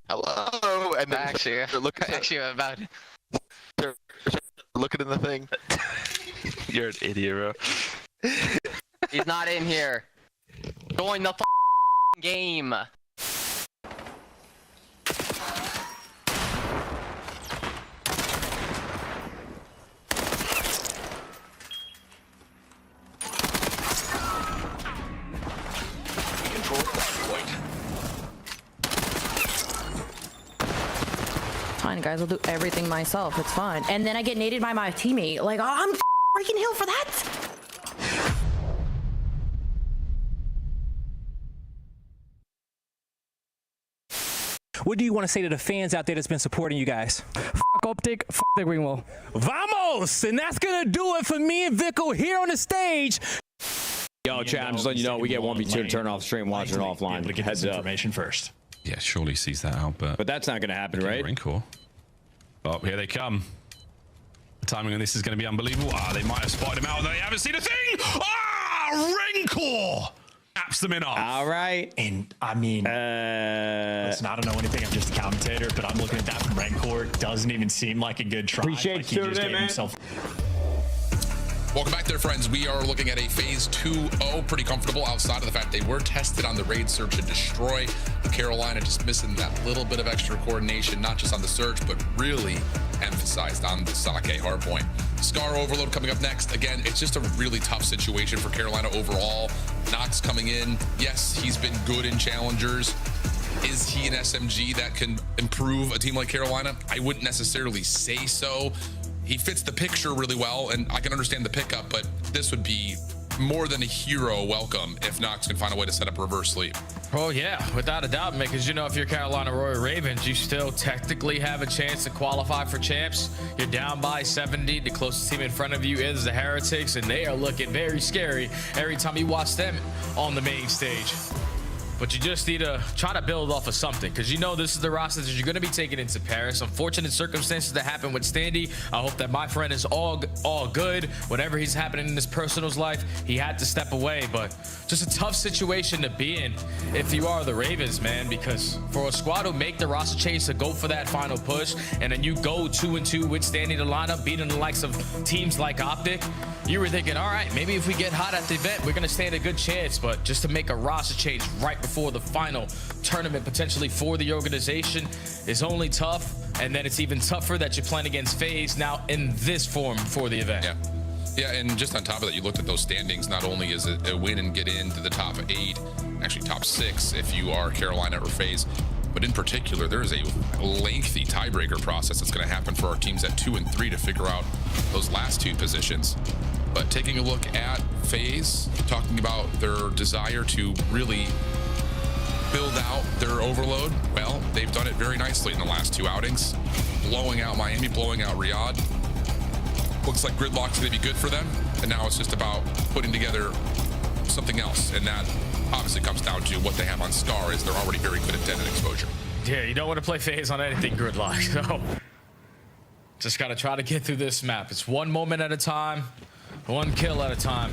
Hello, and then actually, about looking in the thing. You're an idiot, bro. He's not in here. Join the game. Fine, guys, I'll do everything myself. It's fine. And then I get naded by my teammate. Like, I'm freaking Hill for that. What do you want to say to the fans out there that's been supporting you guys? Fuck Optic, fuck the green wall. Vamos! And that's gonna do it for me and Vico here on the stage. Yo, chat, I'm just letting you know we get 1v2 to turn off stream, watch it offline. To get Heads this up. information first. Yeah, surely sees that out, but that's not going to happen, right? Wrinkle. Oh, here they come. The timing on this is going to be unbelievable. Ah, they might have spotted him out, though they haven't seen a thing. Ah, Wrinkle! Taps them in off. All right. And I mean, listen, I don't know anything. I'm just a commentator, but I'm looking at that from Rancor. Doesn't even seem like a good try. Appreciate like he just gave himself. Welcome back there, friends. We are looking at a phase 2-0, pretty comfortable outside of the fact they were tested on the raid, search, and destroy. Carolina just missing that little bit of extra coordination, not just on the search, but really emphasized on the Sake hardpoint. Scar overload coming up next. Again, it's just a really tough situation for Carolina overall. Knox coming in. Yes, he's been good in challengers. Is he an SMG that can improve a team like Carolina? I wouldn't necessarily say so. He fits the picture really well, and I can understand the pickup, but this would be more than a hero welcome if Knox can find a way to set up reverse sleep. Oh yeah, without a doubt, because you know if you're Carolina Royal Ravens, you still technically have a chance to qualify for champs. You're down by 70. The closest team in front of you is the Heretics, and they are looking very scary every time you watch them on the main stage. But you just need to try to build off of something, because you know this is the roster that you're going to be taking into Paris. Unfortunate circumstances that happened with Standy. I hope that my friend is all good. Whatever he's happening in his personal life, he had to step away. But just a tough situation to be in if you are the Ravens, man, because for a squad who make the roster change to go for that final push, and then you go 2-2 with Standy the lineup, beating the likes of teams like Optic, you were thinking, all right, maybe if we get hot at the event, we're going to stand a good chance. But just to make a roster change right before the final tournament potentially for the organization is only tough. And then it's even tougher that you're playing against FaZe now in this form for the event. Yeah, and just on top of that, you looked at those standings. Not only is it a win and get into the top 8, actually top 6 if you are Carolina or FaZe, but in particular, there is a lengthy tiebreaker process that's going to happen for our teams at 2 and 3 to figure out those last 2 positions. But taking a look at FaZe, talking about their desire to really build out their overload, well, they've done it very nicely in the last 2 outings, blowing out Miami, blowing out Riyadh. Looks like Gridlock's going to be good for them, and now it's just about putting together something else, and that obviously comes down to what they have on Scar, is they're already very good at dead and exposure. Yeah, you don't want to play FaZe on anything Gridlock, so just got to try to get through this map. It's one moment at a time, one kill at a time.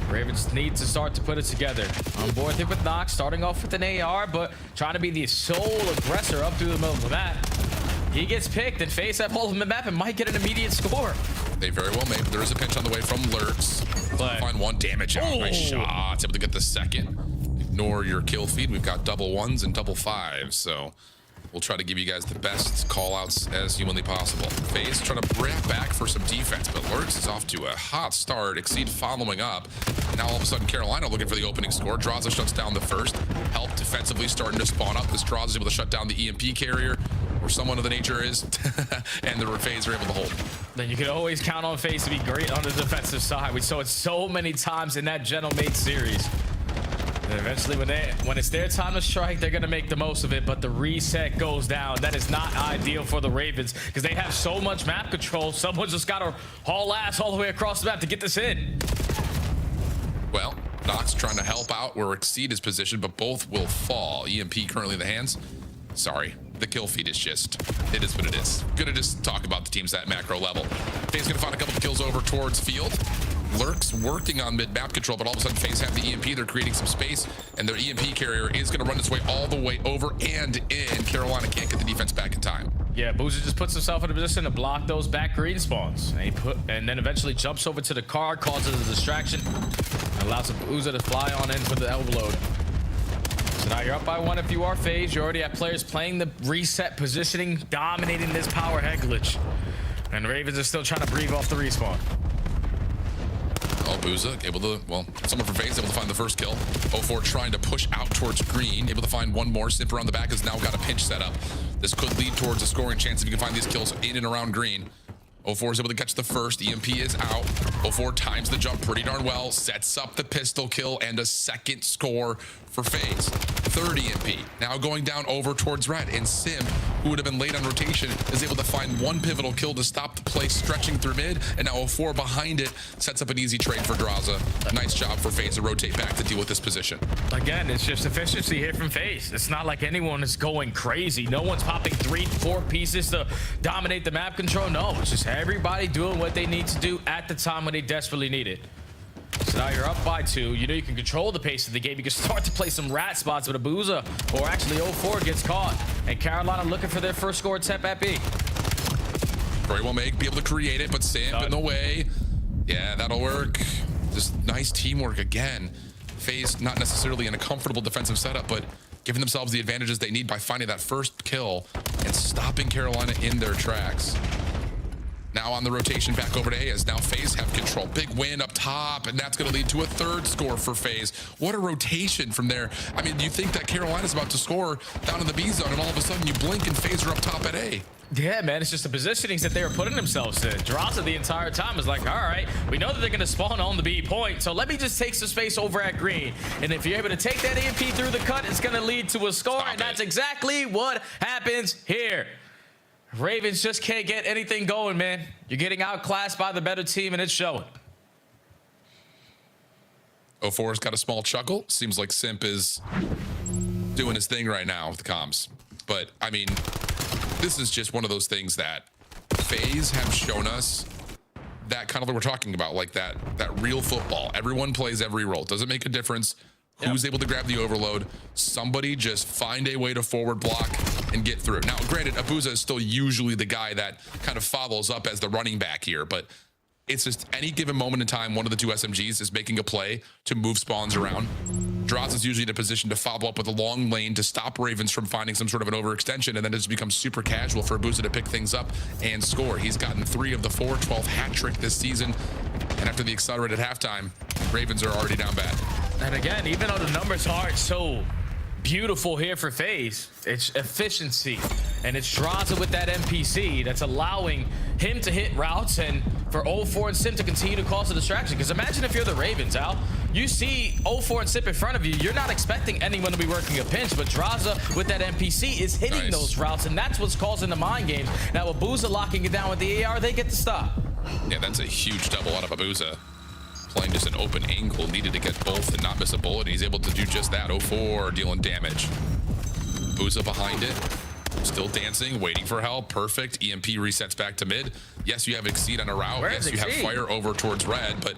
Ravens need to start to put it together. On board here with Knox, starting off with an AR, but trying to be the sole aggressor up through the middle of the map. He gets picked, and FaZe have all of the map and might get an immediate score. They very well may. There is a pinch on the way from Lurks. Find 1 damage out. Nice shots. Able to get the second. Ignore your kill feed. We've got double 1s and double 5s. So We'll try to give you guys the best call-outs as humanly possible. FaZe trying to bring back for some defense, but Lurks is off to a hot start. Exceed following up. And now all of a sudden, Carolina looking for the opening score. Draza shuts down the first. Help defensively starting to spawn up. This Draza is able to shut down the EMP carrier, or someone of the nature is, and the FaZe are able to hold. Then you can always count on FaZe to be great on the defensive side. We saw it so many times in that Gentlemate series. And eventually, when it's their time to strike, they're going to make the most of it, but the reset goes down. That is not ideal for the Ravens because they have so much map control. Someone's just got to haul ass all the way across the map to get this in. Well, Nox trying to help out where Exceed is positioned, but both will fall. EMP currently in the hands. Sorry, the kill feed is just, it is what it is. Gonna just talk about the teams at macro level. FaZe gonna find a couple of kills over towards field. Lurks working on mid-map control, but all of a sudden FaZe have the EMP. They're creating some space, and their EMP carrier is going to run its way all the way over and in. Carolina can't get the defense back in time. Yeah, Booza just puts himself in a position to block those back green spawns. And then eventually jumps over to the car, causes a distraction, and allows Booza to fly on in for the overload. So now you're up by 1 if you are FaZe. You already have players playing the reset positioning, dominating this power head glitch. And the Ravens are still trying to breathe off the respawn. Oh, Booza able to, well, someone from FaZe able to find the first kill. 04 trying to push out towards green, able to find one more. Simper on the back has now got a pinch set up. This could lead towards a scoring chance if you can find these kills in and around green. 04 is able to catch the first. EMP is out. 04 times the jump pretty darn well. Sets up the pistol kill and a second score for FaZe. Third EMP. Now going down over towards red. And Sim, who would have been late on rotation, is able to find one pivotal kill to stop the play stretching through mid. And now 04 behind it sets up an easy trade for Draza. Nice job for FaZe to rotate back to deal with this position. Again, it's just efficiency here from FaZe. It's not like anyone is going crazy. No one's popping 3-4 pieces to dominate the map control. No, it's just everybody doing what they need to do at the time when they desperately need it. So now you're up by 2. You know you can control the pace of the game. You can start to play some rat spots, but Abuza, or actually 04, gets caught. And Carolina looking for their first score attempt at B. Very well made, be able to create it, but Simp in the way. Yeah, that'll work. Just nice teamwork again. FaZe not necessarily in a comfortable defensive setup, but giving themselves the advantages they need by finding that first kill and stopping Carolina in their tracks. Now on the rotation back over to A as now FaZe have control. Big win up top, and that's going to lead to a third score for FaZe. What a rotation from there. I mean, you think that Carolina's about to score down in the B zone, and all of a sudden you blink and FaZe are up top at A. Yeah, man, it's just the positionings that they were putting themselves in. Draza the entire time is like, all right, we know that they're going to spawn on the B point, so let me just take some space over at green. And if you're able to take that EMP through the cut, it's going to lead to a score, and that's exactly what happens here. Ravens just can't get anything going, man. You're getting outclassed by the better team, and it's showing. 04's got a small chuckle. Seems like Simp is doing his thing right now with the comms. But, I mean, this is just one of those things that FaZe have shown us that kind of what we're talking about, like that real football. Everyone plays every role. Doesn't make a difference who's able to grab the overload. Somebody just find a way to forward block and get through. Now, granted, Abuza is still usually the guy that kind of follows up as the running back here, but it's just any given moment in time, one of the two SMGs is making a play to move spawns around. Draza is usually in a position to follow up with a long lane to stop Ravens from finding some sort of an overextension, and then it's become super casual for Abuza to pick things up and score. He's gotten 3 of the 4, 12th hat trick this season, and after the accelerated halftime, Ravens are already down bad. And again, even though the numbers aren't so beautiful here for FaZe, it's efficiency, and it's Draza with that NPC that's allowing him to hit routes and for 04 and Sim to continue to cause a distraction. Because imagine if you're the Ravens, Al, you see 04 and Sim in front of you, you're not expecting anyone to be working a pinch, but Draza with that NPC is hitting those routes, and that's what's causing the mind games. Now with Abuza locking it down with the AR, they get the stop. Yeah, that's a huge double out of Abuza. Playing just an open angle, needed to get both and not miss a bullet, and he's able to do just that. 04 dealing damage. Booza behind it, still dancing, waiting for help. Perfect. EMP resets back to mid. Yes, you have Exceed on a route. Yes, you have fire over towards red, but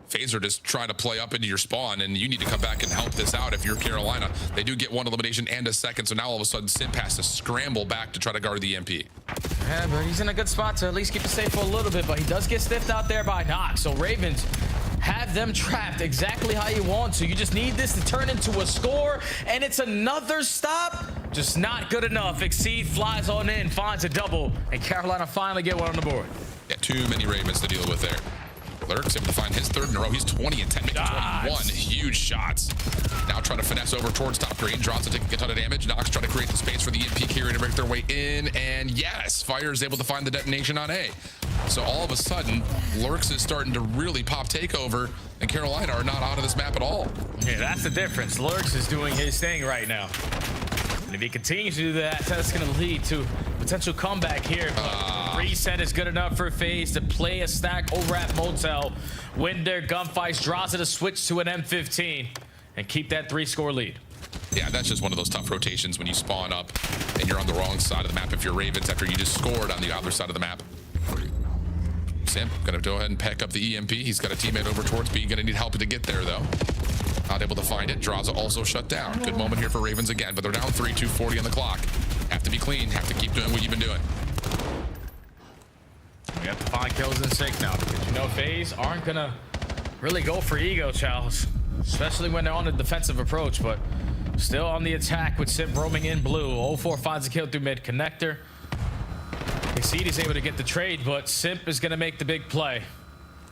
FaZe are just trying to play up into your spawn, and you need to come back and help this out if you're Carolina. They do get 1 elimination and a second, so now all of a sudden Simp has to scramble back to try to guard the EMP. Yeah, but he's in a good spot to at least keep it safe for a little bit, but he does get stiffed out there by Nox. So Ravens have them trapped exactly how you want to. You just need this to turn into a score, and it's another stop. Just not good enough. Exceed flies on in, finds a double, and Carolina finally get one on the board. Yeah, too many Ravens to deal with there. Lurk's able to find his third in a row. He's 20 and 10, making 21 huge shots. Now trying to finesse over towards top green. Draws to take a ton of damage. Nox trying to create the space for the EMP carrier to make their way in. And yes, Fire is able to find the detonation on A. So all of a sudden, Lurks is starting to really pop takeover, and Carolina are not out of this map at all. Yeah, that's the difference. Lurks is doing his thing right now. And if he continues to do that, that's going to lead to potential comeback here. Reset is good enough for FaZe to play a stack over at Motel, win their gunfights, draws it a switch to an M15, and keep that 3-score lead. Yeah, that's just one of those tough rotations when you spawn up and you're on the wrong side of the map if you're Ravens after you just scored on the other side of the map. Simp gonna go ahead and pack up the EMP. He's got a teammate over towards B. Gonna need help to get there though. Not able to find it. Draza also shut down. Good moment here for Ravens again, but they're down 3, 2:40 on the clock. Have to be clean. Have to keep doing what you've been doing. We have to find kills in sync now because you know FaZe aren't gonna really go for ego, Charles, especially when they're on a defensive approach, but still on the attack with Simp roaming in blue. 0-4 finds a kill through mid connector. Exceed is able to get the trade, but Simp is gonna make the big play.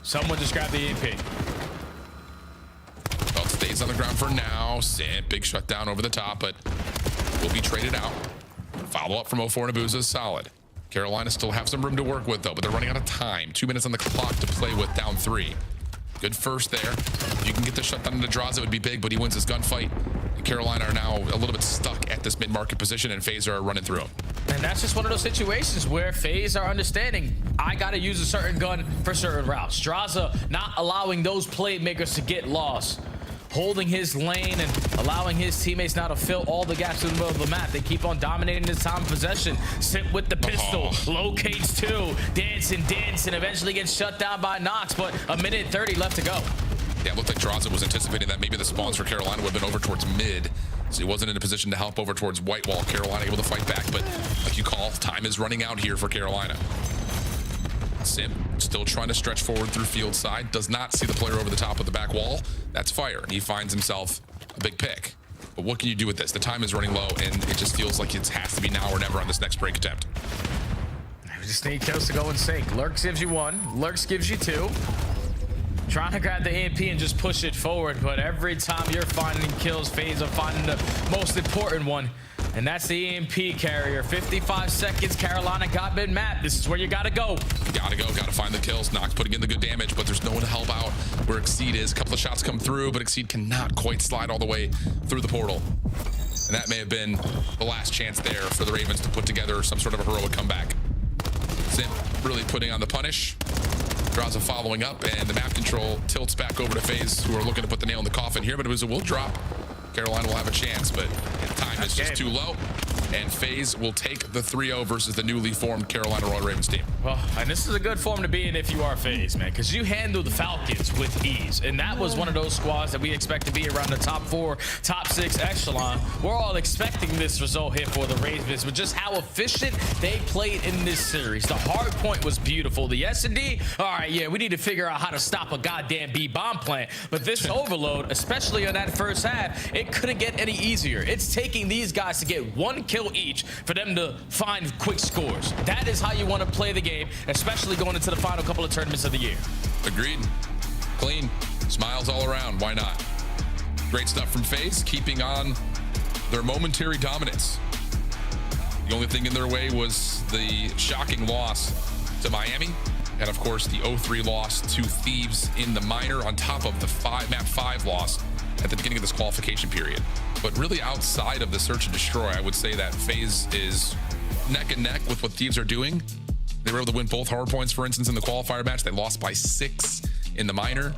Someone just grab the EMP. Well, it stays on the ground for now. Simp, big shutdown over the top, but will be traded out. Follow up from 0-4 and Abuza is solid. Carolina still have some room to work with though, but they're running out of time. 2 minutes on the clock to play with, down 3. Good first there. If you can get the shutdown into Draza, it would be big, but he wins his gunfight. And Carolina are now a little bit stuck at this mid-market position, and FaZe are running through them. And that's just one of those situations where FaZe are understanding, I got to use a certain gun for certain routes. Draza not allowing those playmakers to get lost. Holding his lane and allowing his teammates now to fill all the gaps in the middle of the map. They keep on dominating this time of possession. Simp with the pistol, locates 2, dancing, eventually gets shut down by Nox, but a minute 30 left to go. Yeah, it looked like Draza was anticipating that maybe the spawns for Carolina would have been over towards mid, so he wasn't in a position to help over towards white wall. Carolina able to fight back, but like you call, time is running out here for Carolina. Simp still trying to stretch forward through field side, does not see the player over the top of the back wall. That's Fire, and he finds himself a big pick. But what can you do with this? The time is running low, and it just feels like it has to be now or never on this next break attempt. We just need kills to go in sync. Lurks gives you 1, Lurks gives you 2. Trying to grab the EMP and just push it forward, but every time you're finding kills, FaZe are finding the most important one. And that's the EMP carrier. 55 seconds. Carolina got mid-map. This is where you gotta go. Gotta go. Gotta find the kills. Nox putting in the good damage, but there's no one to help out where Exceed is. A couple of shots come through, but Exceed cannot quite slide all the way through the portal. And that may have been the last chance there for the Ravens to put together some sort of a heroic comeback. Simp really putting on the punish. Draza following up, and the map control tilts back over to FaZe, who are looking to put the nail in the coffin here, but it will drop. Carolina will have a chance, but time is just too low, and FaZe will take the 3-0 versus the newly formed Carolina Royal Ravens team. Well, and this is a good form to be in if you are FaZe, man, because you handle the Falcons with ease, and that was one of those squads that we expect to be around the top 4, top 6 echelon. We're all expecting this result here for the Ravens, but just how efficient they played in this series. The Hardpoint was beautiful. The S&D, all right, yeah, we need to figure out how to stop a goddamn B-bomb plant, but this overload, especially on that first half, it couldn't get any easier. It's taking these guys to get 1 kill each for them to find quick scores. That is how you want to play the game, especially going into the final couple of tournaments of the year. Agreed. Clean. Smiles all around. Why not? Great stuff from FaZe, keeping on their momentary dominance. The only thing in their way was the shocking loss to Miami, and of course the 0-3 loss to Thieves in the minor, on top of the map 5 loss at the beginning of this qualification period. But really outside of the search and destroy, I would say that FaZe is neck and neck with what Thieves are doing. They were able to win both hardpoints, for instance, in the qualifier match. They lost by 6 in the minor.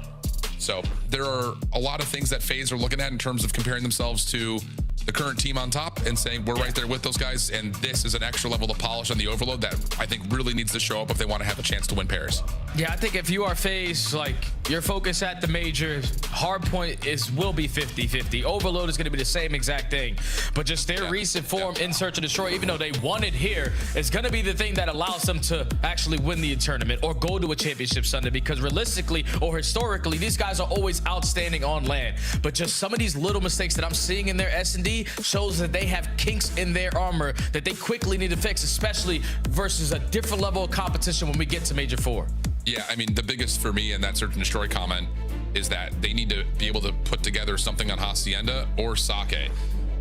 So there are a lot of things that FaZe are looking at in terms of comparing themselves to the current team on top and saying we're right there with those guys, and this is an extra level of polish on the overload that I think really needs to show up if they want to have a chance to win pairs. Yeah, I think if you are FaZe, like, your focus at the major. Hardpoint will be 50-50. Overload is going to be the same exact thing. But just their recent form in Search and Destroy, even though they won it here, is going to be the thing that allows them to actually win the tournament or go to a championship Sunday, because realistically or historically, these guys are always outstanding on land. But just some of these little mistakes that I'm seeing in their S&D shows that they have kinks in their armor that they quickly need to fix, especially versus a different level of competition when we get to Major 4. Yeah, I mean, the biggest for me in that Search and Destroy comment is that they need to be able to put together something on Hacienda or Sake.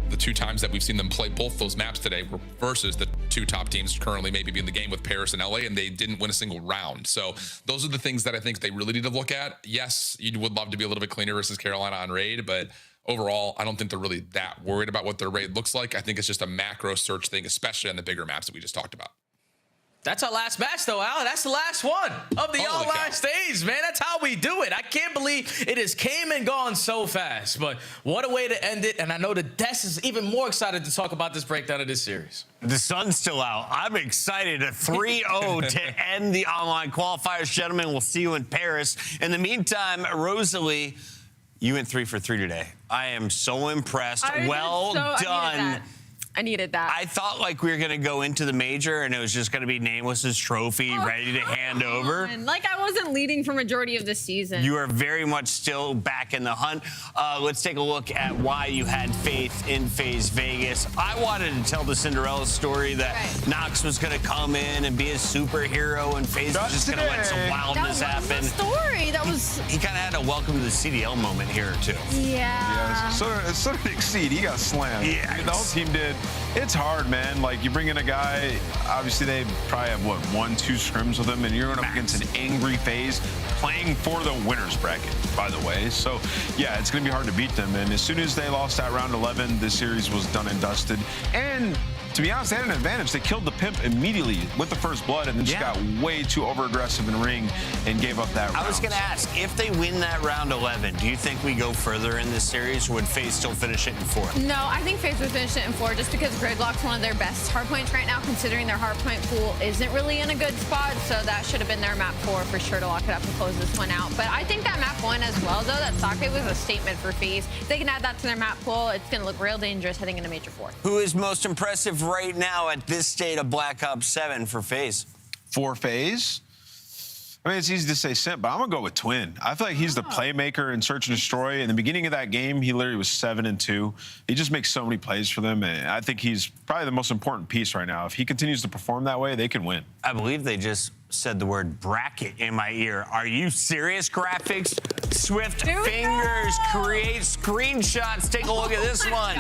The 2 times that we've seen them play both those maps today were versus the 2 top teams currently maybe be in the game with Paris and LA, and they didn't win a single round. So those are the things that I think they really need to look at. Yes, you would love to be a little bit cleaner versus Carolina on raid, but overall, I don't think they're really that worried about what their raid looks like. I think it's just a macro search thing, especially on the bigger maps that we just talked about. That's our last match, though, Al. That's the last one of the online stage, man. That's how we do it. I can't believe it has came and gone so fast. But what a way to end it. And I know that Des is even more excited to talk about this breakdown of this series. The sun's still out. I'm excited. A 3-0 to end the online qualifiers. Gentlemen, we'll see you in Paris. In the meantime, Rosalie, you went 3 for 3 today. I am so impressed. Well done. I needed that. I thought like we were going to go into the major and it was just going to be Nameless's trophy ready to hand over. Like I wasn't leading for majority of the season. You are very much still back in the hunt. Let's take a look at why you had faith in FaZe Vegas. I wanted to tell the Cinderella story that Nox was going to come in and be a superhero and FaZe was just going to let some wildness happen. That was the story. That was... He kind of had a welcome to the CDL moment here, too. Yeah. So did Exceed. He got slammed. Yeah. The whole team did. It's hard, man. Like, you bring in a guy, obviously they probably have, what, 1-2 scrims with him, and you're going up against an angry FaZe playing for the winner's bracket, by the way. So, yeah, it's going to be hard to beat them. And as soon as they lost that round 11, this series was done and dusted. And to be honest, they had an advantage. They killed the pimp immediately with the first blood and then just got way too over-aggressive in ring and gave up that round. I was going to ask, if they win that round 11, do you think we go further in this series, or would FaZe still finish it in 4? No, I think FaZe would finish it in 4 just because Gridlock's one of their best hardpoints right now, considering their hardpoint pool isn't really in a good spot, so that should have been their map 4 for sure to lock it up and close this one out. But I think that map 1 as well, though, that Sake was a statement for FaZe. If they can add that to their map pool, it's going to look real dangerous heading into Major 4. Who is most impressive right now at this state of Black Ops 7 for FaZe? For FaZe? I mean, it's easy to say Simp, but I'm going to go with Twin. I feel like he's the playmaker in Search and Destroy. In the beginning of that game, he literally was 7-2. He just makes so many plays for them, and I think he's probably the most important piece right now. If he continues to perform that way, they can win. I believe they just said the word bracket in my ear. Are you serious, graphics? Swift fingers create screenshots. Take a look at this one.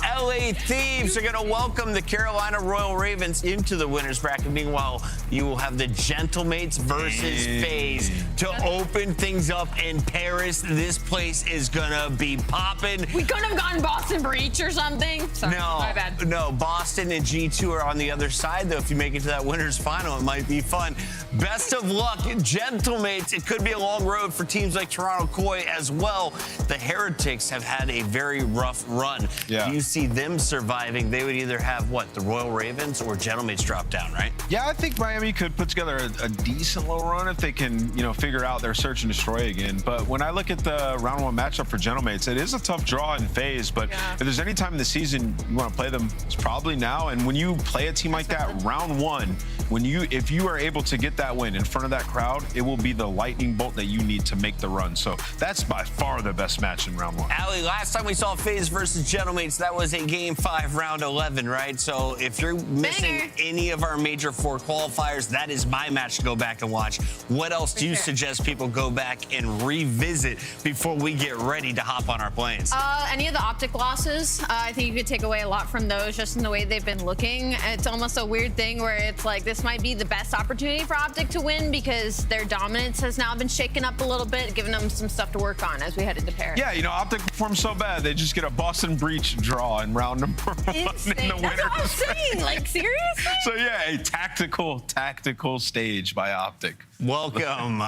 LA Thieves are going to welcome the Carolina Royal Ravens into the winner's bracket. Meanwhile, you will have the Gentlemates versus FaZe to open things up in Paris. This place is going to be popping. We couldn't have gotten Boston Breach or something. Sorry, my bad. No, Boston and G2 are on the other side, though. If you make it to that winner's final, it might be fun. Best of luck, Gentlemates. It could be a long road for teams like Toronto Koi as well. The Heretics have had a very rough run. Yeah. Do you see them surviving? They would either have, what, the Royal Ravens or Gentlemates drop down, right? Yeah, I think Miami could put together a decent little run if they can, figure out their Search and Destroy again. But when I look at the round 1 matchup for Gentlemates, it is a tough draw in FaZe. But if there's any time in the season you want to play them, it's probably now. And when you play a team like that, round 1, if you are able to get that win in front of that crowd, it will be the lightning bolt that you need to make the run. So that's by far the best match in round 1. Ali, last time we saw FaZe versus Gentlemates, that was a Game 5, round 11, right? So if you're missing any of our Major 4 qualifiers, that is my match to go back and watch. What else do you suggest people go back and revisit before we get ready to hop on our planes? Any of the optic losses, I think you could take away a lot from those just in the way they've been looking. It's almost a weird thing where it's like this might be the best opportunity for Optic to win because their dominance has now been shaken up a little bit, giving them some stuff to work on as we head into Paris. Yeah, Optic performed so bad, they just get a Boston Breach draw in round number 1 in the winner. That's what I'm saying. Like, seriously? So, yeah, a tactical stage by Optic. Welcome,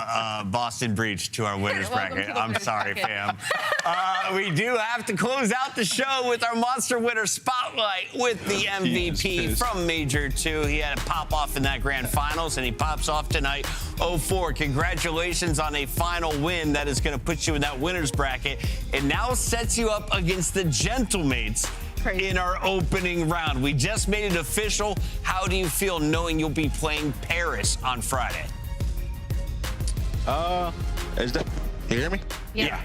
Boston Breach, to our winners bracket. I'm sorry, fam. We do have to close out the show with our Monster Winner Spotlight with the MVP from Major 2. He had a pop off in that grand finals, and he pops off tonight 0-4. Congratulations on a final win that is going to put you in that winners bracket. It now sets you up against the Gentlemates in our opening round. We just made it official. How do you feel knowing you'll be playing Paris on Friday? Can you hear me? Yeah.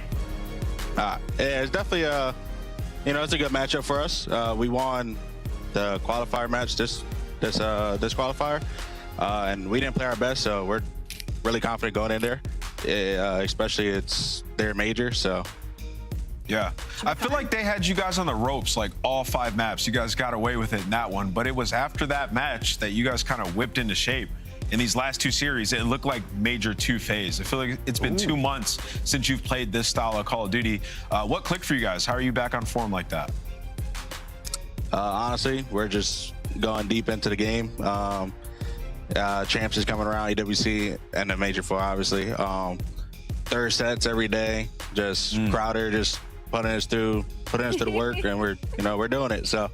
Yeah, it's definitely it's a good matchup for us. We won the qualifier match this qualifier, and we didn't play our best, so we're really confident going in there. Especially it's their major, so. Yeah, I feel like they had you guys on the ropes like all 5 maps. You guys got away with it in that one, but it was after that match that you guys kind of whipped into shape. In these last 2 series, it looked like Major 2 phase. I feel like it's been 2 months since you've played this style of Call of Duty. What clicked for you guys? How are you back on form like that? Honestly, we're just going deep into the game. Champs is coming around, EWC, and the Major 4, obviously. Third sets every day. Just Crowder just putting us through the work, and we're doing it. So.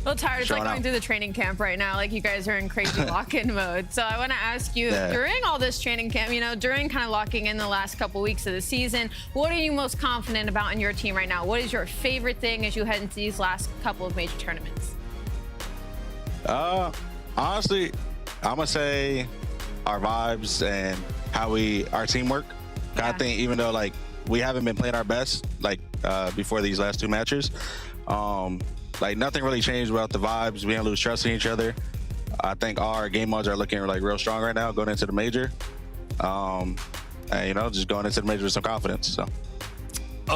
A little tired. It's like going through the training camp right now. Like you guys are in crazy lock-in mode. So I want to ask you, during all this training camp, during kind of locking in the last couple weeks of the season, what are you most confident about in your team right now? What is your favorite thing as you head into these last couple of major tournaments? Honestly, I'm gonna say our vibes and how our teamwork. I think even though like we haven't been playing our best before these last 2 matches. Nothing really changed about the vibes. We didn't lose trust in each other. I think our game modes are looking real strong right now going into the major. And just going into the major with some confidence. So.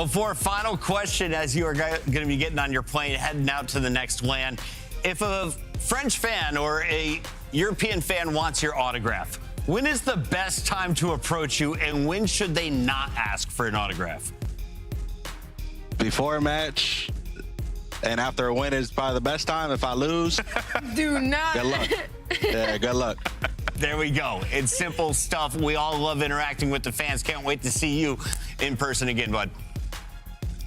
For a final question, as you are going to be getting on your plane heading out to the next land, if a French fan or a European fan wants your autograph, when is the best time to approach you, and when should they not ask for an autograph? Before a match. And after a win is probably the best time. If I lose, do not. Good luck. Yeah, good luck. There we go. It's simple stuff. We all love interacting with the fans. Can't wait to see you in person again, bud.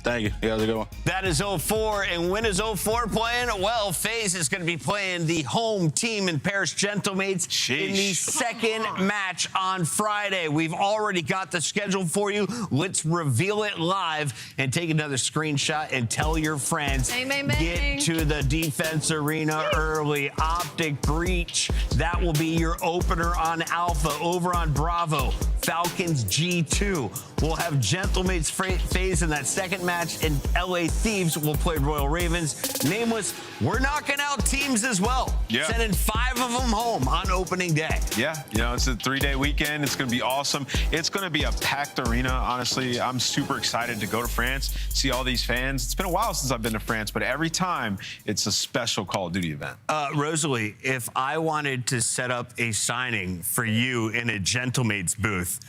Thank you. Yeah, how's it going? That is 0-4. And when is 0-4 playing? Well, FaZe is going to be playing the home team in Paris Gentlemates in the second match on Friday. We've already got the schedule for you. Let's reveal it live and take another screenshot and tell your friends. Bang, bang, bang. Get to the defense arena early. Optic Breach. That will be your opener on Alpha. Over on Bravo, Falcons G2. We'll have Gentlemates FaZe in that second match. And LA Thieves will play Royal Ravens. Nameless, we're knocking out teams as well. Yeah. Sending 5 of them home on opening day. Yeah, it's a 3-day weekend. It's going to be awesome. It's going to be a packed arena. Honestly, I'm super excited to go to France, see all these fans. It's been a while since I've been to France, but every time it's a special Call of Duty event. Rosalie, if I wanted to set up a signing for you in a Gentlemates booth,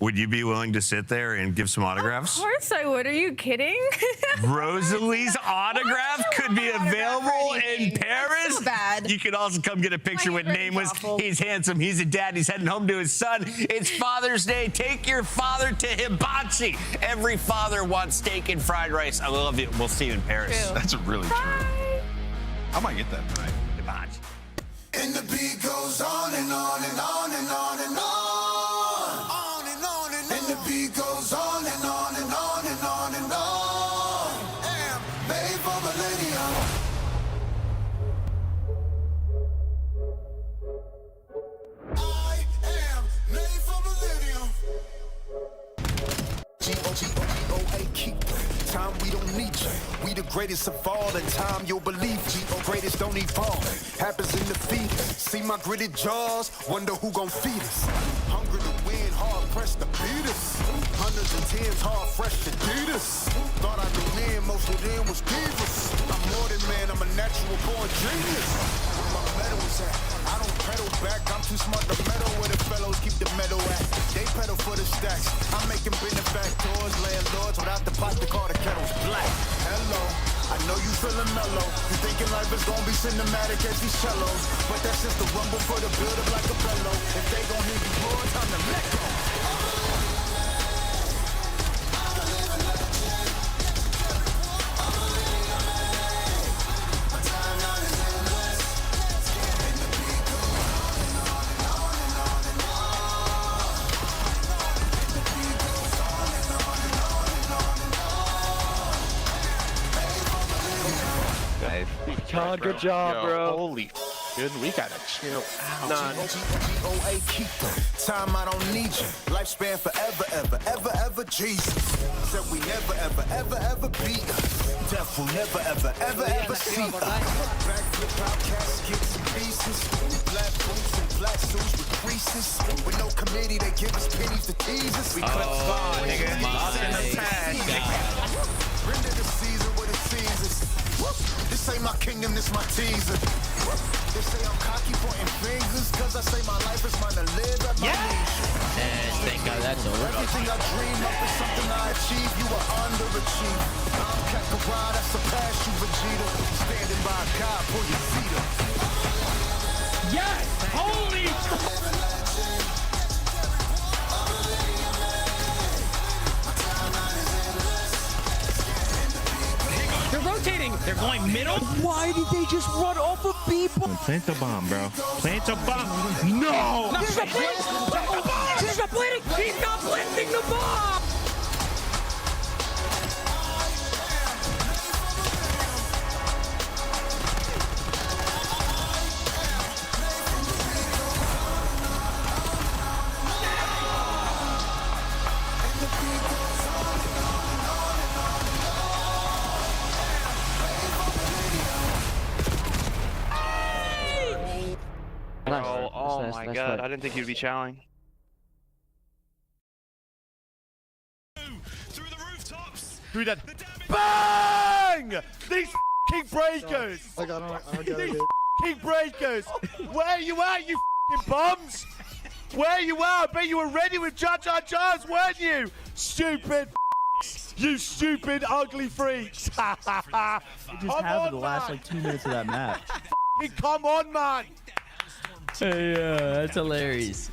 would you be willing to sit there and give some autographs? Of course I would. Are you kidding? Rosalie's autograph could be available in Paris. So bad. You can also come get a picture with Nameless. He's handsome. He's a dad. He's heading home to his son. It's Father's Day. Take your father to hibachi. Every father wants steak and fried rice. I love you. We'll see you in Paris. True. That's really true. I might get that tonight. Hibachi. And the beat goes on and on and on and on and on. On and on and on. And the beat goes on and on and on and on and on. Made for millennium. I am made for millennium. G-O-G-O-G-O-A, keep time, we don't need you. We the greatest of all, and time you'll believe me. Greatest don't evolve, happens in the feet. See my gritted jaws, wonder who gon' feed us. Hungry to win, hard pressed to beat us. Hundreds and tens, hard fresh to beat us. Thought I knew men, most of them was divas. I'm more than man, I'm a natural born genius. Where my medal is at, I don't pedal back. I'm too smart to meddle where the fellows keep the metal at. They pedal for the stacks, I'm making benefactors, landlords without the pot to call the kettles black. Hello. I know you feeling mellow. You thinking life is gonna be cinematic as these cellos, but that's just the rumble for the build up like a bellow. If they gon' hear you roar, time to let go. Con, good job, bro. Holy good, we gotta chill out. Time I don't need you. Lifespan forever, ever, Jesus. Said we never, ever beat. Death will never, ever see. Backflip out caskets and pieces. Black boots and black suits with creases. With no committee, they give us pennies to tease us. We clip fine, nigga. Lost in the past. Render the season with the seasons. This ain't my kingdom, this my teaser. They say I'm cocky, pointing fingers, cause I say my life is mine to live at my leisure. And thank God that's over. Everything I dream up is something I achieve. You are underachieved. I'm Kakarot, I surpass you, Vegeta. Standing by God, pull your feet up. Yes! Holy! They're rotating. They're going middle. Why did they just run off of people? Plant the bomb, bro. Plant a bomb. No! This is a plan. This is a plan. He's not planting the bomb. Oh my god, I didn't think he'd be chowing. Through that. Bang! These f***ing breakers! I don't These f***ing breakers! Where you at, you f***ing bums? Where you at? I bet you were ready with cha-cha-chas, weren't you? Stupid f***s. You stupid, ugly freaks. It just happened the last like 2 minutes of that match. Come on, man! Hey, that's hilarious.